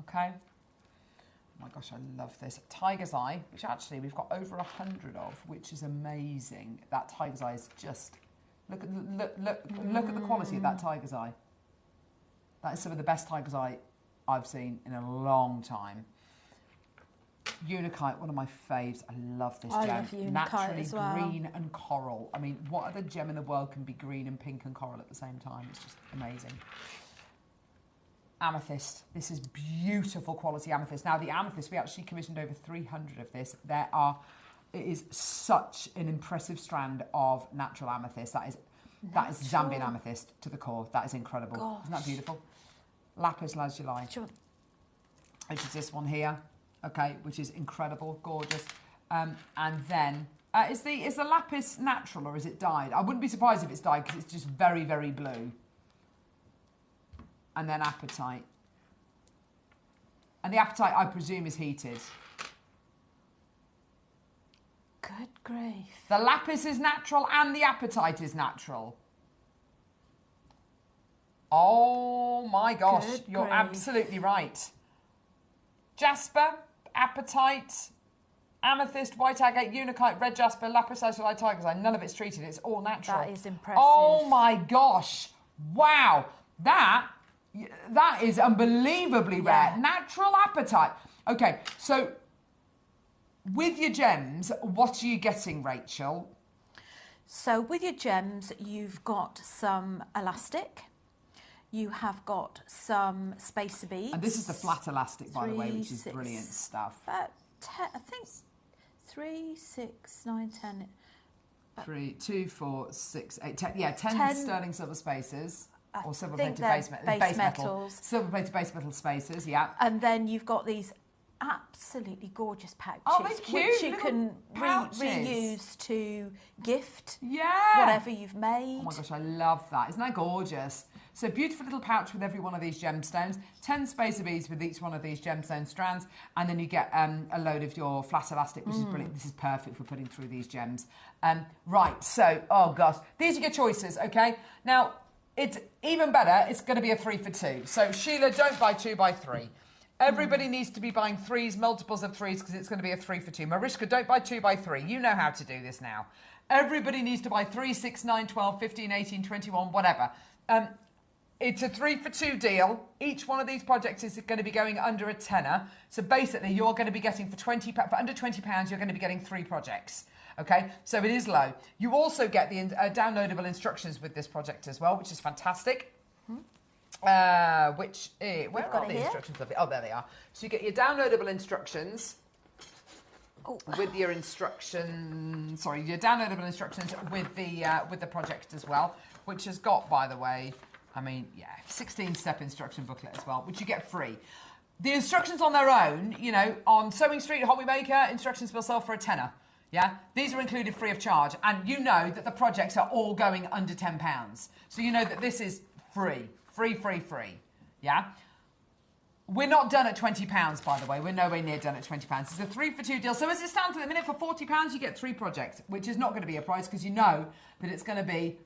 Okay. Oh my gosh, I love this. Tiger's eye, which actually we've got over 100 of, which is amazing. That tiger's eye is just look at the quality of that tiger's eye. That is some of the best tiger's eye I've seen in a long time. Unakite, one of my faves. I love this gem. I love Unakite Naturally as well. green and coral. I mean, what other gem in the world can be green and pink and coral at the same time? It's just amazing. Amethyst. This is beautiful quality amethyst. Now, the amethyst, we actually commissioned over 300 of this. It is such an impressive strand of natural amethyst. That is Zambian amethyst to the core. That is incredible. Gosh. Isn't that beautiful? Lapis lazuli. Sure. Which is this one here. Okay, which is incredible, gorgeous. And then, is the lapis natural or is it dyed? I wouldn't be surprised if it's dyed because it's just very, very blue. And then apatite. And the apatite, I presume, is heated. Good grief. The lapis is natural and the apatite is natural. Oh my gosh, Good you're grief. absolutely right. Jasper, apatite, amethyst, white agate, unakite, red jasper, lapis lazuli, tiger's eye. None of it's treated. It's all natural. That is impressive. Oh my gosh. Wow. That is unbelievably rare. Natural apatite. Okay, so with your gems, what are you getting, Rachel? So with your gems, you've got some elastic. You have got some spacer beads. And this is the flat elastic, by the way, which is brilliant stuff. I think 3, 6, 9, 10. 3, 2, 4, 6, 8, 10. Yeah, 10 sterling silver spacers. Or silver-plated base metals. Silver-plated base metal spacers, yeah. And then you've got these absolutely gorgeous pouches, oh, they're cute, which you can reuse to gift whatever you've made. Oh my gosh, I love that. Isn't that gorgeous? So beautiful little pouch with every one of these gemstones, 10 spacer beads with each one of these gemstone strands, and then you get a load of your flat elastic, which is brilliant. This is perfect for putting through these gems. Right, so, oh gosh, these are your choices, okay? Now, it's even better, it's going to be a 3 for 2. So Sheila, don't buy 2, buy 3. Everybody needs to be buying 3s, multiples of 3s, because it's going to be a 3 for 2. Mariska, don't buy 2, buy 3. You know how to do this now. Everybody needs to buy 3, 6, 9, 12, 15, 18, 21, whatever. It's a 3 for 2 deal. Each one of these projects is going to be going under a tenner. So basically, you're going to be getting for under £20, you're going to be getting 3 projects. Okay, so it is low. You also get the downloadable instructions with this project as well, which is fantastic. Where are the instructions? Oh, there they are. So you get your downloadable instructions with your your downloadable instructions with the project as well, which has got, by the way, 16-step instruction booklet as well, which you get free. The instructions on their own, on Sewing Street, Hobby Maker, instructions will sell for a tenner. Yeah, these are included free of charge, and you know that the projects are all going under £10. So you know that this is free. Yeah? We're not done at £20, by the way. We're nowhere near done at £20. It's a 3 for 2 deal. So as it stands at the minute, for £40, you get 3 projects, which is not going to be a price because you know that it's going to be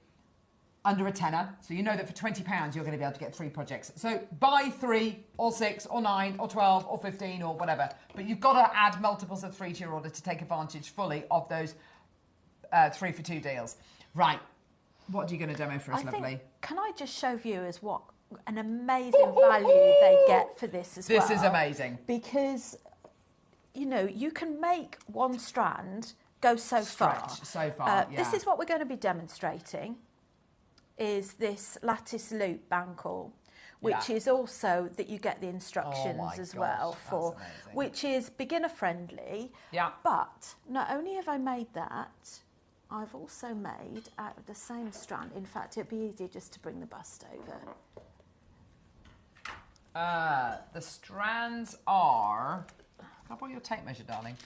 under a tenner. So you know that for £20, you're going to be able to get 3 projects. So buy 3 or 6 or 9 or 12 or 15 or whatever. But you've got to add multiples of 3 to your order to take advantage fully of those 3 for 2 deals. Right. What are you going to demo for us, lovely? Can I just show viewers what an amazing value they get for this as well? This is amazing. Because, you can make one strand go so far. This is what we're going to be demonstrating, is this lattice loop bangle, which is also that you get the instructions as well for, which is beginner friendly. Yeah. But not only have I made that, I've also made out of the same strand. In fact, it'd be easier just to bring the bust over. The strands are... Can I borrow your tape measure, darling?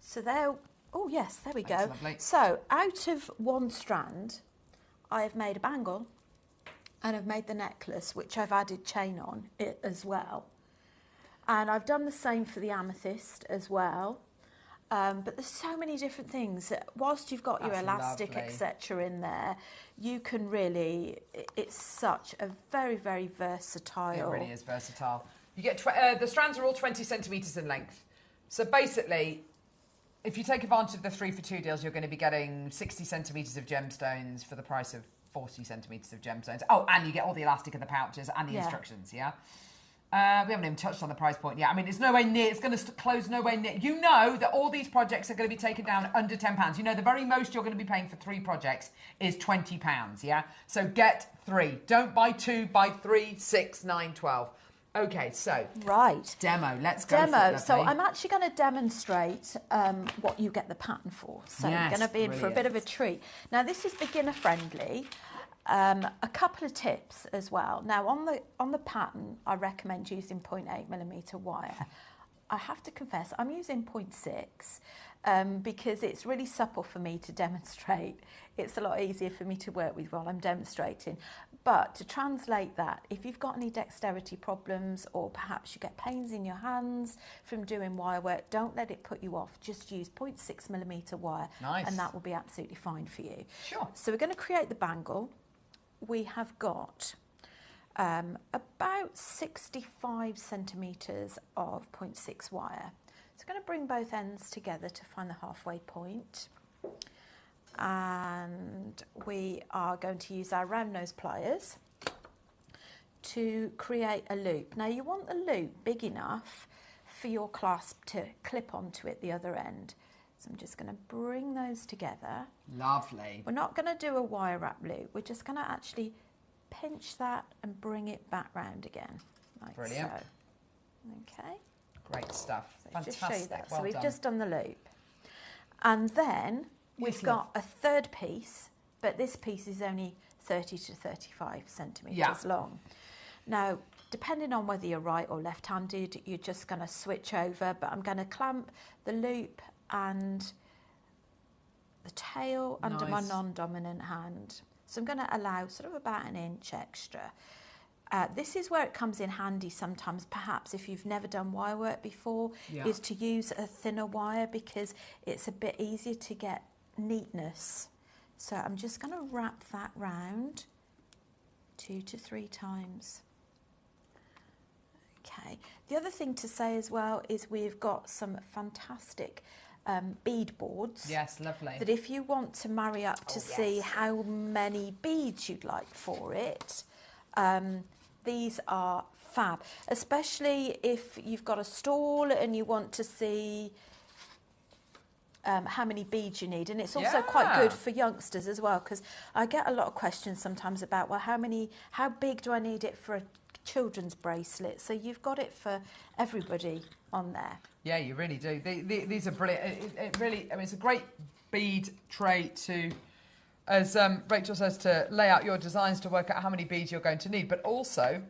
So they're... Oh, yes, there we go. Lovely. So out of one strand, I have made a bangle and I've made the necklace, which I've added chain on it as well. And I've done the same for the amethyst as well. But there's so many different things. Whilst you've got your elastic, etc. in there, you can really... It's such a very, very versatile... It really is versatile. You get the strands are all 20 centimetres in length. So basically, if you take advantage of the 3 for 2 deals, you're going to be getting 60 centimetres of gemstones for the price of 40 centimetres of gemstones. Oh, and you get all the elastic and the pouches and the instructions, yeah? We haven't even touched on the price point yet. I mean, it's nowhere near, it's going to close nowhere near. You know that all these projects are going to be taken down under £10. You know the very most you're going to be paying for 3 projects is £20, yeah? So get 3. Don't buy 2, buy 3, 6, 9, 12. Okay, so... Right. Demo, let's go Demo. for it, so I'm actually going to demonstrate what you get the pattern for. So you're going to be in for a bit of a treat. Now, this is beginner friendly. A couple of tips as well. Now, on the pattern, I recommend using 0.8mm wire. I have to confess, I'm using 0.6 because it's really supple for me to demonstrate. It's a lot easier for me to work with while I'm demonstrating. But to translate that, if you've got any dexterity problems or perhaps you get pains in your hands from doing wire work, don't let it put you off. Just use 0.6mm wire and that will be absolutely fine for you. Sure. So we're going to create the bangle. We have got about 65 centimetres of 0.6 wire. So I'm going to bring both ends together to find the halfway point. And we are going to use our round nose pliers to create a loop. Now you want the loop big enough for for your clasp to clip onto it the other end. So I'm just going to bring those together. Lovely. We're not going to do a wire wrap loop. We're just going to actually pinch that and bring it back round again. Like Brilliant. So. Okay. Great stuff. So Fantastic. just show you that. Well so we've done. just done the loop. And then we've got a third piece, but this piece is only 30 to 35 centimetres long. Now, depending on whether you're right or left-handed, you're just going to switch over, but I'm going to clamp the loop and the tail under my non-dominant hand. So I'm going to allow sort of about an inch extra. This is where it comes in handy sometimes, perhaps if you've never done wire work before, is to use a thinner wire because it's a bit easier to get neatness. So I'm just going to wrap that round 2 to 3 times. Okay. The other thing to say as well is we've got some fantastic bead boards. Yes, lovely. That if you want to marry up to see how many beads you'd like for it, these are fab, especially if you've got a stall and you want to see how many beads you need. And it's also quite good for youngsters as well, because I get a lot of questions sometimes about, well, how big do I need it for a children's bracelet? So you've got it for everybody on there. Yeah, you really do. These are brilliant. It really, I mean, it's a great bead tray to, as Rachel says, to lay out your designs to work out how many beads you're going to need. But also,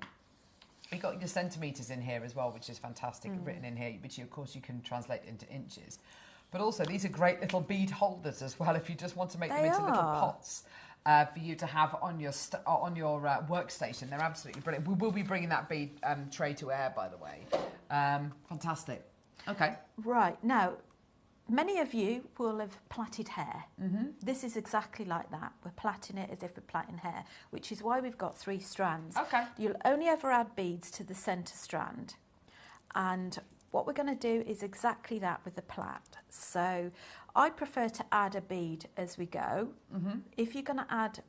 you've got your centimetres in here as well, which is fantastic, written in here, which of course you can translate into inches. But also, these are great little bead holders as well, if you just want to make them into little pots for you to have on your workstation. They're absolutely brilliant. We will be bringing that bead tray to air, by the way. Fantastic. Okay. Right. Now, many of you will have plaited hair. This is exactly like that. We're plaiting it as if we're plaiting hair, which is why we've got 3 strands. Okay. You'll only ever add beads to the centre strand. And what we're going to do is exactly that with the plait. So I prefer to add a bead as we go. If you're going to add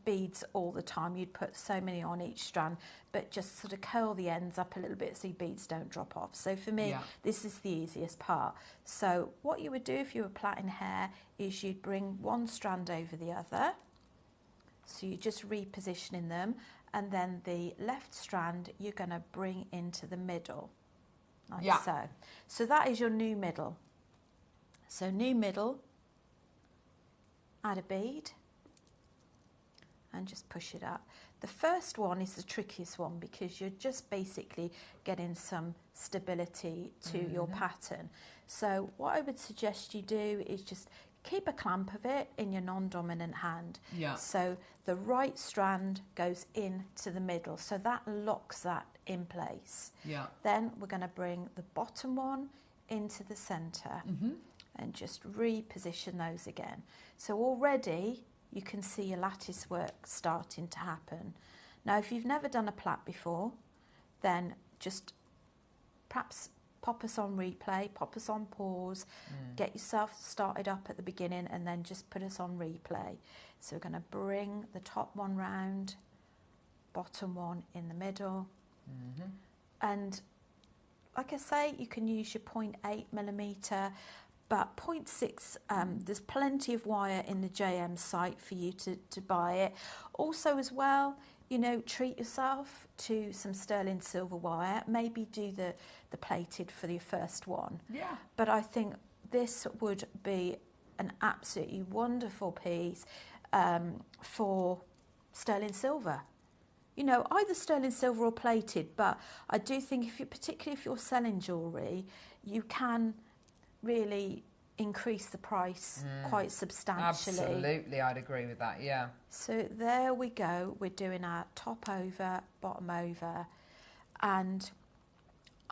beads all the time, you'd put so many on each strand, but just sort of curl the ends up a little bit so your beads don't drop off. So for me, this is the easiest part. So what you would do if you were plaiting hair is you'd bring one strand over the other. So you're just repositioning them, and then the left strand you're going to bring into the middle, like so. So that is your new middle. So new middle, add a bead, and just push it up. The first one is the trickiest one because you're just basically getting some stability to your pattern. So what I would suggest you do is just keep a clamp of it in your non-dominant hand. So the right strand goes into the middle, so that locks that in place. Then we're going to bring the bottom one into the centre and just reposition those again. So already you can see your lattice work starting to happen. Now, if you've never done a plait before, then just perhaps pop us on replay, pop us on pause, get yourself started up at the beginning, and then just put us on replay. So we're going to bring the top one round, bottom one in the middle. And like I say, you can use your 0.8mm, but 0.6, there's plenty of wire in the JM site for you to buy it. Also as well, you know, treat yourself to some sterling silver wire. Maybe do the plated for the first one. But I think this would be an absolutely wonderful piece for sterling silver. You know, either sterling silver or plated, but I do think particularly if you're selling jewellery, you can really increase the price quite substantially. Absolutely, I'd agree with that, So there we go. We're doing our top over, bottom over, and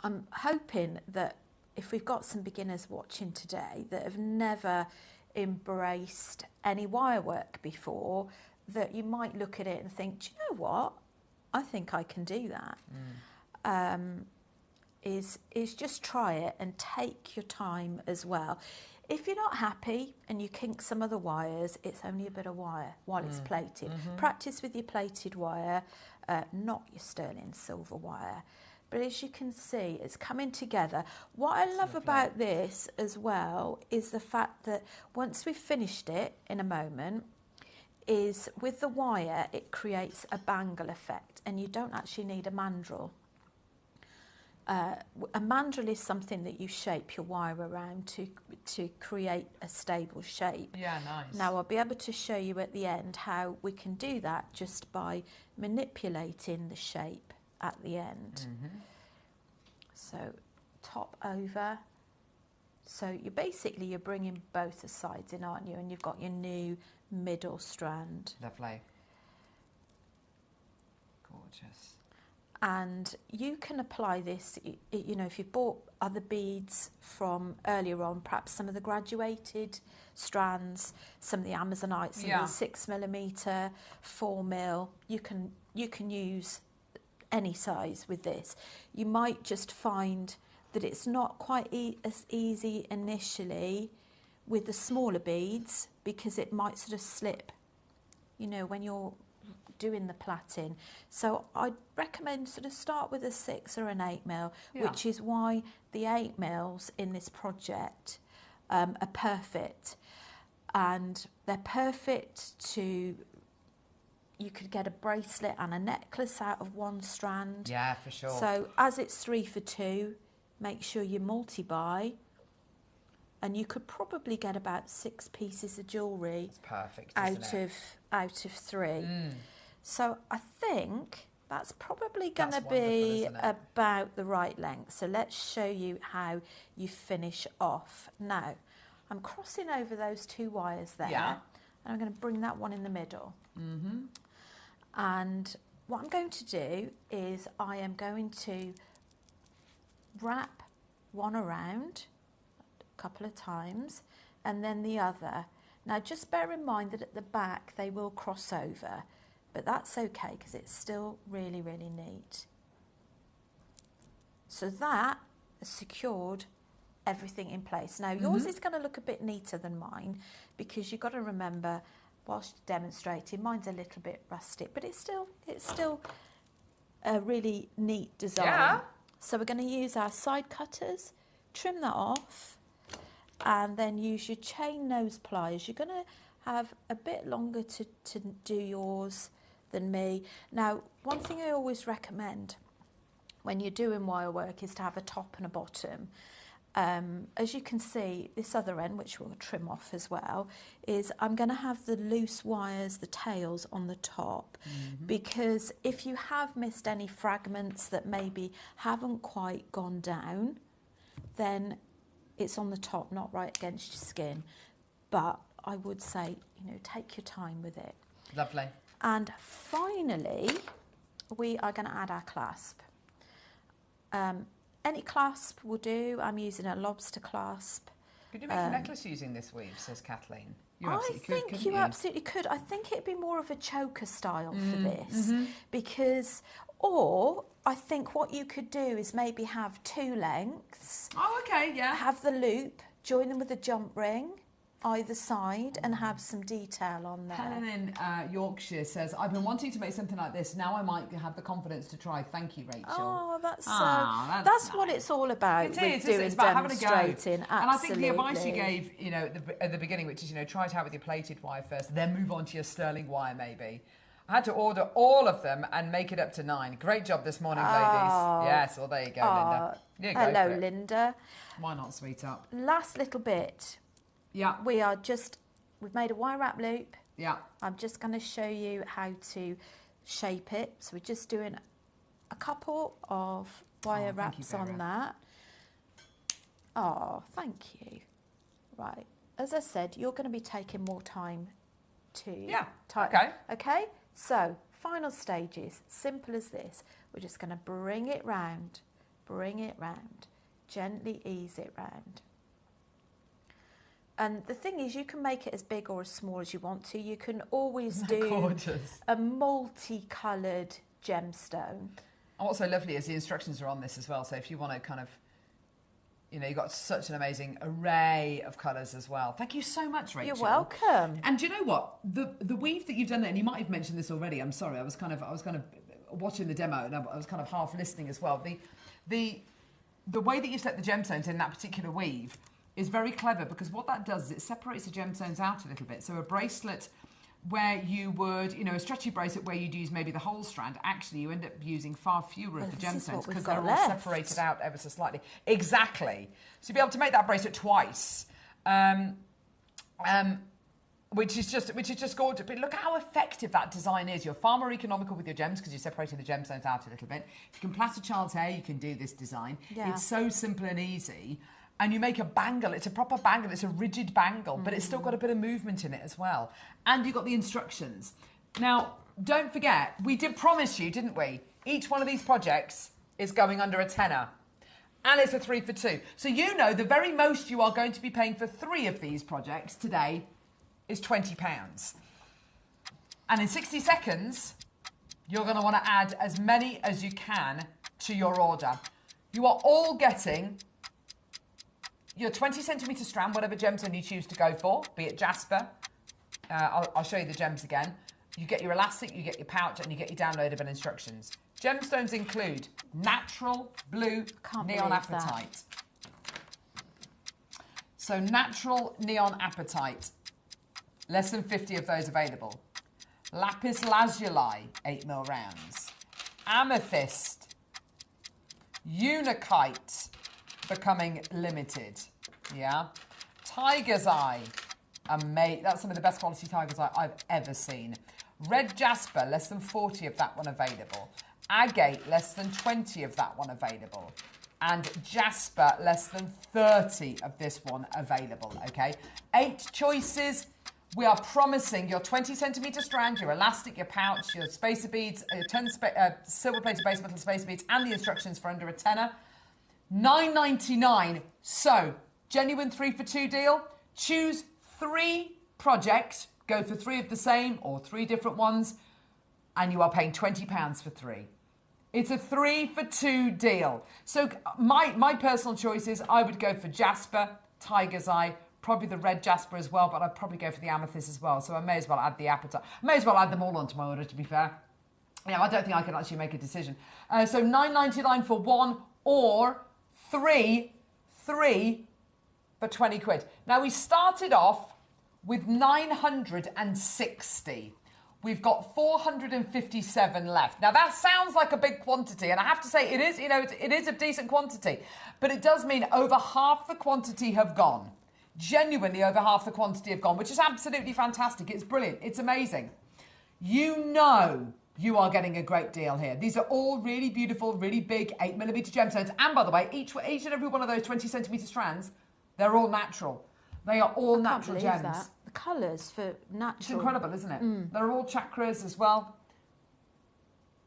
I'm hoping that if we've got some beginners watching today that have never embraced any wire work before, that you might look at it and think, do you know what? I think I can do that. Is just try it and take your time as well. If you're not happy and you kink some other wires, it's only a bit of wire while it's plated. Practice with your plated wire, not your sterling silver wire. but as you can see, it's coming together. What I love about this as well is the fact that once we've finished it in a moment, is with the wire, it creates a bangle effect, and you don't actually need a mandrel. A mandrel is something that you shape your wire around to create a stable shape. Yeah, nice. Now I'll be able to show you at the end how we can do that just by manipulating the shape at the end. So top over. So you're bringing both the sides in, aren't you? And you've got your new middle strand. Lovely. Gorgeous. And you can apply this, you know, if you've bought other beads from earlier on, perhaps some of the graduated strands, some of the Amazonite, some of the 6mm, 4mm, you can use any size with this. You might just find that it's not quite as easy initially with the smaller beads, because it might sort of slip, you know, when you're doing the plaiting. So I'd recommend sort of start with a 6 or an 8mm, which is why the 8mm in this project are perfect. And they're perfect to, you could get a bracelet and a necklace out of one strand. Yeah, for sure. So as it's 3 for 2, make sure you multi-buy, and you could probably get about 6 pieces of jewellery out of 3. So I think that's probably going to be about the right length. So let's show you how you finish off. Now, I'm crossing over those 2 wires there, and I'm going to bring that one in the middle. And what I'm going to do is I am going to wrap one around a couple of times, and then the other. Now just bear in mind that at the back they will cross over, but that's okay because it's still really, really neat. So that has secured everything in place. Now yours is going to look a bit neater than mine, because you've got to remember, whilst demonstrating, mine's a little bit rustic, but it's still a really neat design. Yeah. So we're going to use our side cutters, trim that off, and then use your chain nose pliers. You're going to have a bit longer to do yours than me. Now, one thing I always recommend when you're doing wire work is to have a top and a bottom. As you can see, this other end, which we'll trim off as well, is I'm going to have the loose wires, the tails on the top, because if you have missed any fragments that maybe haven't quite gone down, then it's on the top, not right against your skin. But I would say, you know, take your time with it. Lovely. And finally, we are going to add our clasp. Any clasp will do. I'm using a lobster clasp. Could you make a necklace using this weave, says Kathleen? I think you absolutely could. I think it'd be more of a choker style for this, because, or I think what you could do is maybe have 2 lengths. Oh, okay, yeah. Have the loop, join them with a jump ring either side, and have some detail on there. Helen in Yorkshire says, I've been wanting to make something like this. Now I might have the confidence to try. Thank you, Rachel. Oh, that's that's nice. What it's all about. It is, doing it's about having a go. Absolutely. And I think the advice you gave, you know, at the beginning, which is, you know, try it out with your plated wire first, then move on to your sterling wire maybe. I had to order all of them and make it up to 9. Great job this morning, ladies. Yes, well, there you go, Linda. You go hello, for it. Linda. Why not, sweetheart? Last little bit. Yeah. We've made a wire wrap loop. Yeah. I'm just going to show you how to shape it. So we're just doing a couple of wire wraps on that. Oh, thank you. Right. As I said, you're going to be taking more time to... Yeah, okay. Okay? So, final stages, simple as this. We're just going to bring it round, gently ease it round. And the thing is, you can make it as big or as small as you want to. You can always do a multicoloured gemstone. And what's so lovely is the instructions are on this as well. So if you want to kind of, you know, you've got such an amazing array of colours as well. Thank you so much, Rachel. You're welcome. And do you know what? The weave that you've done there, and you might have mentioned this already. I'm sorry, I was kind of watching the demo, and I was kind of half listening as well. The way that you set the gemstones in that particular weave is very clever, because what that does is it separates the gemstones out a little bit. So a bracelet where you would, a stretchy bracelet where you'd use maybe the whole strand, actually you end up using far fewer of the gemstones because they're all separated out ever so slightly. Exactly. So you'll be able to make that bracelet twice, which is just gorgeous. But look how effective that design is. You're far more economical with your gems because you're separating the gemstones out a little bit. If you can plait a child's hair, you can do this design. Yeah. It's so simple and easy. And you make a bangle. It's a proper bangle. It's a rigid bangle, but it's still got a bit of movement in it as well. And you've got the instructions. Now, don't forget, we did promise you, didn't we? Each one of these projects is going under a tenner. And it's a 3 for 2. So the very most you are going to be paying for 3 of these projects today is £20. And in 60 seconds, you're going to want to add as many as you can to your order. You are all getting your 20 centimetre strand, whatever gemstone you choose to go for, be it jasper. I'll show you the gems again. You get your elastic, you get your pouch, and you get your downloadable instructions. Gemstones include natural blue neon apatite. So natural neon apatite, less than 50 of those available. Lapis lazuli, 8mm rounds. Amethyst. Unakite, becoming limited. Yeah. Tiger's eye. That's some of the best quality tiger's eye I've ever seen. Red jasper, less than 40 of that one available. Agate, less than 20 of that one available. And jasper, less than 30 of this one available, okay? 8 choices. We are promising your 20 centimetre strand, your elastic, your pouch, your spacer beads, your 10 silver-plated base metal spacer beads, and the instructions for under a tenner. $9.99. So, genuine 3 for 2 deal. Choose 3 projects, go for 3 of the same or 3 different ones, and you are paying £20 for 3. It's a 3 for 2 deal. So my personal choices, I would go for jasper, tiger's eye, probably the red jasper as well, but I'd probably go for the amethyst as well. So I may as well add the apatite. I may as well add them all onto my order, to be fair. I don't think I can actually make a decision. So $9.99 for 1 or 3 for 20 quid. Now, we started off with 960. We've got 457 left. Now, that sounds like a big quantity, and I have to say it is, it is a decent quantity, but it does mean over half the quantity have gone. Genuinely over half the quantity have gone, which is absolutely fantastic. It's brilliant. It's amazing. You are getting a great deal here. These are all really beautiful, really big 8mm gemstones. And by the way, each and every one of those 20 centimetre strands, they're all natural. They are all natural gems. That. The colours for natural. It's incredible, isn't it? They're all chakras as well.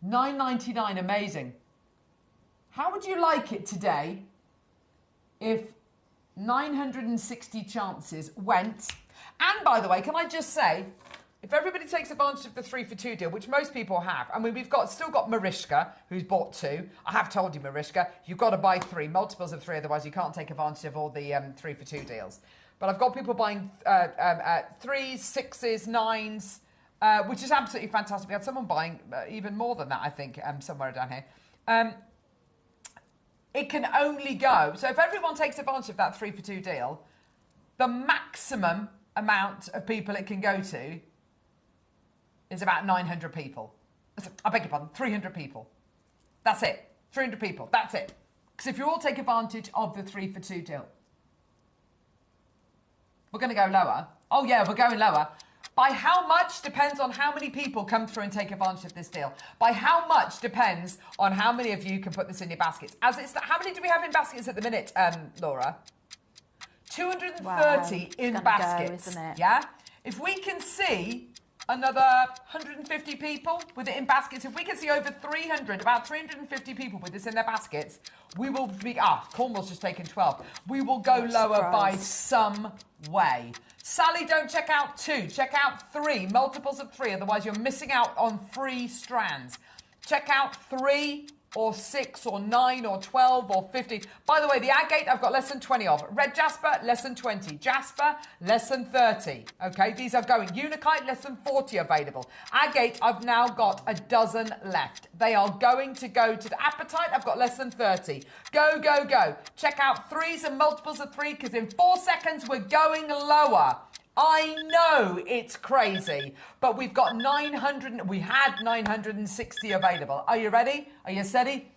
$9.99, amazing. How would you like it today if 960 chances went? And by the way, can I just say, if everybody takes advantage of the 3 for 2 deal, which most people have, I mean, we've still got Mariska, who's bought 2. I have told you, Mariska, you've got to buy 3, multiples of 3, otherwise you can't take advantage of all the 3 for 2 deals. But I've got people buying 3s, 6s, 9s, which is absolutely fantastic. We had someone buying even more than that, I think, somewhere down here. It can only go. So if everyone takes advantage of that 3 for 2 deal, the maximum amount of people it can go to is about 900 people. I beg your pardon, 300 people. That's it. 300 people. That's it. Because if you all take advantage of the 3 for 2 deal, we're going to go lower. Oh, yeah, we're going lower. By how much depends on how many people come through and take advantage of this deal. By how much depends on how many of you can put this in your baskets. How many do we have in baskets at the minute, Laura? 230 in baskets. Go, isn't it? Yeah? If we can see another 150 people with it in baskets, if we can see over 300, about 350 people with this in their baskets, we will be... Cornwall's just taken 12. We will go lower by some way. Sally, don't check out 2. Check out 3, multiples of 3, otherwise you're missing out on free strands. Check out 3 or 6 or 9 or 12 or 15. By the way, the agate I've got less than 20 of. Red jasper, less than 20. Jasper, less than 30. Okay, these are going. Unakite, less than 40 available. Agate, I've now got a dozen left. They are going to go to the apatite. I've got less than 30. Go, go, go. Check out 3s and multiples of 3 because in 4 seconds we're going lower. I know it's crazy, but we've got 900, we had 960 available. Are you ready? Are you steady?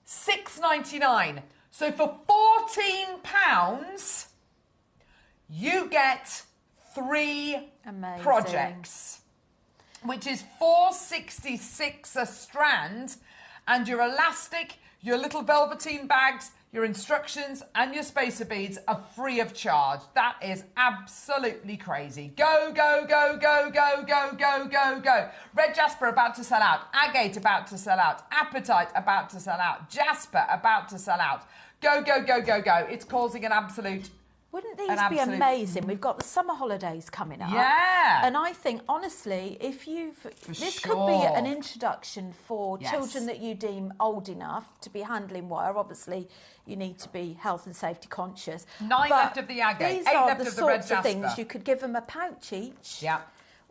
$6.99. So for £14, you get 3 Amazing. projects, which is $4.66 a strand, and your elastic, your little velveteen bags, your instructions and your spacer beads are free of charge. That is absolutely crazy. Go, go, go, go, go, go, go, go, go. Red jasper about to sell out. Agate about to sell out. Apatite about to sell out. Jasper about to sell out. Go, go, go, go, go. It's causing an absolute... Wouldn't these be amazing? We've got the summer holidays coming up. Yeah. And I think, honestly, if this could be an introduction for children that you deem old enough to be handling wire. Obviously, you need to be health and safety conscious. 9 left of the agate, 8 left of the red jasper. These are the sorts of things you could give them a pouch each. Yeah.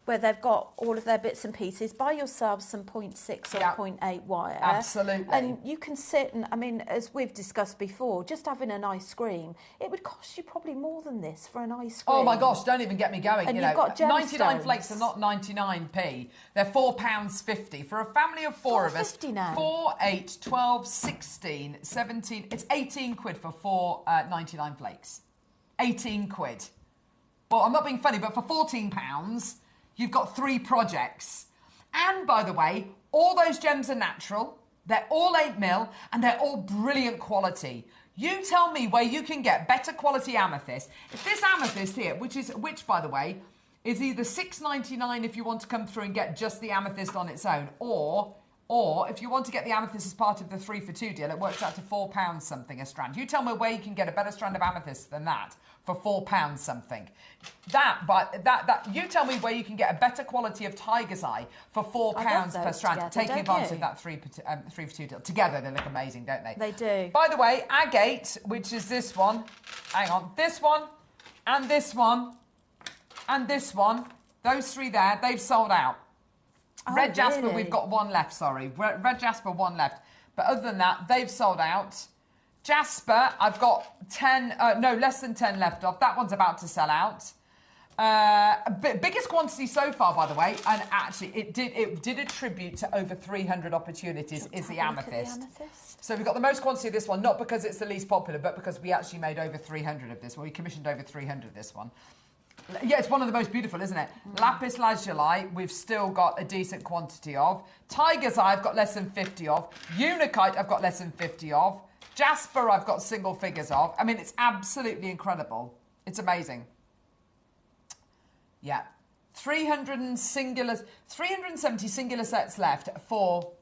Where they've got all of their bits and pieces. Buy yourselves some 0.6 or 0.8 wire. Absolutely. And you can sit and, I mean, as we've discussed before, just having an ice cream, it would cost you probably more than this for an ice cream. Oh my gosh, don't even get me going. And you you've know, got 99 flakes are not 99p. They're £4.50. For a family of 4 of us, now. 4, 8, 12, 16, 17, it's 18 quid for 4 99 flakes. 18 quid. Well, I'm not being funny, but for £14, you've got 3 projects. And by the way, all those gems are natural. They're all 8mm and they're all brilliant quality. You tell me where you can get better quality amethyst. If this amethyst here, which by the way, is either $6.99 if you want to come through and get just the amethyst on its own, or if you want to get the amethyst as part of the 3 for 2 deal, it works out to £4 something a strand. You tell me where you can get a better strand of amethyst than that for £4 something. You tell me where you can get a better quality of tiger's eye for £4 per strand, taking advantage of that 3 for 2 deal. Together they look amazing, don't they? They do. By the way, agate, which is this one, hang on, this one, and this one, and this one, those 3 there, they've sold out. Oh, Red jasper, really? we've got 1 left, sorry. Red jasper, 1 left. But other than that, they've sold out. Jasper, I've got 10, less than 10 left off. That one's about to sell out. Biggest quantity so far, by the way, and actually it did attribute to over 300 opportunities, is the amethyst. So we've got the most quantity of this one, not because it's the least popular, but because we actually made over 300 of this one. We commissioned over 300 of this one. Yeah, it's one of the most beautiful, isn't it? Lapis lazuli, we've still got a decent quantity of. Tiger's eye, I've got less than 50 of. Unakite, I've got less than 50 of. Jasper, I've got single figures of. I mean, it's absolutely incredible. It's amazing. Yeah. 370 singular sets left for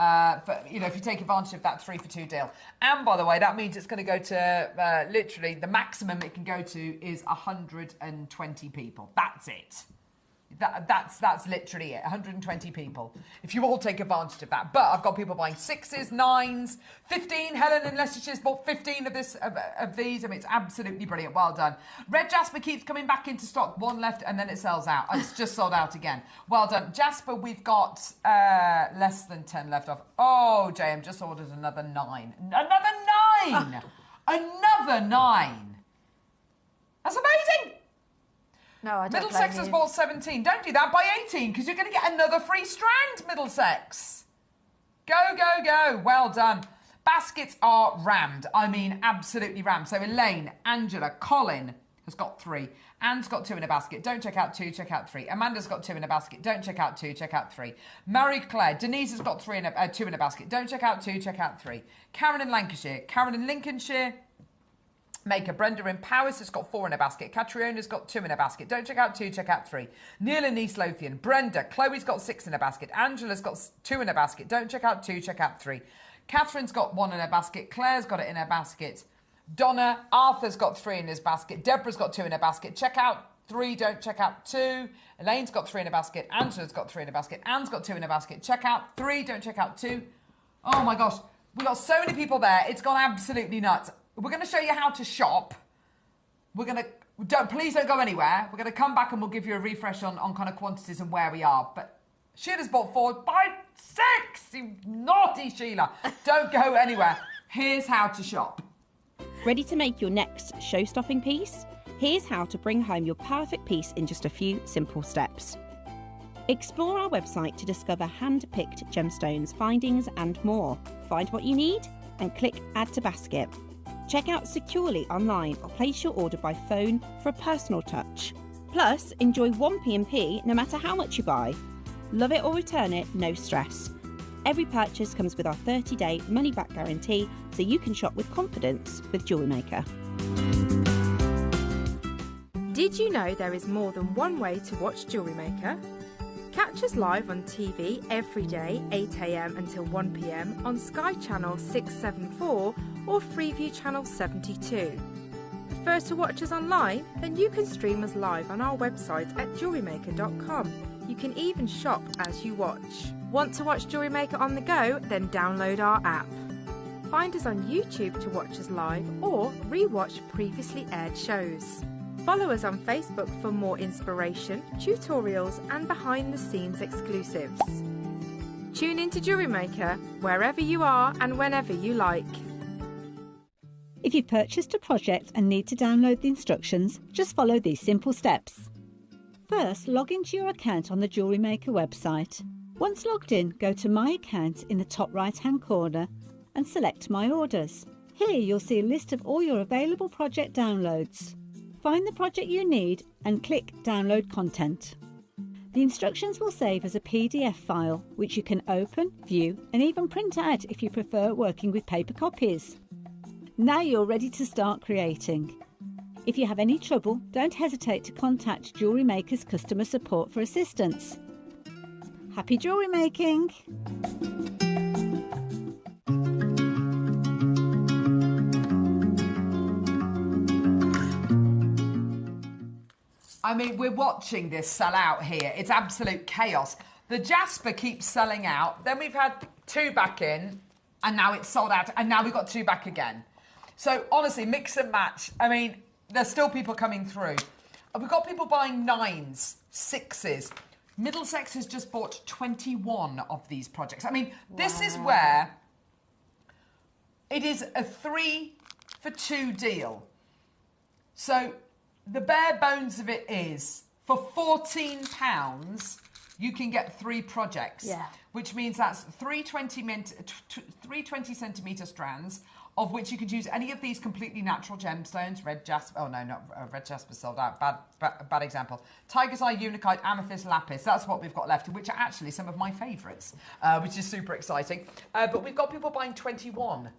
if you take advantage of that 3 for 2 deal. And by the way, that means it's going to go to literally the maximum it can go to is 120 people. That's it. That's literally it. 120 people. If you all take advantage of that. But I've got people buying 6s, 9s, 15. Helen in Leicestershire's bought 15 of these. I mean, it's absolutely brilliant. Well done. Red jasper keeps coming back into stock. 1 left, and then it sells out. It's just sold out again. Well done. Jasper, we've got less than 10 left off. Oh, JM just ordered another 9. Another 9! Another 9! That's amazing! No, I don't. Middlesex has bought 17. Don't do that. Buy 18 because you're going to get another free strand, Middlesex. Go, go, go. Well done. Baskets are rammed. I mean, absolutely rammed. So Elaine, Angela, Colin has got 3. Anne's got 2 in a basket. Don't check out 2, check out 3. Amanda's got 2 in a basket. Don't check out 2, check out 3. Marie Claire. Denise has got 2 in a basket. Don't check out 2, check out 3. Karen in Lancashire. Karen in Lincolnshire. Maker. Brenda in Powys has got 4 in a basket. Catriona's got 2 in a basket. Don't check out 2, check out 3. Neil in East Lothian. Brenda. Chloe's got 6 in a basket. Angela's got 2 in a basket. Don't check out 2, check out 3. Catherine's got 1 in her basket. Claire's got it in her basket. Donna. Arthur's got 3 in his basket. Deborah's got 2 in her basket. Check out 3, don't check out 2. Elaine's got 3 in a basket. Angela's got 3 in a basket. Anne's got 2 in a basket. Check out 3, don't check out 2. Oh my gosh. We've got so many people there. It's gone absolutely nuts. We're going to show you how to shop. Please don't go anywhere. We're going to come back and we'll give you a refresh on kind of quantities and where we are. But Sheila's bought 4, buy 6, you naughty Sheila. Don't go anywhere. Here's how to shop. Ready to make your next show-stopping piece? Here's how to bring home your perfect piece in just a few simple steps. Explore our website to discover hand-picked gemstones, findings and more. Find what you need and click Add to Basket. Check out securely online or place your order by phone for a personal touch. Plus, enjoy 1 P&P no matter how much you buy. Love it or return it, no stress. Every purchase comes with our 30-day money-back guarantee, so you can shop with confidence with JewelleryMaker. Did you know there is more than one way to watch JewelleryMaker? Catch us live on TV every day, 8 AM until 1 PM on Sky Channel 674 or Freeview Channel 72. Prefer to watch us online? Then you can stream us live on our website at JewelleryMaker.com. You can even shop as you watch. Want to watch JewelleryMaker on the go? Then download our app. Find us on YouTube to watch us live or re-watch previously aired shows. Follow us on Facebook for more inspiration, tutorials and behind-the-scenes exclusives. Tune in to JewelleryMaker wherever you are and whenever you like. If you've purchased a project and need to download the instructions, just follow these simple steps. First, log into your account on the JewelleryMaker website. Once logged in, go to My Account in the top right-hand corner and select My Orders. Here you'll see a list of all your available project downloads. Find the project you need and click Download Content. The instructions will save as a PDF file, which you can open, view and even print out if you prefer working with paper copies. Now you're ready to start creating. If you have any trouble, don't hesitate to contact JewelleryMaker's customer support for assistance. Happy jewellery making! I mean, we're watching this sell out here. It's absolute chaos. The Jasper keeps selling out. Then we've had 2 back in, and now it's sold out, and now we've got 2 back again. So honestly, mix and match. I mean, there's still people coming through. We've got people buying 9s, 6s. Middlesex has just bought 21 of these projects. I mean, this is where it is a 3 for 2 deal. So the bare bones of it is, for £14, you can get 3 projects. Yeah. Which means that's 3 20-centimetre strands, of which you could use any of these completely natural gemstones. Red jasper, oh no, not red jasper sold out, bad example. Tiger's Eye, Unakite, Amethyst, Lapis, that's what we've got left, which are actually some of my favourites, which is super exciting. But we've got people buying 21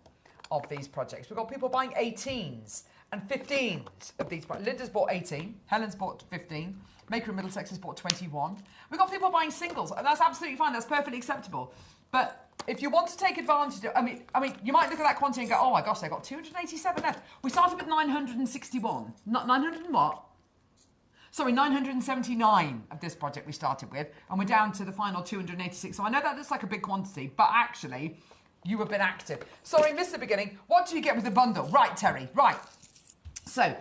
of these projects. We've got people buying 18s and 15s of these projects. Linda's bought 18, Helen's bought 15, Maker in Middlesex has bought 21. We've got people buying singles, and that's absolutely fine, that's perfectly acceptable. But if you want to take advantage of, I mean, you might look at that quantity and go, oh my gosh, they've got 287 left. We started with 961. Not 900 and what? Sorry, 979 of this project we started with, and we're down to the final 286. So I know that looks like a big quantity, but actually, you have been active. Sorry, missed the beginning. What do you get with the bundle? Right, Terry, right. So,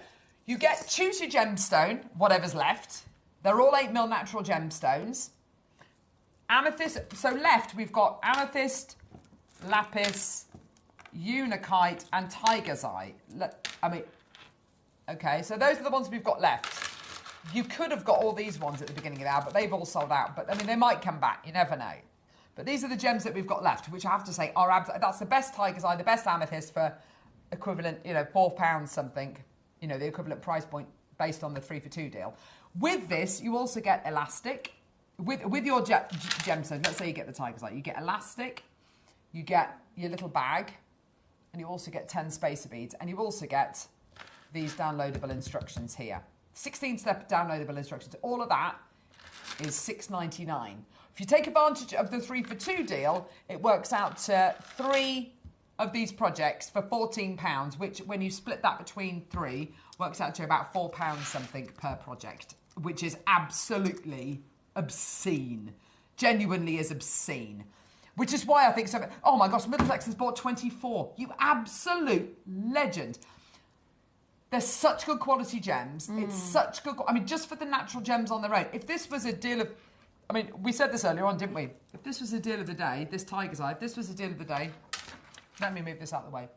you choose your gemstone, whatever's left. They're all 8mm natural gemstones. Amethyst, so left we've got Amethyst, Lapis, Unakite and Tiger's Eye. Okay, so those are the ones we've got left. You could have got all these ones at the beginning of the hour, but they've all sold out. But I mean, they might come back, you never know. But these are the gems that we've got left, which I have to say are that's the best Tiger's Eye, the best Amethyst for equivalent, £4 something, the equivalent price point based on the 3 for 2 deal. With this, you also get elastic. With your gemstones, let's say you get the Tiger's Eye, you get elastic, you get your little bag, and you also get 10 spacer beads, and you also get these downloadable instructions here. 16-step downloadable instructions. All of that is $6.99. If you take advantage of the 3 for 2 deal, it works out to 3 of these projects for £14, which when you split that between 3, works out to about £4 something per project, which is absolutely obscene. Genuinely is obscene. Which is why I think so. Oh my gosh, Middlesex has bought 24. You absolute legend. They're such good quality gems. It's such good. I mean, just for the natural gems on their own. If this was a deal of, I mean, we said this earlier on, didn't we? If this was a deal of the day, this tiger's eye, if this was a deal of the day, let me move this out of the way.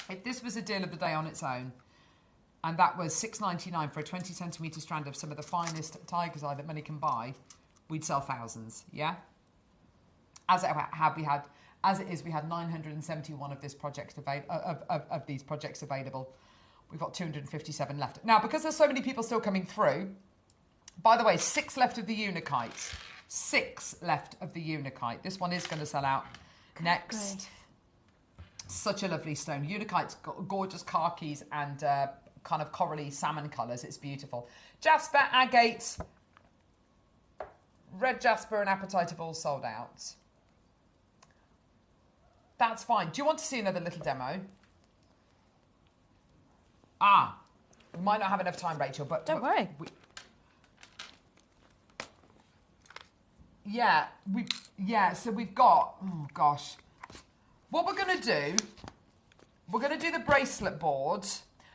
If this was a deal of the day on its own, and that was $6.99 for a 20 centimetre strand of some of the finest tiger's eye that money can buy, we'd sell thousands, yeah? As it is, we had 971 of this project of these projects available. We've got 257 left. Now, because there's so many people still coming through, by the way, 6 left of the Unakite. 6 left of the Unakite. This one is going to sell out next. Such a lovely stone. Unakite's got gorgeous khakis and kind of corally salmon colours. It's beautiful. Jasper, agate, red jasper and apatite have all sold out. That's fine. Do you want to see another little demo? We might not have enough time, Rachel, but... Don't worry. So we've got... Oh, gosh. What we're going to do, we're going to do the bracelet board.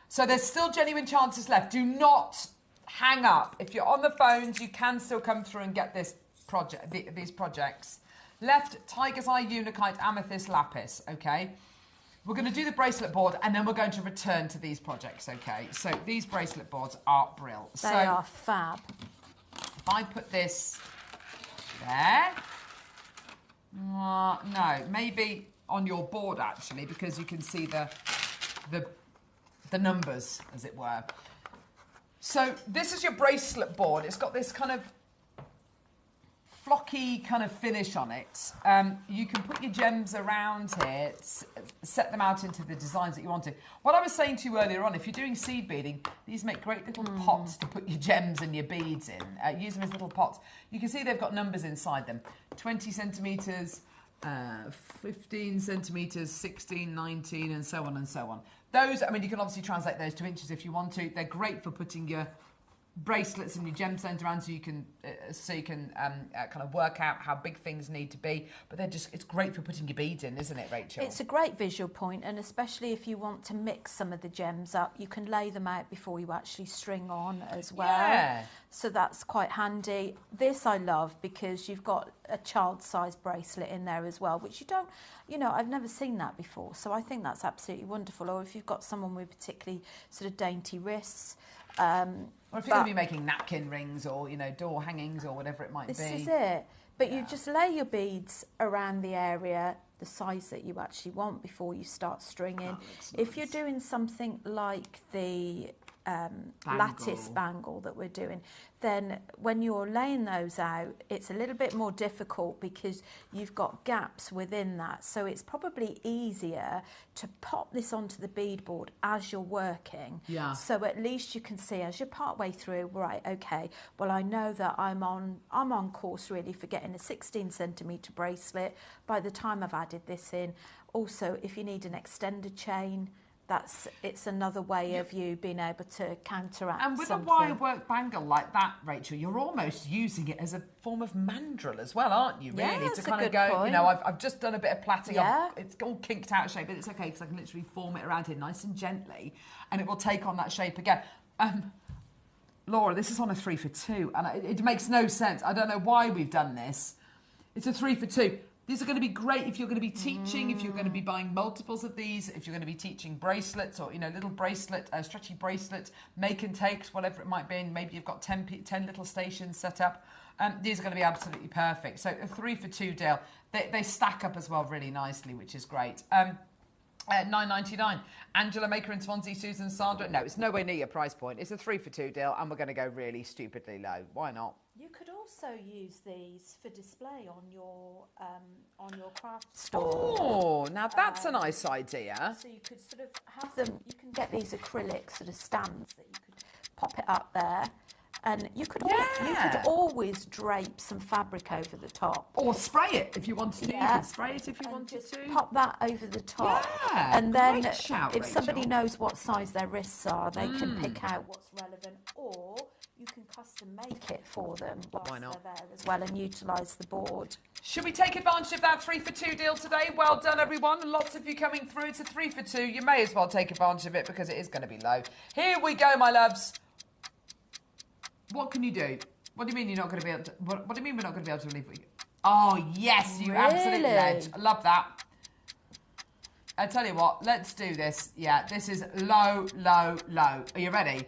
So there's still genuine chances left. Do not hang up. If you're on the phones, you can still come through and get this project, these projects. Left, Tiger's Eye, Unakite, Amethyst, Lapis, okay? We're going to do the bracelet board and then we're going to return to these projects, okay? So these bracelet boards are brilliant. They are fab. If I put this there... no, maybe on your board actually, because you can see the numbers, as it were. So this is your bracelet board. It's got this kind of flocky kind of finish on it. You can put your gems around here, set them out into the designs that you want to. What I was saying to you earlier on, if you're doing seed beading, these make great little pots to put your gems and your beads in. Use them as little pots. You can see they've got numbers inside them. 20 centimetres, 15 centimetres, 16, 19, and so on and so on. Those, I mean, you can obviously translate those to inches if you want to. They're great for putting your bracelets and your gemstones around, so you can kind of work out how big things need to be. But it's great for putting your beads in, isn't it, Rachel? It's a great visual point, and especially if you want to mix some of the gems up, you can lay them out before you actually string on as well. Yeah. So that's quite handy. This I love because you've got a child-sized bracelet in there as well, which you don't, I've never seen that before. So I think that's absolutely wonderful. Or if you've got someone with particularly sort of dainty wrists. Or if you're going to be making napkin rings or, door hangings or whatever it might be. This is it. But you just lay your beads around the area, the size that you actually want before you start stringing. If you're doing something like the lattice bangle that we're doing, then when you're laying those out, it's a little bit more difficult because you've got gaps within that. So it's probably easier to pop this onto the beadboard as you're working. Yeah. So at least you can see as you're partway through, right, okay, well, I know that I'm on course really for getting a 16 centimetre bracelet by the time I've added this in. Also, if you need an extended chain, it's another way of you being able to counteract And with something. a wire work bangle like that, Rachel, you're almost using it as a form of mandrel as well, aren't you, really? Yeah, to kind of go, point. I've just done a bit of plaiting. Yeah. It's all kinked out of shape, but it's okay because I can literally form it around here nice and gently and it will take on that shape again. Laura, this is on a 3 for 2 and it makes no sense. I don't know why we've done this. It's a 3 for 2. These are going to be great if you're going to be teaching, if you're going to be buying multiples of these, if you're going to be teaching bracelets or, little bracelet, stretchy bracelet, make and takes, whatever it might be. And maybe you've got 10 little stations set up. These are going to be absolutely perfect. So a 3 for 2 deal. They stack up as well really nicely, which is great. $9.99. Angela Maker in Swansea, Susan Sandra. No, it's nowhere near your price point. It's a 3 for 2 deal and we're going to go really stupidly low. Why not? You could also use these for display on your craft store. Oh, now that's a nice idea. So you could sort of have them. You can get these acrylic sort of stands that you could pop it up there, and you could always drape some fabric over the top, or spray it if you wanted to. You can spray it if you wanted just to. Pop that over the top, and then if somebody knows what size their wrists are, they can pick out what's relevant, or you can custom make it for them whilst Why not? they're there as well and utilise the board. Should we take advantage of that 3 for 2 deal today? Well done, everyone. Lots of you coming through. It's a 3 for 2. You may as well take advantage of it because it is going to be low. Here we go, my loves. What can you do? What do you mean you're not going to be able to... What do you mean we're not going to be able to leave? Oh, yes, you absolutely ledge. I love that. I tell you what, let's do this. Yeah, this is low, low, low. Are you ready?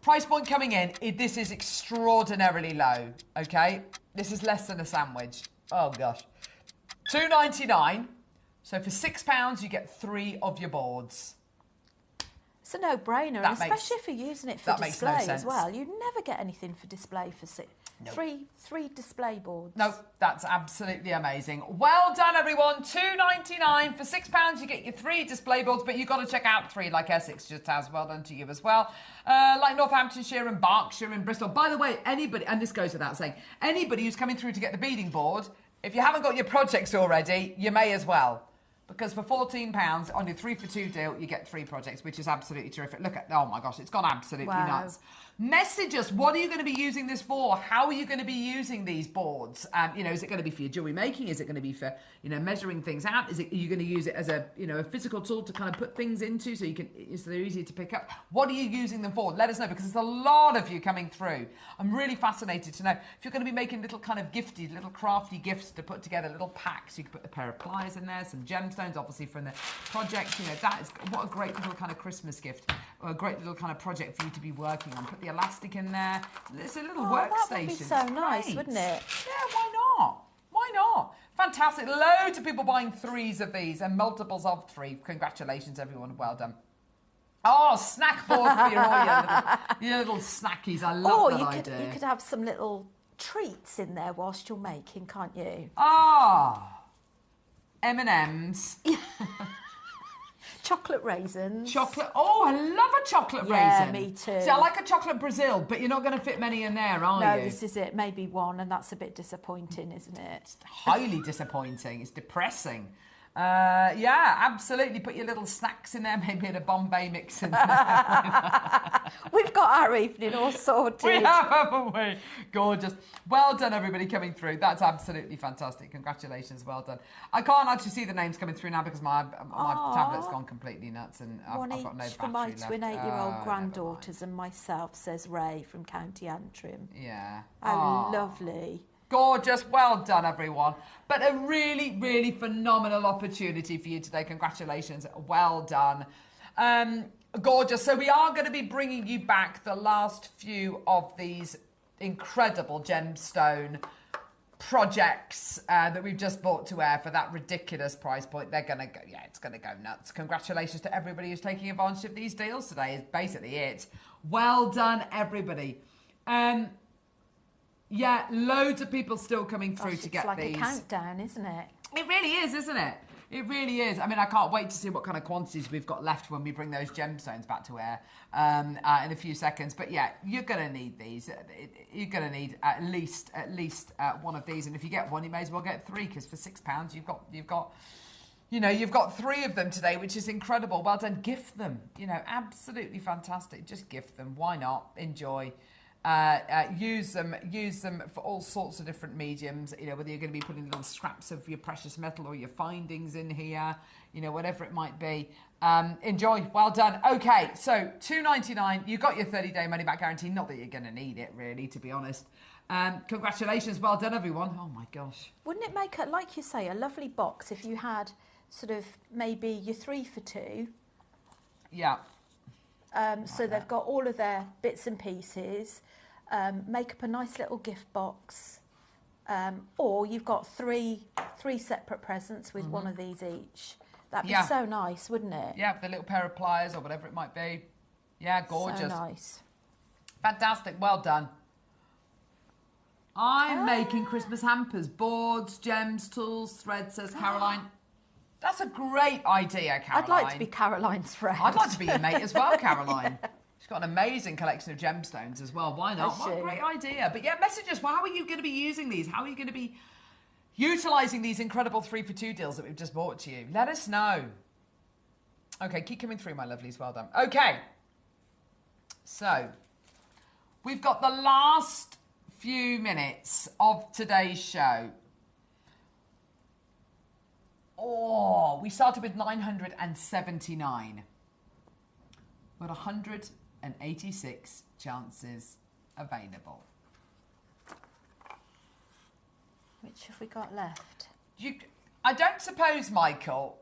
Price point coming in, this is extraordinarily low, okay? This is less than a sandwich. Oh, gosh. £2.99. So for £6, you get 3 of your boards. It's a no-brainer, and especially if you're using it for display as well. You'd never get anything for display for three display boards. No, that's absolutely amazing. Well done, everyone. £2.99 for £6. You get your 3 display boards, but you've got to check out 3 like Essex just has. Well done to you as well. Like Northamptonshire and Berkshire and Bristol. By the way, anybody, and this goes without saying, anybody who's coming through to get the beading board, if you haven't got your projects already, you may as well. Because for £14 on your 3 for 2 deal, you get 3 projects, which is absolutely terrific. Look at, oh my gosh, it's gone absolutely nuts. Message us. What are you going to be using this for? How are you going to be using these boards? You know, is it going to be for your jewellery making? Is it going to be for, you know, measuring things out? Are you going to use it as a, you know, a physical tool to kind of put things into so they're easy to pick up? What are you using them for? Let us know, because there's a lot of you coming through. I'm really fascinated to know if you're going to be making little kind of gifty, little crafty gifts to put together, little packs. You can put a pair of pliers in there, some gemstones, obviously from the project. You know, that is what a great little kind of Christmas gift, or a great little kind of project for you to be working on. Put the elastic in there. It's a little workstation. That would be so nice, wouldn't it? Yeah, why not? Why not? Fantastic. Loads of people buying 3s of these and multiples of 3. Congratulations, everyone. Well done. Oh, snack board for your little snackies. I love that idea. You could have some little treats in there whilst you're making, can't you? Ah, M&M's. Chocolate raisins. Chocolate. Oh, I love a chocolate raisin. Yeah, me too. See, I like a chocolate Brazil, but you're not going to fit many in there, are you? No, this is it. Maybe one, and that's a bit disappointing, isn't it? It's highly disappointing. It's depressing. Yeah, absolutely. Put your little snacks in there, maybe in a Bombay mix in there. We've got our evening all sorted. We have, haven't we? Gorgeous. Well done, everybody coming through. That's absolutely fantastic. Congratulations. Well done. I can't actually see the names coming through now because my tablet's gone completely nuts and I've got no battery for my left. twin 8-year-old granddaughters and myself, says Ray from County Antrim. Yeah. How lovely. Gorgeous. Well done, everyone. But a really, really phenomenal opportunity for you today. Congratulations. Well done. Gorgeous. So we are going to be bringing you back the last few of these incredible gemstone projects that we've just brought to air for that ridiculous price point. They're going to go, yeah, it's going to go nuts. Congratulations to everybody who's taking advantage of these deals today is basically it. Well done, everybody. Yeah, loads of people still coming through to get these. It's like a countdown, isn't it? It really is, isn't it? It really is. I mean, I can't wait to see what kind of quantities we've got left when we bring those gemstones back to air in a few seconds. But yeah, you're going to need these. You're going to need at least one of these. And if you get one, you may as well get 3, because for £6, you've got 3 of them today, which is incredible. Well done. Gift them. You know, absolutely fantastic. Just gift them. Why not? Enjoy. Use them for all sorts of different mediums, you know, whether you're going to be putting little scraps of your precious metal or your findings in here, you know, whatever it might be. Enjoy. Well done. Okay, so $2.99, you got your 30-day money-back guarantee. Not that you're going to need it, really, to be honest. Congratulations. Well done, everyone. Oh, my gosh. Wouldn't it make, like you say, a lovely box if you had sort of maybe your 3 for 2? Yeah. So they've got all of their bits and pieces. Make up a nice little gift box, or you've got three separate presents with one of these each. That'd be so nice, wouldn't it? Yeah, the little pair of pliers or whatever it might be. Yeah, gorgeous. So nice. Fantastic. Well done. I'm making Christmas hampers, boards, gems, tools, thread, says Caroline. That's a great idea, Caroline. I'd like to be Caroline's friend. I'd like to be your mate as well, Caroline. Yeah. She's got an amazing collection of gemstones as well. Why not? What a great idea. But yeah, message us. How are you going to be using these? How are you going to be utilising these incredible 3 for 2 deals that we've just brought to you? Let us know. Okay, keep coming through, my lovelies. Well done. Okay. So, We've got the last few minutes of today's show. Oh, we started with 979. We've got 186 chances available. Which have we got left? I don't suppose, Michael,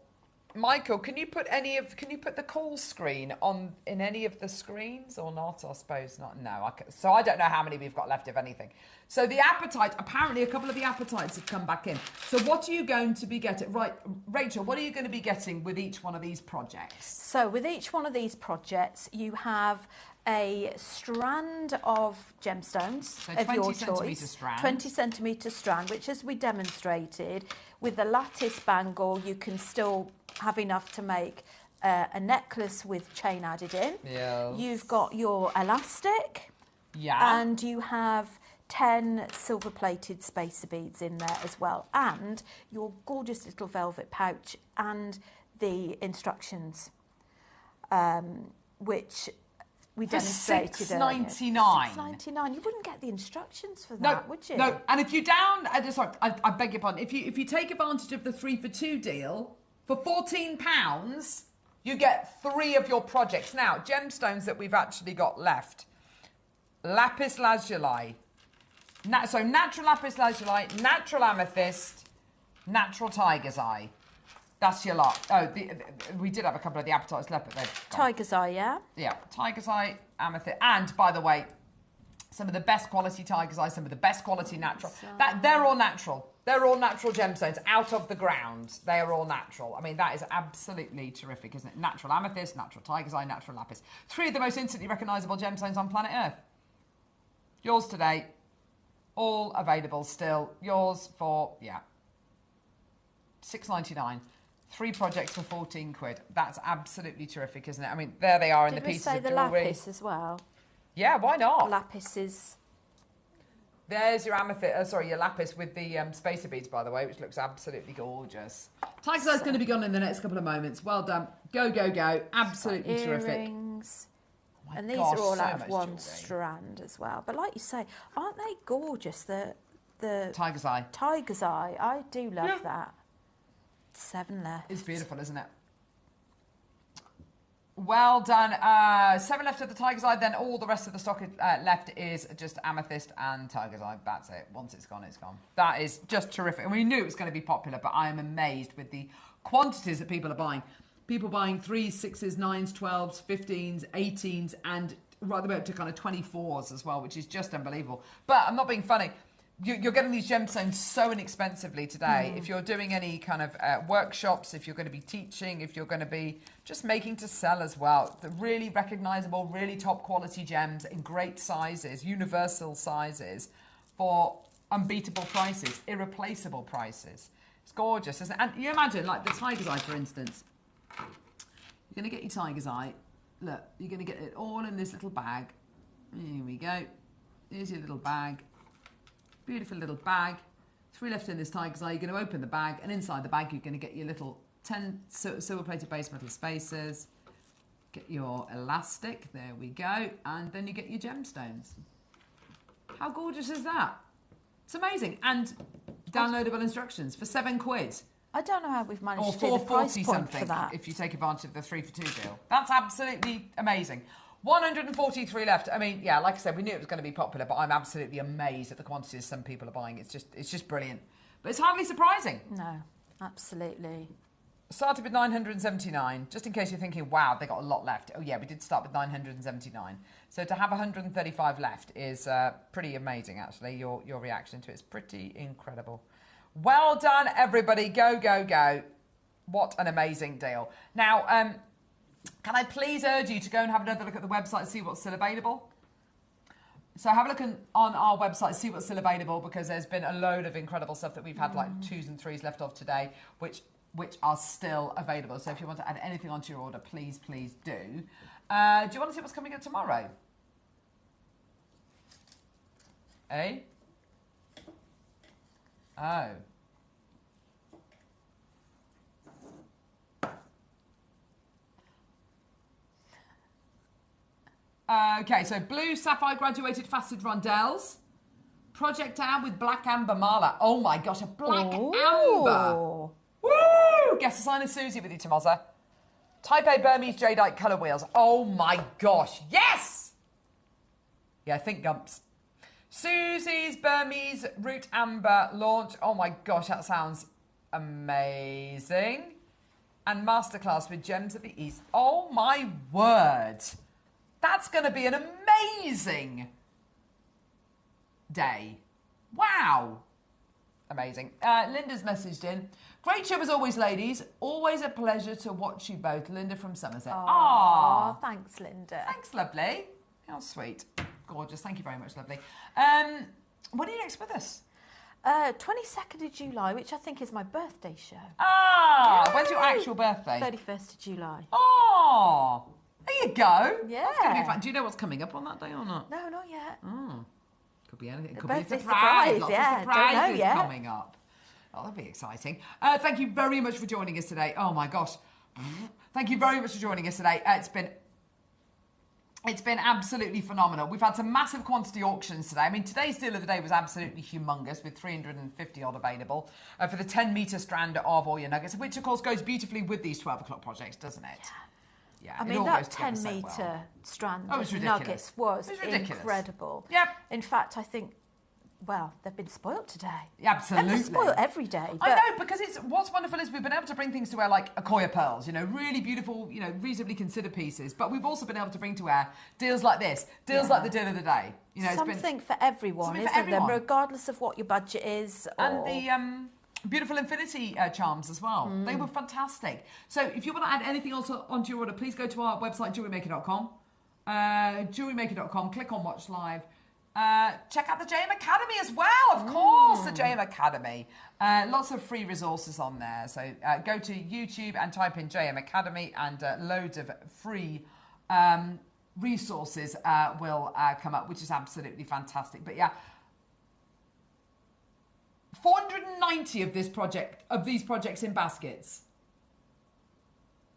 can you put the call screen on in any of the screens or not? I suppose not. No. So I don't know how many we've got left, if anything. So the appetite, apparently a couple of the appetites have come back in. So what are you going to be getting? Right, Rachel, what are you going to be getting with each one of these projects? So with each one of these projects, you have a strand of gemstones so of your choice. Strand. 20 centimetre strand, which as we demonstrated, with the lattice bangle, you can still have enough to make a necklace with chain added in. Yeah. You've got your elastic. Yeah. And you have 10 silver plated spacer beads in there as well. And your gorgeous little velvet pouch and the instructions, which we demonstrated $6.99. $6.99. You wouldn't get the instructions for that, would you? No, and if you I beg your pardon. If you take advantage of the 3 for 2 deal, for £14, you get 3 of your projects. Now, gemstones that we've actually got left. Lapis lazuli. Natural lapis lazuli, natural amethyst, natural tiger's eye. That's your lot. Oh, we did have a couple of the appetites left, but they've gone. Tiger's eye, yeah? Yeah, tiger's eye, amethyst. And, by the way, some of the best quality tiger's eye, some of the best quality natural. They're all natural. They're all natural gemstones out of the ground. They are all natural. I mean, that is absolutely terrific, isn't it? Natural amethyst, natural tiger's eye, natural lapis. 3 of the most instantly recognisable gemstones on planet Earth. Yours today. All available still. Yours for, $6.99. 3 projects for 14 quid. That's absolutely terrific, isn't it? I mean, there they are in the pieces of jewellery. Did we say the lapis as well? Yeah, why not? Lapis is... There's your amethyst, your lapis with the spacer beads, by the way, which looks absolutely gorgeous. Tiger's eye's going to be gone in the next couple of moments. Well done. Go, go, go. Absolutely terrific. Earrings. And these are all out of one strand as well. But like you say, aren't they gorgeous? The tiger's eye. Tiger's eye. I do love that. 7 left. It's beautiful, isn't it? Well done. 7 left of the tiger's eye. Then all the rest of the stock left is just amethyst and tiger's eye. That's it. Once it's gone, it's gone. That is just terrific. And we knew it was going to be popular, but I am amazed with the quantities that people are buying. People buying 3s, 6s, 9s, 12s, 15s, 18s, and right the way up to kind of 24s as well, which is just unbelievable. But I'm not being funny. You're getting these gemstones so inexpensively today. If you're doing any kind of workshops, if you're going to be teaching, if you're going to be just making to sell as well, the really recognisable, really top quality gems in great sizes, universal sizes, for unbeatable prices, irreplaceable prices. It's gorgeous, isn't it? And you imagine, like the tiger's eye, for instance. You're going to get your tiger's eye. Look, you're going to get it all in this little bag. Here we go. Here's your little bag. Beautiful little bag. 3 left in this tiger's eye. You're going to open the bag, and inside the bag you're going to get your little 10 silver-plated base metal spacers. Get your elastic. There we go. And then you get your gemstones. How gorgeous is that? It's amazing. And downloadable instructions for 7 quid. I don't know how we've managed or to do the price point something for that. If you take advantage of the 3 for 2 deal. That's absolutely amazing. 143 left. I mean, yeah, like I said, we knew it was going to be popular, but I'm absolutely amazed at the quantities some people are buying. It's just brilliant. But it's hardly surprising. No, absolutely. Started with 979, just in case you're thinking, wow, they got a lot left. Oh yeah, we did start with 979. So to have 135 left is pretty amazing, actually. Your reaction to it is pretty incredible. Well done, everybody. Go, go, go. What an amazing deal. Now, can I please urge you to go and have another look at the website and see what's still available? So have a look on our website, see what's still available, because there's been a load of incredible stuff that we've had, like 2s and 3s left of today, which are still available. So if you want to add anything onto your order, please, please do. Do you want to see what's coming up tomorrow? Eh? Oh. Okay, so blue sapphire graduated faceted rondelles. Project Hour with black amber mala. Oh my gosh, a black amber. Woo! Guess the sign of Susie with you, Tomoza. Type A Burmese jadeite colour wheels. Oh my gosh, yes! Yeah, think Gumps. Susie's Burmese root amber launch. Oh my gosh, that sounds amazing. And masterclass with Gems of the East. Oh my word. That's going to be an amazing day. Wow. Amazing. Linda's messaged in. Great show as always, ladies. Always a pleasure to watch you both. Linda from Somerset. Oh, thanks, Linda. Thanks, lovely. How sweet. Gorgeous. Thank you very much, lovely. When are you next with us? 22nd of July, which I think is my birthday show. Ah, Yay! When's your actual birthday? 31st of July. Oh, there you go. Yeah. That's going to be fun. Do you know what's coming up on that day or not? No, not yet. Oh, could be anything. It A could be a birthday surprise. surprise, Lots yeah, of don't know surprises yet. coming up. Oh, that'll be exciting. Thank you very much for joining us today. Oh my gosh. Thank you very much for joining us today. It's been absolutely phenomenal. We've had some massive quantity auctions today. I mean, today's deal of the day was absolutely humongous with 350 odd available for the 10-metre strand of all your nuggets, which of course goes beautifully with these 12 o'clock projects, doesn't it? Yeah. I mean, that 10-metre strand of nuggets was incredible. Yep. In fact, I think, well, they've been spoilt today. Absolutely. They've been spoilt every day. I know, because what's wonderful is we've been able to bring things to air like Akoya pearls, really beautiful, reasonably considered pieces. But we've also been able to bring to air deals like this, deals like the deal of the day. Something for everyone, isn't there? Regardless of what your budget is. And the beautiful infinity charms as well. They were fantastic. So if you want to add anything else onto your order, please go to our website, JewelleryMaker.com. JewelleryMaker.com, click on Watch Live. Check out the JM Academy as well, of course, the JM Academy. Lots of free resources on there. So go to YouTube and type in JM Academy and loads of free resources will come up, which is absolutely fantastic. But yeah, 490 of these projects in baskets.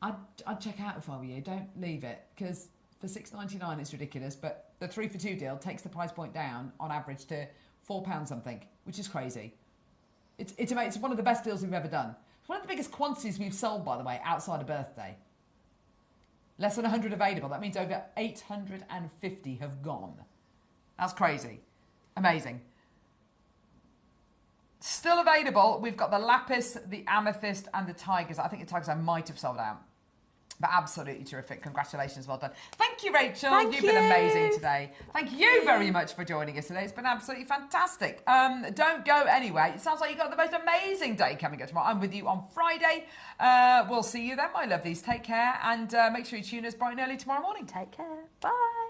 I'd check out if I were you. Don't leave it, because for $6.99 it's ridiculous, but the 3 for 2 deal takes the price point down on average to £4 something, which is crazy. It's one of the best deals we've ever done. It's one of the biggest quantities we've sold, by the way, outside of birthday. Less than 100 available. That means over 850 have gone. That's crazy. Amazing. Still available, we've got the lapis, the amethyst, and the tigers. I think the tigers I might have sold out. But absolutely terrific. Congratulations, well done. Thank you, Rachel. You've been amazing today. Thank you very much for joining us today. It's been absolutely fantastic. Don't go anywhere. It sounds like you've got the most amazing day coming up tomorrow. I'm with you on Friday. We'll see you then, my lovelies. Take care, and make sure you tune us bright and early tomorrow morning. Take care. Bye.